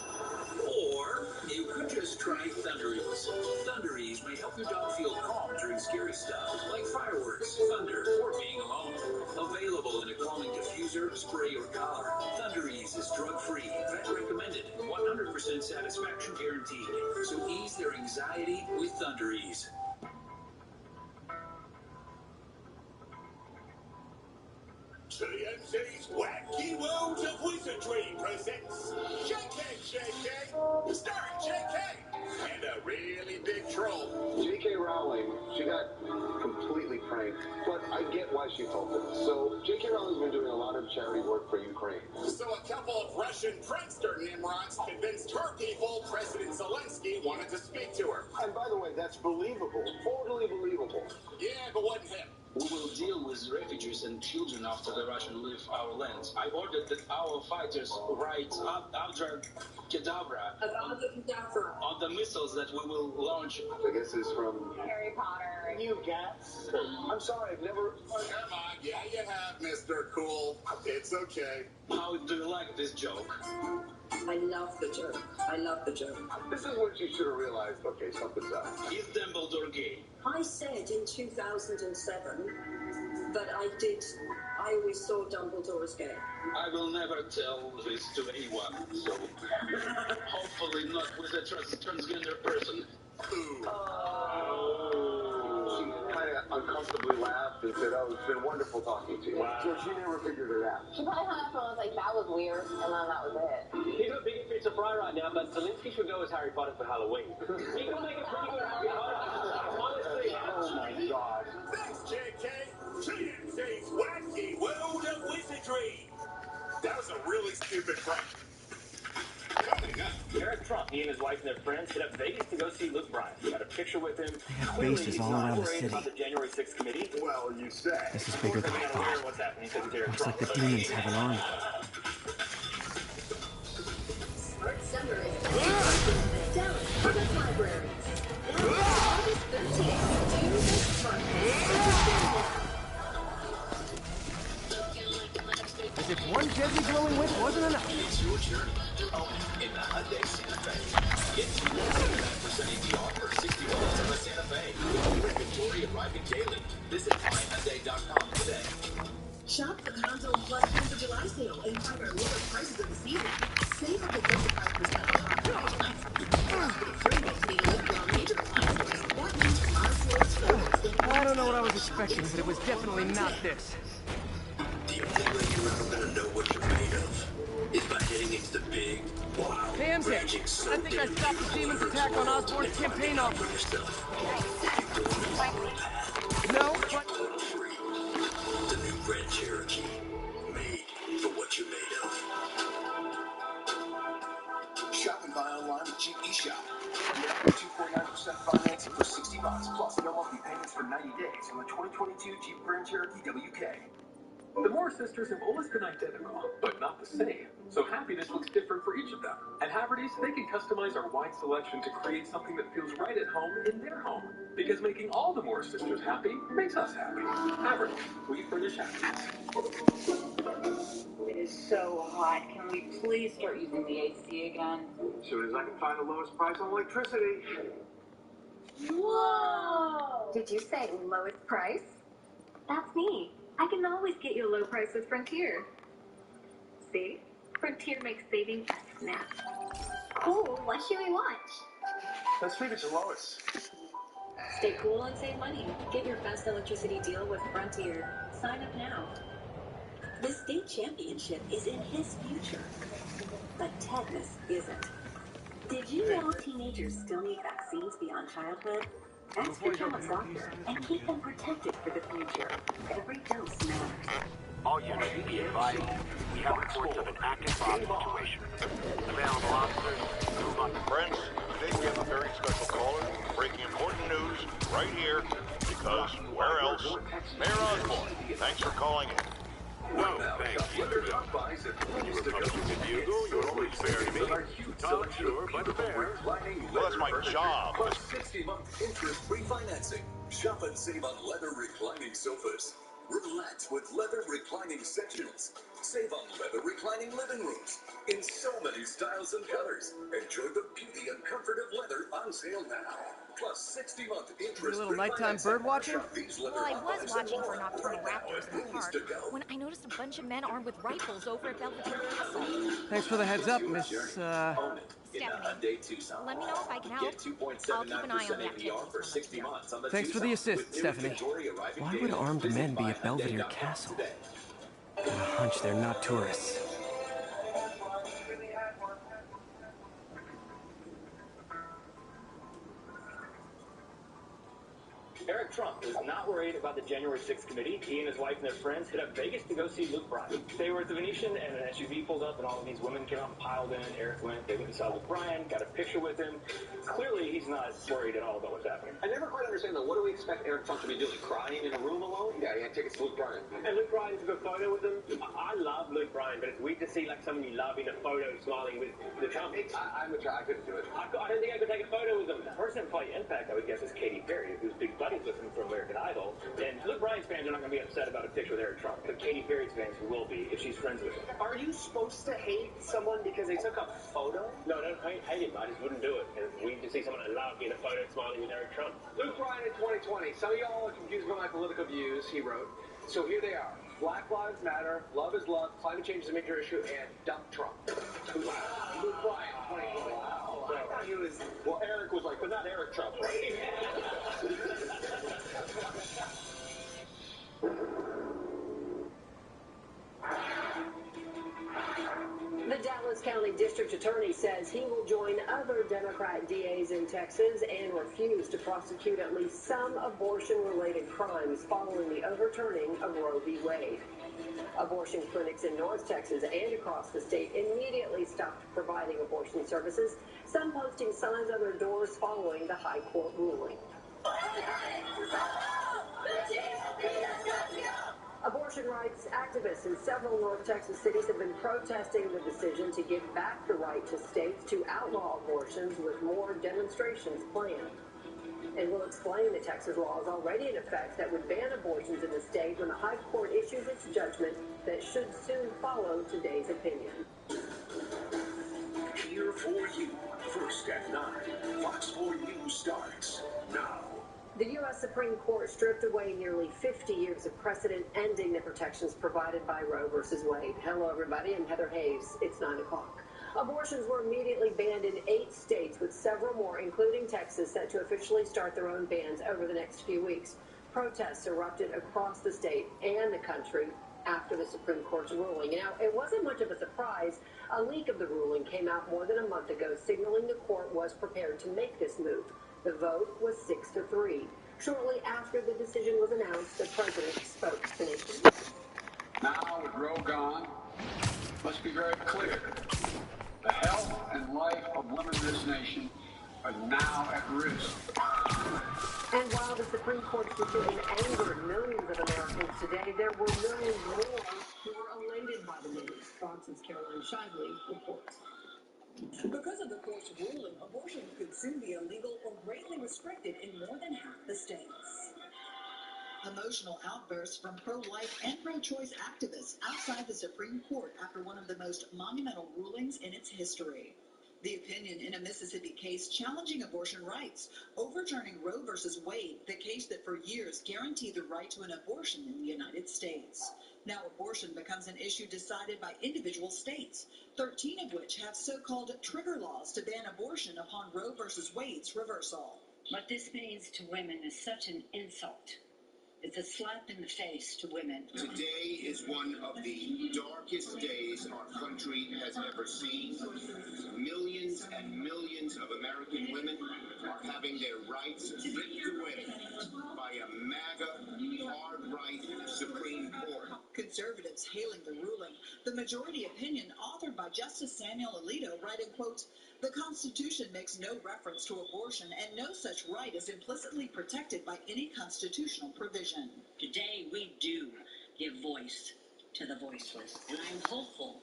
Or you could just try Thunderies. Thunderies may help your dog feel calm during scary stuff, like fireworks, thunder, or being alone. Available in a calming diffuser, spray, or collar. Thunderies is drug-free, vet recommended, 100% satisfaction guaranteed. So ease their anxiety with Thunderies. TNT's Wacky Worlds of Wizardry presents JK, starring JK, and a really big troll. J.K. Rowling, she got completely pranked, but I get why she felt it. So, J.K. Rowling's been doing a lot of charity work for Ukraine. So a couple of Russian prankster Nimrods convinced her people President Zelensky wanted to speak to her. And by the way, that's believable. Totally believable. Yeah, but wasn't him. We will deal with refugees and children after the Russians leave our land. I ordered that our fighters write Abdra Kedavra on the missiles that we will launch. I guess it's from Harry Potter. You Gats. I'm sorry, I've never... Come on, yeah, you have, Mr. Cool. It's okay. How do you like this joke? I love the joke. I love the joke. This is what you should have realized. Okay, something's up. Is Dumbledore gay? I said in 2007 that I always saw Dumbledore as gay. I will never tell this to anyone, so hopefully not with a transgender person. She kind of uncomfortably laughed and said, "Oh, it's been wonderful talking to you." Wow. So she never figured it out. She probably hung up and was like, that was weird, and then that was it. He's a big pizza fry right now, but Zelensky should go as Harry Potter for Halloween. He can make a pretty good Harry Potter. Honestly. Oh my God. Thanks, JK. TNT's Wacky World of Wizardry. That was a really stupid prank. Coming up, Eric Trump, he and his wife and their friends hit up Vegas to go see Luke Bryan. Got a picture with him. They have bases all around the city. About the January 6th committee. Well, you say. This is bigger than I thought. What's happening? Because it's Eric Looks Trump. like the demons have an army. was expecting, but it was definitely not this. The only way you're ever gonna know what you're made of is by getting into the big, wild, Hey, MJ, raging, so I think I stopped the demon's attack on Osborn's campaign office. No, but... The new Grand Cherokee, made for what you're made of. Shop and buy online with Jeep eShop. Get up to 2.9% financing for 60 months, plus no monthly payments for 90 days on the 2022 Jeep Grand Cherokee WK. The Moore sisters have always been identical, but not the same. So happiness looks different for each of them. At Haverty's, they can customize our wide selection to create something that feels right at home in their home. Because making all the Moore sisters happy makes us happy. Haverty's, we furnish happiness. It is so hot. Can we please start using the AC again? As soon as I can find the lowest price on electricity. Whoa! Did you say lowest price? That's me. I can always get you a low price with Frontier. See? Frontier makes saving a snap. Cool. What should we watch? Let's leave it to Lois. Stay cool and save money. Get your best electricity deal with Frontier. Sign up now. The state championship is in his future, but tetanus isn't. Did you know teenagers still need vaccines beyond childhood? Ask your child's doctor and keep them protected for the future. Every dose matters. All units be advised. We have reports of an active bomb situation. Available officers, move on. Friends, today we have a very special caller breaking important news right here, because where else? Mayor Osborne, thanks for calling in. No, thank you. You were publishing the Bugle. You're always fair to me. Tom Sure, but fair. Well, that's my job. Plus 60-month interest-free financing. Shop and save on leather reclining sofas. Relax with leather reclining sectionals. Save on leather reclining living rooms. In so many styles and colors. Enjoy the beauty and comfort of leather on sale now. Plus 60-month interest-free A little nighttime bird watching? Well, I was watching for nocturnal raptors in the park when I noticed a bunch of men armed with rifles over at Belvedere Castle. Thanks for the heads up, Miss, Stephanie, let me know if I can help. I'll keep an eye on the activities. Thanks for the assist, Stephanie. Why would armed men be at Belvedere Castle? Got a hunch they're not tourists. Eric Trump is not worried about the January 6th committee. He and his wife and their friends hit up Vegas to go see Luke Bryan. They were at the Venetian, and an SUV pulled up, and all of these women came out and piled in. Eric went. They went and saw Luke Bryan, got a picture with him. Clearly, he's not worried at all about what's happening. I never quite understand, though. What do we expect Eric Trump to be doing? Crying in a room alone? Yeah, he had tickets to Luke Bryan. And Luke Bryan took a photo with him. I love Luke Bryan, but it's weird to see like someone you love in a photo smiling with the Trump. I couldn't do it. I don't think I could take a photo with him. The person that probably impact, I would guess, is Katy Perry, who's big buddies with him from American Idol. And Luke Bryan's fans are not going to be upset about a picture with Eric Trump, but Katy Perry's fans will be if she's friends with him. Are you supposed to hate someone because they took a photo? No, I don't hate him. I just wouldn't do it. And it's weird to see someone I love in a photo smiling with Eric Trump. Luke Bryan in 2020. Some of y'all are confused by my political views, he wrote. So here they are. Black Lives Matter, love is love, climate change is a major issue, and dump Trump. Luke Bryan, 2020. Wow. I thought he was... Well, Eric was like, but not Eric Trump, right? The Dallas County District Attorney says he will join other Democrat DAs in Texas and refuse to prosecute at least some abortion-related crimes following the overturning of Roe v. Wade. Abortion clinics in North Texas and across the state immediately stopped providing abortion services, some posting signs on their doors following the high court ruling. Abortion rights activists in several North Texas cities have been protesting the decision to give back the right to states to outlaw abortions, with more demonstrations planned. And we'll explain the Texas laws already in effect that would ban abortions in the state when the High Court issues its judgment that should soon follow today's opinion. Here for you, first at 9. Fox 4 News starts now. The U.S. Supreme Court stripped away nearly 50 years of precedent, ending the protections provided by Roe v. Wade. Hello, everybody. I'm Heather Hayes. It's 9 o'clock. Abortions were immediately banned in 8 states, with several more, including Texas, set to officially start their own bans over the next few weeks. Protests erupted across the state and the country after the Supreme Court's ruling. Now, it wasn't much of a surprise. A leak of the ruling came out more than a month ago, signaling the court was prepared to make this move. The vote was 6-3. Shortly after the decision was announced, the president spoke to the nation. Now, with Roe gone, let's be very clear. The health and life of women in this nation are now at risk. And while the Supreme Court's decision angered millions of Americans today, there were millions more who were elated by the news. Fox's Caroline Shively reports. Because of the court's ruling, abortion could soon be illegal or greatly restricted in more than half the states. Emotional outbursts from pro-life and pro-choice activists outside the Supreme Court after one of the most monumental rulings in its history. The opinion in a Mississippi case challenging abortion rights, overturning Roe v. Wade, the case that for years guaranteed the right to an abortion in the United States. Now abortion becomes an issue decided by individual states, 13 of which have so-called trigger laws to ban abortion upon Roe v. Wade's reversal. What this means to women is such an insult. It's a slap in the face to women. Today is one of the darkest days our country has ever seen. Millions and millions of American women are having their rights ripped away by a MAGA, hard-right Supreme Court. Conservatives hailing the ruling, the majority opinion authored by Justice Samuel Alito writing, quote, "The Constitution makes no reference to abortion and no such right is implicitly protected by any constitutional provision." Today, we do give voice to the voiceless. And I'm hopeful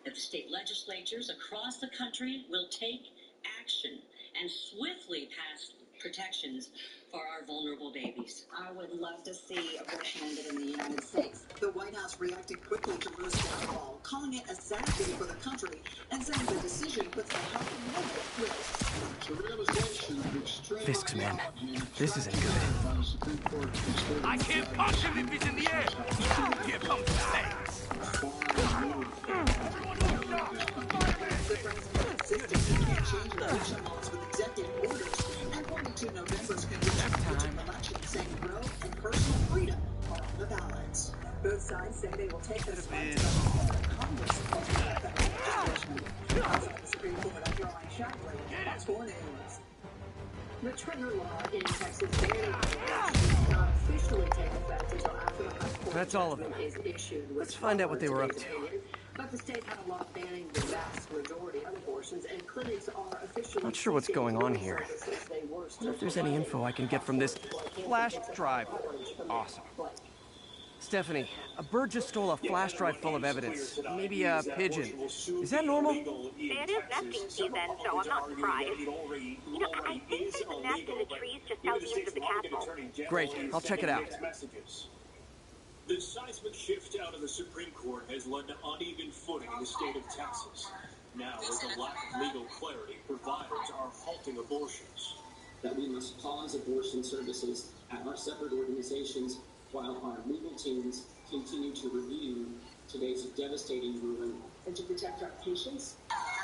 that the state legislatures across the country will take action and swiftly pass protections for our vulnerable babies. I would love to see abortion ended in the United States. The White House reacted quickly to Roe's downfall, calling it a sad day for the country, and saying the decision puts the health of women at risk. Fisk's men. This isn't good. I can't punch him if he's in the air. You give him thanks. The president insisted he can't change election laws with executive orders and pointing to November's congressional election, saying Roe and personal freedom are on the ballot. Both sides say they will take this fight to the hall of Congress to protect the establishment. Outside the Supreme Court, I'm Caroline Shively, Fox 4 News. The trigger law in Texas banning abortion does not officially take effect until after the House Court That's all of them. is issued. Let's find out what they were up to. But the state had a law banning the vast majority of abortions, and clinics are officially Not sure what's going on here. They were Wonder if there's any info I can get from this flash drive. Awesome. Stephanie, a bird just stole a flash drive full of evidence. Maybe a pigeon. Is that normal? It is nesting season, so I'm not surprised. You know, I think there's a nest in the trees just southeast of the Capitol. Great, I'll check it out. The seismic shift out of the Supreme Court has led to uneven footing in the state of Texas. Now, with a lack of legal clarity, providers are halting abortions. That we must pause abortion services at our separate organizations while our legal teams continue to review today's devastating ruling. And to protect our patients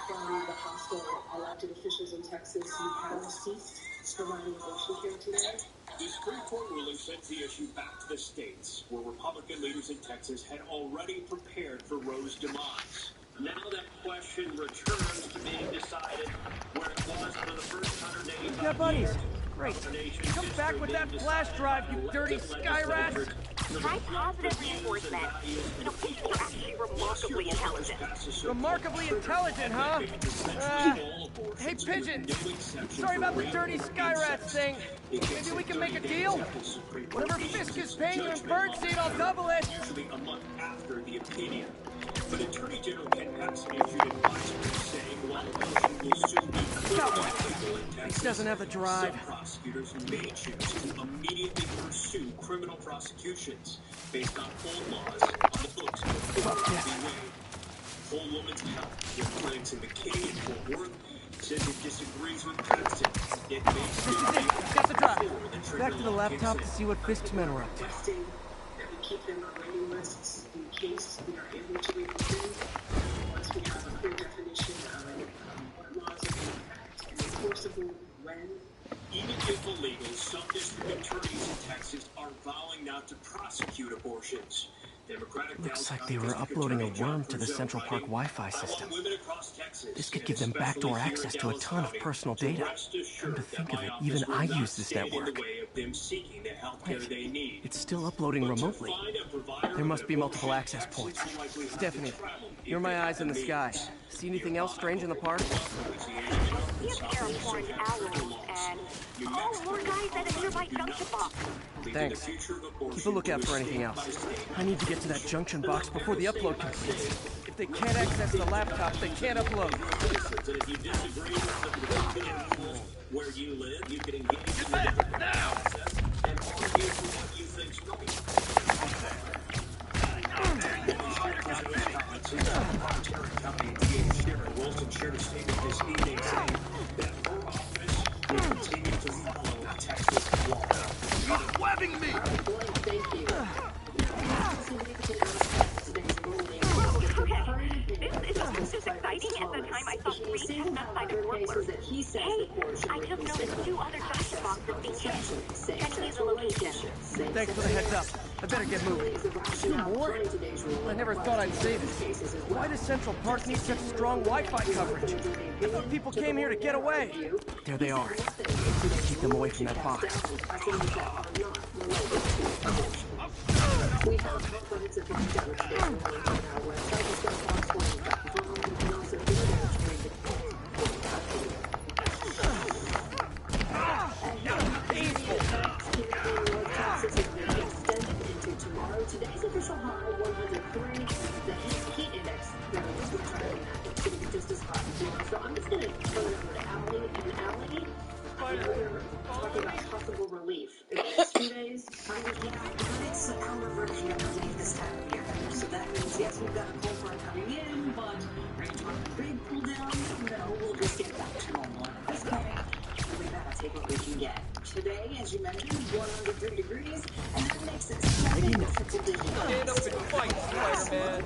from the hostile elected officials in Texas who have ceased providing abortion care today. The Supreme Court ruling sends the issue back to the states, where Republican leaders in Texas had already prepared for Roe's demise. Now that question returns to being decided where it was for the first 185 Yeah, buddies. years. Great. Come back with that flash drive, you dirty sky rats. Try positive reinforcement. You know, patients are actually remarkably intelligent. Remarkably intelligent, huh? Hey, Pigeon. Sorry about the dirty sky rats thing. Maybe we can make a deal? Whatever Fisk is paying you in birdseed, I'll double it. Usually a month after the opinion. But Attorney General Ken Paxton issued advisory saying while abortion will soon be legal in Texas, doesn't have the drive. some prosecutors may choose to immediately pursue criminal prosecutions based on old laws on the books before Roe v. Wade. Whole Woman's Health, with clinics in McKinney and Fort Worth, says it disagrees with Paxton. It may still be Got the drive. before the trigger Back to the law laptop kicks to in. see what Fisk's men were up to. Requesting that we keep them on waiting lists in case we are able to reopen once we have a clear definition of what laws are in effect and enforceable when. even if illegal, some district attorneys in Texas are vowing not to prosecute abortions. Democratic Looks like they were uploading a worm to the Central Park Wi-Fi system. This could give them backdoor access to a ton of personal data. Come to think of it, even I use this network. Wait, it's still uploading remotely. There must be multiple access points. Stephanie, you're my eyes in the sky. See anything else strange in the park? See a pair of orange owls and... Oh, more guys at a nearby junction box. Thanks. Keep a lookout for anything else. I need to get to that junction box before the upload completes. If they can't access the laptop, they can't upload. If you disagree with where you live, you can engage in the process and argue for what you think's County DA Sharon Wilson shared a statement this evening saying that her office will continue to follow Texas law. You're webbing me! Thank you. This is exciting. At the time, I saw 3 chestnut-sided warblers. Hey, I could have noticed 2 other junction boxes being hit. Sending you the location. Thanks for the heads up. I better get moving. 2 more? I never thought I'd say this. Why does Central Park need such strong Wi-Fi coverage? I thought people came here to get away. There they are. Keep them away from that box. We have comprehensive breakdown today on our website. It's got box 1.com. You can also do it tomorrow. Today's official high, 103. The heat index is going to be just as hot tomorrow. So I'm just going to turn it over to Allie. And Allie, we're talking about possible relief in the next few days. It's our version of relief this time of year. So that means, yes, we've got a cold front coming in, but big cool down. No, we'll just get back to normal. At this point, we gotta take what we can get. Today, as you mentioned, 103 degrees, and that makes it 7 triple digits. Stand up and fight, Spiderman.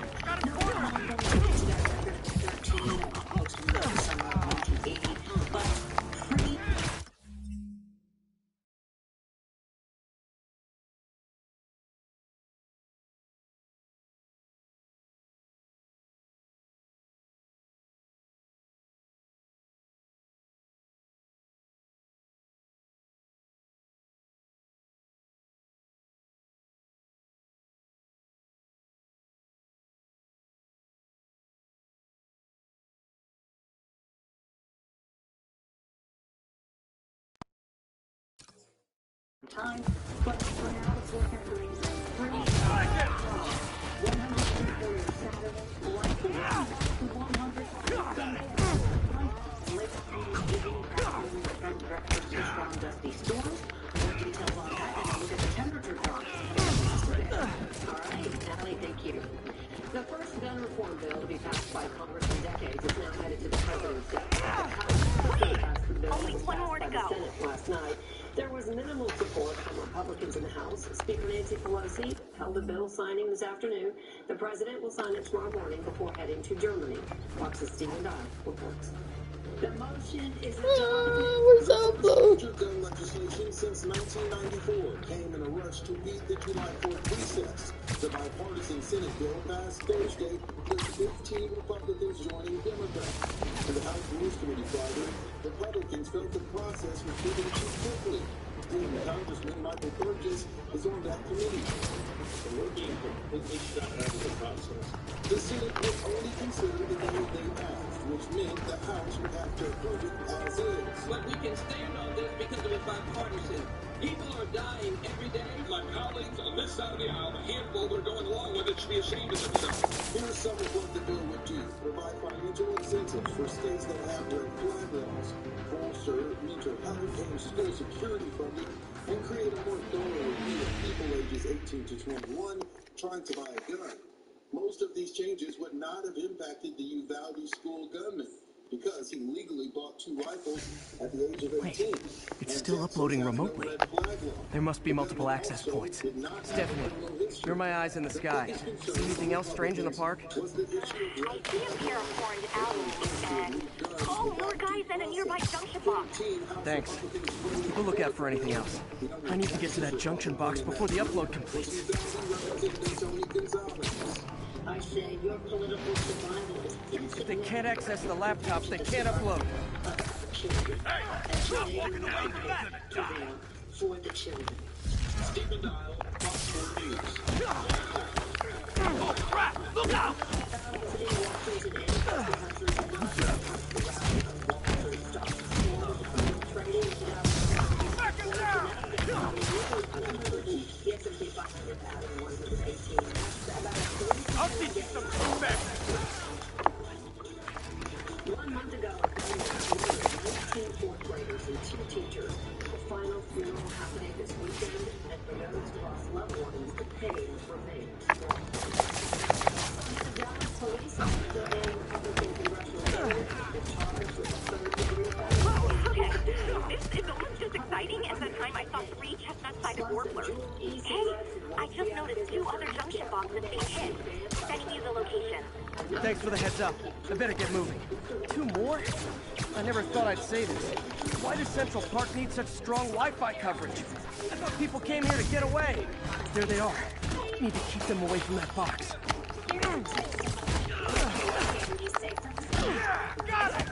Time, but for now, it's looking pretty pretty. 100 Saturday, likely 100 Sunday. Late evening, from breakfast to strong dusty storms. More details on that, and look at the temperature drop. All right, Natalie, thank you. The first gun reform bill to be passed by Congress in decades is now headed to the president's desk. The House passed the bill Only one more to go. the Senate last night. There was minimal support from Republicans in the House. Speaker Nancy Pelosi held a bill signing this afternoon. The president will sign it tomorrow morning before heading to Germany. Fox's Stephen Dye reports. The motion is adopted. Major gun legislation since 1994 came in a rush to beat the July 4th recess. The bipartisan Senate bill passed Thursday with 15 Republicans joining Democrats. In the House Rules Committee Friday, Republicans felt the process was moving too quickly. Then Congressman Michael Burgess is on that committee. We're being completely shut out of the process. The Senate would only consider the bill they passed, which meant the House would have to approve it as is. But we can stand on this because it was bipartisan. People are dying every day. My colleagues on this side of the aisle, a handful that are going along with it, should be ashamed of themselves. Here's some of what the bill would do. Provide financial incentives for states that have red flag laws, bolster mental health and school security funding, and create a more thorough review of people ages 18 to 21 trying to buy a gun. Most of these changes would not have impacted the Uvalde school gunman. because he legally bought 2 rifles at the age of 18. Wait, it's still uploading remotely. There must be multiple access points. Stephanie, you're my eyes in the sky. See anything else strange in the park? I see a pair of horned owls and more guys at a nearby junction box. Thanks. Keep a lookout for anything else. I need to get to that junction box before the upload completes. I say your political survival is If they can't access the laptops, they can't upload. Stop walking away from that! For the children. Stephen Dial, Fox 4 News. Oh, crap! Look out! Back him down! I'll teach you some respect! 1 month ago, 19 fourth graders and 2 teachers. The final funeral happening this weekend, and for those who lost loved ones, the pain remains strong. The Dallas police officer and Republican congressional leader have been charged with a 3rd-degree felony. Okay, this is almost as exciting as the time I saw 3 chestnut-sided warblers. Hey, I just noticed 2 other junction boxes being hit. Sending you the location. Thanks for the heads up. I better get moving. 2 more? I never thought I'd say this. Why does Central Park need such strong Wi-Fi coverage? I thought people came here to get away. There they are. Need to keep them away from that box. Got it!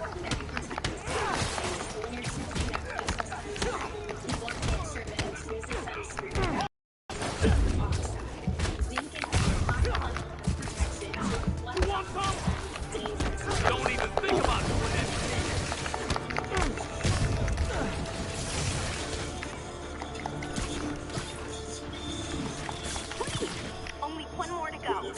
Don't even think about doing this. Only 1 more to go.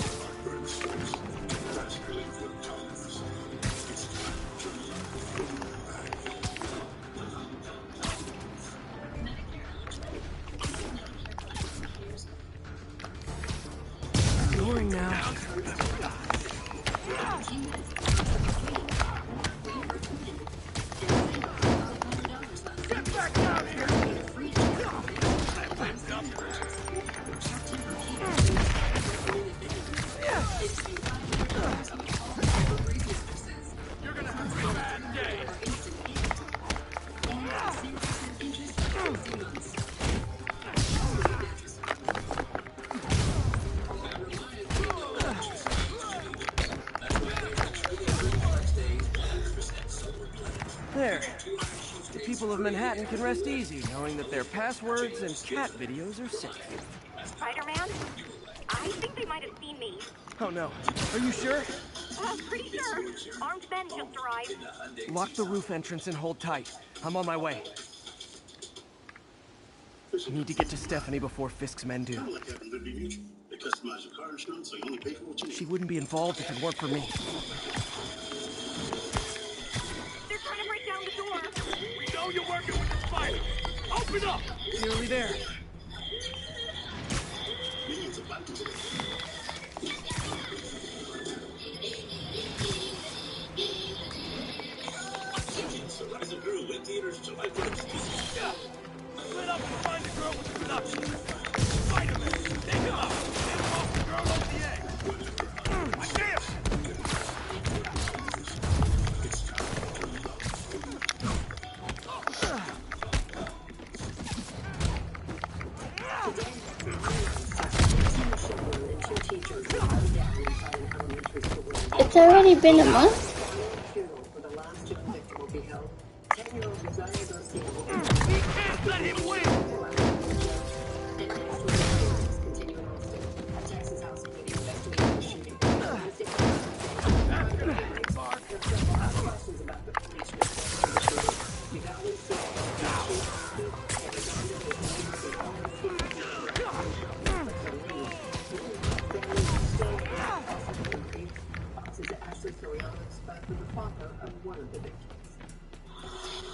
Ignoring now. Get back down here! You're gonna have a bad day. There. The people of Manhattan can rest easy knowing that their passwords and cat videos are safe. Spider-Man? I think they might have seen me. Oh no. Are you sure? Pretty sure. Armed men just arrived. Lock the roof entrance and hold tight. I'm on my way. I need to get to Stephanie before Fisk's men do. She wouldn't be involved if it weren't for me. They're trying to break down the door. We know you're working with the spider. Open up! Nearly there. Rise of Gru in theaters July 1st. Yeah! Split up and find the girl with the production. Spiderman, take him out. Then toss the girl over the edge. I can't! It's already been a month? We can't let him win!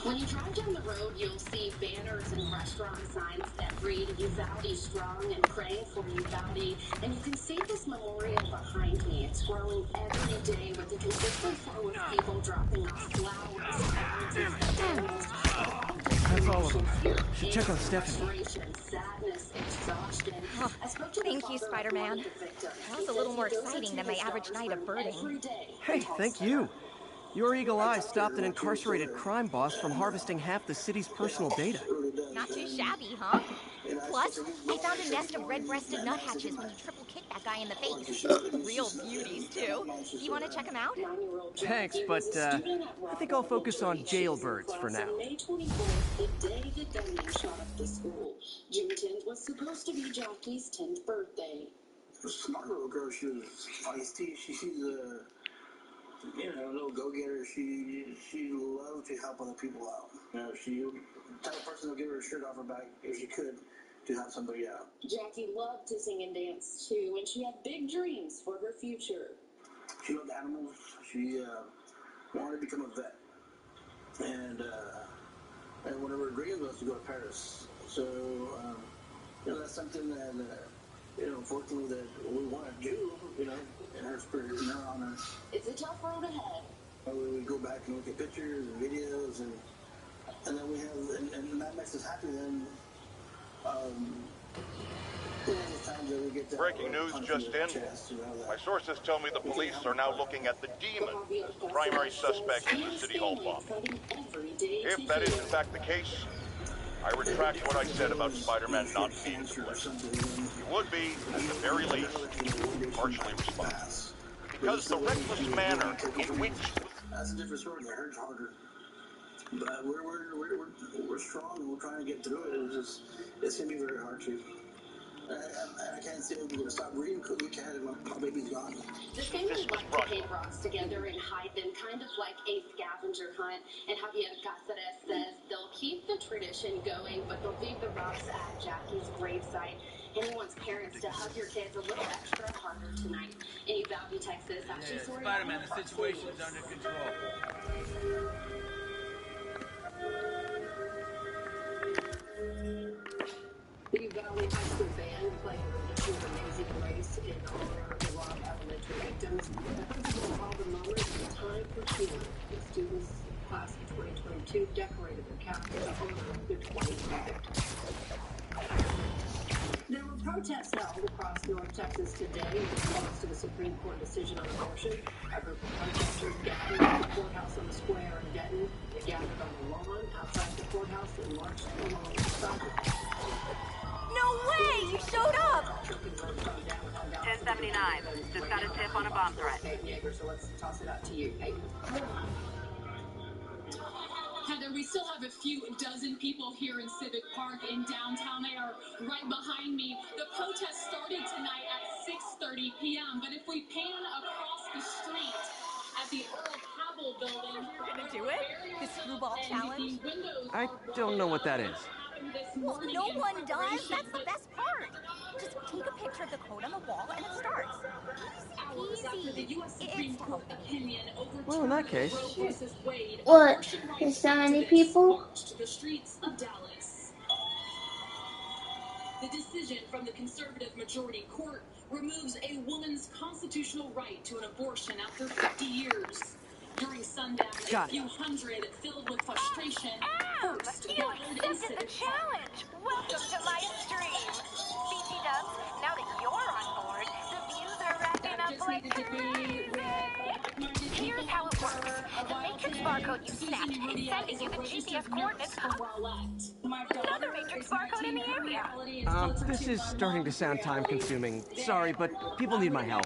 When you drive down the road, you'll see banners and restaurant signs that Read, you Vowdy strong and praying for you Vowdy. And you can see this memorial behind me. It's growing every day with the consistent flow of people dropping off flowers, cards, candles, all That's all of them. destinations. Should check on Stephanie. Frustration, sadness, exhaustion. Oh, I spoke to the thank you, father of one Spider-Man. of the victims. That He was a says little he more goes exciting into than my his average daughter's night of room birding. every day Hey, and talks thank to you. her. Your eagle eye stopped an incarcerated crime boss from harvesting half the city's personal data. Not too shabby, huh? Plus, I found a nest of red-breasted nuthatches when you triple kicked that guy in the face. Real beauties, too. You want to check them out? Thanks, but I think I'll focus on jailbirds for now. On May 24th, the day the gunman shot up the school. June 10th was supposed to be Jackie's 10th birthday. A smart little girl. She was feisty. She's a little go-getter. She loved to help other people out. She the type of person would give her shirt off her back if she could to help somebody out. Jackie loved to sing and dance too, and she had big dreams for her future. She loved animals. She wanted to become a vet, and one of her dreams was to go to Paris. So that's something that unfortunately that we want to do. In her spirit, on her. It's a tough road ahead. We go back and look at pictures and videos, and then we have, and that makes us happy. Then, there's times that we get that. Breaking news just in. My sources tell me the police are now looking at the demon as the primary suspect in the City Hall bomb. If that is in fact the case, I retract what I said about Spider-Man not being the blame. He would be, at the very least, partially responsible. Because the reckless manner in which... That's a different story. It hurts harder. But we're strong and we're trying to get through it. It's going to be very hard to. I can't say we're going to stop reading because we can't. My baby's gone. The family like to paint rocks together and hide them, kind of like a scavenger hunt. And Javier Cáceres says they'll keep the tradition going, but they'll leave the rocks at Jackie's gravesite. And he wants parents to hug your kids a little extra harder tonight. In Uvalde, Texas, actually, Spider-Man, the situation is under control. The Uvalde High School band playing a rendition of Amazing Grace in honor of the Rock Elementary victims. The principal called the moment a time for healing. The students, class of 2022, decorated their campus in honor of their 20 victims. There were protests held across North Texas today in response to the Supreme Court decision on abortion. A group of protesters gathered at the courthouse on the square in Denton. They gathered on the lawn outside the courthouse and marched along the sidewalk. No way! You showed up! 1079. Just got a tip on a bomb threat. Neighbor, so let's toss it out to you. Hey. Heather, we still have a few dozen people here in Civic Park in downtown. They are right behind me. The protest started tonight at 6:30 p.m. But if we pan across the street at the Earl Cabell building, you're gonna do it? The screwball challenge? I don't know what that is. Well, no one does. That's the best part. Just take a picture of the code on the wall and it starts. Easy peasy. Well, in that case. What? There's so many people? The streets of Dallas. The decision from the conservative majority court removes a woman's constitutional right to an abortion after 50 years. During sundown, a few hundred filled with frustration first gathered in Civic Park. Welcome to my stream. BT Dubs, now that you're on board, the views are racking up like crazy. Here's how it works. The Matrix barcode you snapped is sending you the GPS coordinates of another Matrix barcode in the area. This is starting to sound time-consuming. Sorry, but people need my help.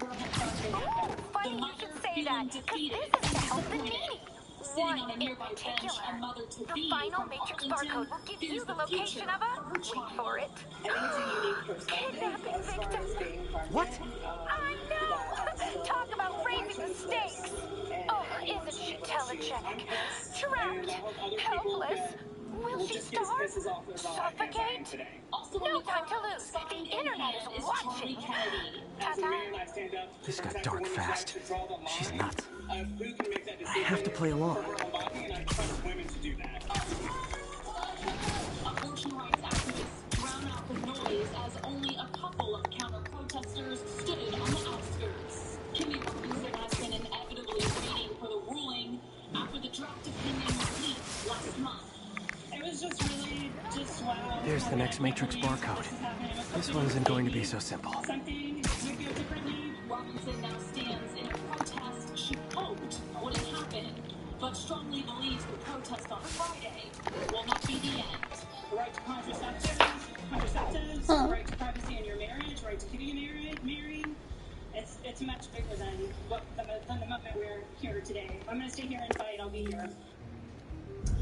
Funny you should say that, because this is to help the needy. One in particular. The final Matrix barcode will give you the location of a, wait for it, kidnapping victim. What? I know! Talk about raising the stakes! Oh, isn't she telegenic? Trapped, helpless. Will she starve? Suffocate? No time to lose. The internet is watching. Ta-ta. This got dark fast. She's nuts. I have to play along. Abortion rights activists drown out Matrix barcode. This one isn't going to be so simple. Something would go differently. Robinson now stands in a protest she hoped wouldn't happen, but strongly believes the protest on Friday will not be the end. The right to contraceptives, right to privacy in your marriage, right to getting married. It's much bigger than the moment we're here today. I'm going to stay here and fight. I'll be here.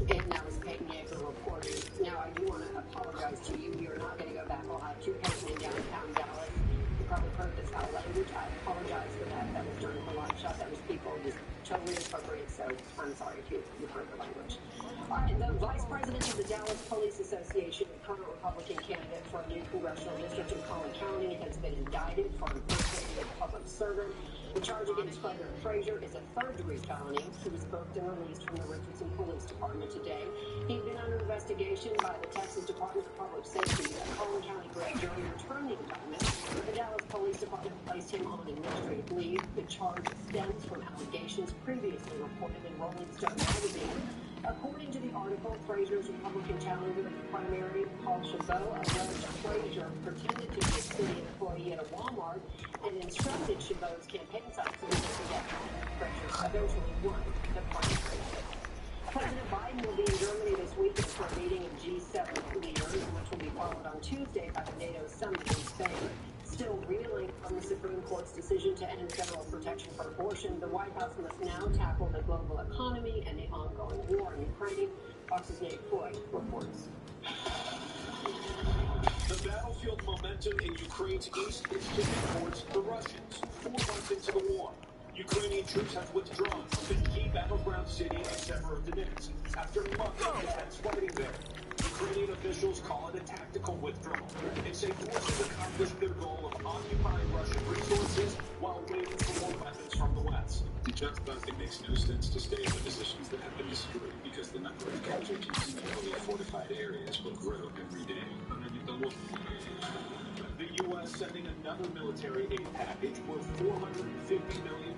And that was Peyton Yeager reporting. Now, I do want to apologize to you. We are not going to go back live to Peyton in downtown Dallas. You probably heard this foul language. I apologize for that. That was during the live shot. That was people just totally inappropriate. So I'm sorry if you heard the language. All right, the vice president of the Dallas Police Association, a current Republican candidate for a new congressional district in Collin County, has been indicted for impersonating a public servant. The charge against Frederick Frazier is a third-degree felony. He was booked and released from the Richardson Police Department today. He'd been under investigation by the Texas Department of Public Safety. A Collin County grand jury returned the indictment. The Dallas Police Department placed him on administrative leave. The charge stems from allegations previously reported in Rolling Stone magazine. According to the article, Frazier's Republican challenger in the primary, Paul Chabot, alleged Frazier pretended to be a city employee at a Walmart and instructed Chabot's campaign site to be get Frazier eventually won the primary. President Biden will be in Germany this weekend for a meeting of G7 leaders, which will be followed on Tuesday by the NATO summit in Spain. Still reeling from the Supreme Court's decision to end federal protection for abortion, the White House must now tackle the global economy and the ongoing war in Ukraine. Fox's Nate Floyd reports. The battlefield momentum in Ukraine's east is tipping towards the Russians. 4 months into the war, Ukrainian troops have withdrawn from the key battleground city of Severodonetsk after months of intense fighting there. Ukrainian officials call it a tactical withdrawal and say forces accomplished their goal of occupying Russian resources while waiting for more weapons from the West. It just doesn't make no sense to stay in the positions that have been destroyed because the number of casualties in heavily fortified areas will grow every day. The U.S. sending another military aid package worth $450 million.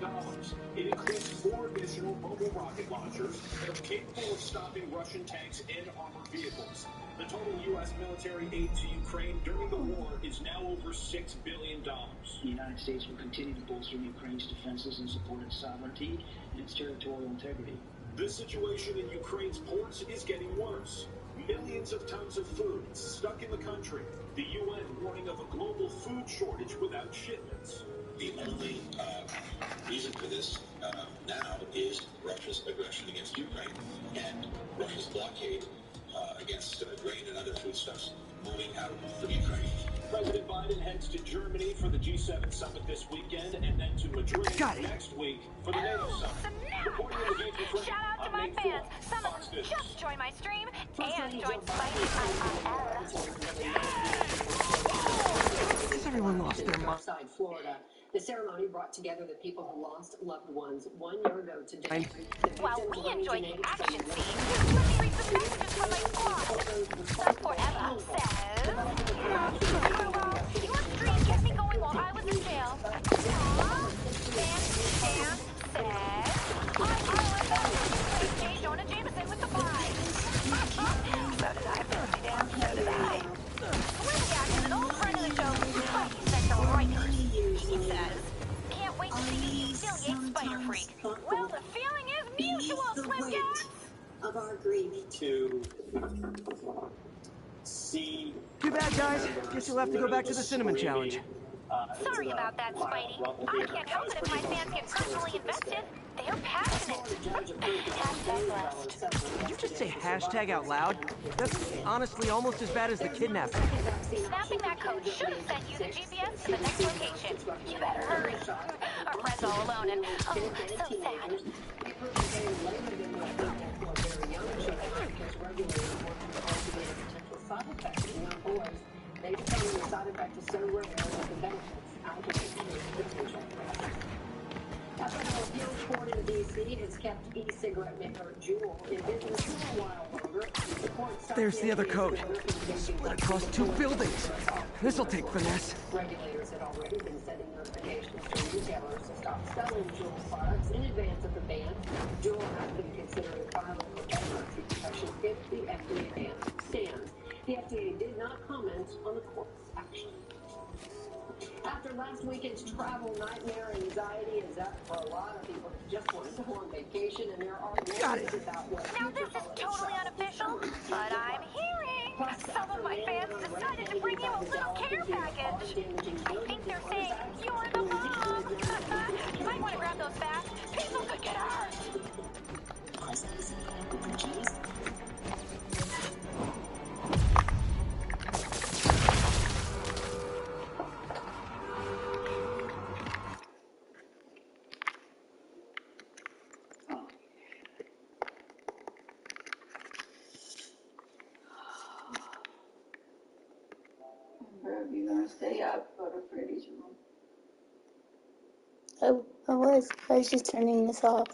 It includes 4 additional mobile rocket launchers that are capable of stopping Russian tanks and armored vehicles. The total U.S. military aid to Ukraine during the war is now over $6 billion. The United States will continue to bolster Ukraine's defenses and support its sovereignty and its territorial integrity. The situation in Ukraine's ports is getting worse. Millions of tons of food stuck in the country. The UN warning of a global food shortage without shipments. The only reason for this now is Russia's aggression against Ukraine and Russia's blockade against grain and other foodstuffs moving out of Ukraine. President Biden heads to Germany for the G7 summit this weekend and then to Madrid next week for the NATO summit. Reporting in the game for Shout out to my fans. Some of them just joined my stream and joined Spidey Has everyone lost their mind? Outside Florida. The ceremony brought together the people who lost loved ones 1 year ago today. While we enjoyed the action scene, let me read some messages from my squad. Forever says, your stream kept me going while I was in jail. Dan says, I played Jonah Jameson with the flies. So did I, Bessie Dan, so did I. Swimjack is an old friend of the show, but he sent some writers. He says, can't wait to see you humiliate Spider Freak. Well, the feeling is mutual, Swimjack. Of our grief. To see. Too bad, guys. Guess you'll have to go back to the Cinnamon Challenge. Sorry about that, Spidey. I can't help it if my fans get personally invested. They're passionate. Hashtag blessed. Did you just say hashtag out loud? That's honestly almost as bad as the kidnapping. Snapping that code should have sent you the GPS to the next location. You better hurry. Our friend's all alone and, oh, so sad. Side effects in young boys. They determine the side effect is so rare that the benefits outweigh the potential threats. A federal appeals court in D.C. has kept e-cigarette maker Juul in business for a while longer. The court There's the other code. Split across 2 buildings. This'll take finesse. Regulators had already been sending notifications to retailers to stop selling Juul products in advance of the ban. Juul has been considered a violent for epilepsy protection if the FDA ban stands. The FDA did did not comment on the court's action. After last weekend's travel nightmare, anxiety is up for a lot of people who just want to go on vacation, and there are worries about what Now future this is holiday totally travel unofficial, will but I'm hearing Plus, some of my fans decided to bring you a little care package. I think they're saying you're the mom. You might want to grab those fast. People could get hurt. Where are you gonna stay up? Go to Freddy's room. I was just turning this off.